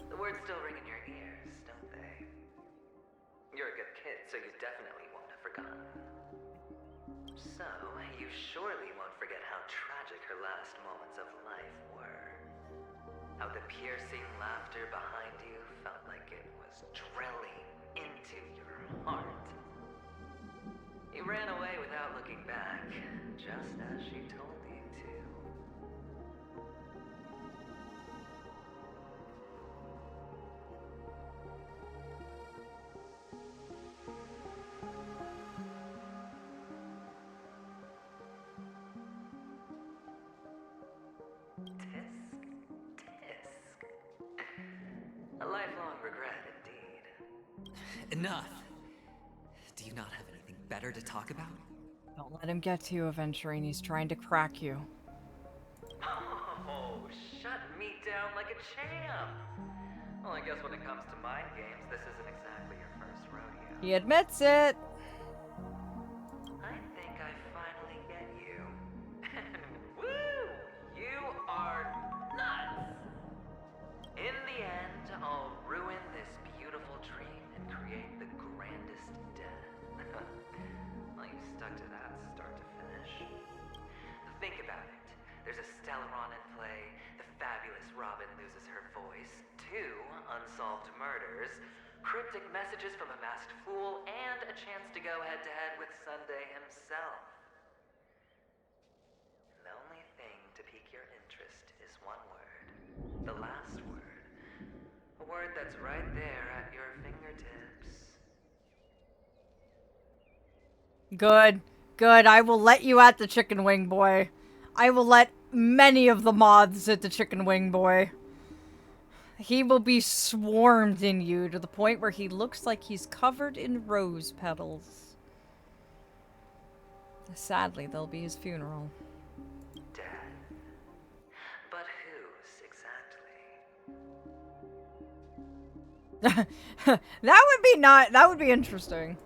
The words still ring in your ears, don't they? You're a good kid, so you definitely won't have forgotten. So, you surely won't forget how tragic her last moments of life were. How the piercing laughter behind you felt like it was drilling into your heart. You ran away without looking back, just as she told you to. A lifelong regret, indeed. Enough! Do you not have anything better to talk about? Don't let him get to you, Aventurine. He's trying to crack you. Oh, shut me down like a champ! Well, I guess when it comes to mind games, this isn't exactly your first rodeo. He admits it! I think I finally get you. Woo! You are nuts! In the end, I'll ruin this beautiful dream and create the grandest death. Well, you stuck to that start to finish. Think about it. There's a Stellaron in play, the fabulous Robin loses her voice, 2 unsolved murders, cryptic messages from a masked fool, and a chance to go head-to-head with Sunday himself. And the only thing to pique your interest is one word. The last word. A word that's right there at your fingertips. Good. Good. I will let you at the chicken wing boy. I will let many of the moths at the chicken wing boy. He will be swarmed in you to the point where he looks like he's covered in rose petals. Sadly, there'll be his funeral. Dead. But whose exactly? That would be interesting.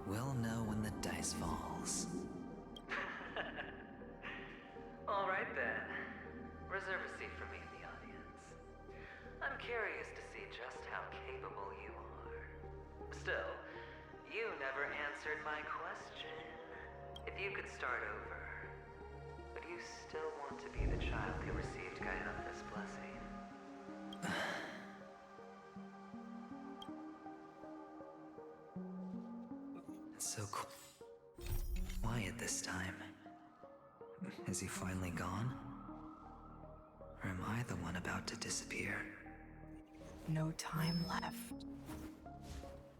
We'll know when the dice falls. All right then. Reserve a seat for me in the audience. I'm curious to see just how capable you are. Still, you never answered my question. If you could start over, would you still want to be the child who received Gaia's blessing? It's so quiet this time. Is he finally gone? Or am I the one about to disappear? No time left.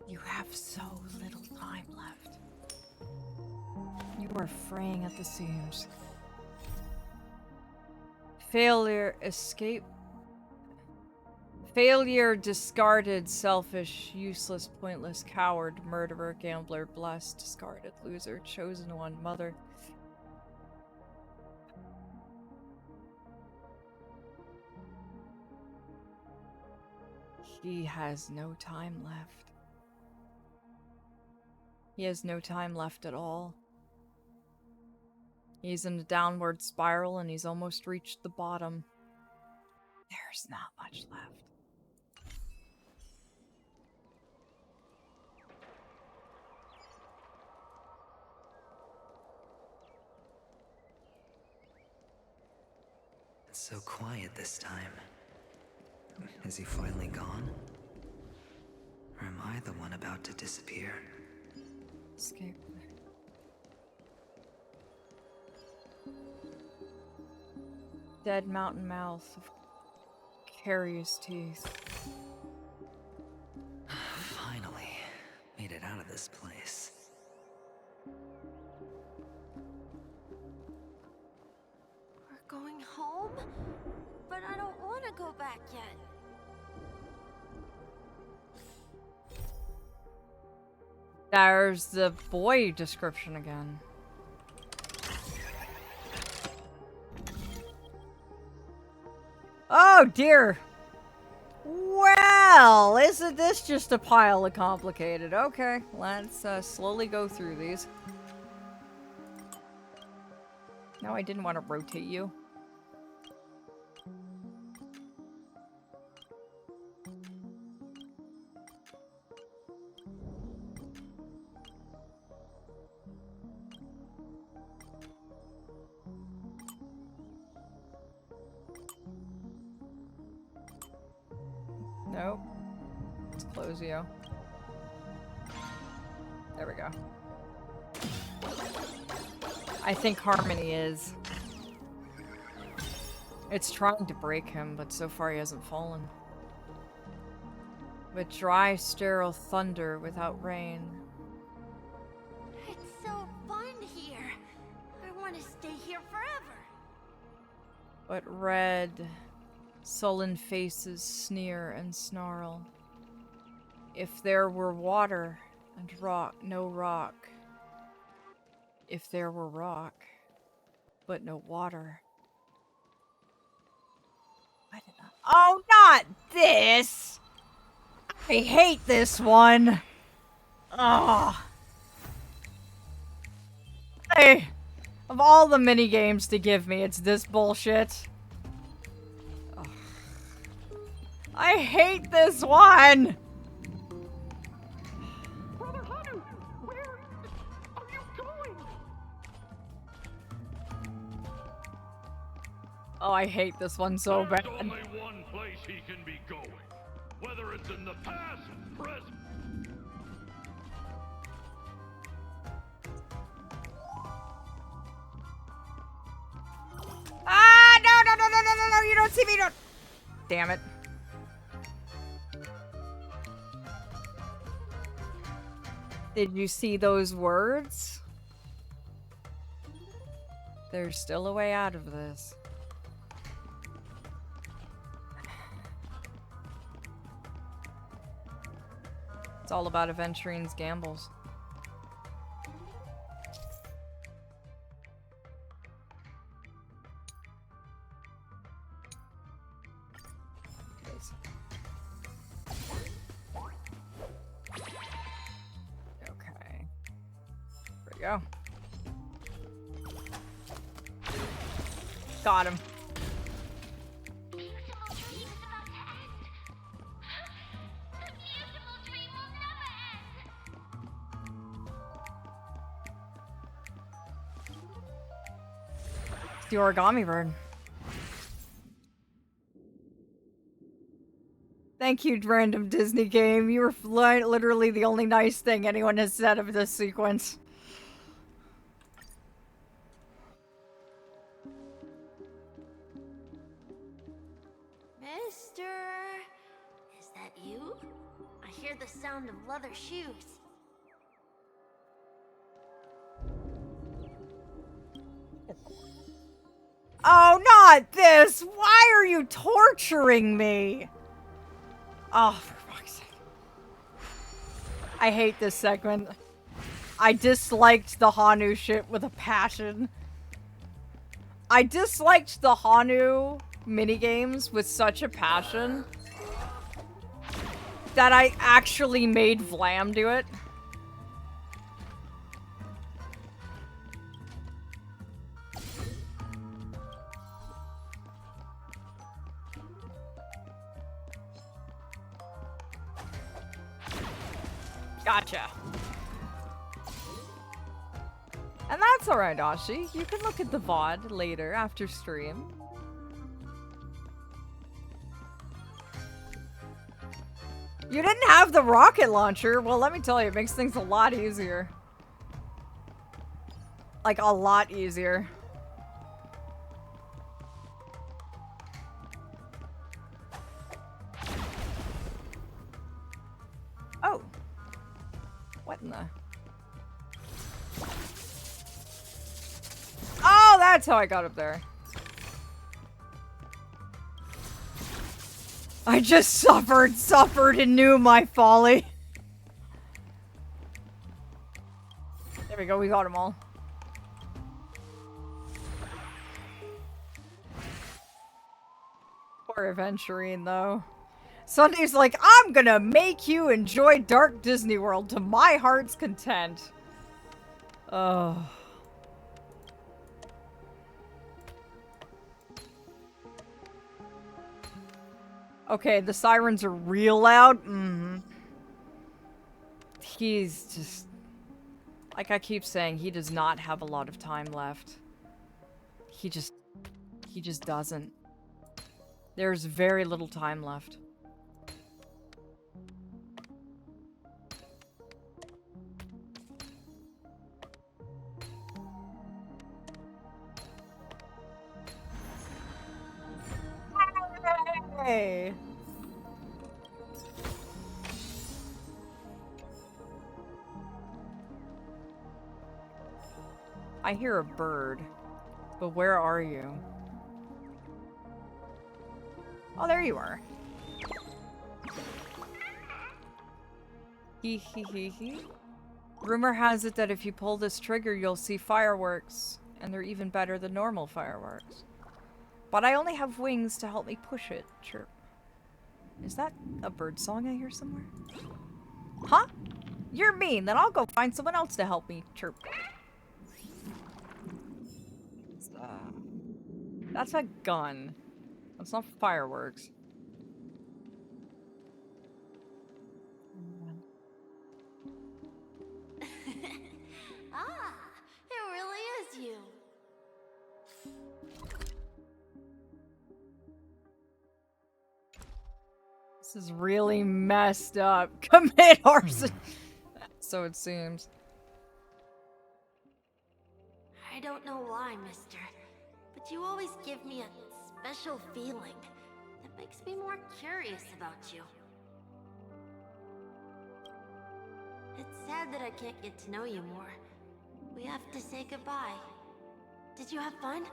You have so little time left. You are fraying at the seams. Failure, escape. Failure, discarded, selfish, useless, pointless, coward, murderer, gambler, blessed, discarded, loser, chosen one, mother. He has no time left. He has no time left at all. He's in a downward spiral and he's almost reached the bottom. There's not much left. It's so quiet this time. Is he finally gone? Or am I the one about to disappear? Escape. Dead mountain mouth of carious teeth. Finally, made it out of this place. We're going home? But I don't want to go back yet. There's the boy description again. Oh dear. Well, isn't this just a pile of complicated? Okay, let's slowly go through these. No, I didn't want to rotate you. Nope. Let's close you. There we go. I think Harmony is. It's trying to break him, but so far he hasn't fallen. With dry, sterile thunder without rain. It's so fun here. I want to stay here forever. But red, sullen faces sneer and snarl. If there were water and rock, no rock. If there were rock, but no water. I did not. Oh, not this! I hate this one. Oh. Hey, of all the mini games to give me, it's this bullshit. Oh. I hate this one. Brother Hanu, where are you going? Oh, I hate this one so bad. There's only one place he can be going. Whether it's in the past, present. Ah, no, you don't see me, don't. Damn it. Did you see those words? There's still a way out of this. It's all about Aventurine's gambles. Okay. There we go. Got him. The origami bird. Thank you, random Disney game. You were literally the only nice thing anyone has said of this sequence. Mister, is that you? I hear the sound of leather shoes. Oh, not this! Why are you torturing me? Oh, for fuck's sake. I hate this segment. I disliked the Hanu shit with a passion. I disliked the Hanu minigames with such a passion that I actually made Vlam do it. Gotcha. And that's alright, Ashi. You can look at the VOD later after stream. You didn't have the rocket launcher? Well, let me tell you, it makes things a lot easier. Like, a lot easier. Oh. What in the... Oh, that's how I got up there. I just suffered and knew my folly. There we go, we got them all. Poor Aventurine, though. Sunday's like, I'm gonna make you enjoy Dark Disney World to my heart's content. Oh. Okay, the sirens are real loud. He's just... Like I keep saying, he does not have a lot of time left. He just doesn't. There's very little time left. Yay! I hear a bird, but where are you? Oh, there you are. Hee hee hee hee. Rumor has it that if you pull this trigger, you'll see fireworks, and they're even better than normal fireworks. But I only have wings to help me push it. Chirp. Is that a bird song I hear somewhere? Huh? You're mean. Then I'll go find someone else to help me. Chirp. That's a gun. That's not fireworks. Ah, it really is you. This is really messed up. Commit arson. So it seems. I don't know why, mister, but you always give me a special feeling that makes me more curious about you. It's sad that I can't get to know you more. We have to say goodbye. Did you have fun?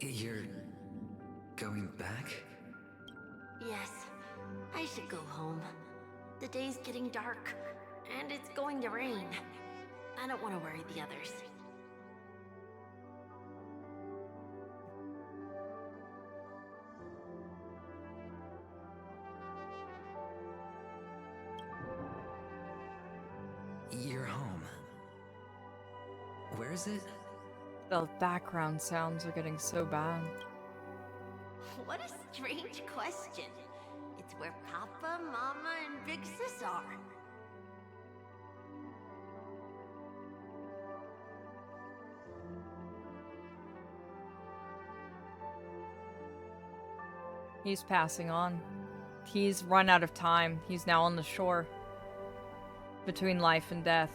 You're going back? Yes. I should go home. The day's getting dark, and it's going to rain. I don't want to worry the others. You're home. Where is it? The background sounds are getting so bad. What a strange question. It's where Papa, Mama, and Big Sis are. He's passing on. He's run out of time. He's now on the shore. Between life and death.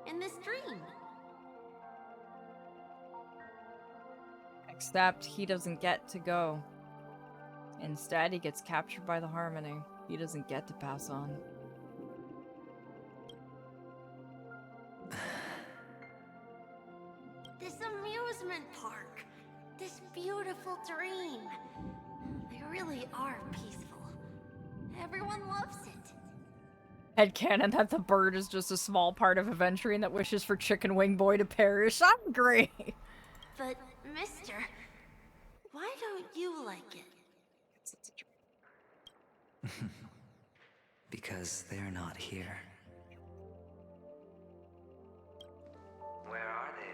In this dream. Except he doesn't get to go. Instead, he gets captured by the Harmony. He doesn't get to pass on. This amusement park. This beautiful dream. They really are peaceful. Everyone loves it. Headcanon that the bird is just a small part of Aventurine that wishes for Chicken Wing Boy to perish. I'm great. But, mister, why don't you like it? Because they're not here. Where are they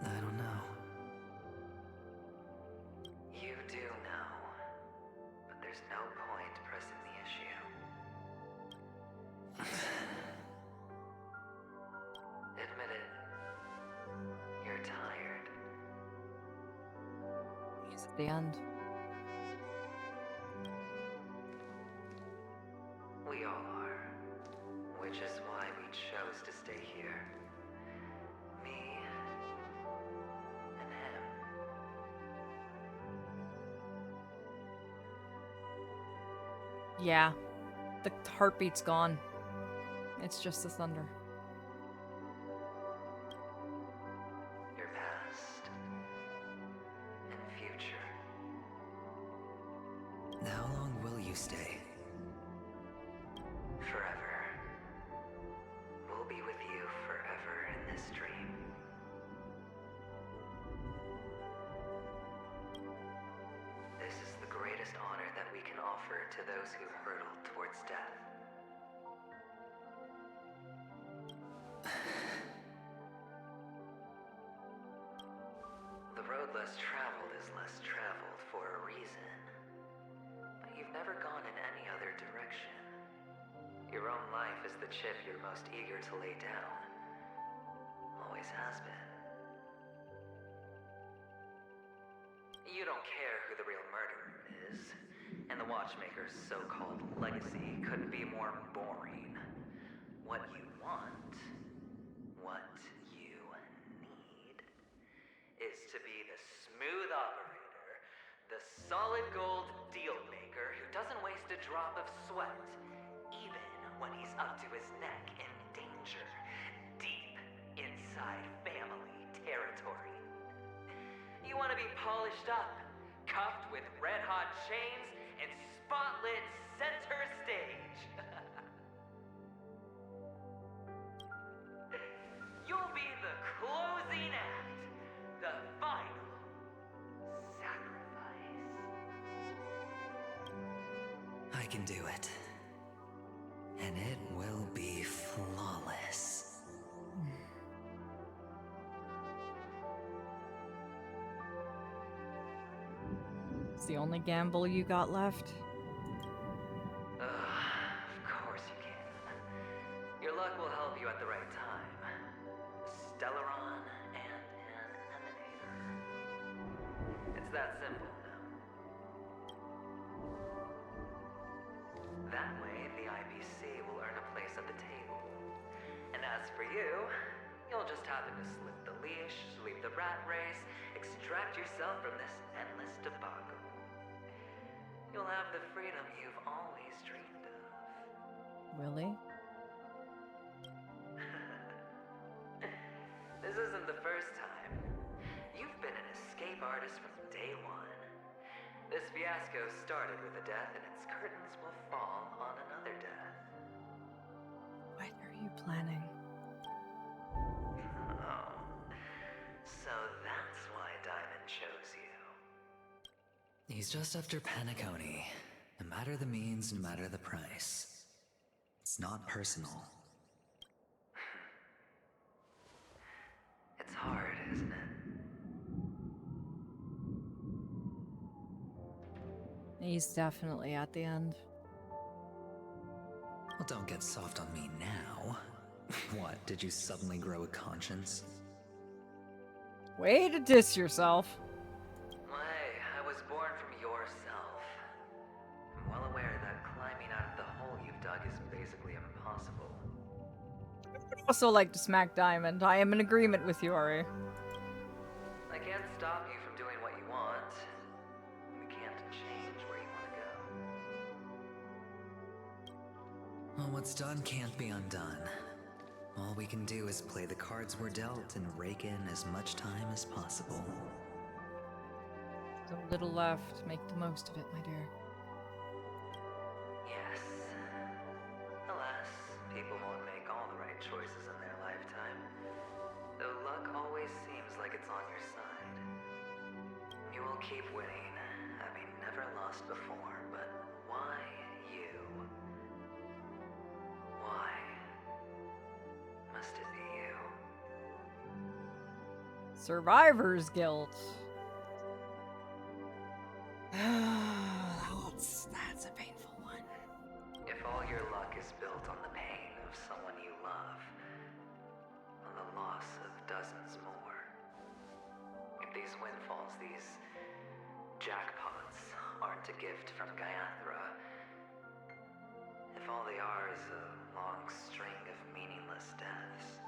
then? I don't know. You do know. But there's no point pressing the issue. Admit it. You're tired. He's at the end. We all are. Which is why we chose to stay here. Me and him. Yeah. The heartbeat's gone. It's just the thunder. Your past and future. How long will you stay? Forever. We'll be with you forever in this dream. This is the greatest honor that we can offer to those who hurtle towards death. The road less traveled is less traveled for a reason. But you've never gone in any other direction. Your own life is the chip you're most eager to lay down. Always has been. You don't care who the real murderer is, and the Watchmaker's so-called legacy couldn't be more boring. What you want, what you need, is to be the smooth operator, the solid gold deal maker who doesn't waste a drop of sweat, even when he's up to his neck in danger, deep inside family territory. You want to be polished up, cuffed with red-hot chains, and spotlit center stage. You'll be the closing act, the final sacrifice. I can do it. And it will be flawless. It's the only gamble you got left. Of course you can. Your luck will help you at the right time. Stellaron and an emanator. It's that simple now. That way, the IBC will earn a place at the table. And as for you, you'll just happen to slip the leash, leave the rat race, extract yourself from this endless debacle. You'll have the freedom you've always dreamed of. Really? This isn't the first time. You've been an escape artist from day one. This fiasco started with a death, and its curtains will fall on another death. What are you planning? Oh. So that's why Diamond chose you. He's just after Penacony. No matter the means, no matter the price. It's not personal. It's hard, isn't it? He's definitely at the end. Well, don't get soft on me now. What, did you suddenly grow a conscience? Way to diss yourself. Hey, I was born from yourself. I'm well aware that climbing out of the hole you've dug is basically impossible. I would also like to smack Diamond. I am in agreement with you, Ari. I can't stop you from doing what you want. We can't change where you want to go. Well, what's done can't be undone. All we can do is play the cards we're dealt and rake in as much time as possible. There's a little left. Make the most of it, my dear. Yes. Alas, people won't make all the right choices in their lifetime. Though luck always seems like it's on your side. You will keep winning, having never lost before, but why you? Why must it be you? Survivor's guilt. That's a painful one. If all your luck is built on the pain of someone you love, on the loss of dozens more, if these windfalls, these jackpots, aren't a gift from Gaiathra, if all they are is a long string of meaningless deaths,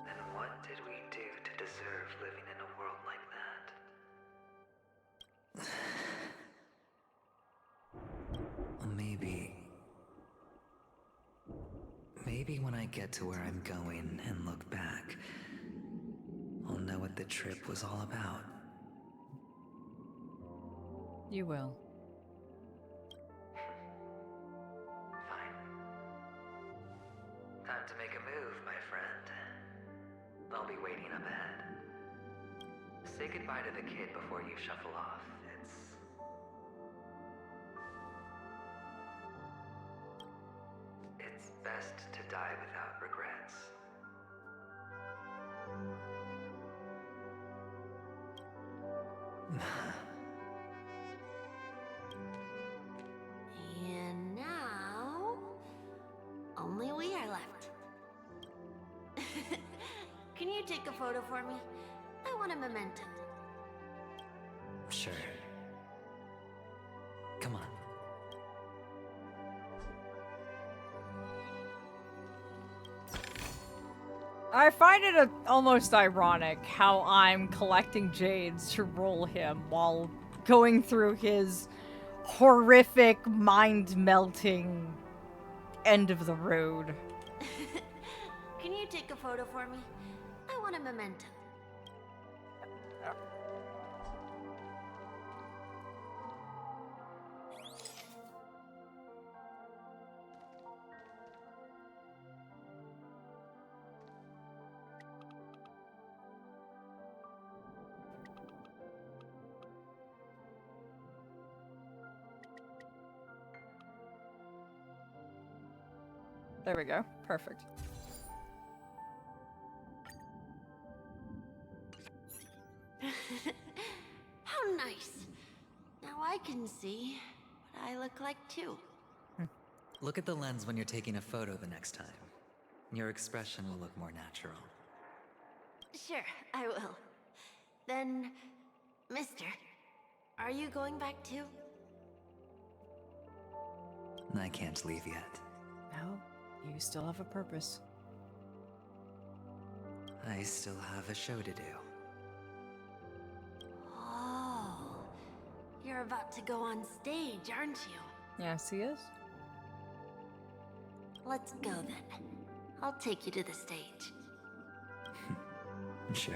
then what did we do to deserve living in a world like that? Maybe when I get to where I'm going and look back, I'll know what the trip was all about. You will. Fine. Time to make a move, my friend. I'll be waiting up ahead. Say goodbye to the kid before you shuffle off. It's best to die without regrets. And now, only we are left. Can you take a photo for me? I want a memento. Sure. Come on. I find it almost ironic how I'm collecting jades to roll him while going through his horrific, mind-melting end of the road. Can you take a photo for me? I want a memento. There we go. Perfect. How nice. Now I can see what I look like too. Look at the lens when you're taking a photo the next time. Your expression will look more natural. Sure, I will. Then, mister, are you going back too? I can't leave yet. No, you still have a purpose. I still have a show to do. Oh, you're about to go on stage, aren't you? Yes, he is. Let's go then. I'll take you to the stage. Sure.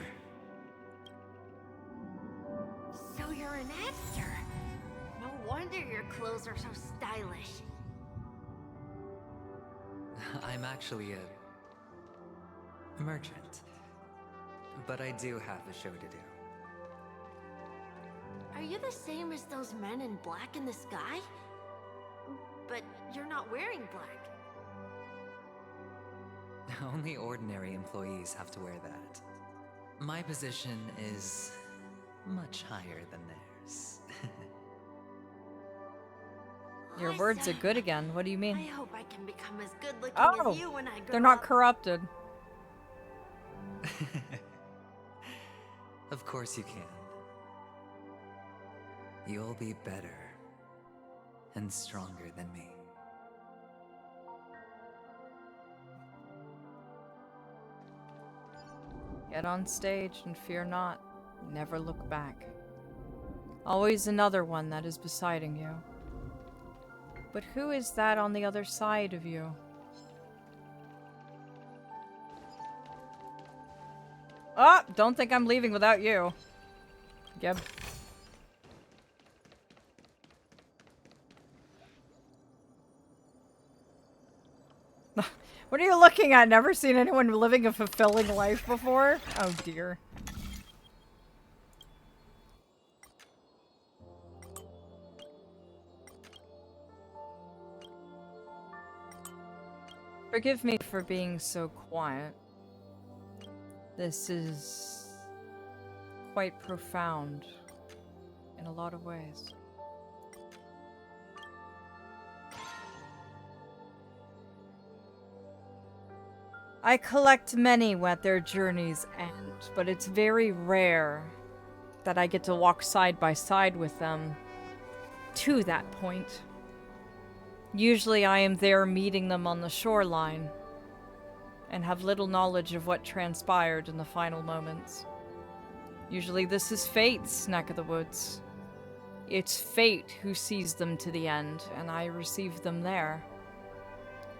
So you're an actor? No wonder your clothes are so stylish. I'm actually a merchant. But I do have a show to do. Are you the same as those men in black in the sky? But you're not wearing black. Only ordinary employees have to wear that. My position is much higher than theirs. Your words are good again. What do you mean? I hope I can become as good looking Oh, as you when I grow they're not up. corrupted. Of course you can. You'll be better and stronger than me. Get on stage and fear not. Never look back. Always another one that is besiding you. But who is that on the other side of you? Ah, don't think I'm leaving without you. Yep. What are you looking at? Never seen anyone living a fulfilling life before? Oh dear. Forgive me for being so quiet. This is quite profound in a lot of ways. I collect many at their journey's end, but it's very rare that I get to walk side by side with them to that point. Usually I am there meeting them on the shoreline and have little knowledge of what transpired in the final moments. Usually this is fate's neck of the woods. It's fate who sees them to the end, and I receive them there.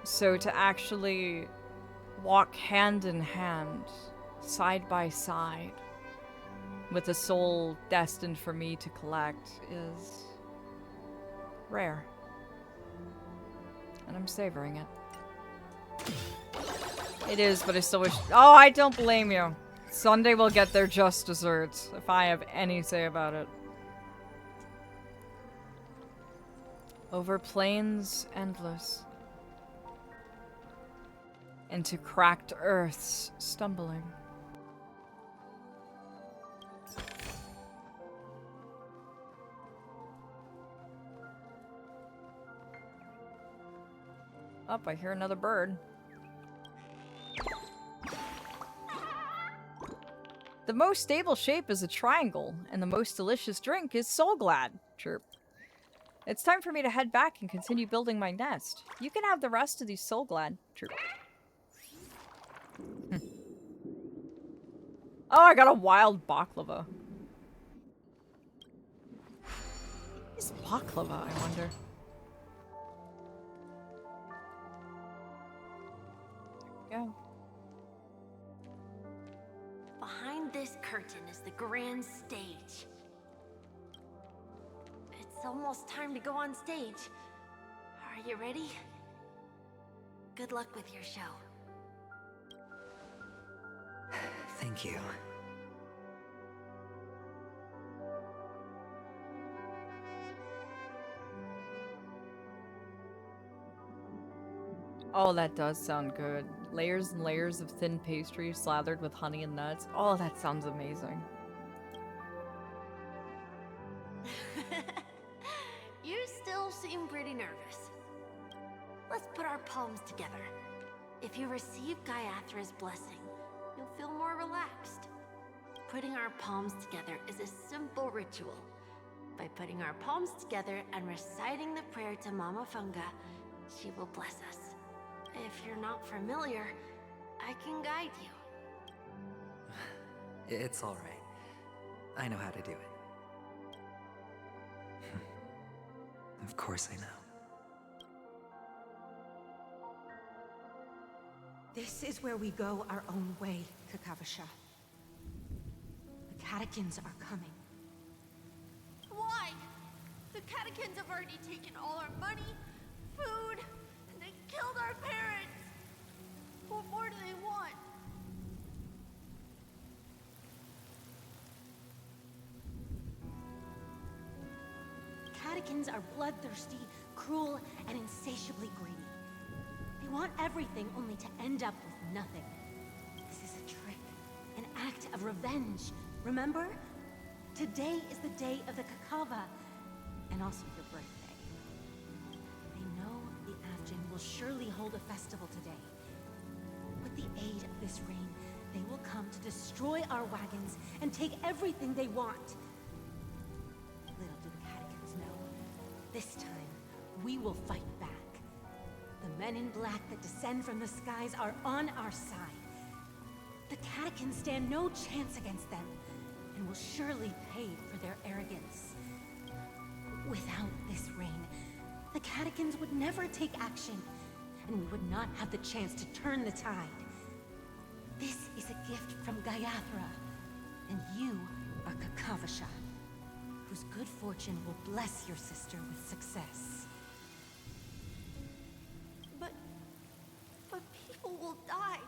So to actually walk hand in hand, side by side, with a soul destined for me to collect is rare. And I'm savoring it. It is, but I still wish— oh, I don't blame you. Sunday will get their just desserts, if I have any say about it. Over plains endless, into cracked earths stumbling. Up, I hear another bird. The most stable shape is a triangle, and the most delicious drink is Soul Glad. Chirp. It's time for me to head back and continue building my nest. You can have the rest of these Soul Glad. Chirp. Oh, I got a wild baklava. Is baklava, I wonder. There we go. Behind this curtain is the grand stage. It's almost time to go on stage. Are you ready? Good luck with your show. Thank you. Oh, that does sound good. Layers and layers of thin pastry slathered with honey and nuts. Oh, that sounds amazing. You still seem pretty nervous. Let's put our palms together. If you receive Gaiathra's blessing, you'll feel more relaxed. Putting our palms together is a simple ritual. By putting our palms together and reciting the prayer to Mama Funga, she will bless us. If you're not familiar, I can guide you. It's alright. I know how to do it. Of course I know. This is where we go our own way, Kakavasha. The catechins are coming. Why? The catechins have already taken all our money, food, and they killed our parents. What more do they want? Catechins are bloodthirsty, cruel, and insatiably greedy. They want everything only to end up with nothing. This is a trick, an act of revenge. Remember? Today is the day of the Kakava, and also your birthday. They know the Avgin will surely hold a festival today. With the aid of this rain, they will come to destroy our wagons and take everything they want. Little do the catechins know, this time we will fight back. The men in black that descend from the skies are on our side. The catechins stand no chance against them, and will surely pay for their arrogance. Without this rain, the catechins would never take action, and we would not have the chance to turn the tide. This is a gift from Gaiathra, and you are Kakavasha, whose good fortune will bless your sister with success. But people will die,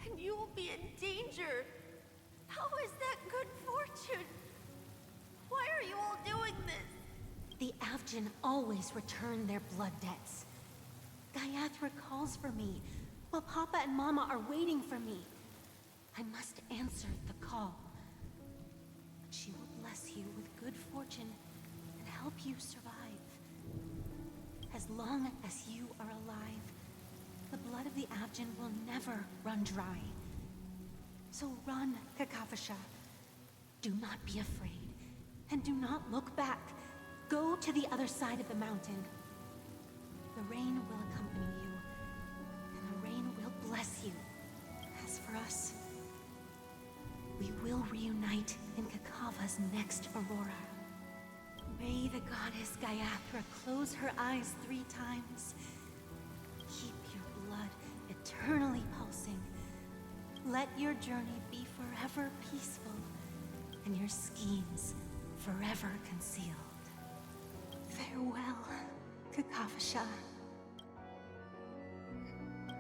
and you will be in danger. How is that good fortune? Why are you all doing this? The Avgin always return their blood debts. Gaiathra calls for me, while Papa and Mama are waiting for me. I must answer the call. But she will bless you with good fortune and help you survive. As long as you are alive, the blood of the Avgin will never run dry. So run, Kakavasha. Do not be afraid, and do not look back. Go to the other side of the mountain. The rain will accompany you, and the rain will bless you. As for us, we will reunite in Kakava's next aurora. May the goddess Gaiathra close her eyes 3 times. Keep your blood eternally pulsing. Let your journey be forever peaceful, and your schemes forever concealed. Farewell, Kakavasha.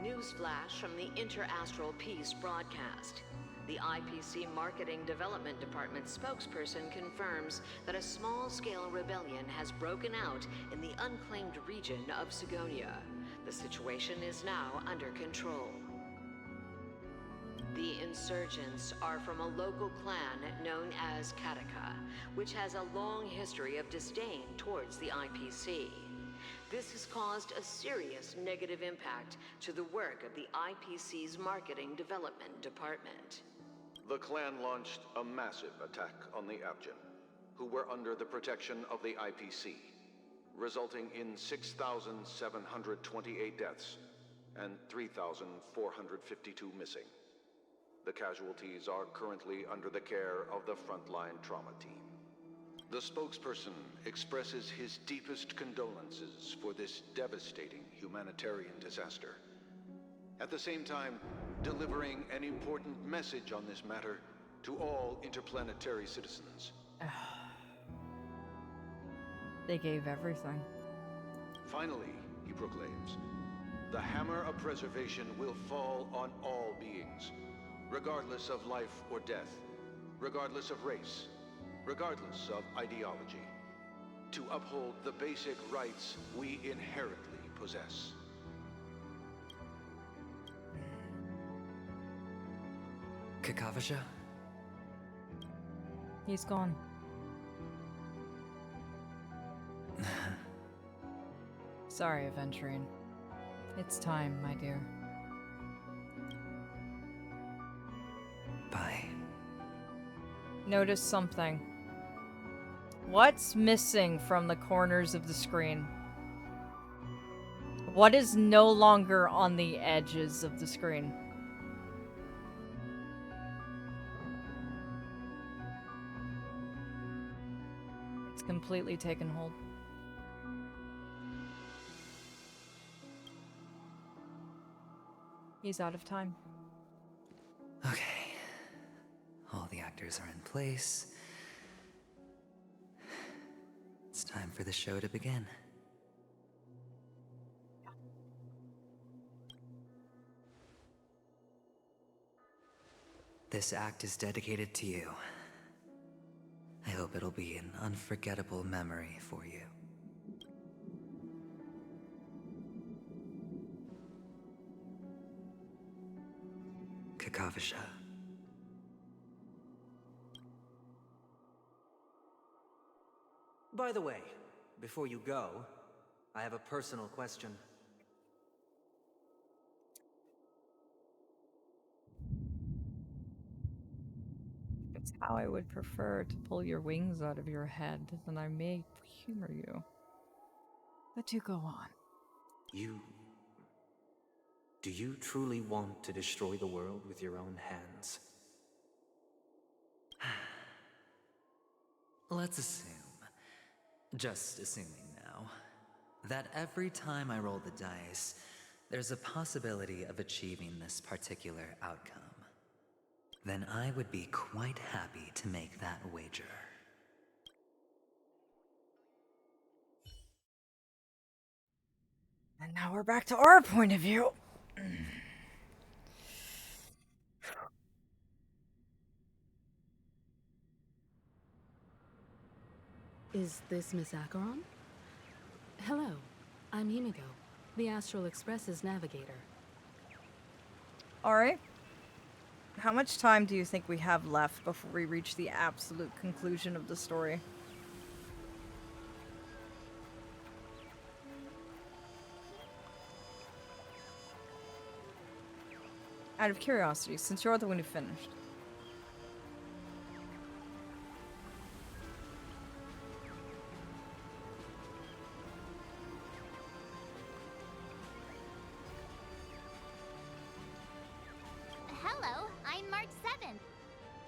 Newsflash from the Interastral Peace broadcast. The IPC Marketing Development Department spokesperson confirms that a small-scale rebellion has broken out in the unclaimed region of Sigonia. The situation is now under control. The insurgents are from a local clan known as Kataka, which has a long history of disdain towards the IPC. This has caused a serious negative impact to the work of the IPC's Marketing Development Department. The clan launched a massive attack on the Avgin, who were under the protection of the IPC, resulting in 6,728 deaths and 3,452 missing. The casualties are currently under the care of the frontline trauma team. The spokesperson expresses his deepest condolences for this devastating humanitarian disaster. At the same time, delivering an important message on this matter to all interplanetary citizens. They gave everything. Finally, he proclaims, the hammer of preservation will fall on all beings, regardless of life or death, regardless of race, regardless of ideology, to uphold the basic rights we inherently possess. Kakavasha? He's gone. Sorry, Aventurine. It's time, my dear. Bye. Notice something. What's missing from the corners of the screen? What is no longer on the edges of the screen? It's completely taken hold. He's out of time. Okay. All the actors are in place. It's time for the show to begin. This act is dedicated to you. I hope it'll be an unforgettable memory for you. Kakavasha. By the way, before you go, I have a personal question. If it's how I would prefer to pull your wings out of your head, then I may humor you. But do go on. Do you truly want to destroy the world with your own hands? Let's assume, just assuming now, that every time I roll the dice, there's a possibility of achieving this particular outcome. Then I would be quite happy to make that wager. And now we're back to our point of view. Is this Miss Acheron? Hello, I'm Himiko, the Astral Express's navigator. Alright. How much time do you think we have left before we reach the absolute conclusion of the story? Out of curiosity, since you're the one who finished. Hello, I'm March 7th.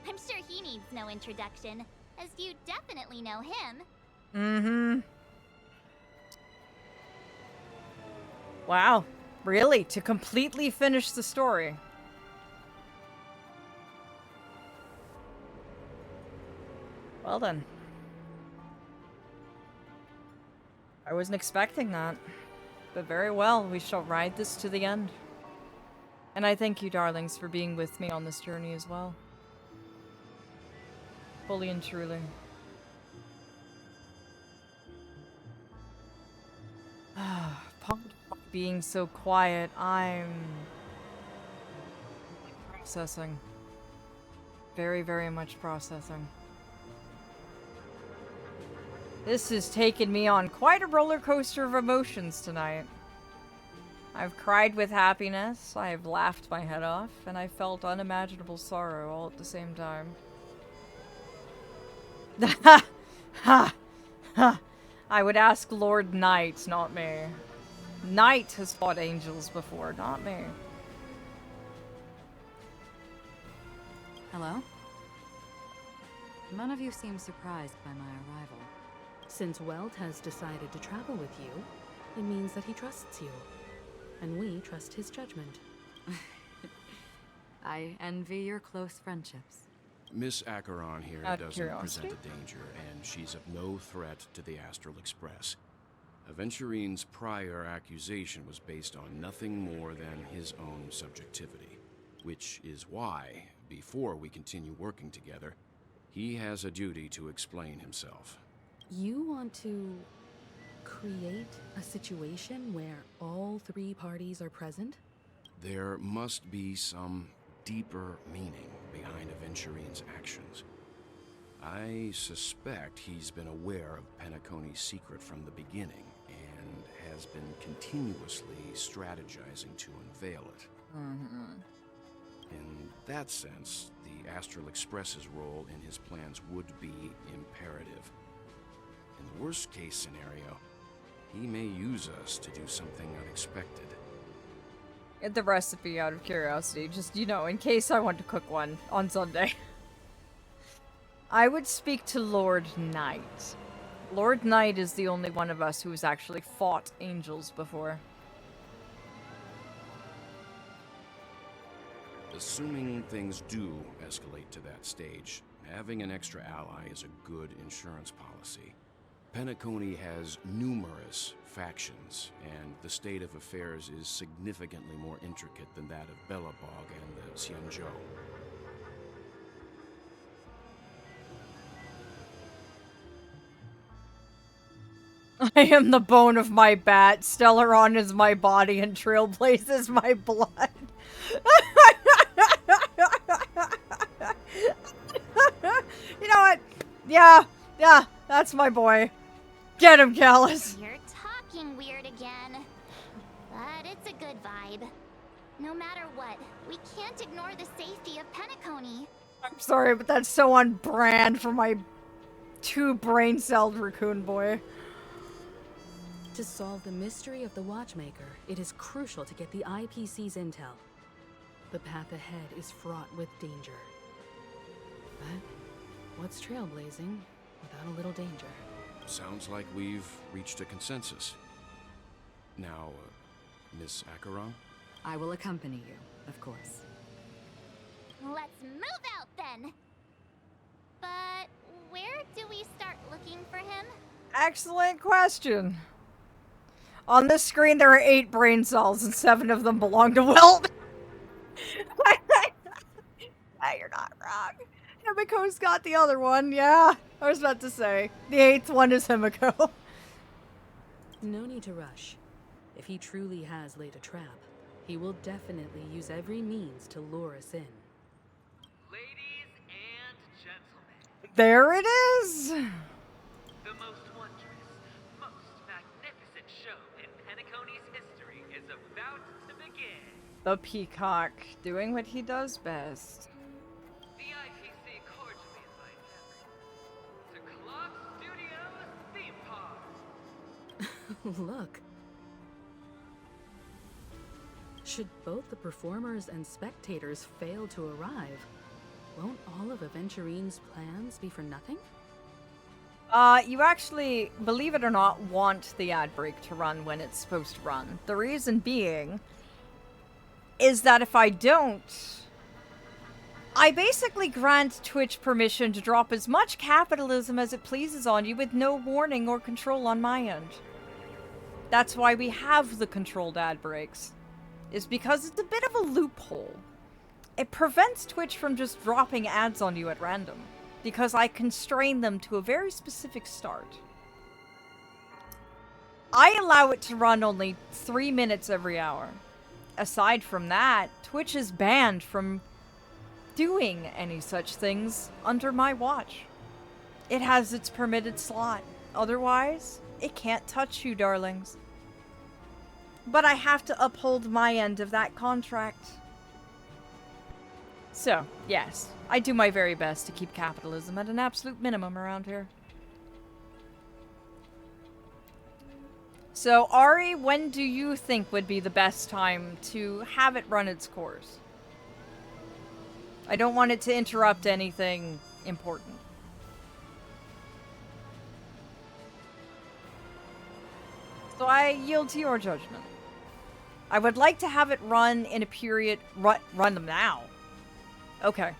I'm sure he needs no introduction, as you definitely know him. Mm-hmm. Wow. Really? To completely finish the story? Well then. I wasn't expecting that. But very well, we shall ride this to the end. And I thank you, darlings, for being with me on this journey as well. Fully and truly. Being so quiet, I'm processing. Very, very much processing. This has taken me on quite a roller coaster of emotions tonight. I've cried with happiness, I have laughed my head off, and I felt unimaginable sorrow all at the same time. Ha! Ha! Ha! I would ask Lord Knight, not me. Knight has fought angels before, not me. Hello? None of you seem surprised by my arrival. Since Welt has decided to travel with you, it means that he trusts you. And we trust his judgment. I envy your close friendships. Miss Acheron here Out of doesn't curiosity? present a danger, and she's of no threat to the Astral Express. Aventurine's prior accusation was based on nothing more than his own subjectivity, which is why, before we continue working together, he has a duty to explain himself. You want to create a situation where all three parties are present? There must be some deeper meaning behind Aventurine's actions. I suspect he's been aware of Penacony's secret from the beginning and has been continuously strategizing to unveil it. In that sense, the Astral Express's role in his plans would be imperative. In the worst case scenario, he may use us to do something unexpected. Get the recipe out of curiosity, just, you know, in case I want to cook one on Sunday. I would speak to Lord Knight. Lord Knight is the only one of us who has actually fought angels before. Assuming things do escalate to that stage, having an extra ally is a good insurance policy. Penacony has numerous factions, and the state of affairs is significantly more intricate than that of Bellabog and the Xianzhou. I am the bone of my bat, Stellaron is my body, and Trailblaze is my blood. You know what? Yeah, that's my boy. Get him, Callus. You're talking weird again. But it's a good vibe. No matter what, we can't ignore the safety of Penacony. I'm sorry, but that's so on brand for my two brain-celled raccoon boy. To solve the mystery of the Watchmaker, it is crucial to get the IPC's intel. The path ahead is fraught with danger. But what's trailblazing without a little danger? Sounds like we've reached a consensus. Now, Miss Acheron? I will accompany you, of course. Let's move out then. But where do we start looking for him? Excellent question. On this screen, there are 8 brain cells, and 7 of them belong to Wilt. You're not wrong. Himiko's got the other one, yeah. I was about to say. The 8th one is Himiko. No need to rush. If he truly has laid a trap, he will definitely use every means to lure us in. Ladies and gentlemen. There it is. The most wondrous, most magnificent show in Penacony's history is about to begin. The peacock, doing what he does best. The IPC cordially invites everyone to Clock Studios theme park. Look. Should both the performers and spectators fail to arrive, won't all of Aventurine's plans be for nothing? You actually, believe it or not, want the ad break to run when it's supposed to run. The reason being is that if I don't, I basically grant Twitch permission to drop as much capitalism as it pleases on you with no warning or control on my end. That's why we have the controlled ad breaks. Is because it's a bit of a loophole. It prevents Twitch from just dropping ads on you at random, because I constrain them to a very specific start. I allow it to run only 3 minutes every hour. Aside from that, Twitch is banned from doing any such things under my watch. It has its permitted slot. Otherwise, it can't touch you, darlings. But I have to uphold my end of that contract. So, yes, I do my very best to keep capitalism at an absolute minimum around here. So, Ari, when do you think would be the best time to have it run its course? I don't want it to interrupt anything important. So I yield to your judgment. I would like to have it run in a period... Run them now. Okay.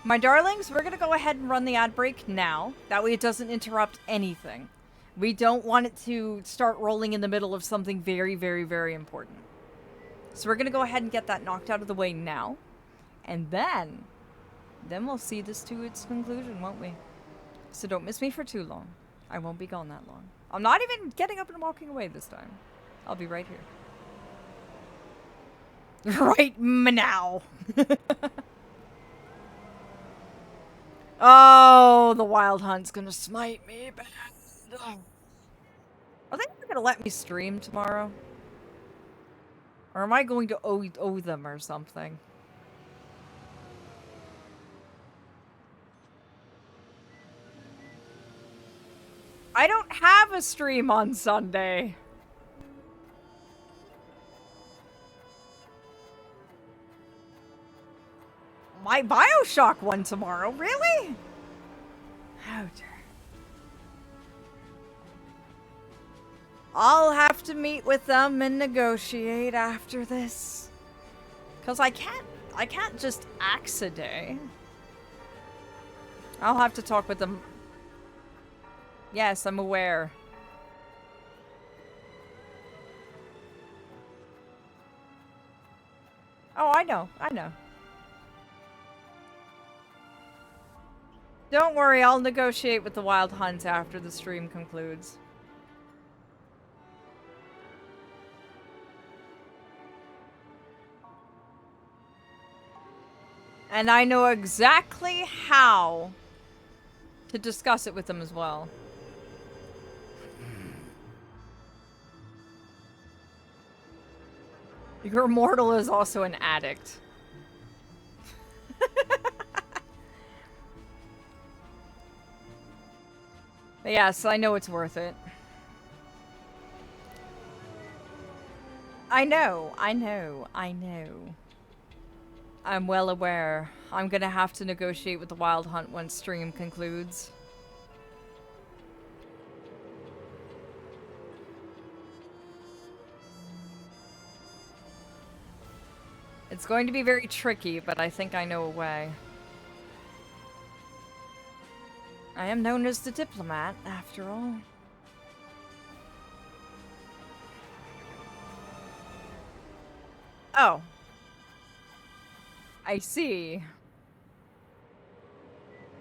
My darlings, we're going to go ahead and run the ad break now. That way it doesn't interrupt anything. We don't want it to start rolling in the middle of something very, very, very important. So we're going to go ahead and get that knocked out of the way now. And then we'll see this to its conclusion, won't we? So don't miss me for too long. I won't be gone that long. I'm not even getting up and walking away this time. I'll be right here. Right now. Oh, the Wild Hunt's gonna smite me bad. Oh. Are they not gonna let me stream tomorrow? Or am I going to owe them or something? I don't have a stream on Sunday. My BioShock one tomorrow, really? Oh dear. I'll have to meet with them and negotiate after this. 'Cause I can't just axe a day. I'll have to talk with them. Yes, I'm aware. Oh, I know. Don't worry, I'll negotiate with the Wild Hunt after the stream concludes. And I know exactly how to discuss it with them as well. Your mortal is also an addict. But yes, I know it's worth it. I know. I'm well aware. I'm gonna have to negotiate with the Wild Hunt once stream concludes. It's going to be very tricky, but I think I know a way. I am known as the diplomat, after all. Oh. I see.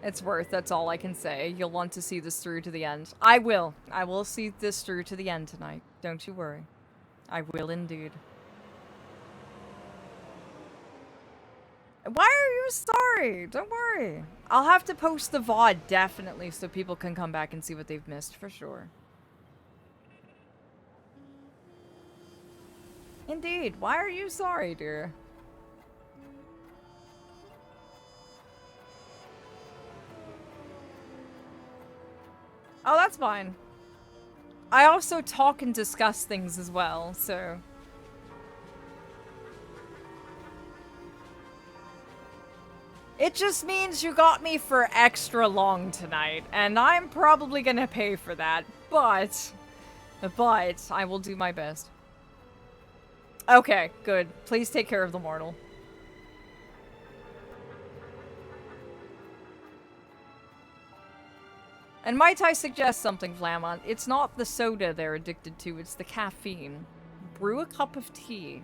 It's worth, that's all I can say. You'll want to see this through to the end. I will. I will see this through to the end tonight. Don't you worry. I will indeed. Why are you sorry? Don't worry. I'll have to post the VOD, definitely, so people can come back and see what they've missed, for sure. Indeed. Why are you sorry, dear? Oh, that's fine. I also talk and discuss things as well, so... It just means you got me for extra long tonight, and I'm probably gonna pay for that, but I will do my best. Okay, good. Please take care of the mortal. And might I suggest something, Flamont? It's not the soda they're addicted to, it's the caffeine. Brew a cup of tea.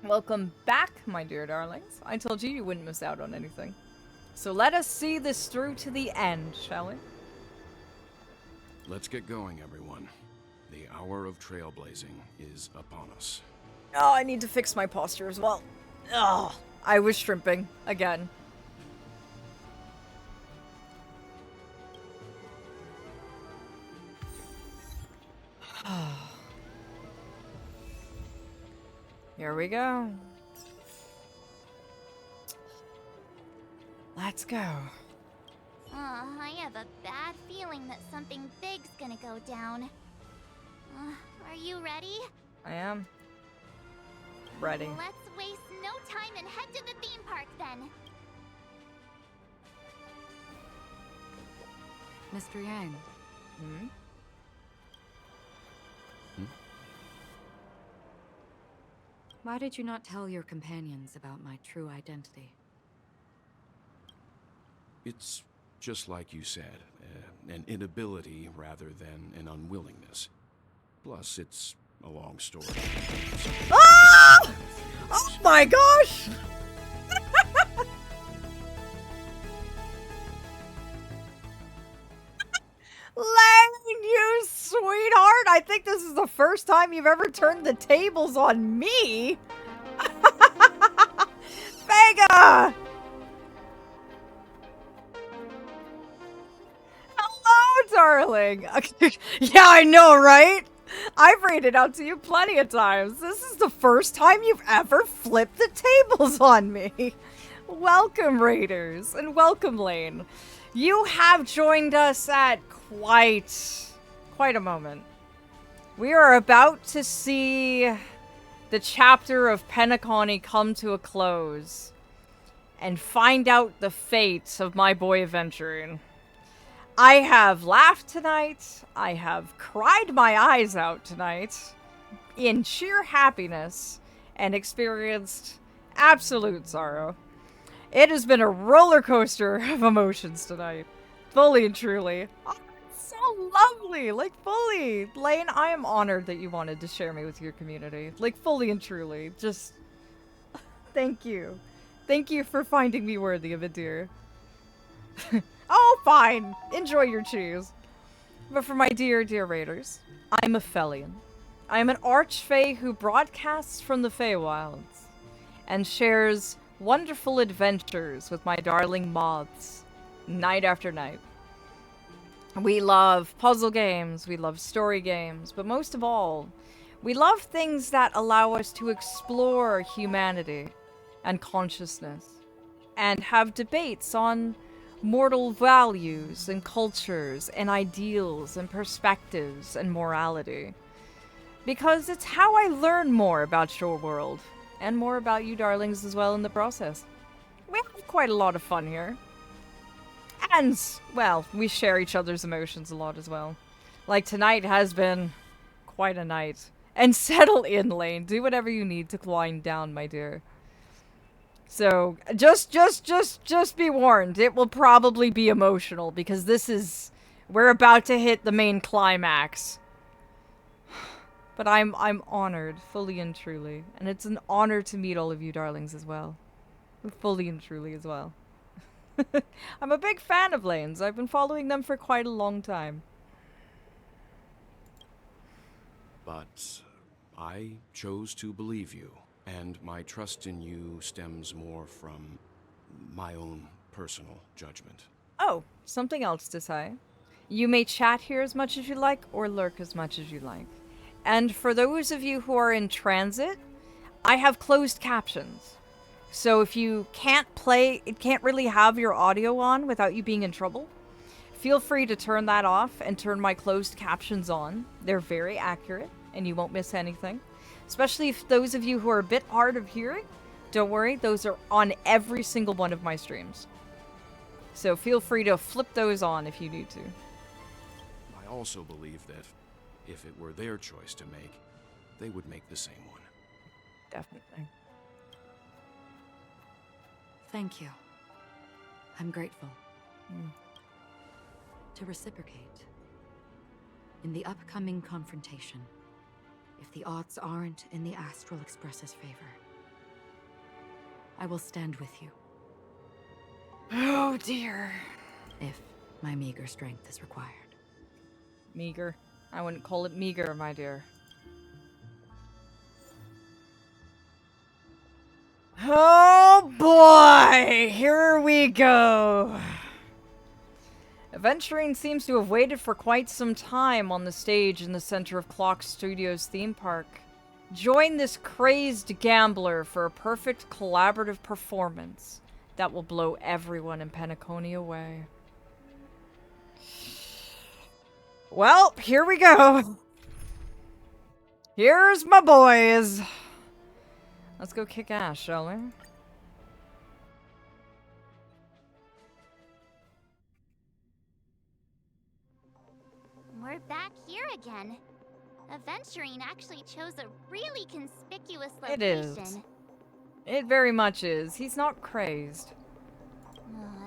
Welcome back, my dear darlings. I told you you wouldn't miss out on anything. So let us see this through to the end, shall we? Let's get going, everyone. The hour of trailblazing is upon us. Oh, I need to fix my posture as well. Oh, I was shrimping again. Here we go. Let's go. I have a bad feeling that something big's gonna go down. Are you ready? I am. Ready. Let's waste no time and head to the theme park then. Mr. Yang. Hmm? Why did you not tell your companions about my true identity? It's just like you said, an inability rather than an unwillingness. Plus, it's a long story. Ah! Oh my gosh! Lane, you sweetheart! I think this is the first time you've ever turned the tables on me! Vega! Hello, darling! Yeah, I know, right? I've read it out to you plenty of times. This is the first time you've ever flipped the tables on me. Welcome, Raiders, and welcome, Lane. You have joined us at quite a moment. We are about to see the chapter of Penacony come to a close and find out the fate of my boy Aventurine. I have laughed tonight. I have cried my eyes out tonight in sheer happiness and experienced absolute sorrow. It has been a roller coaster of emotions tonight. Fully and truly. Oh, it's so lovely. Like, fully. Lane, I am honored that you wanted to share me with your community. Like, fully and truly. Just, thank you. Thank you for finding me worthy of it, dear. Oh, fine. Enjoy your cheese. But for my dear, dear Raiders, I'm Aphelion. I am an archfey who broadcasts from the Feywilds and shares wonderful adventures with my darling moths, night after night. We love puzzle games, we love story games, but most of all, we love things that allow us to explore humanity and consciousness and have debates on mortal values and cultures and ideals and perspectives and morality. Because it's how I learn more about your world and more about you darlings as well in the process. We have quite a lot of fun here. And, well, we share each other's emotions a lot as well. Like tonight has been quite a night. And settle in, Lane. Do whatever you need to wind down, my dear. So, just be warned. It will probably be emotional because we're about to hit the main climax. But I'm honored, fully and truly. And it's an honor to meet all of you darlings as well. Fully and truly as well. I'm a big fan of Lane's. I've been following them for quite a long time. But I chose to believe you. And my trust in you stems more from my own personal judgment. Oh, something else to say. You may chat here as much as you like, or lurk as much as you like. And for those of you who are in transit, I have closed captions. So if you can't really have your audio on without you being in trouble, feel free to turn that off and turn my closed captions on. They're very accurate, and you won't miss anything. Especially if those of you who are a bit hard of hearing, don't worry, those are on every single one of my streams. So feel free to flip those on if you need to. I also believe that if it were their choice to make, they would make the same one. Definitely. Thank you. I'm grateful. To reciprocate, in the upcoming confrontation, if the odds aren't in the Astral Express's favor, I will stand with you. Oh dear. If my meager strength is required. Meager? I wouldn't call it meager, my dear. Oh boy! Here we go! Aventurine seems to have waited for quite some time on the stage in the center of Clock Studios theme park. Join this crazed gambler for a perfect collaborative performance that will blow everyone in Penacony away. Well, here we go. Here's my boys. Let's go kick ass, shall we? We're back here again. Aventurine actually chose a really conspicuous location. It is. It very much is. He's not crazed.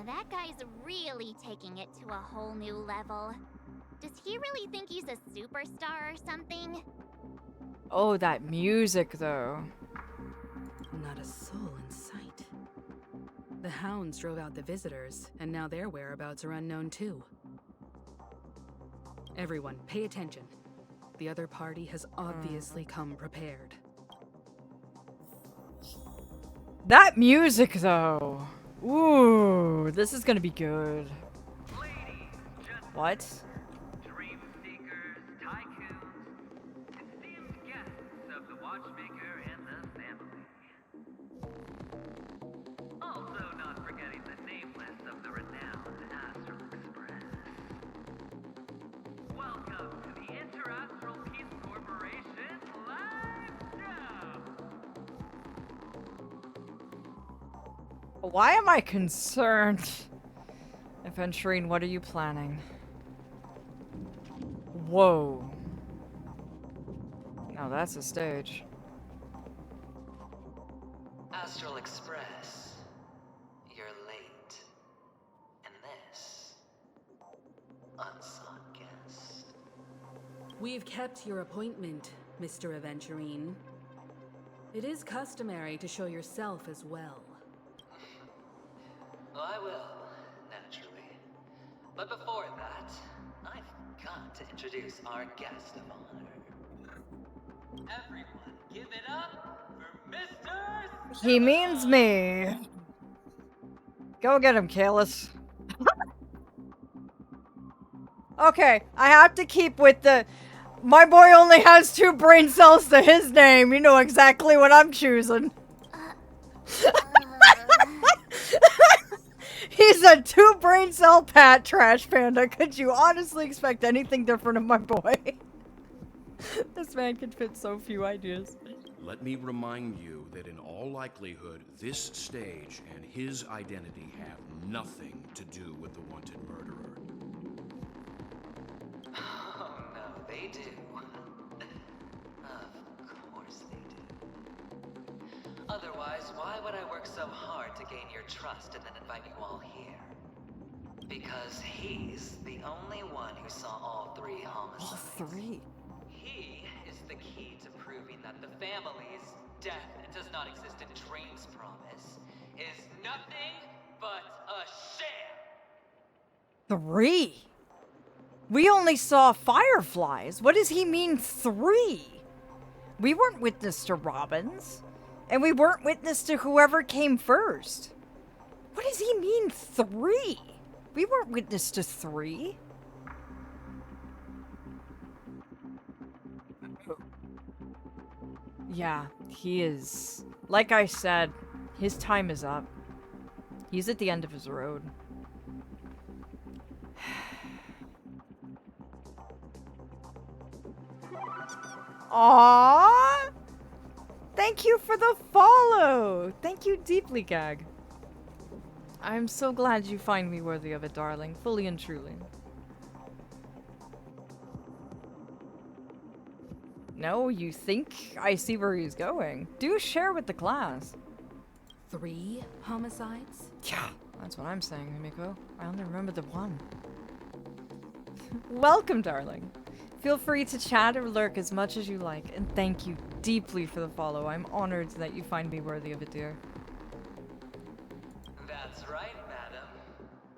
That guy's really taking it to a whole new level. Does he really think he's a superstar or something? Oh, that music, though. Not a soul in sight. The hounds drove out the visitors, and now their whereabouts are unknown too. Everyone, pay attention. The other party has obviously come prepared. That music, though. Ooh, this is gonna be good. What? Dream seekers, tycoons, esteemed guests of the watchmaker and the family. Also not forgetting the nameless of the renowned Astral Express. Welcome to the Interastral Peace Corporation live show! Why am I concerned? Aventurine, what are you planning? Whoa. Now that's a stage. Astral Express, you're late. And this, unsought guest. We've kept your appointment, Mr. Aventurine. It is customary to show yourself as well. I will, naturally. But before that, I've got to introduce our guest of honor. Everyone, give it up for Mr. He means me. Go get him, Kalis. Okay, I have to keep with the... My boy only has 2 brain cells to his name. You know exactly what I'm choosing. He's a 2 brain cell Pat Trash Panda. Could you honestly expect anything different of my boy? This man can fit so few ideas. Let me remind you that in all likelihood, this stage and his identity have nothing to do with the wanted murderer. Oh, no, they do. Of course they do. Otherwise, why would I work so hard to gain your trust and then invite you all here? Because he's the only one who saw all 3 homicides. All 3? He is the key to proving that the family's death does not exist in Dream's promise is nothing but a sham. 3? We only saw fireflies. What does he mean 3? We weren't witness to Robins. And we weren't witness to whoever came first. What does he mean 3? We weren't witness to 3. Yeah, he is. Like I said, his time is up. He's at the end of his road. Aww! Thank you for the follow! Thank you deeply, Gag. I'm so glad you find me worthy of it, darling. Fully and truly. No, you think I see where he's going. Do share with the class. 3 homicides? Yeah, that's what I'm saying, Mimiko. I only remember the 1. Welcome, darling. Feel free to chat or lurk as much as you like, and thank you deeply for the follow. I'm honored that you find me worthy of it, dear. That's right, madam.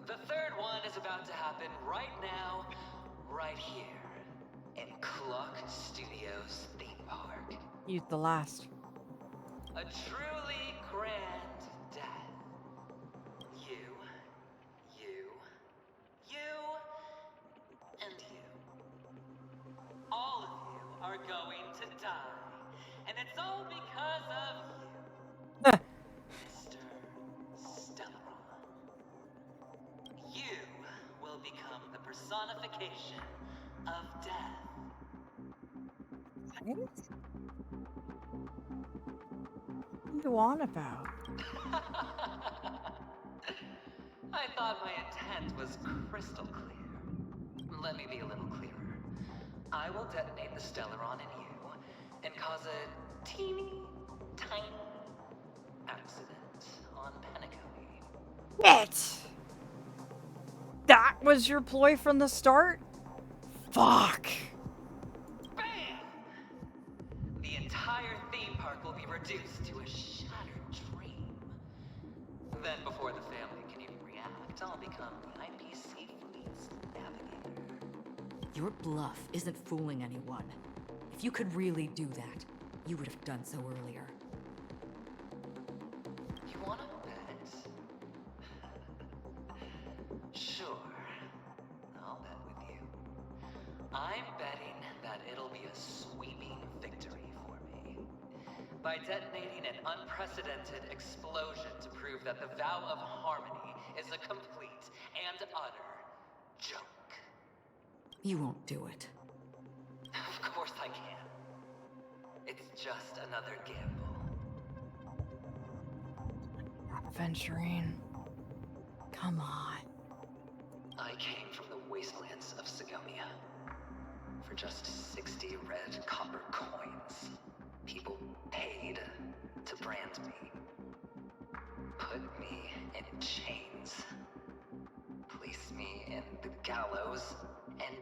The 3rd one is about to happen right now, right here, in Clock Studios theme park. You the last. A truly grand death. You, and you. All of you are going to die. And it's all because of you. Mr. Stellaron. You will become the personification of death. What are you on about? I thought my intent was crystal clear. Let me be a little clearer. I will detonate the Stellaron in you and cause a teeny, tiny accident on Penacony. It! That was your ploy from the start? Fuck. Bam! The entire theme park will be reduced to a shattered dream. Then before the family can even react, I'll become the IPC fleet's navigator. Your bluff isn't fooling anyone. If you could really do that, you would have done so earlier. You wanna bet? Sure. I'll bet with you. I'm betting that it'll be a sweeping victory for me. By detonating an unprecedented explosion to prove that the vow of harmony is a complete and utter joke. You won't do it. Of course I can. It's just another gamble. Aventurine. Come on. I came from the wastelands of Sigonia. For just 60 red copper coins, people paid to brand me. Put me in chains. Place me in the gallows and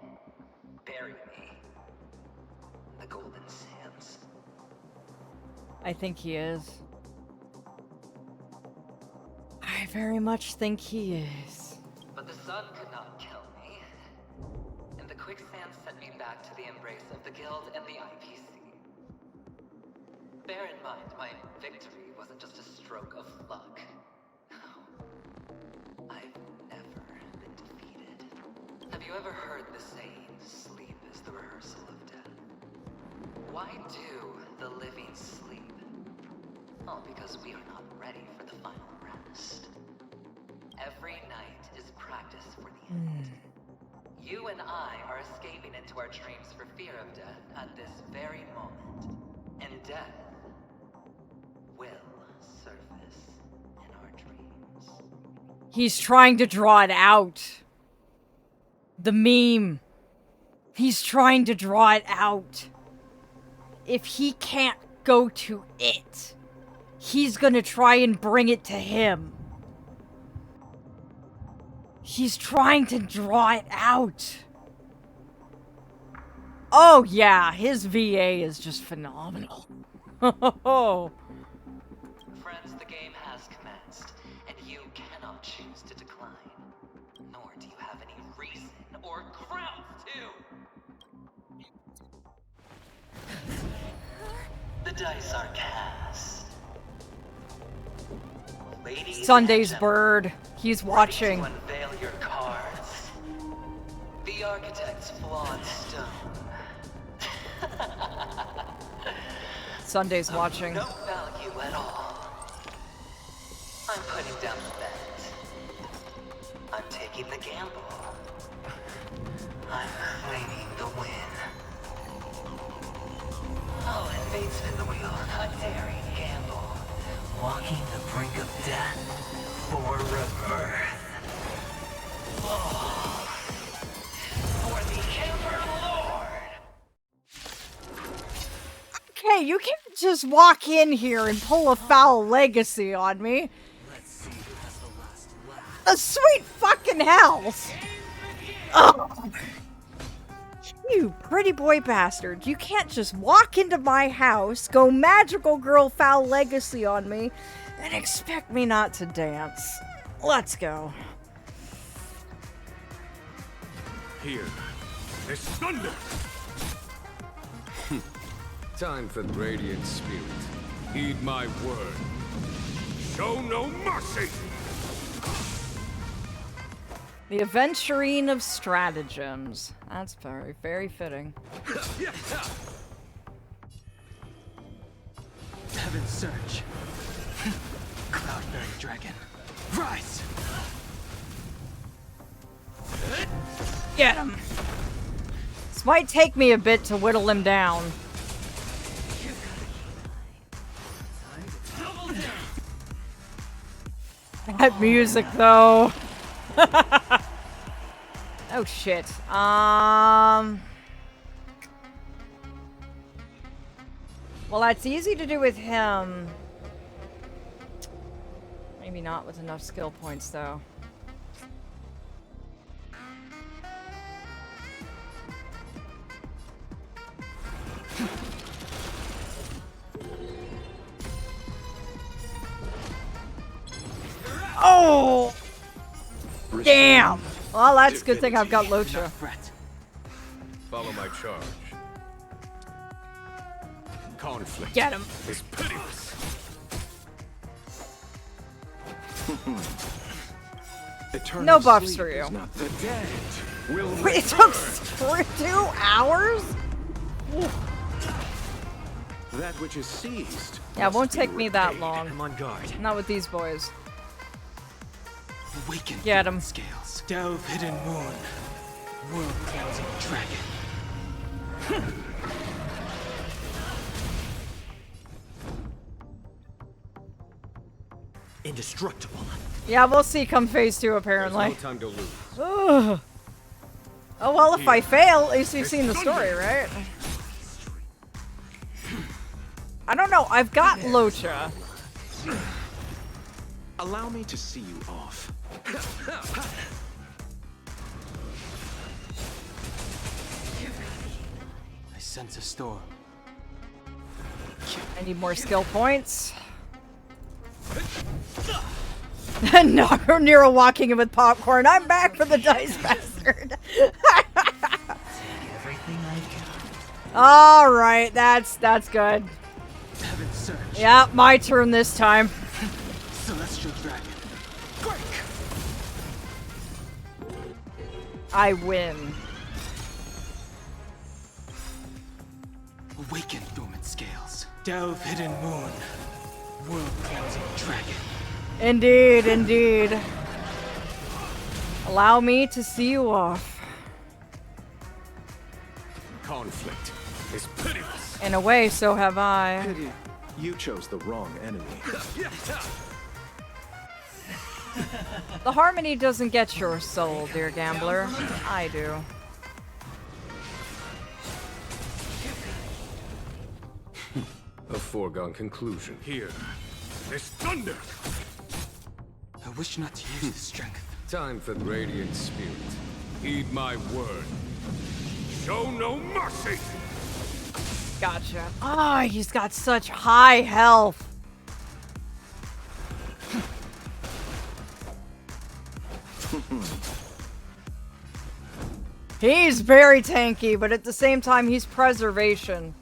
bury me in the golden sands. I think he is. I very much think he is. But the sun could not kill me, and the quicksand sent me back to the embrace of the Guild and the IPC. Bear in mind, my victory wasn't just a stroke of luck. No. I've never been defeated. Have you ever heard the saying, sleep is the rehearsal of death? Why do the living sleep? Oh, because we are not ready for the final rest. Every night is practice for the end. You and I are escaping into our dreams for fear of death at this very moment. And death will surface in our dreams. He's trying to draw it out. The meme. He's trying to draw it out. If he can't go to it, he's gonna try and bring it to him. He's trying to draw it out. Oh yeah, his VA is just phenomenal. Oh. Friends, the game has commenced, and you cannot choose to decline. Nor do you have any reason or grounds to. The dice are cast. Ladies Sunday's and bird. He's watching. ready to unveil your cards. The architect's flawed stone. Sunday's watching. No value at all. I'm putting down the bet. I'm taking the gamble. I'm claiming the win. I'll invade spin the wheel, a daring gamble. Walking the brink of death for rebirth. Oh, for the Emperor Lord! Okay, you can't just walk in here and pull a foul legacy on me. Let's see who has the last laugh. The sweet fucking hells! Oh. You pretty boy bastard. You can't just walk into my house, go magical girl foul legacy on me, and expect me not to dance. Let's go. Here is thunder! Time for radiant spirit. Heed my word. Show no mercy! The Aventurine of Stratagems. That's very, very fitting. Heaven's Surge. Cloud-bearing dragon. Rise! Get him! This This might take me a bit to whittle him down. That music, though. Oh, shit. Well, that's easy to do with him. Maybe not with enough skill points, though. Oh! Damn! Well, that's a good thing I've got Locha. Follow my charge. Conflict. Get him. Is pitiless. No buffs for you. The dead will Wait, it took 2 hours? That which is seized. Yeah, it won't take me that long. I'm on guard. Not with these boys. Awaken. Get him. Scales. Delve hidden moon. World cleansing dragon. Indestructible. Yeah, we'll see come phase 2 apparently. There's no time to lose. Ugh. Oh well, if I fail, at least you've seen the story, right? I don't know, I've got Locha. Allow me to see you off. I sense a storm. I need more skill points. Nero walking in with popcorn. I'm back for the dice bastard. Everything I got. All right, that's good. Heaven surge. Yeah, my turn this time. Celestial dragon. Break. I win. Awaken dormant scales. Delve hidden moon. World cleansing dragon. Indeed, indeed. Allow me to see you off. Conflict is pitiless. In a way, so have I. Pity, you chose the wrong enemy. The harmony doesn't get your soul, dear gambler. I do. A foregone conclusion. Here is thunder. I wish not to use the strength. Time for Radiant Spirit. Heed my word. Show no mercy. Gotcha. Ah, he's got such high health. He's very tanky, but at the same time, he's preservation.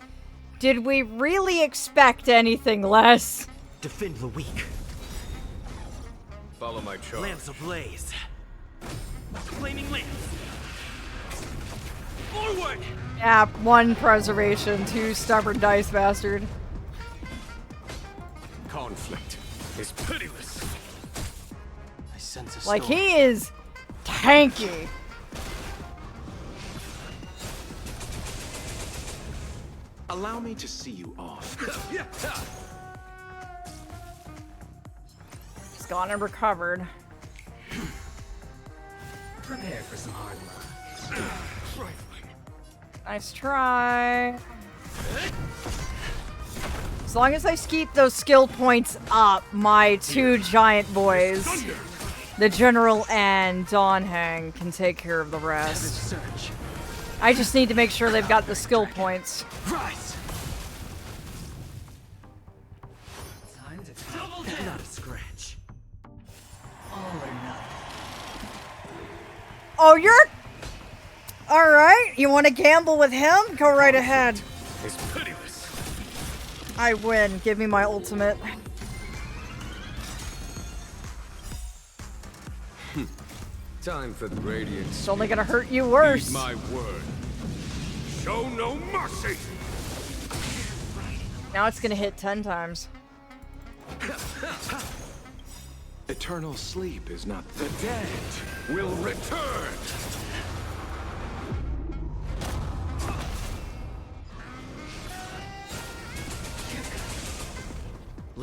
Did we really expect anything less? Defend the weak. Follow my charge. Lamps ablaze. Flaming lamps. Forward! Yeah, 1 preservation, 2 stubborn dice bastard. Conflict is pitiless. I sense a Like, storm. he is tanky. Allow me to see you off. He's gone and recovered. Prepare for some hard luck. Nice try. As long as I keep those skill points up, my 2 giant boys, the General and Dawnhang, can take care of the rest. I just need to make sure they've got the skill points. Rise! Time to double down. Not a scratch. All or nothing. Oh, you're... Alright, you want to gamble with him? Go right ahead. Is pitiless. I win. Give me my ultimate. Time for the Radiant It's only gonna hurt you worse. Heed my word. Show no mercy. Now it's gonna hit 10 times. Eternal sleep is not the dead will return.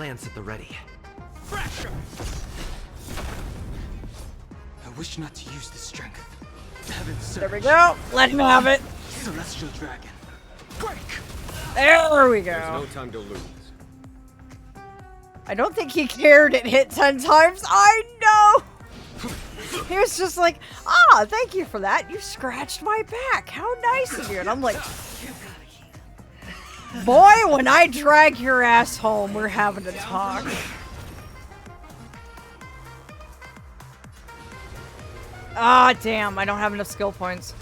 Lance at the ready. I wish not to use the strength. There we go. Let him have it. Celestial dragon. There we go. There's no time to lose. I don't think he cared it hit 10 times. I know. He was just like, ah, thank you for that. You scratched my back. How nice of you. And I'm like, boy, when I drag your ass home, we're having a talk. Ah, damn. I don't have enough skill points.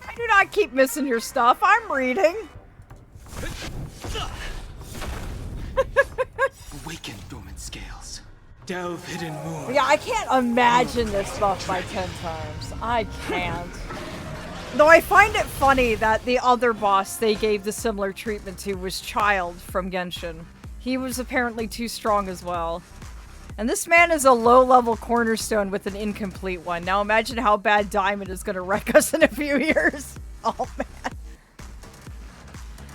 I do not keep missing your stuff. I'm reading. Awaken dormant scales. Delve hidden moon. Yeah, I can't imagine this buff by 10 times. I can't. Though I find it funny that the other boss they gave the similar treatment to was Child from Genshin. He was apparently too strong as well. And this man is a low-level cornerstone with an incomplete one. Now imagine how bad Diamond is going to wreck us in a few years. Oh, man.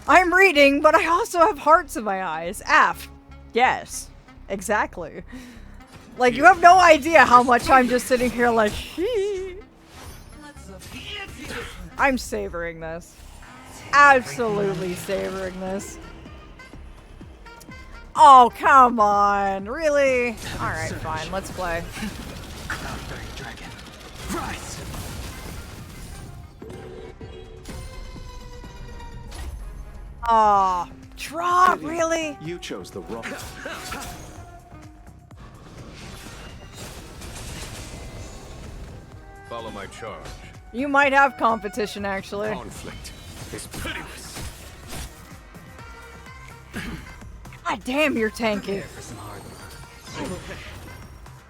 I'm reading, but I also have hearts in my eyes. Aph. Yes. Exactly. Like, you have no idea how much I'm just sitting here like, I'm savoring this. Absolutely savoring this. Oh, come on. Really? Alright, fine. Let's play. Cloudberry dragon. Rise! Aw. Draw? Really? You chose the wrong. Follow my charge. You might have competition, actually. Conflict is pitiless. God damn, you're tanky.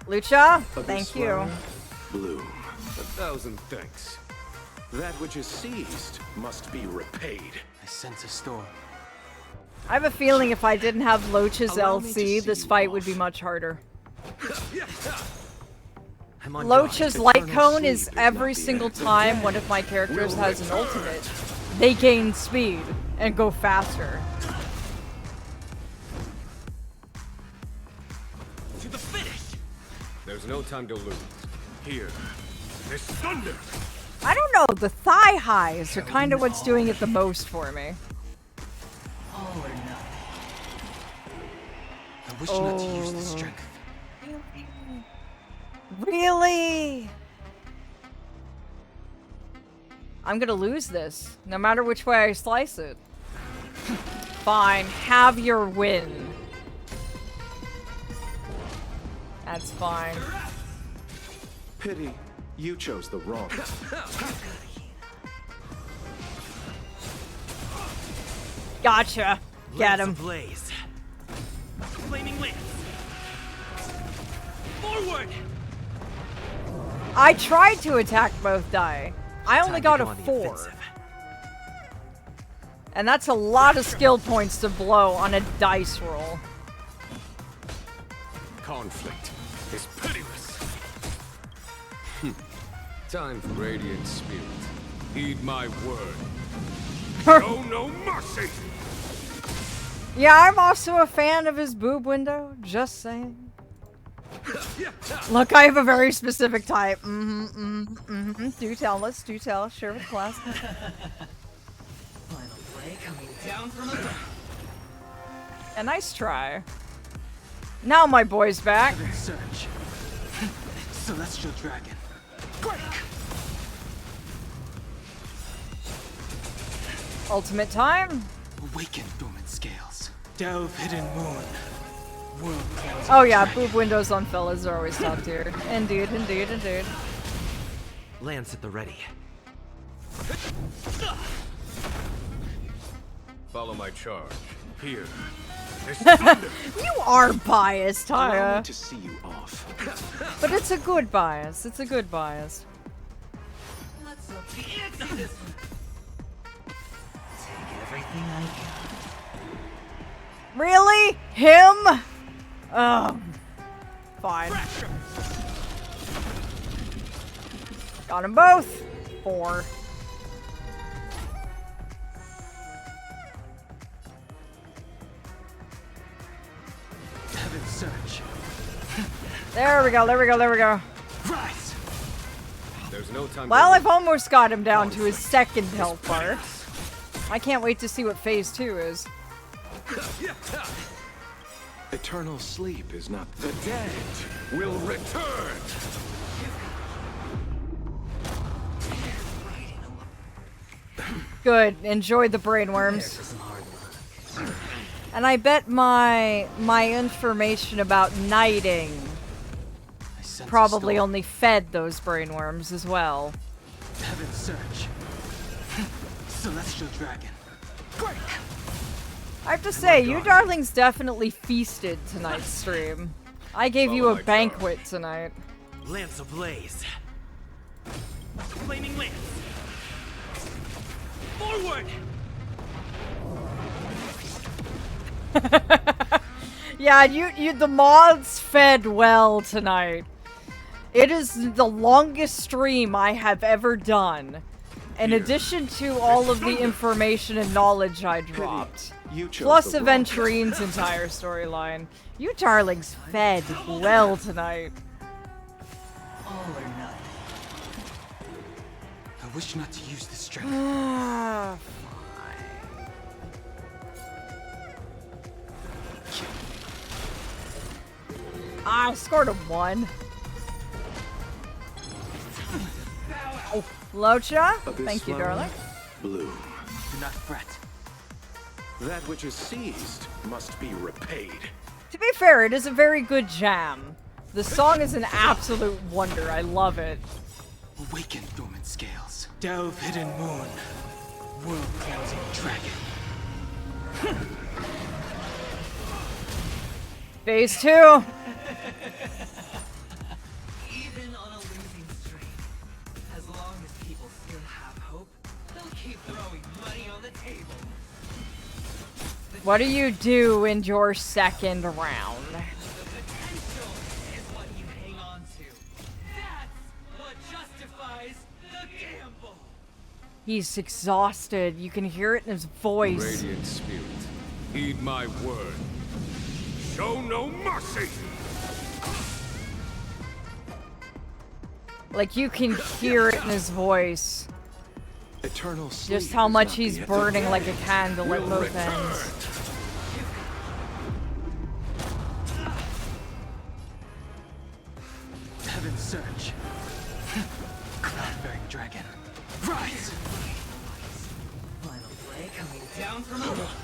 Lucha, thank you. Bloom. 1,000 thanks. That which is seized must be repaid. I sense a storm. I have a feeling if I didn't have Loach's LC, this fight would be much harder. Loach's light cone is every single time one of my characters has an ultimate, they gain speed and go faster. To the finish. There's no time to lose. Here, there's thunder. I don't know, the thigh highs are kind of what's doing it the most for me. All or nothing. I wish not to use the strength. Really? I'm gonna lose this, no matter which way I slice it. Fine, have your win. That's fine. Pity, you chose the wrong. Gotcha. Get him. Blaze. Flaming lance. Forward. I tried to attack both die. I only got a 4. And that's a lot of skill points to blow on a dice roll. Conflict is pitiless. Time for radiant spirit. Heed my word. Show no mercy. Yeah, I'm also a fan of his boob window. Just saying. Look, I have a very specific type. Do tell. Let's do tell. Share with class. Final play coming down from above. A nice try. Now my boy's back. Surge. Celestial dragon. Break. Ultimate time. Awaken dormant scales. Delve hidden moon. World Oh yeah, boob windows on fellas are always top tier. Indeed, indeed, indeed. Lance at the ready. Follow my charge. Here. You are biased, Allow me Taya. to see you off. But it's a good bias. It's a good bias. Let's fancy this. Take everything I got. Really? Him? Oh. Fine. Got them both. 4. There we go, there we go, there we go. There's no time. Well, I've almost got him down to his second health bar. I can't wait to see what phase 2 is. Eternal sleep is not the dead will return. Good. Enjoy the brainworms. And I bet my information about knighting probably only fed those brainworms as well. Heaven's Search. Celestial Dragon. Great! I have to say, you darlings definitely feasted tonight's stream. I gave you a banquet tonight. Lance ablaze. Flaming lance. Forward! Yeah, the mods fed well tonight. It is the longest stream I have ever done. In addition to all of the information and knowledge I dropped. Plus Aventurine's entire storyline. You darlings fed well tonight. All or nothing. I wish not to use this strength. I scored a 1. Oh, Locha, thank you, darling. Bloom. Do not fret. That which is seized must be repaid. To be fair, it is a very good jam. The song is an absolute wonder. I love it. Awaken dormant scales. Delve hidden moon. World cleansing dragon. Phase 2. Even on a losing streak, as long as people still have hope, they'll keep throwing money on the table. What do you do in your second round? The potential is what you hang on to. That's what justifies the gamble. He's exhausted. You can hear it in his voice. Radiant spirit, heed my word. Show no mercy. Like, you can hear it in his voice. Eternal sleep Just how much is he's not burning like a candle at both ends. Heaven's Search. Cloud-bearing dragon. Rise! Final play coming down from above.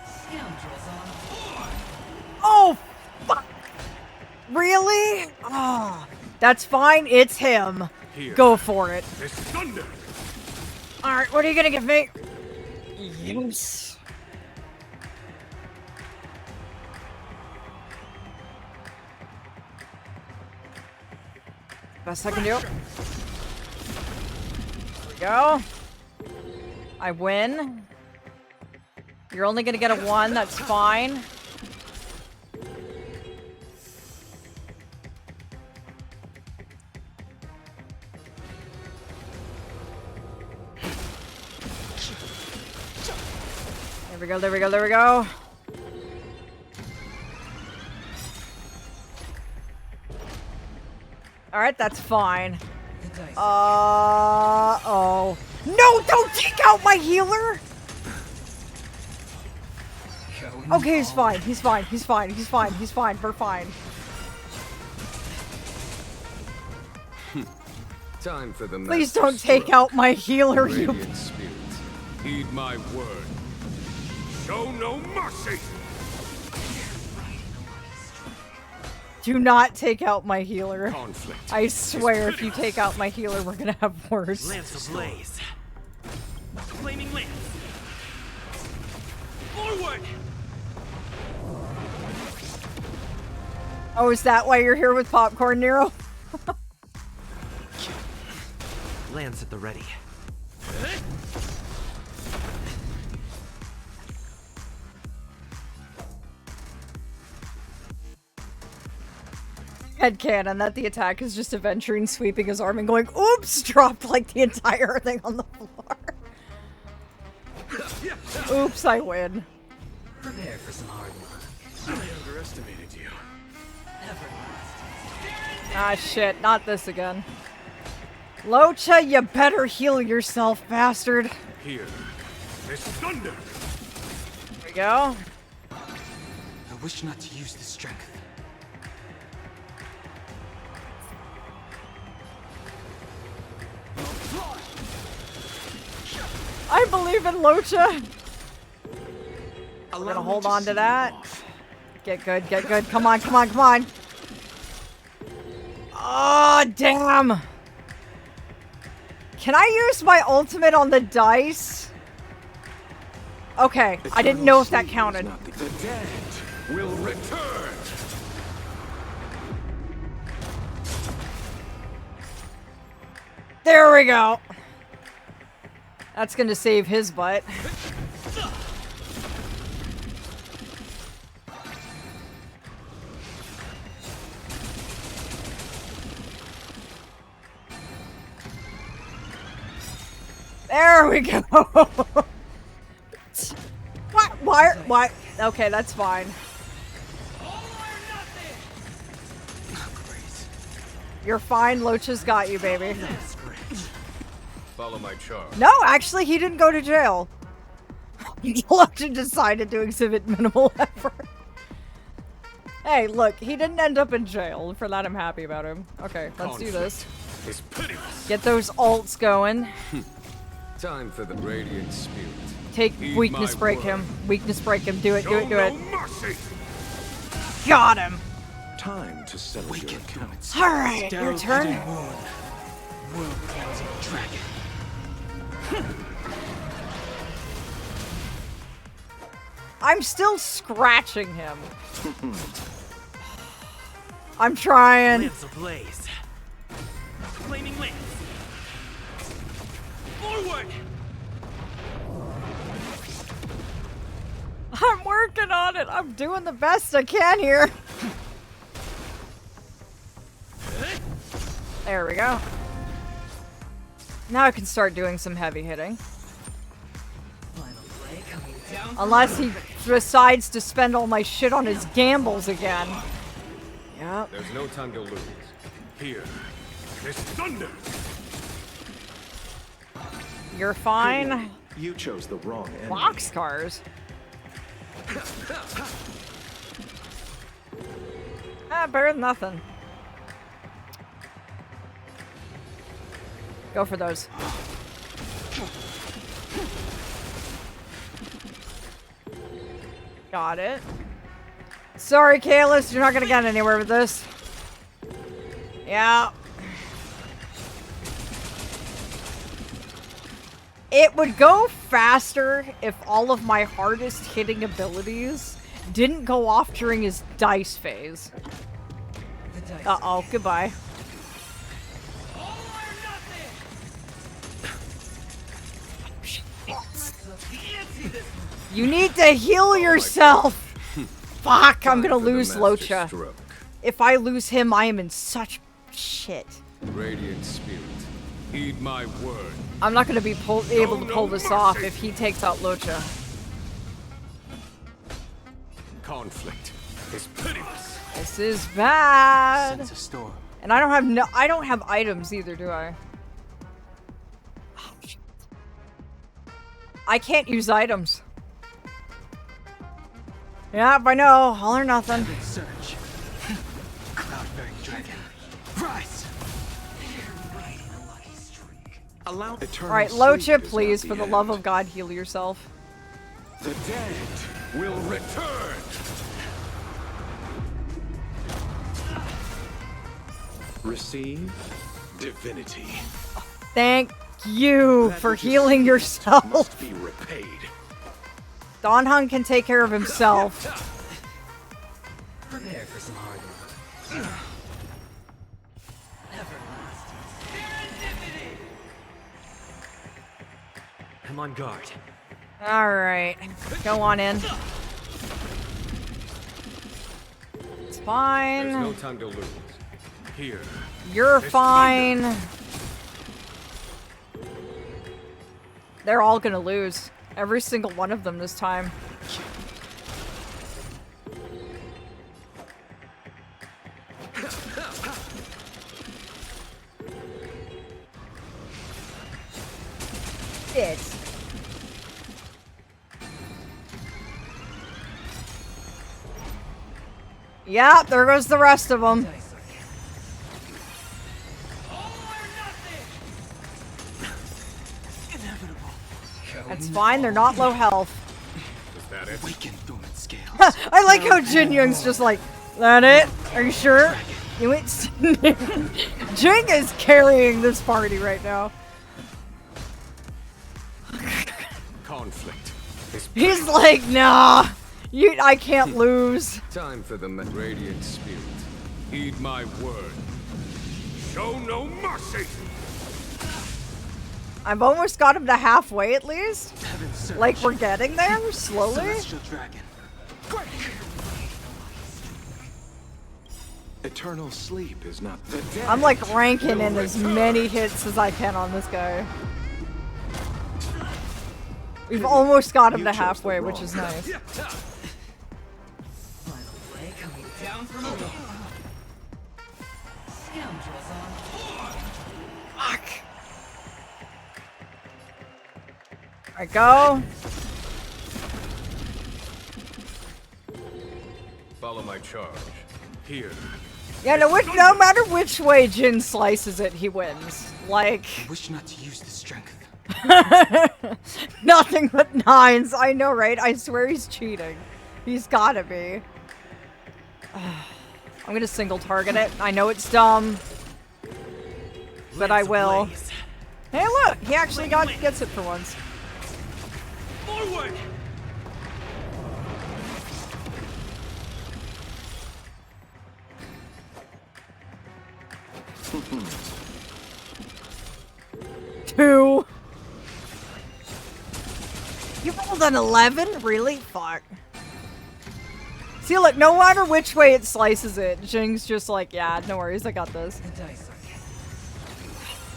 Scoundrels on board. Oh, fuck! Really? Oh, that's fine. It's him. Here. Go for it. This thunder. All right, what are you gonna give me? Yes. Best I can do. There we go. I win. You're only gonna get a 1. That's fine. There we go, there we go, there we go. Alright, that's fine. Oh. No, don't take out my healer! Okay, he's fine, he's fine, he's fine, he's fine, he's fine, we're fine. Time for the Please don't take out my healer, you... Radiant spirit, heed my word. Show no mercy. Do not take out my healer. Conflict. I swear, if you take out my healer, we're gonna have worse. Lance ablaze. Flaming lance. Forward! Oh, is that why you're here with popcorn, Nero? Lance at the ready. Headcanon that the attack is just Aventurine sweeping his arm and going, oops, dropped like the entire thing on the floor. Oops, I win. Prepare for some hard luck. I underestimated you. Ah, shit. Not this again. Locha, you better heal yourself, bastard. Here. There's thunder. There we go. I wish not to use the strength. I believe in Locha. I'm gonna hold on to that. Get good, get good. Come on, come on, come on. Oh, damn. Can I use my ultimate on the dice? Okay, I didn't know if that counted. The dead will return. There we go. That's gonna save his butt. There we go. What? Why? Okay, that's fine. You're fine. Locha's got you, baby. Follow my charm. No, actually, he didn't go to jail. Locha decided to exhibit minimal effort. Hey, look, he didn't end up in jail. For that, I'm happy about him. Okay, let's do this. It's pitiless. Get those ults going. Time for the radiant spirit. Take Heed weakness my break word. him. Weakness break him. Do it, do Show it, do no it. mercy. Got him. Time to settle your accounts. Alright, your turn. I'm still scratching him. I'm trying. Lance ablaze. Flaming lance. Forward! I'm working on it. I'm doing the best I can here. There we go. Now I can start doing some heavy hitting. Unless he decides to spend all my shit on his gambles again. Yep. There's no time to lose. Here. There's thunder. You're fine. You chose the wrong enemy. Boxcars. Ah, better than nothing. Go for those. Got it. Sorry, Kalis, you're not gonna get anywhere with this. Yeah. It would go faster if all of my hardest hitting abilities didn't go off during his dice phase. Uh-oh, goodbye. You need to heal yourself! Fuck, I'm gonna lose Locha. If I lose him, I am in such shit. Radiant spirit, heed my word. I'm not gonna be able to pull this off if he takes out Locha. Conflict is pitiless. This is bad. Sense a storm. And I don't have items either, do I? Oh, shit. I can't use items. Yep, I know. All or nothing. Surge. Cloud-bearing dragon. Rise! Allow Alright, Locha, please, for the love of God, heal yourself. The dead will return. Receive divinity. Thank you for healing yourself. Must be repaid. Donhun can take care of himself. Prepare for some hard work. I'm on guard. Alright, go on in. It's fine. There's no time to lose. Here. You're fine. They're all gonna lose. Every single one of them this time. it. Yeah, there goes the rest of them. That's fine, they're not low health. Is that it? I like how Jin Young's just like, that it? Are you sure? You ain't Jing is carrying this party right now. Conflict. He's like, nah, I can't lose. Time for the radiant spirit. Heed my word. Show no mercy. I've almost got him to halfway at least. Like we're getting there slowly. Eternal sleep is not the dead. I'm like ranking in as many hits as I can on this guy. We've almost got him to halfway, which is nice. Fuck. Alright, go. Follow my charge. Here. Yeah, no matter which way Jin slices it, he wins. Like, I wish not to use the strength. nothing but 9s. I know, right? I swear he's cheating. He's gotta be. I'm gonna single target it. I know it's dumb, but I will. Hey, look! He actually gets it for once. Forward! Two. You rolled an 11? Really? Fuck. See, look, no matter which way it slices it, Jing's just like, yeah, no worries, I got this.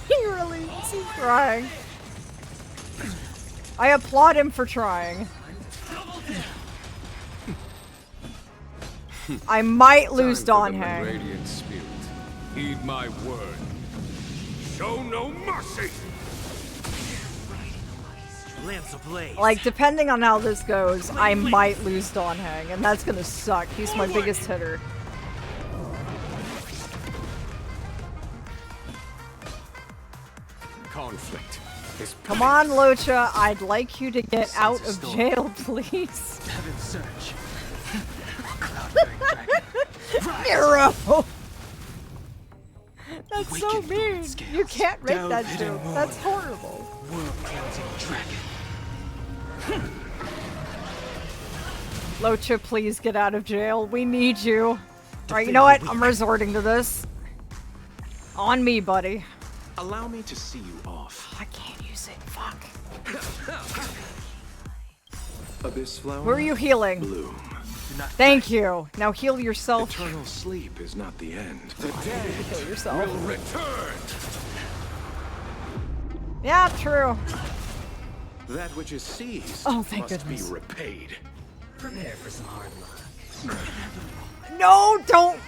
He really is. He's trying. I applaud him for trying. I might lose Dawn Hang. Radiant spirit. Heed my word. Show no mercy. Lance ablaze. Like, depending on how this goes, I might lose Dawn Hang, and that's gonna suck. He's my biggest hitter. Conflict. Come on, Locha. I'd like you to get out of jail, please. Heaven search. Nero! That's so mean. You can't make that joke. That's horrible. Locha, please get out of jail. We need you. Alright, you know what? I'm resorting to this. On me, buddy. Allow me to see you off. I can't use it. Fuck. Abyss flower. Who are you healing? Bloom. Thank you. Now heal yourself. Eternal sleep is not the end. The dead heal yourself. Will return. Yeah, true. That which is seized thank must goodness. be repaid. Prepare for some hard luck. No, don't.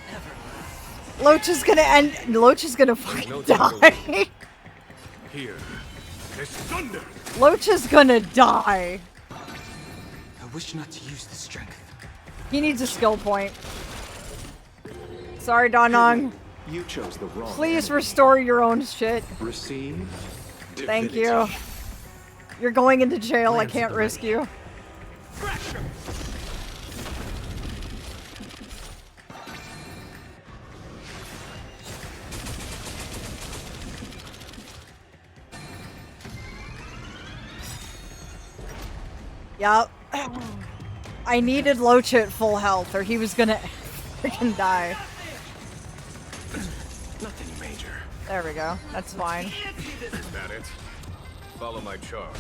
Locha's gonna end. Locha's gonna fucking die. Here. There's thunder. Locha's gonna die. I wish not to use the strength. He needs a skill point. Sorry, Danong. You chose the wrong. Please restore your own shit. Receive. Thank you. You're going into jail. I can't risk you. Yup. I needed Locha at full health or he was gonna freaking die. Nothing major. There we go. That's fine. Is that it? Follow my charge.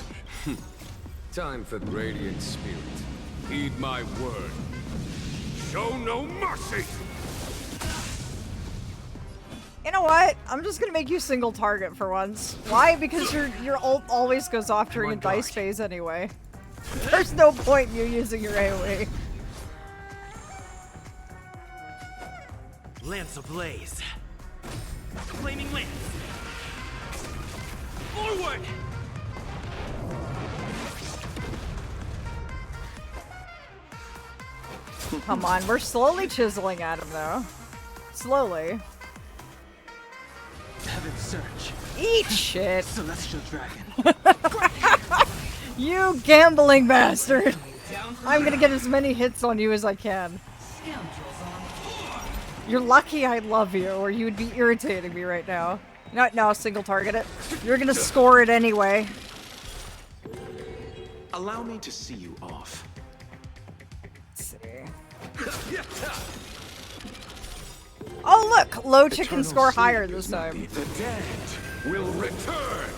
Time for radiant spirit. Heed my word. Show no mercy. You know what? I'm just gonna make you single target for once. Why? Because your ult always goes off during a dice phase anyway. There's no point in you using your AoE. Lance ablaze. Flaming lance. Forward! Come on, we're slowly chiseling at him though. Slowly. Heaven's Search. Eat shit. Celestial Dragon. You gambling bastard. I'm gonna get as many hits on you as I can. You're lucky I love you, or you would be irritating me right now. No, single target it. You're gonna score it anyway. Allow me to see you off. Let's see. Oh look, Locha can score higher this time. The dead will return.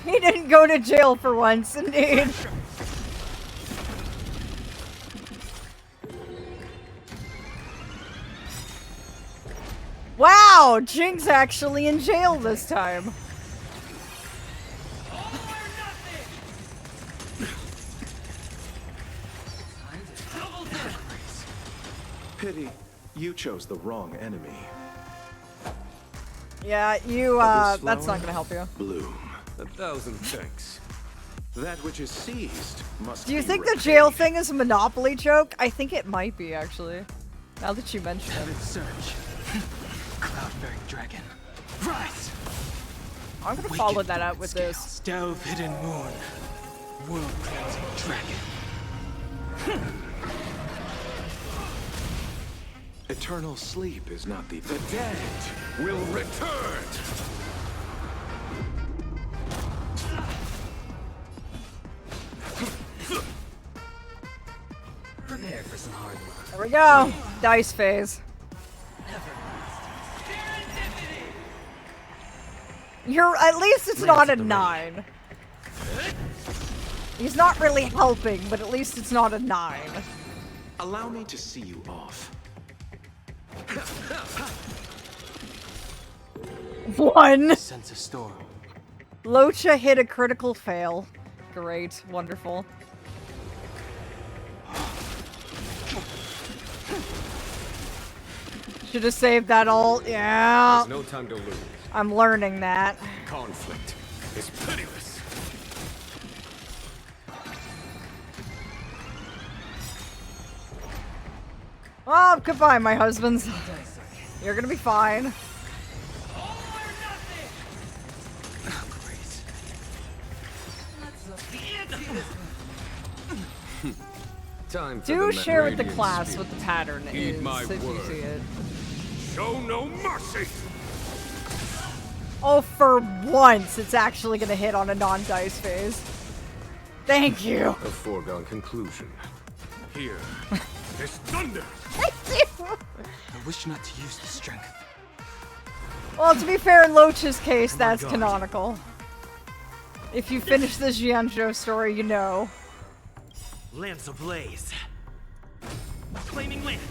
He didn't go to jail for once, indeed. Wow, Jing's actually in jail this time. Pity, you chose the wrong enemy. Yeah, you, that's not gonna help you. Bloom. 1,000 thanks. That which is seized must Do you be think the repaid. jail thing is a Monopoly joke? I think it might be, actually. Now that you mention it. Heaven's Search. Cloud-bearing dragon. Rise! I'm gonna follow that up with this. Delve hidden moon. World-cleansing dragon. Eternal sleep is not the dead will return. Prepare for some hard work. There we go. Dice phase. You're at least it's not a 9. He's not really helping, but at least it's not a 9. Allow me to see you off. 1. Sense of storm. Locha hit a critical fail. Great, wonderful. Should have saved that ult. Yeah. There's no time to lose. I'm learning that. Conflict is pitiless. Oh, goodbye, my husbands. You're gonna be fine. Time for Do the share with the Radiant class Spirit. what the pattern Heed is my if you word. see it. Show no mercy. Oh, for once, it's actually gonna hit on a non-dice phase. Thank you. A foregone conclusion. Here, there's thunder. I wish not to use the strength. Well, to be fair, in Locha's case, Come on, that's God. canonical. If you finish this Jianzhou story, you know. Lance ablaze. Flaming lance.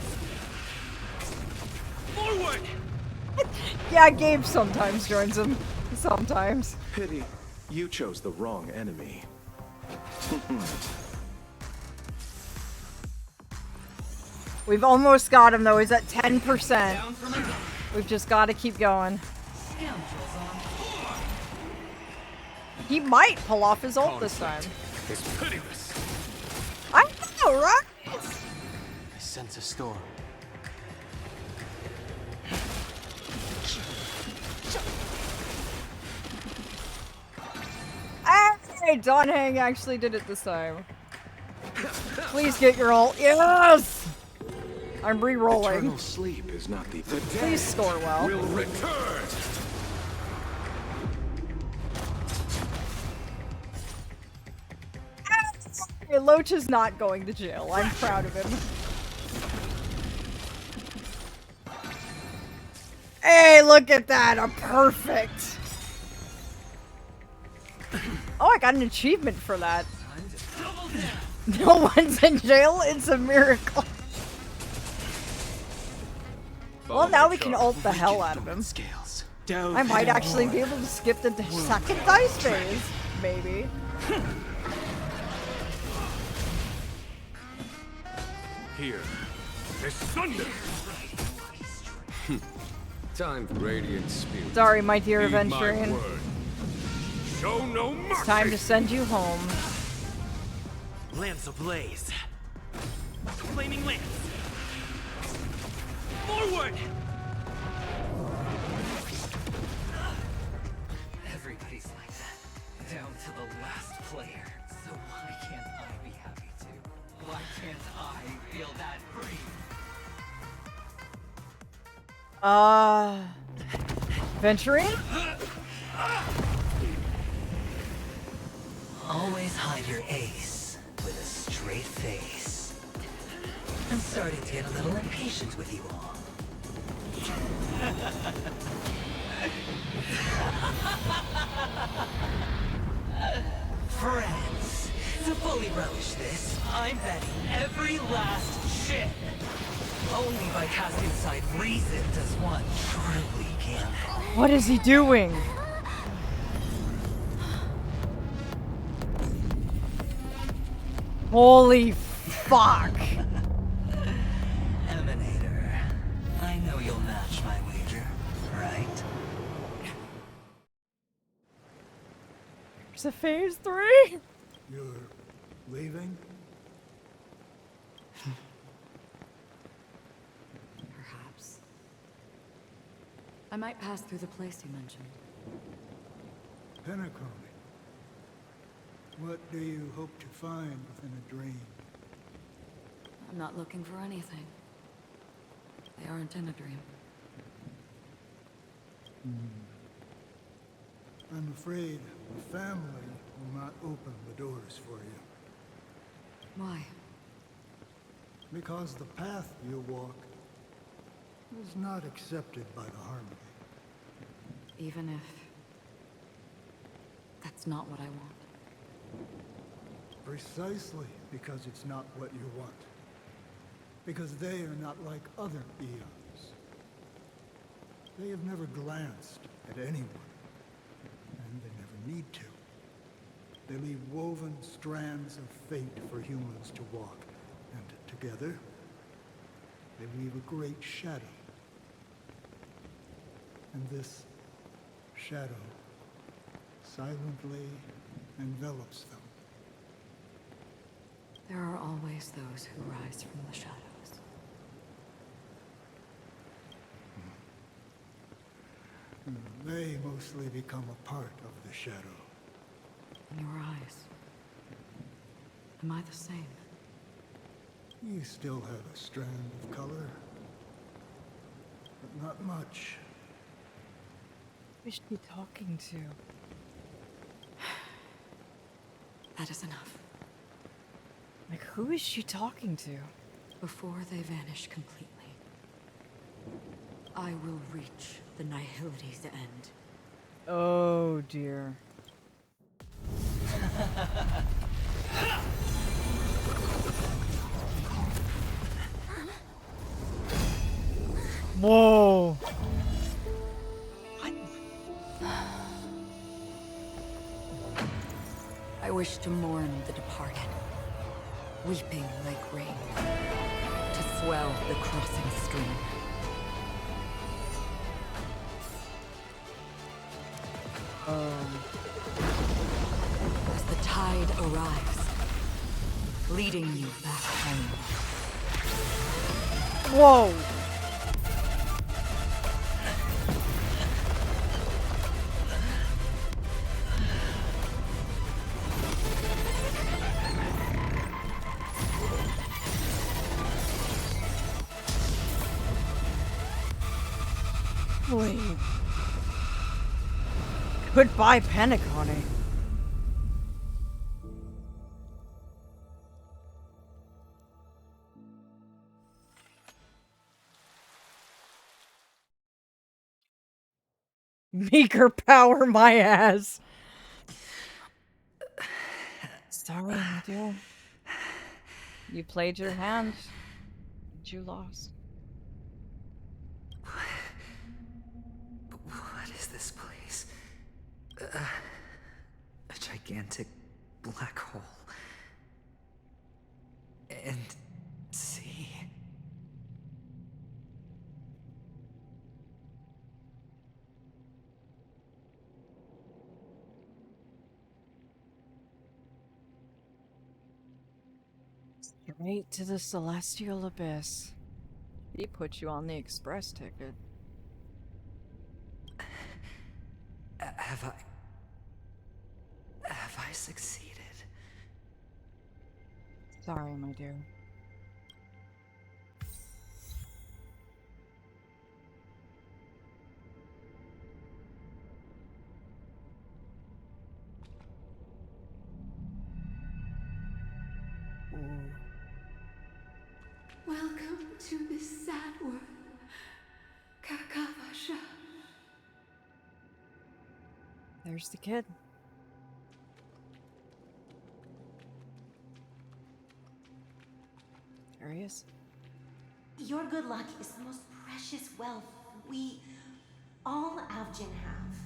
Forward! Yeah, Gabe sometimes joins him. Sometimes. Pity, you chose the wrong enemy. We've almost got him, though. He's at 10%. We've just got to keep going. He might pull off his ult this time. It's pitiless. I know, right? I sense a storm. Hey, Don Hang actually did it this time. Please get your ult. Yes! I'm re-rolling. Eternal sleep is not the Please score well. Will return. Hey, Loach is not going to jail. I'm proud of him. Hey, look at that! A perfect! Oh, I got an achievement for that. No one's in jail? It's a miracle. Well, now we can ult the hell out of him. Scales. I might actually be able to skip the second dice phase. Maybe. Here. This Sunday! Time for Radiant Spirit. Sorry, my dear Heed my Aventurine. word. Show no mercy! It's time to send you home. Lance ablaze. Flaming lance. Forward! Everybody's like that, down to the last player. So why can't I be happy too? Why can't I feel that free? Aventurine? Always hide your ace with a straight face. I'm starting to get a little impatient with you all. Friends, to fully relish this, I'm betting every last chip. Only by casting aside reason does one truly gamble. What is he doing? Holy fuck. Emanator, I know you'll match my wager, right? There's a phase 3? You're leaving? Perhaps. I might pass through the place you mentioned. Penacony. What do you hope to find within a dream? I'm not looking for anything. They aren't in a dream. I'm afraid the family will not open the doors for you. Why? Because the path you walk is not accepted by the Harmony. Even if that's not what I want. Precisely because it's not what you want. Because they are not like other eons. They have never glanced at anyone. And they never need to. They leave woven strands of fate for humans to walk. And together, they weave a great shadow. And this shadow silently envelops them. There are always those who rise from the shadows. They mostly become a part of the shadow. In your eyes, am I the same? You still have a strand of color, but not much. Who is she talking to? That is enough. Like, who is she talking to? Before they vanish completely, I will reach the Nihility's end. Oh dear. Whoa. I wish to mourn the departed, weeping like rain, to swell the crossing stream. As the tide arrives, leading you back home. Whoa. Wait. Goodbye, Penacony. Meeker power my ass. Sorry, my dear. You played your hand. And you lost. What is this place? A gigantic black hole. And see, Right to the celestial abyss. He put you on the express ticket. Have I succeeded? Sorry, my dear. Welcome to this sad world, Kakavasha. There's the kid. There he is. Your good luck is the most precious wealth we all Avgin have.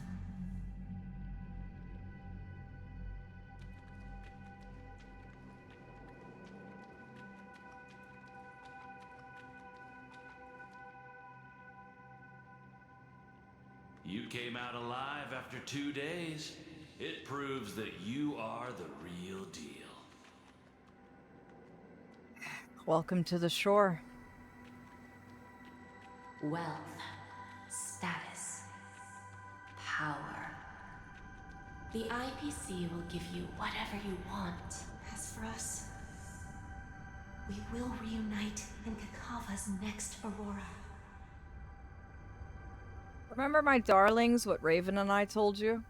You came out alive after 2 days. It proves that you are the real deal. Welcome to the shore. Wealth, status, power. The IPC will give you whatever you want. As for us, we will reunite in Kakava's next Aurora. Remember, my darlings, what Raven and I told you?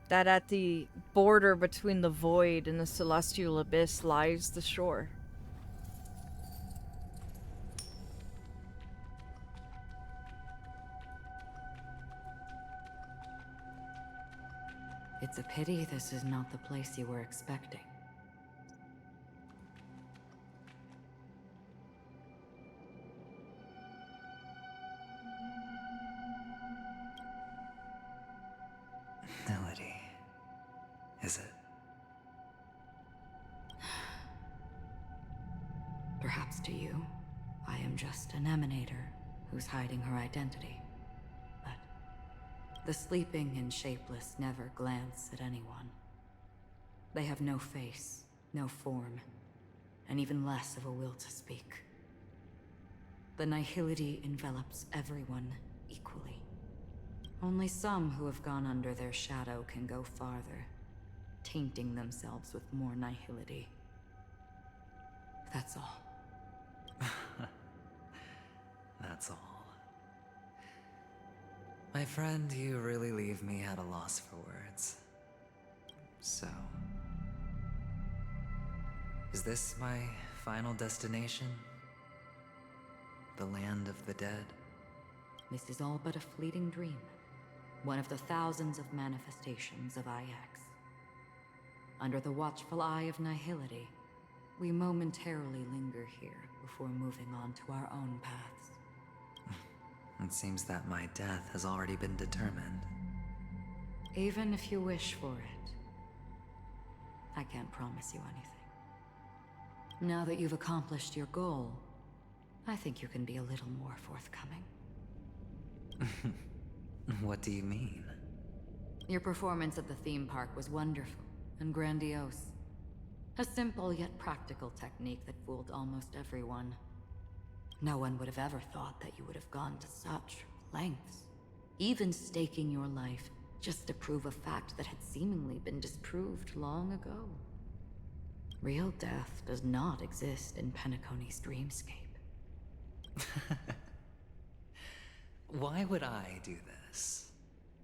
That at the border between the void and the celestial abyss lies the shore. It's a pity this is not the place you were expecting. Melody. Is it? Perhaps to you, I am just an emanator who's hiding her identity. But the sleeping and shapeless never glance at anyone. They have no face, no form, and even less of a will to speak. The nihility envelops everyone equally. Only some who have gone under their shadow can go farther, tainting themselves with more nihility. That's all. That's all. My friend, you really leave me at a loss for words. So, is this my final destination? The land of the dead? This is all but a fleeting dream. One of the thousands of manifestations of IX. Under the watchful eye of nihility, we momentarily linger here before moving on to our own paths. It seems that my death has already been determined. Even if you wish for it, I can't promise you anything. Now that you've accomplished your goal, I think you can be a little more forthcoming. What do you mean? Your performance at the theme park was wonderful and grandiose. A simple yet practical technique that fooled almost everyone. No one would have ever thought that you would have gone to such lengths, even staking your life just to prove a fact that had seemingly been disproved long ago. Real death does not exist in Penacony's dreamscape. Why would I do this?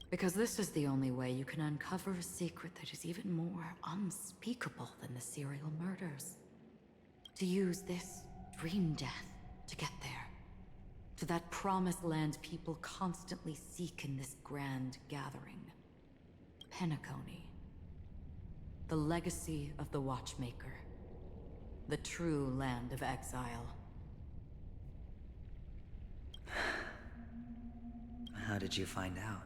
Because this is the only way you can uncover a secret that is even more unspeakable than the serial murders. To use this dream death to get there. To that promised land people constantly seek in this grand gathering. Penacony. The legacy of the Watchmaker. The true land of exile. How did you find out?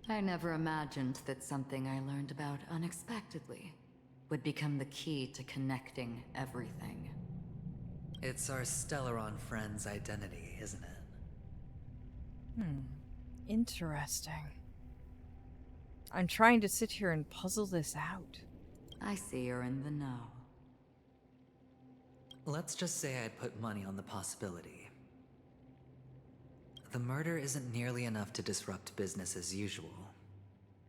I never imagined that something I learned about unexpectedly would become the key to connecting everything. It's our Stellaron friend's identity, isn't it? Interesting. I'm trying to sit here and puzzle this out. I see you're in the know. Let's just say I'd put money on the possibility. The murder isn't nearly enough to disrupt business as usual.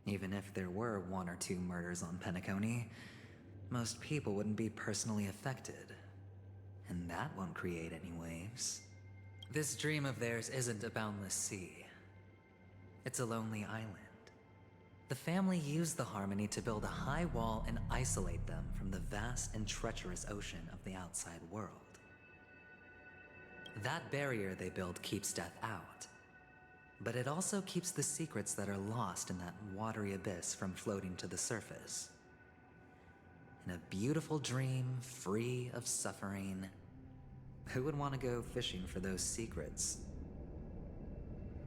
Even if there were 1 or 2 murders on Penacony, most people wouldn't be personally affected. And that won't create any waves. This dream of theirs isn't a boundless sea. It's a lonely island. The family used the Harmony to build a high wall and isolate them from the vast and treacherous ocean of the outside world. That barrier they built keeps death out, but it also keeps the secrets that are lost in that watery abyss from floating to the surface. In a beautiful dream, free of suffering, who would want to go fishing for those secrets?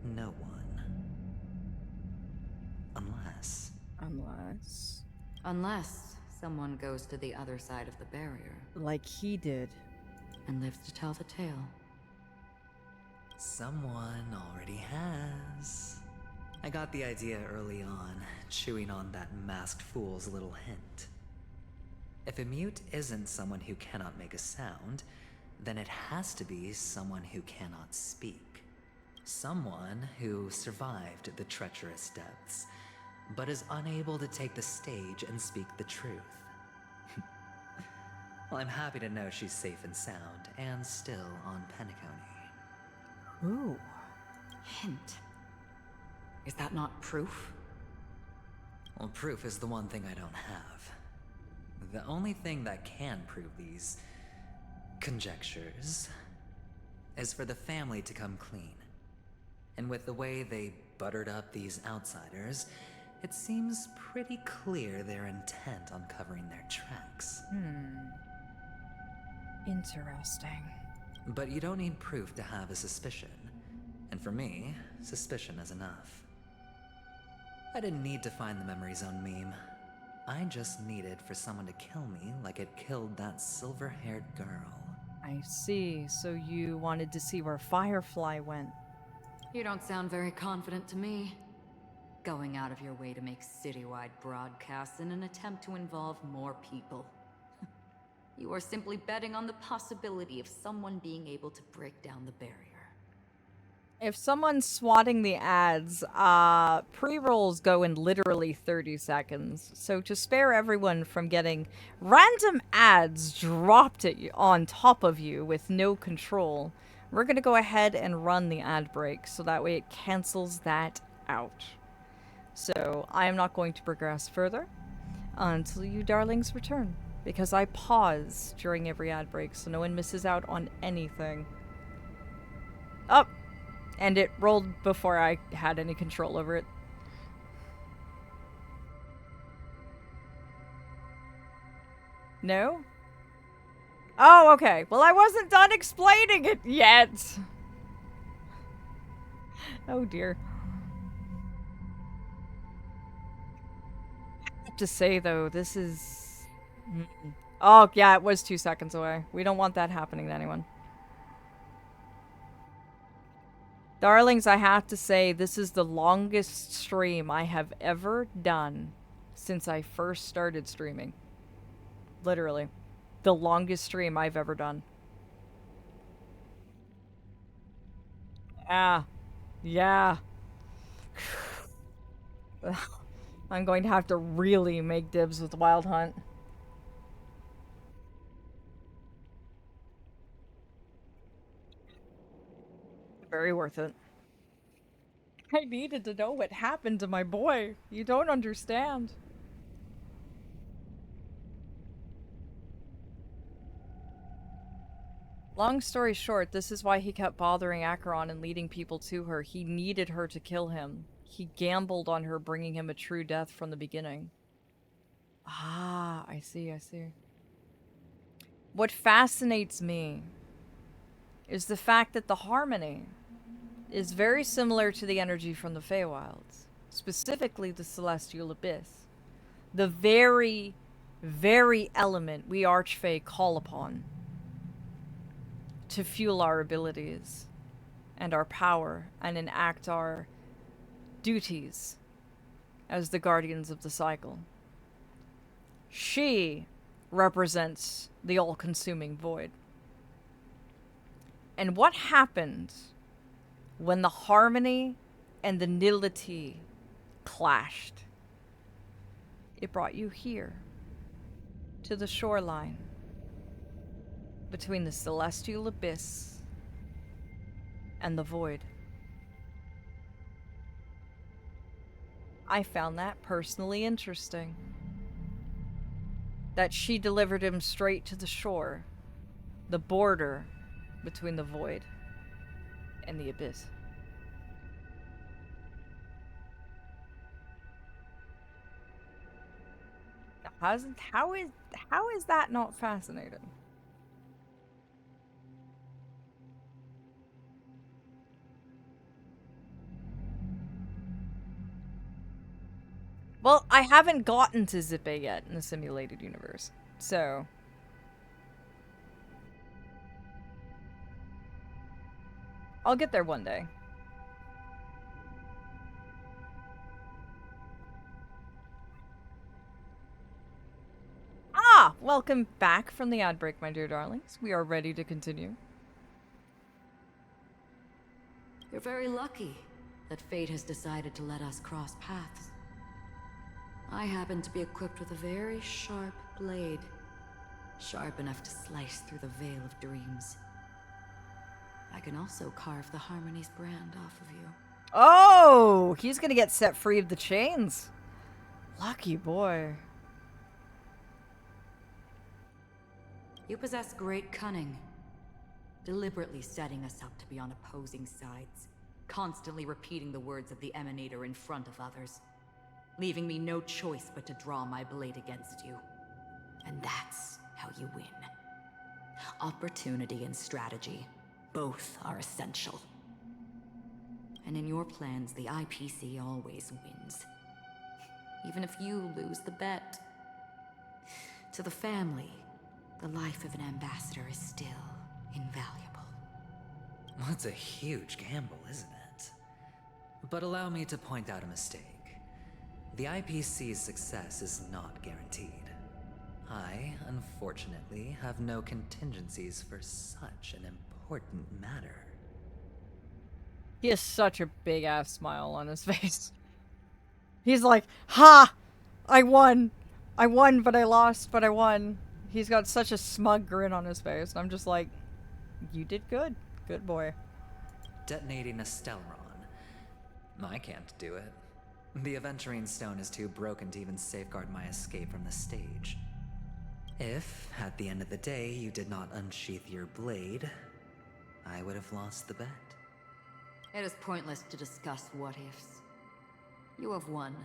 No one. Unless someone goes to the other side of the barrier. Like he did. And lives to tell the tale. Someone already has. I got the idea early on, chewing on that masked fool's little hint. If a mute isn't someone who cannot make a sound, then it has to be someone who cannot speak. Someone who survived the treacherous depths, but is unable to take the stage and speak the truth. Well, I'm happy to know she's safe and sound, and still on Penacony. Ooh. Hint. Is that not proof? Well, proof is the one thing I don't have. The only thing that can prove these conjectures is for the family to come clean. And with the way they buttered up these outsiders, it seems pretty clear they're intent on covering their tracks. Interesting. But you don't need proof to have a suspicion. And for me, suspicion is enough. I didn't need to find the memory zone meme. I just needed for someone to kill me like it killed that silver-haired girl. I see. So you wanted to see where Firefly went. You don't sound very confident to me. Going out of your way to make citywide broadcasts in an attempt to involve more people. You are simply betting on the possibility of someone being able to break down the barrier. If someone's swatting the ads, pre-rolls go in literally 30 seconds. So to spare everyone from getting random ads dropped at you, on top of you with no control, we're going to go ahead and run the ad break so that way it cancels that out. So I am not going to progress further until you darlings return, because I pause during every ad break so no one misses out on anything. Oh, and it rolled before I had any control over it. No? Oh, okay. Well, I wasn't done explaining it yet. Oh dear. To say though, this is oh yeah, it was 2 seconds away. We don't want that happening to anyone. Darlings, I have to say this is the longest stream I have ever done since I first started streaming. Literally. The longest stream I've ever done. Yeah. I'm going to have to really make dibs with Wild Hunt. Very worth it. I needed to know what happened to my boy. You don't understand. Long story short, this is why he kept bothering Acheron and leading people to her. He needed her to kill him. He gambled on her bringing him a true death from the beginning. Ah, I see. What fascinates me is the fact that the Harmony is very similar to the energy from the Feywilds, specifically the Celestial Abyss. The very, very element we Archfey call upon to fuel our abilities and our power and enact our duties as the guardians of the cycle. She represents the all-consuming void. And what happened when the harmony and the nility clashed? It brought you here, to the shoreline, between the celestial abyss and the void. I found that personally interesting. That she delivered him straight to the shore, the border between the void and the abyss. How is that not fascinating? Well, I haven't gotten to Zippe yet in the simulated universe, so... I'll get there one day. Ah! Welcome back from the ad break, my dear darlings. We are ready to continue. You're very lucky that fate has decided to let us cross paths. I happen to be equipped with a very sharp blade. Sharp enough to slice through the veil of dreams. I can also carve the Harmony's brand off of you. Oh! He's gonna get set free of the chains. Lucky boy. You possess great cunning. Deliberately setting us up to be on opposing sides. Constantly repeating the words of the Emanator in front of others. Leaving me no choice but to draw my blade against you. And that's how you win. Opportunity and strategy, both are essential. And in your plans, the IPC always wins. Even if you lose the bet. To the family, the life of an ambassador is still invaluable. That's a huge gamble, isn't it? But allow me to point out a mistake. The IPC's success is not guaranteed. I, unfortunately, have no contingencies for such an important matter. He has such a big-ass smile on his face. He's like, ha! I won! I won, but I lost, but I won. He's got such a smug grin on his face, and I'm just like, you did good. Good boy. Detonating a Stellaron. I can't do it. The Aventurine stone is too broken to even safeguard my escape from the stage. If, at the end of the day, you did not unsheath your blade, I would have lost the bet. It is pointless to discuss what-ifs. You have won.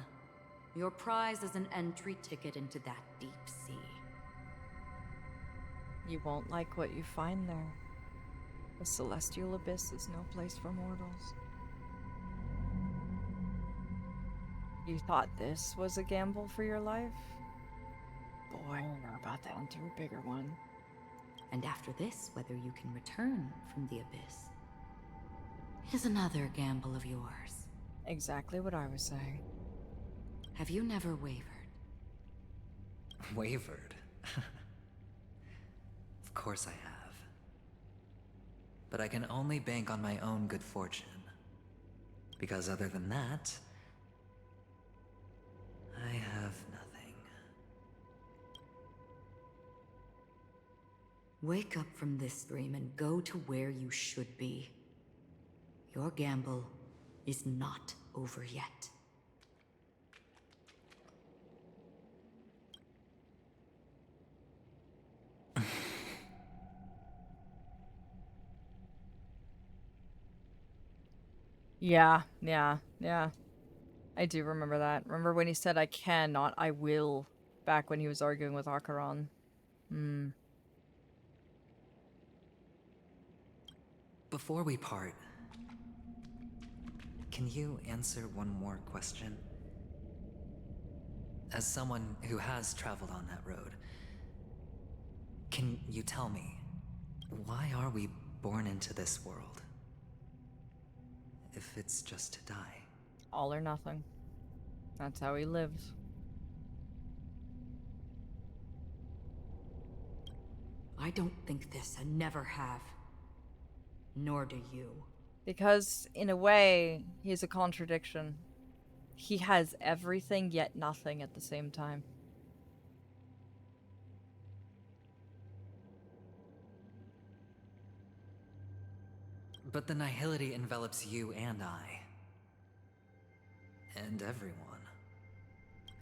Your prize is an entry ticket into that deep sea. You won't like what you find there. The celestial abyss is no place for mortals. You thought this was a gamble for your life? Boy, you're about to enter a bigger one. And after this, whether you can return from the abyss is another gamble of yours. Exactly what I was saying. Have you never wavered? Wavered? Of course I have. But I can only bank on my own good fortune. Because other than that, I have nothing. Wake up from this dream and go to where you should be. Your gamble is not over yet. Yeah. I do remember that. Remember when he said, I can, not I will, back when he was arguing with Acheron. Before we part, can you answer one more question? As someone who has traveled on that road, can you tell me, why are we born into this world? If it's just to die. All or nothing. That's how he lives. I don't think this and never have. nor do you. Because, in a way, he's a contradiction. He has everything, yet nothing at the same time. But the nihility envelops you and I. And everyone.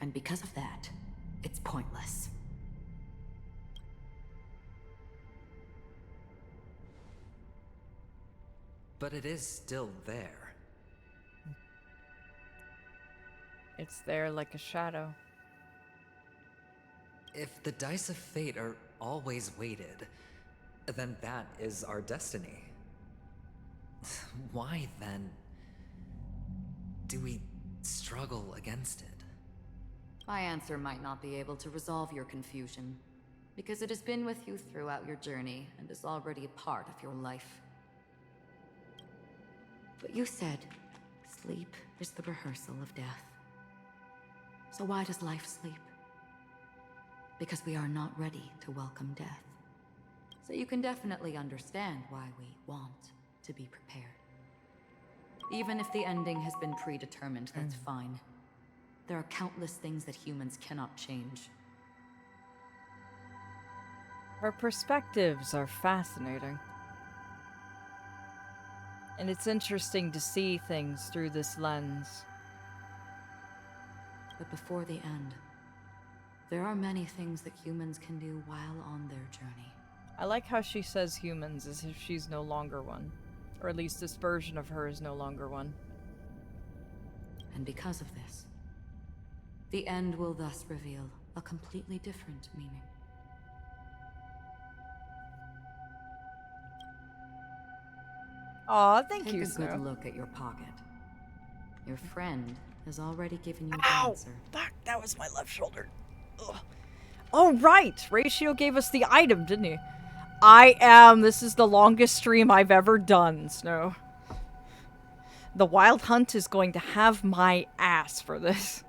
And because of that, it's pointless. But it is still there. It's there like a shadow. If the dice of fate are always weighted, then that is our destiny. Why, then, do we struggle against it? My answer might not be able to resolve your confusion, because it has been with you throughout your journey and is already a part of your life. But you said, sleep is the rehearsal of death. So why does life sleep? Because we are not ready to welcome death. So you can definitely understand why we want to be prepared. Even if the ending has been predetermined, that's fine. There are countless things that humans cannot change. Our perspectives are fascinating. And it's interesting to see things through this lens. But before the end, there are many things that humans can do while on their journey. I like how she says humans as if she's no longer one. Or at least this version of her is no longer one. And because of this, the end will thus reveal a completely different meaning. Aw, thank you, Take a Snow. good look at your pocket. Your friend has already given you the Ow! answer. Fuck, that was my left shoulder. Ugh. Oh, right! Ratio gave us the item, didn't he? This is the longest stream I've ever done, Snow. The Wild Hunt is going to have my ass for this.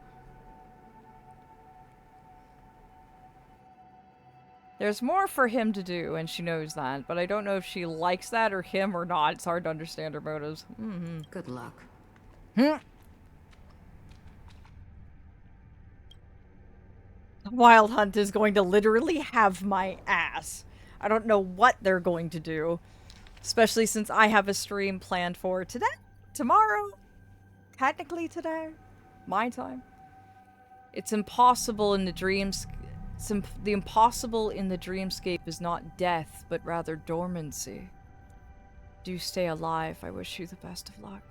There's more for him to do, and she knows that, but I don't know if she likes that or him or not. It's hard to understand her motives. Good luck. Wild Hunt is going to literally have my ass. I don't know what they're going to do. Especially since I have a stream planned for today, tomorrow, technically today, my time. It's impossible in the dreams. The impossible in the dreamscape is not death, but rather dormancy. Do stay alive. I wish you the best of luck.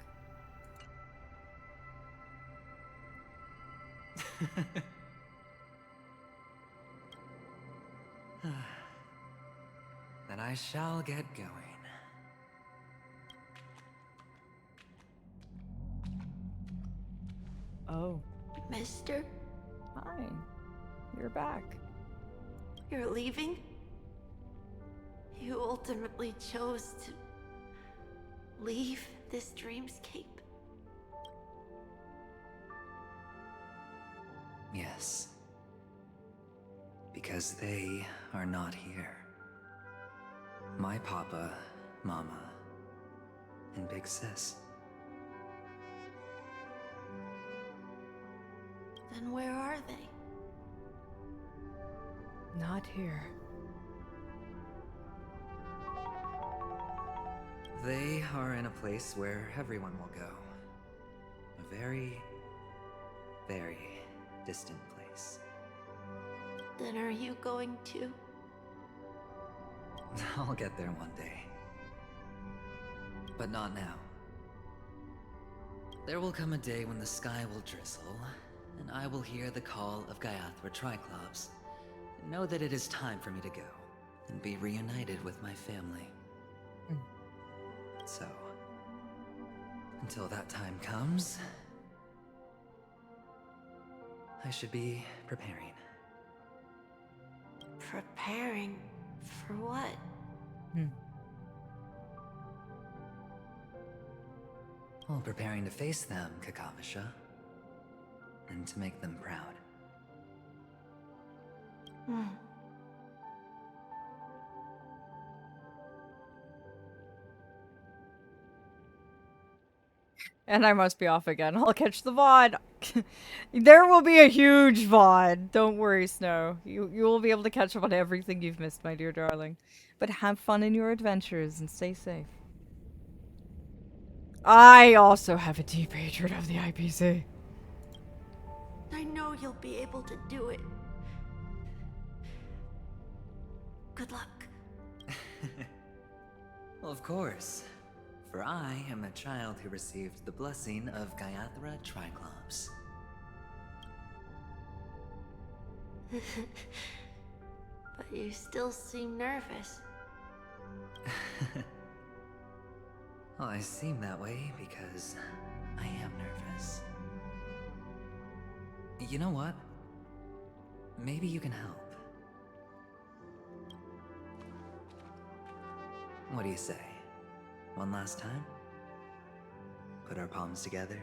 Then I shall get going. Oh. Mister? Hi. You're back. You're leaving? You ultimately chose to leave this dreamscape? Yes. Because they are not here. My papa, mama, and big sis. Then where are they? Not here. They are in a place where everyone will go. A very, very distant place. Then are you going to? I'll get there one day. But not now. There will come a day when the sky will drizzle, and I will hear the call of Gaiathra Triclops, and know that it is time for me to go, and be reunited with my family. So, until that time comes, I should be preparing. Preparing for what? Well, preparing to face them, Kakavasha, and to make them proud. And I must be off again. I'll catch the VOD. There will be a huge VOD. Don't worry, Snow. You will be able to catch up on everything you've missed, my dear darling. But have fun in your adventures and stay safe. I also have a deep hatred of the IPC. I know you'll be able to do it. Good luck. Well, of course. For I am a child who received the blessing of Gaiathra Triclops. But you still seem nervous. Well, I seem that way because I am nervous. You know what? Maybe you can help. What do you say? One last time? Put our palms together?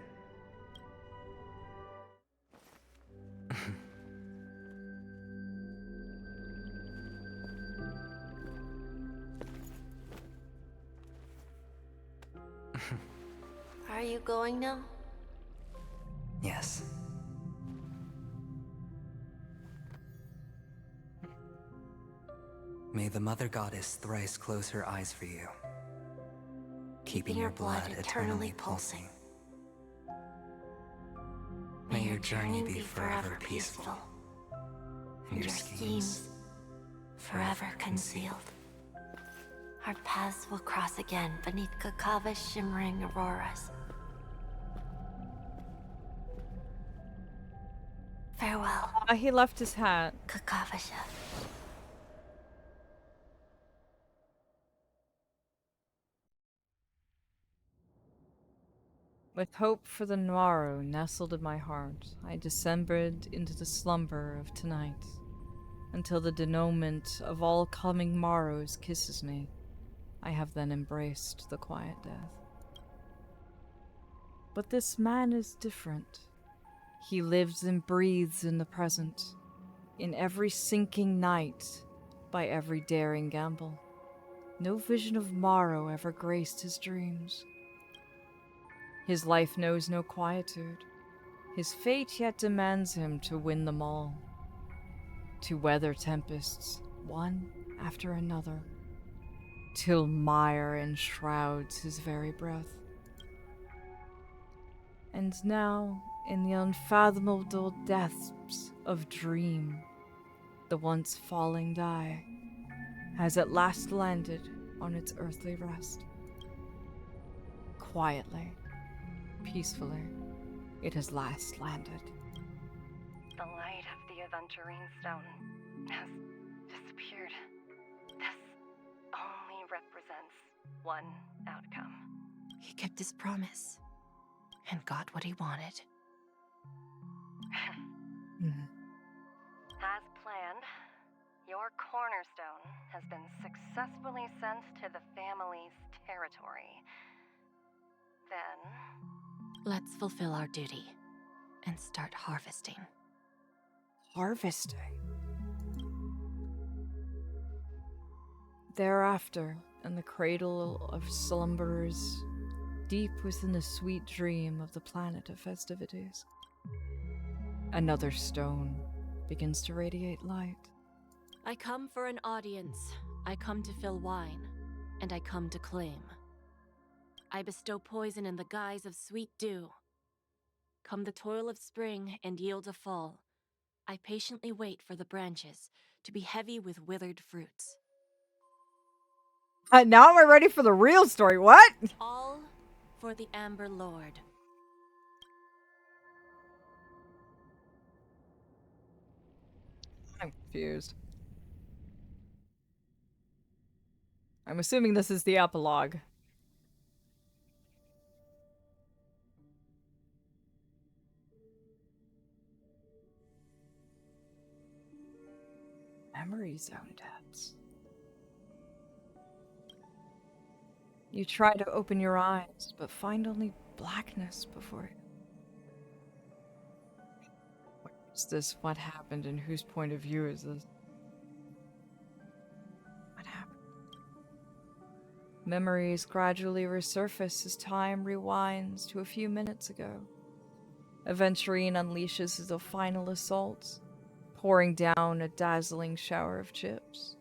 Are you going now? Yes. May the Mother Goddess thrice close her eyes for you, keeping your blood eternally pulsing. May your journey be forever peaceful, and your schemes forever concealed. Our paths will cross again beneath Kakava's shimmering auroras. Farewell. He left his hat. Kakavasha. With hope for the morrow nestled in my heart, I descended into the slumber of tonight, until the denouement of all coming morrows kisses me. I have then embraced the quiet death. But this man is different. He lives and breathes in the present, in every sinking night, by every daring gamble. No vision of morrow ever graced his dreams. His life knows no quietude. His fate yet demands him to win them all, to weather tempests, one after another, till mire enshrouds his very breath. And now, in the unfathomable depths of dream, the once falling die has at last landed on its earthly rest. Quietly, peacefully, it has last landed. The light of the Aventurine stone has disappeared. This only represents one outcome. He kept his promise and got what he wanted. As planned, your cornerstone has been successfully sent to the family's territory. Then, Let's fulfill our duty and start harvesting. Harvesting? Thereafter, in the cradle of slumberers, deep within the sweet dream of the planet of festivities, another stone begins to radiate light. I come for an audience. I come to fill wine, and I come to claim. I bestow poison in the guise of sweet dew. Come the toil of spring and yield a fall. I patiently wait for the branches to be heavy with withered fruits. Now we're ready for the real story. What? All for the Amber Lord. I'm confused. I'm assuming this is the epilogue. Memory zone depths. You try to open your eyes, but find only blackness before you. Where is this? What happened? And whose point of view is this? What happened? Memories gradually resurface as time rewinds to a few minutes ago. Aventurine unleashes his final assault, pouring down a dazzling shower of chips,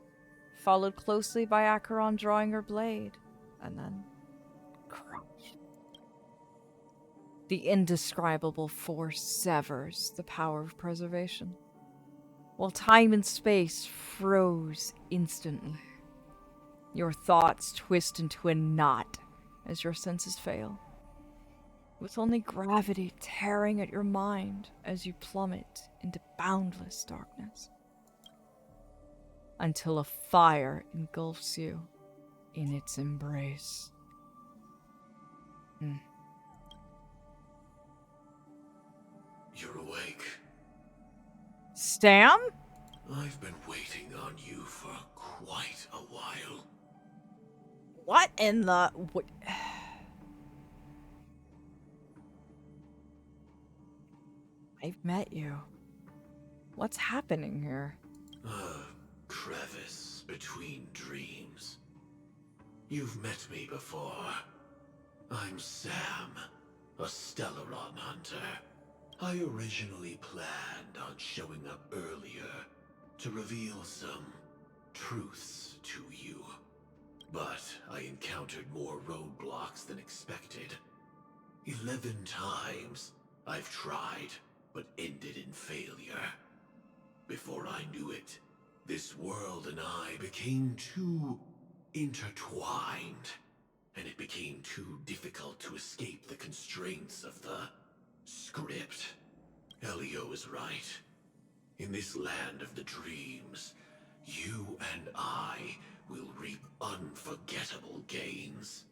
followed closely by Acheron drawing her blade, and then crunch. The indescribable force severs the power of preservation, while time and space froze instantly. Your thoughts twist into a knot as your senses fail, with only gravity tearing at your mind as you plummet into boundless darkness, until a fire engulfs you in its embrace. You're awake. Stam? I've been waiting on you for quite a while. What in the... What? I've met you. What's happening here? A crevice between dreams. You've met me before. I'm Sam, a Stellaron hunter. I originally planned on showing up earlier to reveal some truths to you. But I encountered more roadblocks than expected. 11 times I've tried, but ended in failure. Before I knew it, this world and I became too intertwined, and it became too difficult to escape the constraints of the script. Elio is right. In this land of the dreams, you and I will reap unforgettable gains.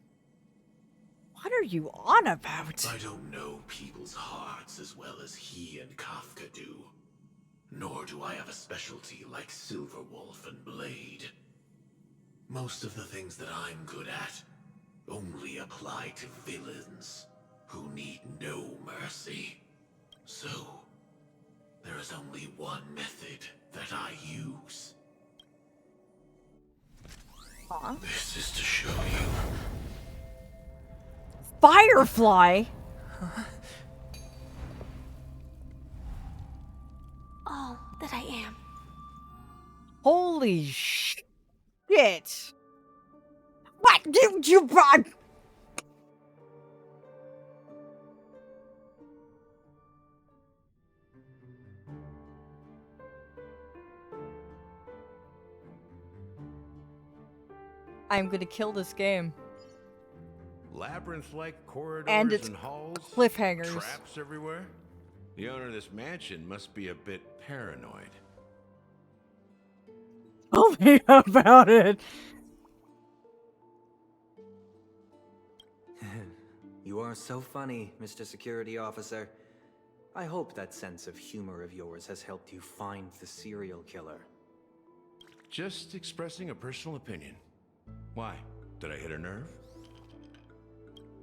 What are you on about? I don't know people's hearts as well as he and Kafka do. Nor do I have a specialty like Silverwolf and Blade. Most of the things that I'm good at only apply to villains who need no mercy. So, there is only one method that I use. Huh? This is to show you. Firefly? All that I am. Holy shit. What did you brought? I'm gonna kill this game. Labyrinth-like corridors And it's and halls, cliffhangers. traps everywhere. The owner of this mansion must be a bit paranoid. Tell me about it. You are so funny, Mr. Security Officer. I hope that sense of humor of yours has helped you find the serial killer. Just expressing a personal opinion. Why? Did I hit a nerve?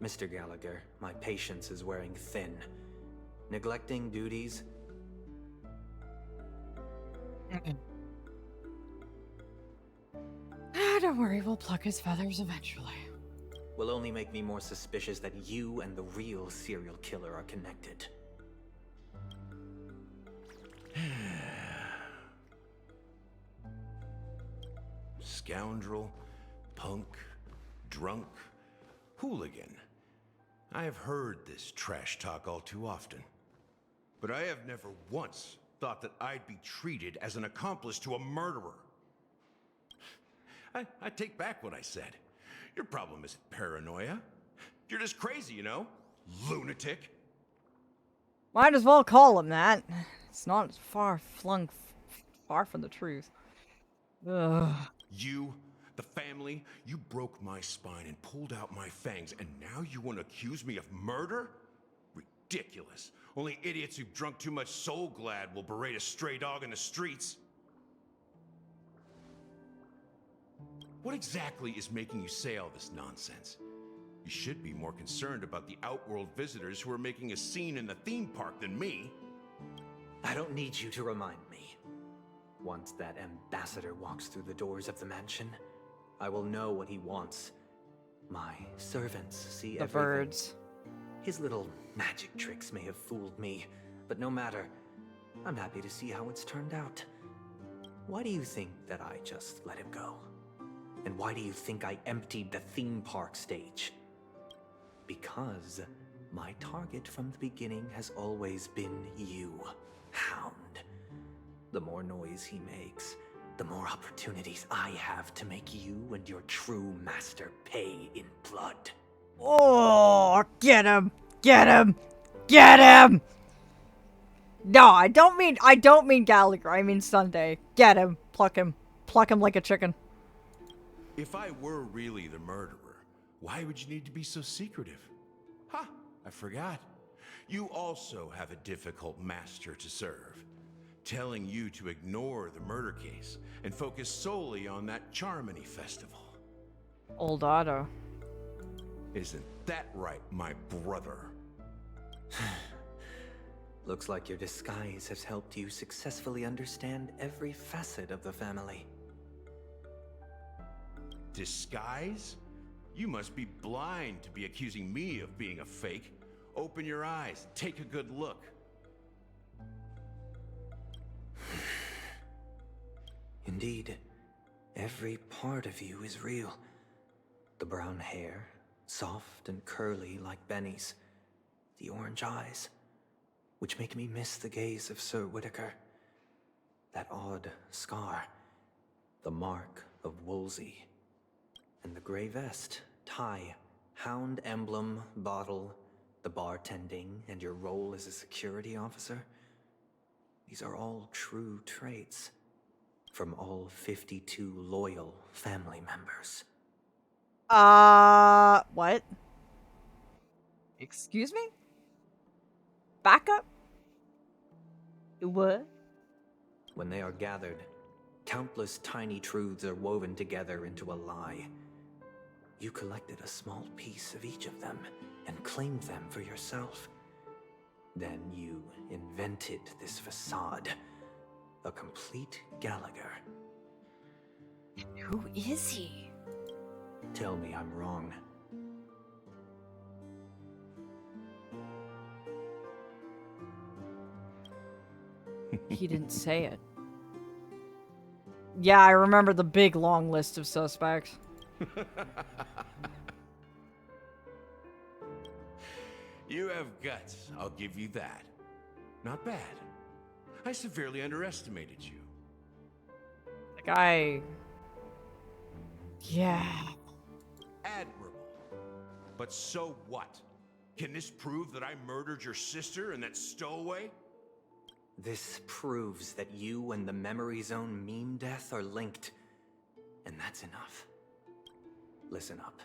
Mr. Gallagher, my patience is wearing thin. Neglecting duties? Don't worry, we'll pluck his feathers eventually. Will only make me more suspicious that you and the real serial killer are connected. Scoundrel, punk, drunk, hooligan. I have heard this trash talk all too often. But I have never once thought that I'd be treated as an accomplice to a murderer. I take back what I said. Your problem isn't paranoia. You're just crazy, you know? Lunatic. Might as well call him that. It's not far from the truth. Ugh. You, the family, you broke my spine and pulled out my fangs, and now you want to accuse me of murder? Ridiculous. Only idiots who've drunk too much Soul Glad will berate a stray dog in the streets. What exactly is making you say all this nonsense? You should be more concerned about the Outworld visitors who are making a scene in the theme park than me. I don't need you to remind me. Once that ambassador walks through the doors of the mansion, I will know what he wants My servants see The everything. birds. His little magic tricks may have fooled me, but no matter. I'm happy to see how it's turned out. Why do you think that I just let him go? And why do you think I emptied the theme park stage? Because my target from the beginning has always been you, Hound. The more noise he makes, the more opportunities I have to make you and your true master pay in blood. Oh, get him! Get him! Get him! No, I don't mean Gallagher. I mean Sunday. Get him. Pluck him. Pluck him like a chicken. If I were really the murderer, why would you need to be so secretive? Ha! I forgot. You also have a difficult master to serve. Telling you to ignore the murder case and focus solely on that Charmony festival. Old Otto. Isn't that right, my brother? Looks like your disguise has helped you successfully understand every facet of the family. Disguise? You must be blind to be accusing me of being a fake. Open your eyes, take a good look. Indeed, every part of you is real. The brown hair, soft and curly like Benny's. The orange eyes, which make me miss the gaze of Sir Whitaker. That odd scar, the mark of Wolsey. And the gray vest, tie, hound emblem, bottle, the bartending, and your role as a security officer. These are all true traits from all 52 loyal family members. What? Excuse me? Back up? What? When they are gathered, countless tiny truths are woven together into a lie. You collected a small piece of each of them and claimed them for yourself. Then you invented this facade. A complete Gallagher. Who is he? Tell me I'm wrong. He didn't say it. Yeah, I remember the big long list of suspects. You have guts, I'll give you that. Not bad. I severely underestimated you. Like Yeah. Admirable. But so what? Can this prove that I murdered your sister and that stowaway? This proves that you and the Memory Zone meme death are linked. And that's enough. Listen up.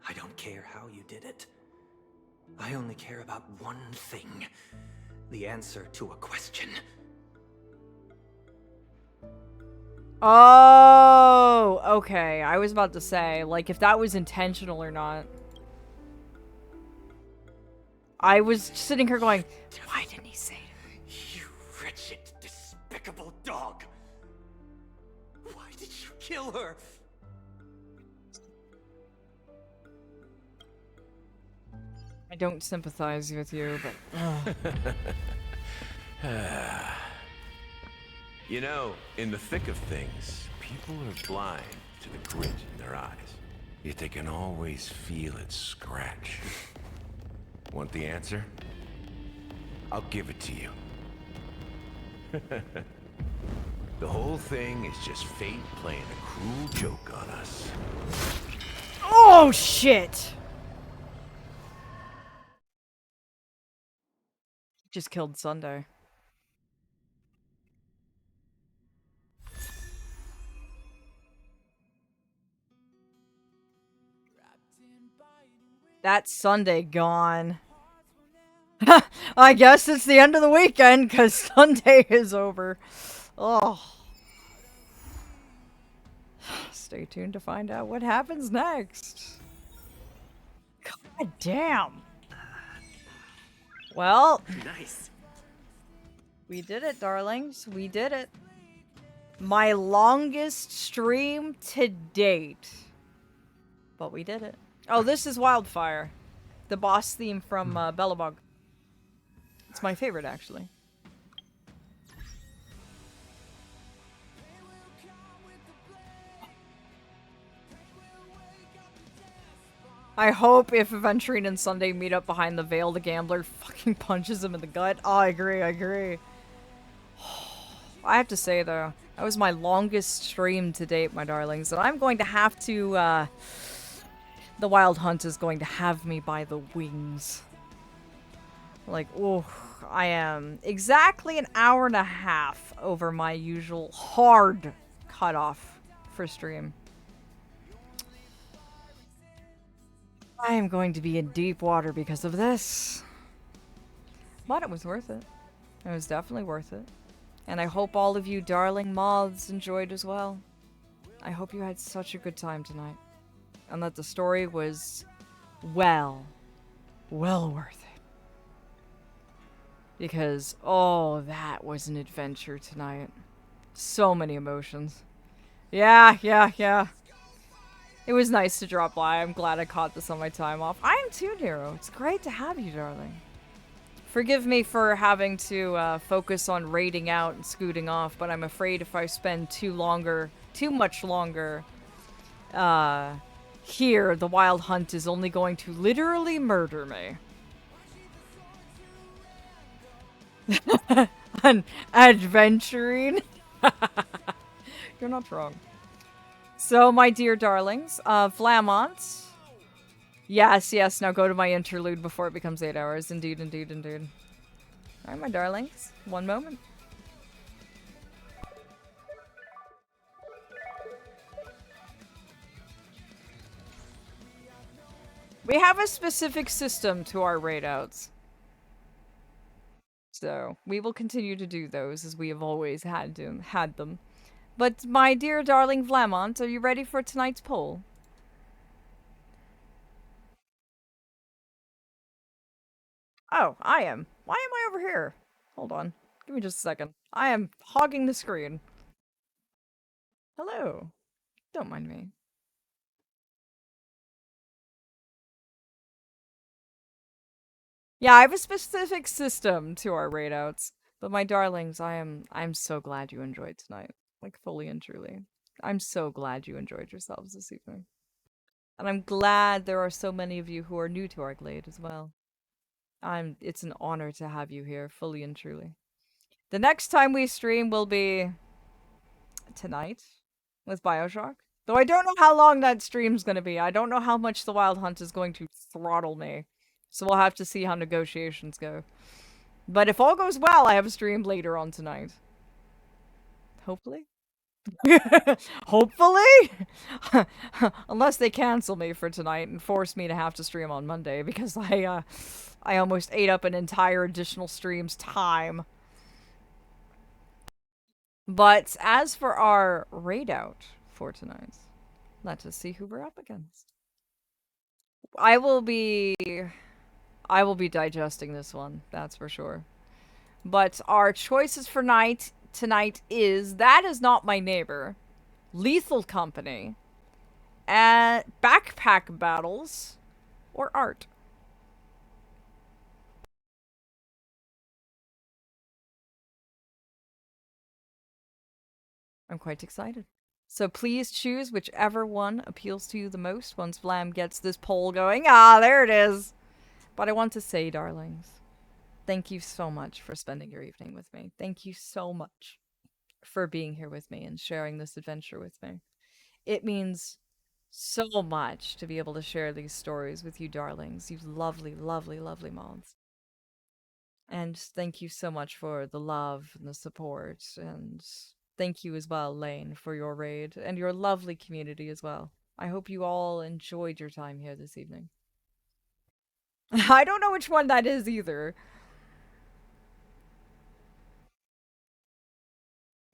I don't care how you did it. I only care about one thing. The answer to a question. Oh, okay. I was about to say, like, if that was intentional or not. I was sitting here going, why didn't he say it? You wretched, despicable dog! Why did you kill her? I don't sympathize with you, but... You know, in the thick of things, people are blind to the grit in their eyes. Yet they can always feel it scratch. Want the answer? I'll give it to you. The whole thing is just fate playing a cruel joke on us. Oh, shit! Just killed Sunday. That's Sunday gone. I guess it's the end of the weekend because Sunday is over. Oh. Stay tuned to find out what happens next. God damn. Well. Nice. We did it, darlings. We did it. My longest stream to date. But we did it. Oh, this is Wildfire. The boss theme from Bellabog. It's my favorite, actually. I hope if Aventurine and Sunday meet up behind the veil, the gambler fucking punches him in the gut. Oh, I agree, I agree. I have to say, though, that was my longest stream to date, my darlings. And I'm going to have to, the Wild Hunt is going to have me by the wings. Like, oh, I am exactly an hour and a half over my usual hard cutoff for stream. I am going to be in deep water because of this. But it was worth it. It was definitely worth it. And I hope all of you darling moths enjoyed as well. I hope you had such a good time tonight. And that the story was well worth it. Because, oh, that was an adventure tonight. So many emotions. Yeah. It was nice to drop by. I'm glad I caught this on my time off. I am too, Nero. It's great to have you, darling. Forgive me for having to focus on raiding out and scooting off, but I'm afraid if I spend too much longer here, the Wild Hunt is only going to literally murder me. An Aventurine? You're not wrong. So, my dear darlings, Flamont. Yes, now go to my interlude before it becomes 8 hours. Indeed. Alright, my darlings. One moment. We have a specific system to our raid outs. So, we will continue to do those as we have always had them. But, my dear darling Flamont, are you ready for tonight's poll? Oh, I am. Why am I over here? Hold on. Give me just a second. I am hogging the screen. Hello. Don't mind me. Yeah, I have a specific system to our raid outs. But my darlings, I'm so glad you enjoyed tonight. Like, fully and truly. I'm so glad you enjoyed yourselves this evening. And I'm glad there are so many of you who are new to our glade as well. It's an honor to have you here, fully and truly. The next time we stream will be tonight with Bioshock. Though I don't know how long that stream's gonna be. I don't know how much the Wild Hunt is going to throttle me. So we'll have to see how negotiations go. But if all goes well, I have a stream later on tonight. Hopefully. Hopefully? Unless they cancel me for tonight and force me to have to stream on Monday because I almost ate up an entire additional stream's time. But as for our raid out for tonight, let us see who we're up against. I will be digesting this one, that's for sure. But our choices for tonight is That Is Not My Neighbor, Lethal Company, and Backpack Battles, or Art. I'm quite excited. So please choose whichever one appeals to you the most once Vlam gets this poll going. Ah, there it is. But I want to say, darlings, thank you so much for spending your evening with me. Thank you so much for being here with me and sharing this adventure with me. It means so much to be able to share these stories with you darlings, you lovely, lovely, lovely mods. And thank you so much for the love and the support, and thank you as well, Lane, for your raid, and your lovely community as well. I hope you all enjoyed your time here this evening. I don't know which one that is either.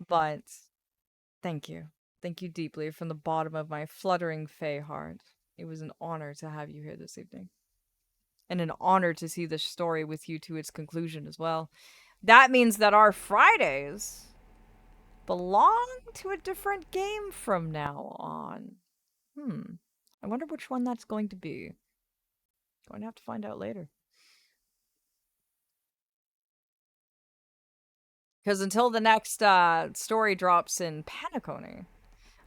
But thank you. Thank you deeply from the bottom of my fluttering fey heart. It was an honor to have you here this evening. And an honor to see this story with you to its conclusion as well. That means that our Fridays belong to a different game from now on. I wonder which one that's going to be. Going to have to find out later. Because until the next story drops in Penacony,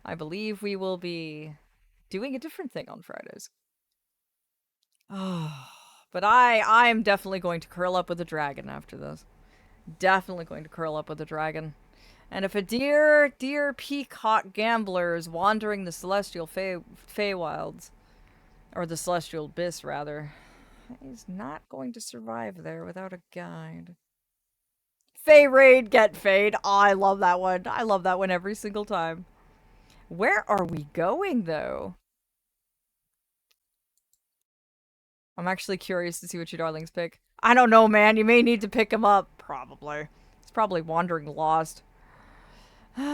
I believe we will be doing a different thing on Fridays. Oh, but I'm definitely going to curl up with a dragon after this. Definitely going to curl up with a dragon. And if a dear peacock gambler is wandering the celestial Feywilds, or the celestial abyss, rather, he's not going to survive there without a guide. Fey raid, get fade. Oh, I love that one. I love that one every single time. Where are we going, though? I'm actually curious to see what your darlings pick. I don't know, man. You may need to pick him up. Probably. He's probably wandering lost. What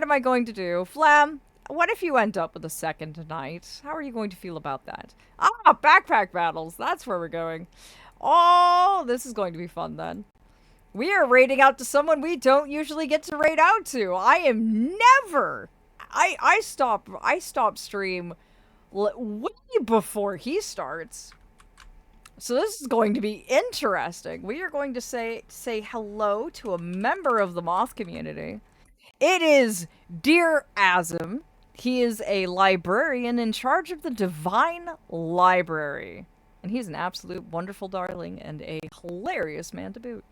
am I going to do? Flam, what if you end up with a second night? How are you going to feel about that? Ah, backpack battles. That's where we're going. Oh, this is going to be fun then. We are raiding out to someone we don't usually get to raid out to. I am never... I stop stream way before he starts. So this is going to be interesting. We are going to say hello to a member of the moth community. It is Dear Azim. He is a librarian in charge of the Divine Library. And he's an absolute wonderful darling and a hilarious man to boot.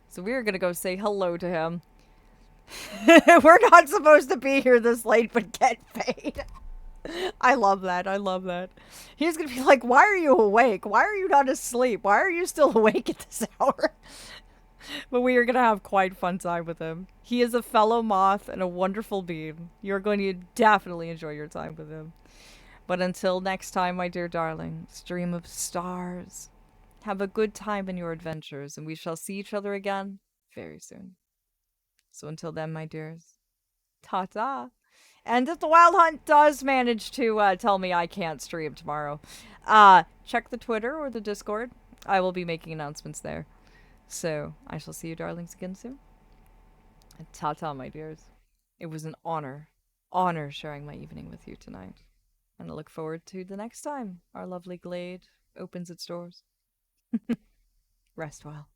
So we're going to go say hello to him. We're not supposed to be here this late, but get paid. I love that. I love that. He's going to be like, why are you awake? Why are you not asleep? Why are you still awake at this hour? But we are going to have quite fun time with him. He is a fellow moth and a wonderful being. You're going to definitely enjoy your time with him. But until next time, my dear darlings, dream of stars. Have a good time in your adventures, and we shall see each other again very soon. So until then, my dears, ta-ta. And if the Wild Hunt does manage to tell me I can't stream tomorrow, check the Twitter or the Discord. I will be making announcements there. So I shall see you darlings again soon. And ta-ta, my dears. It was an honor sharing my evening with you tonight. And I look forward to the next time our lovely glade opens its doors. Rest well.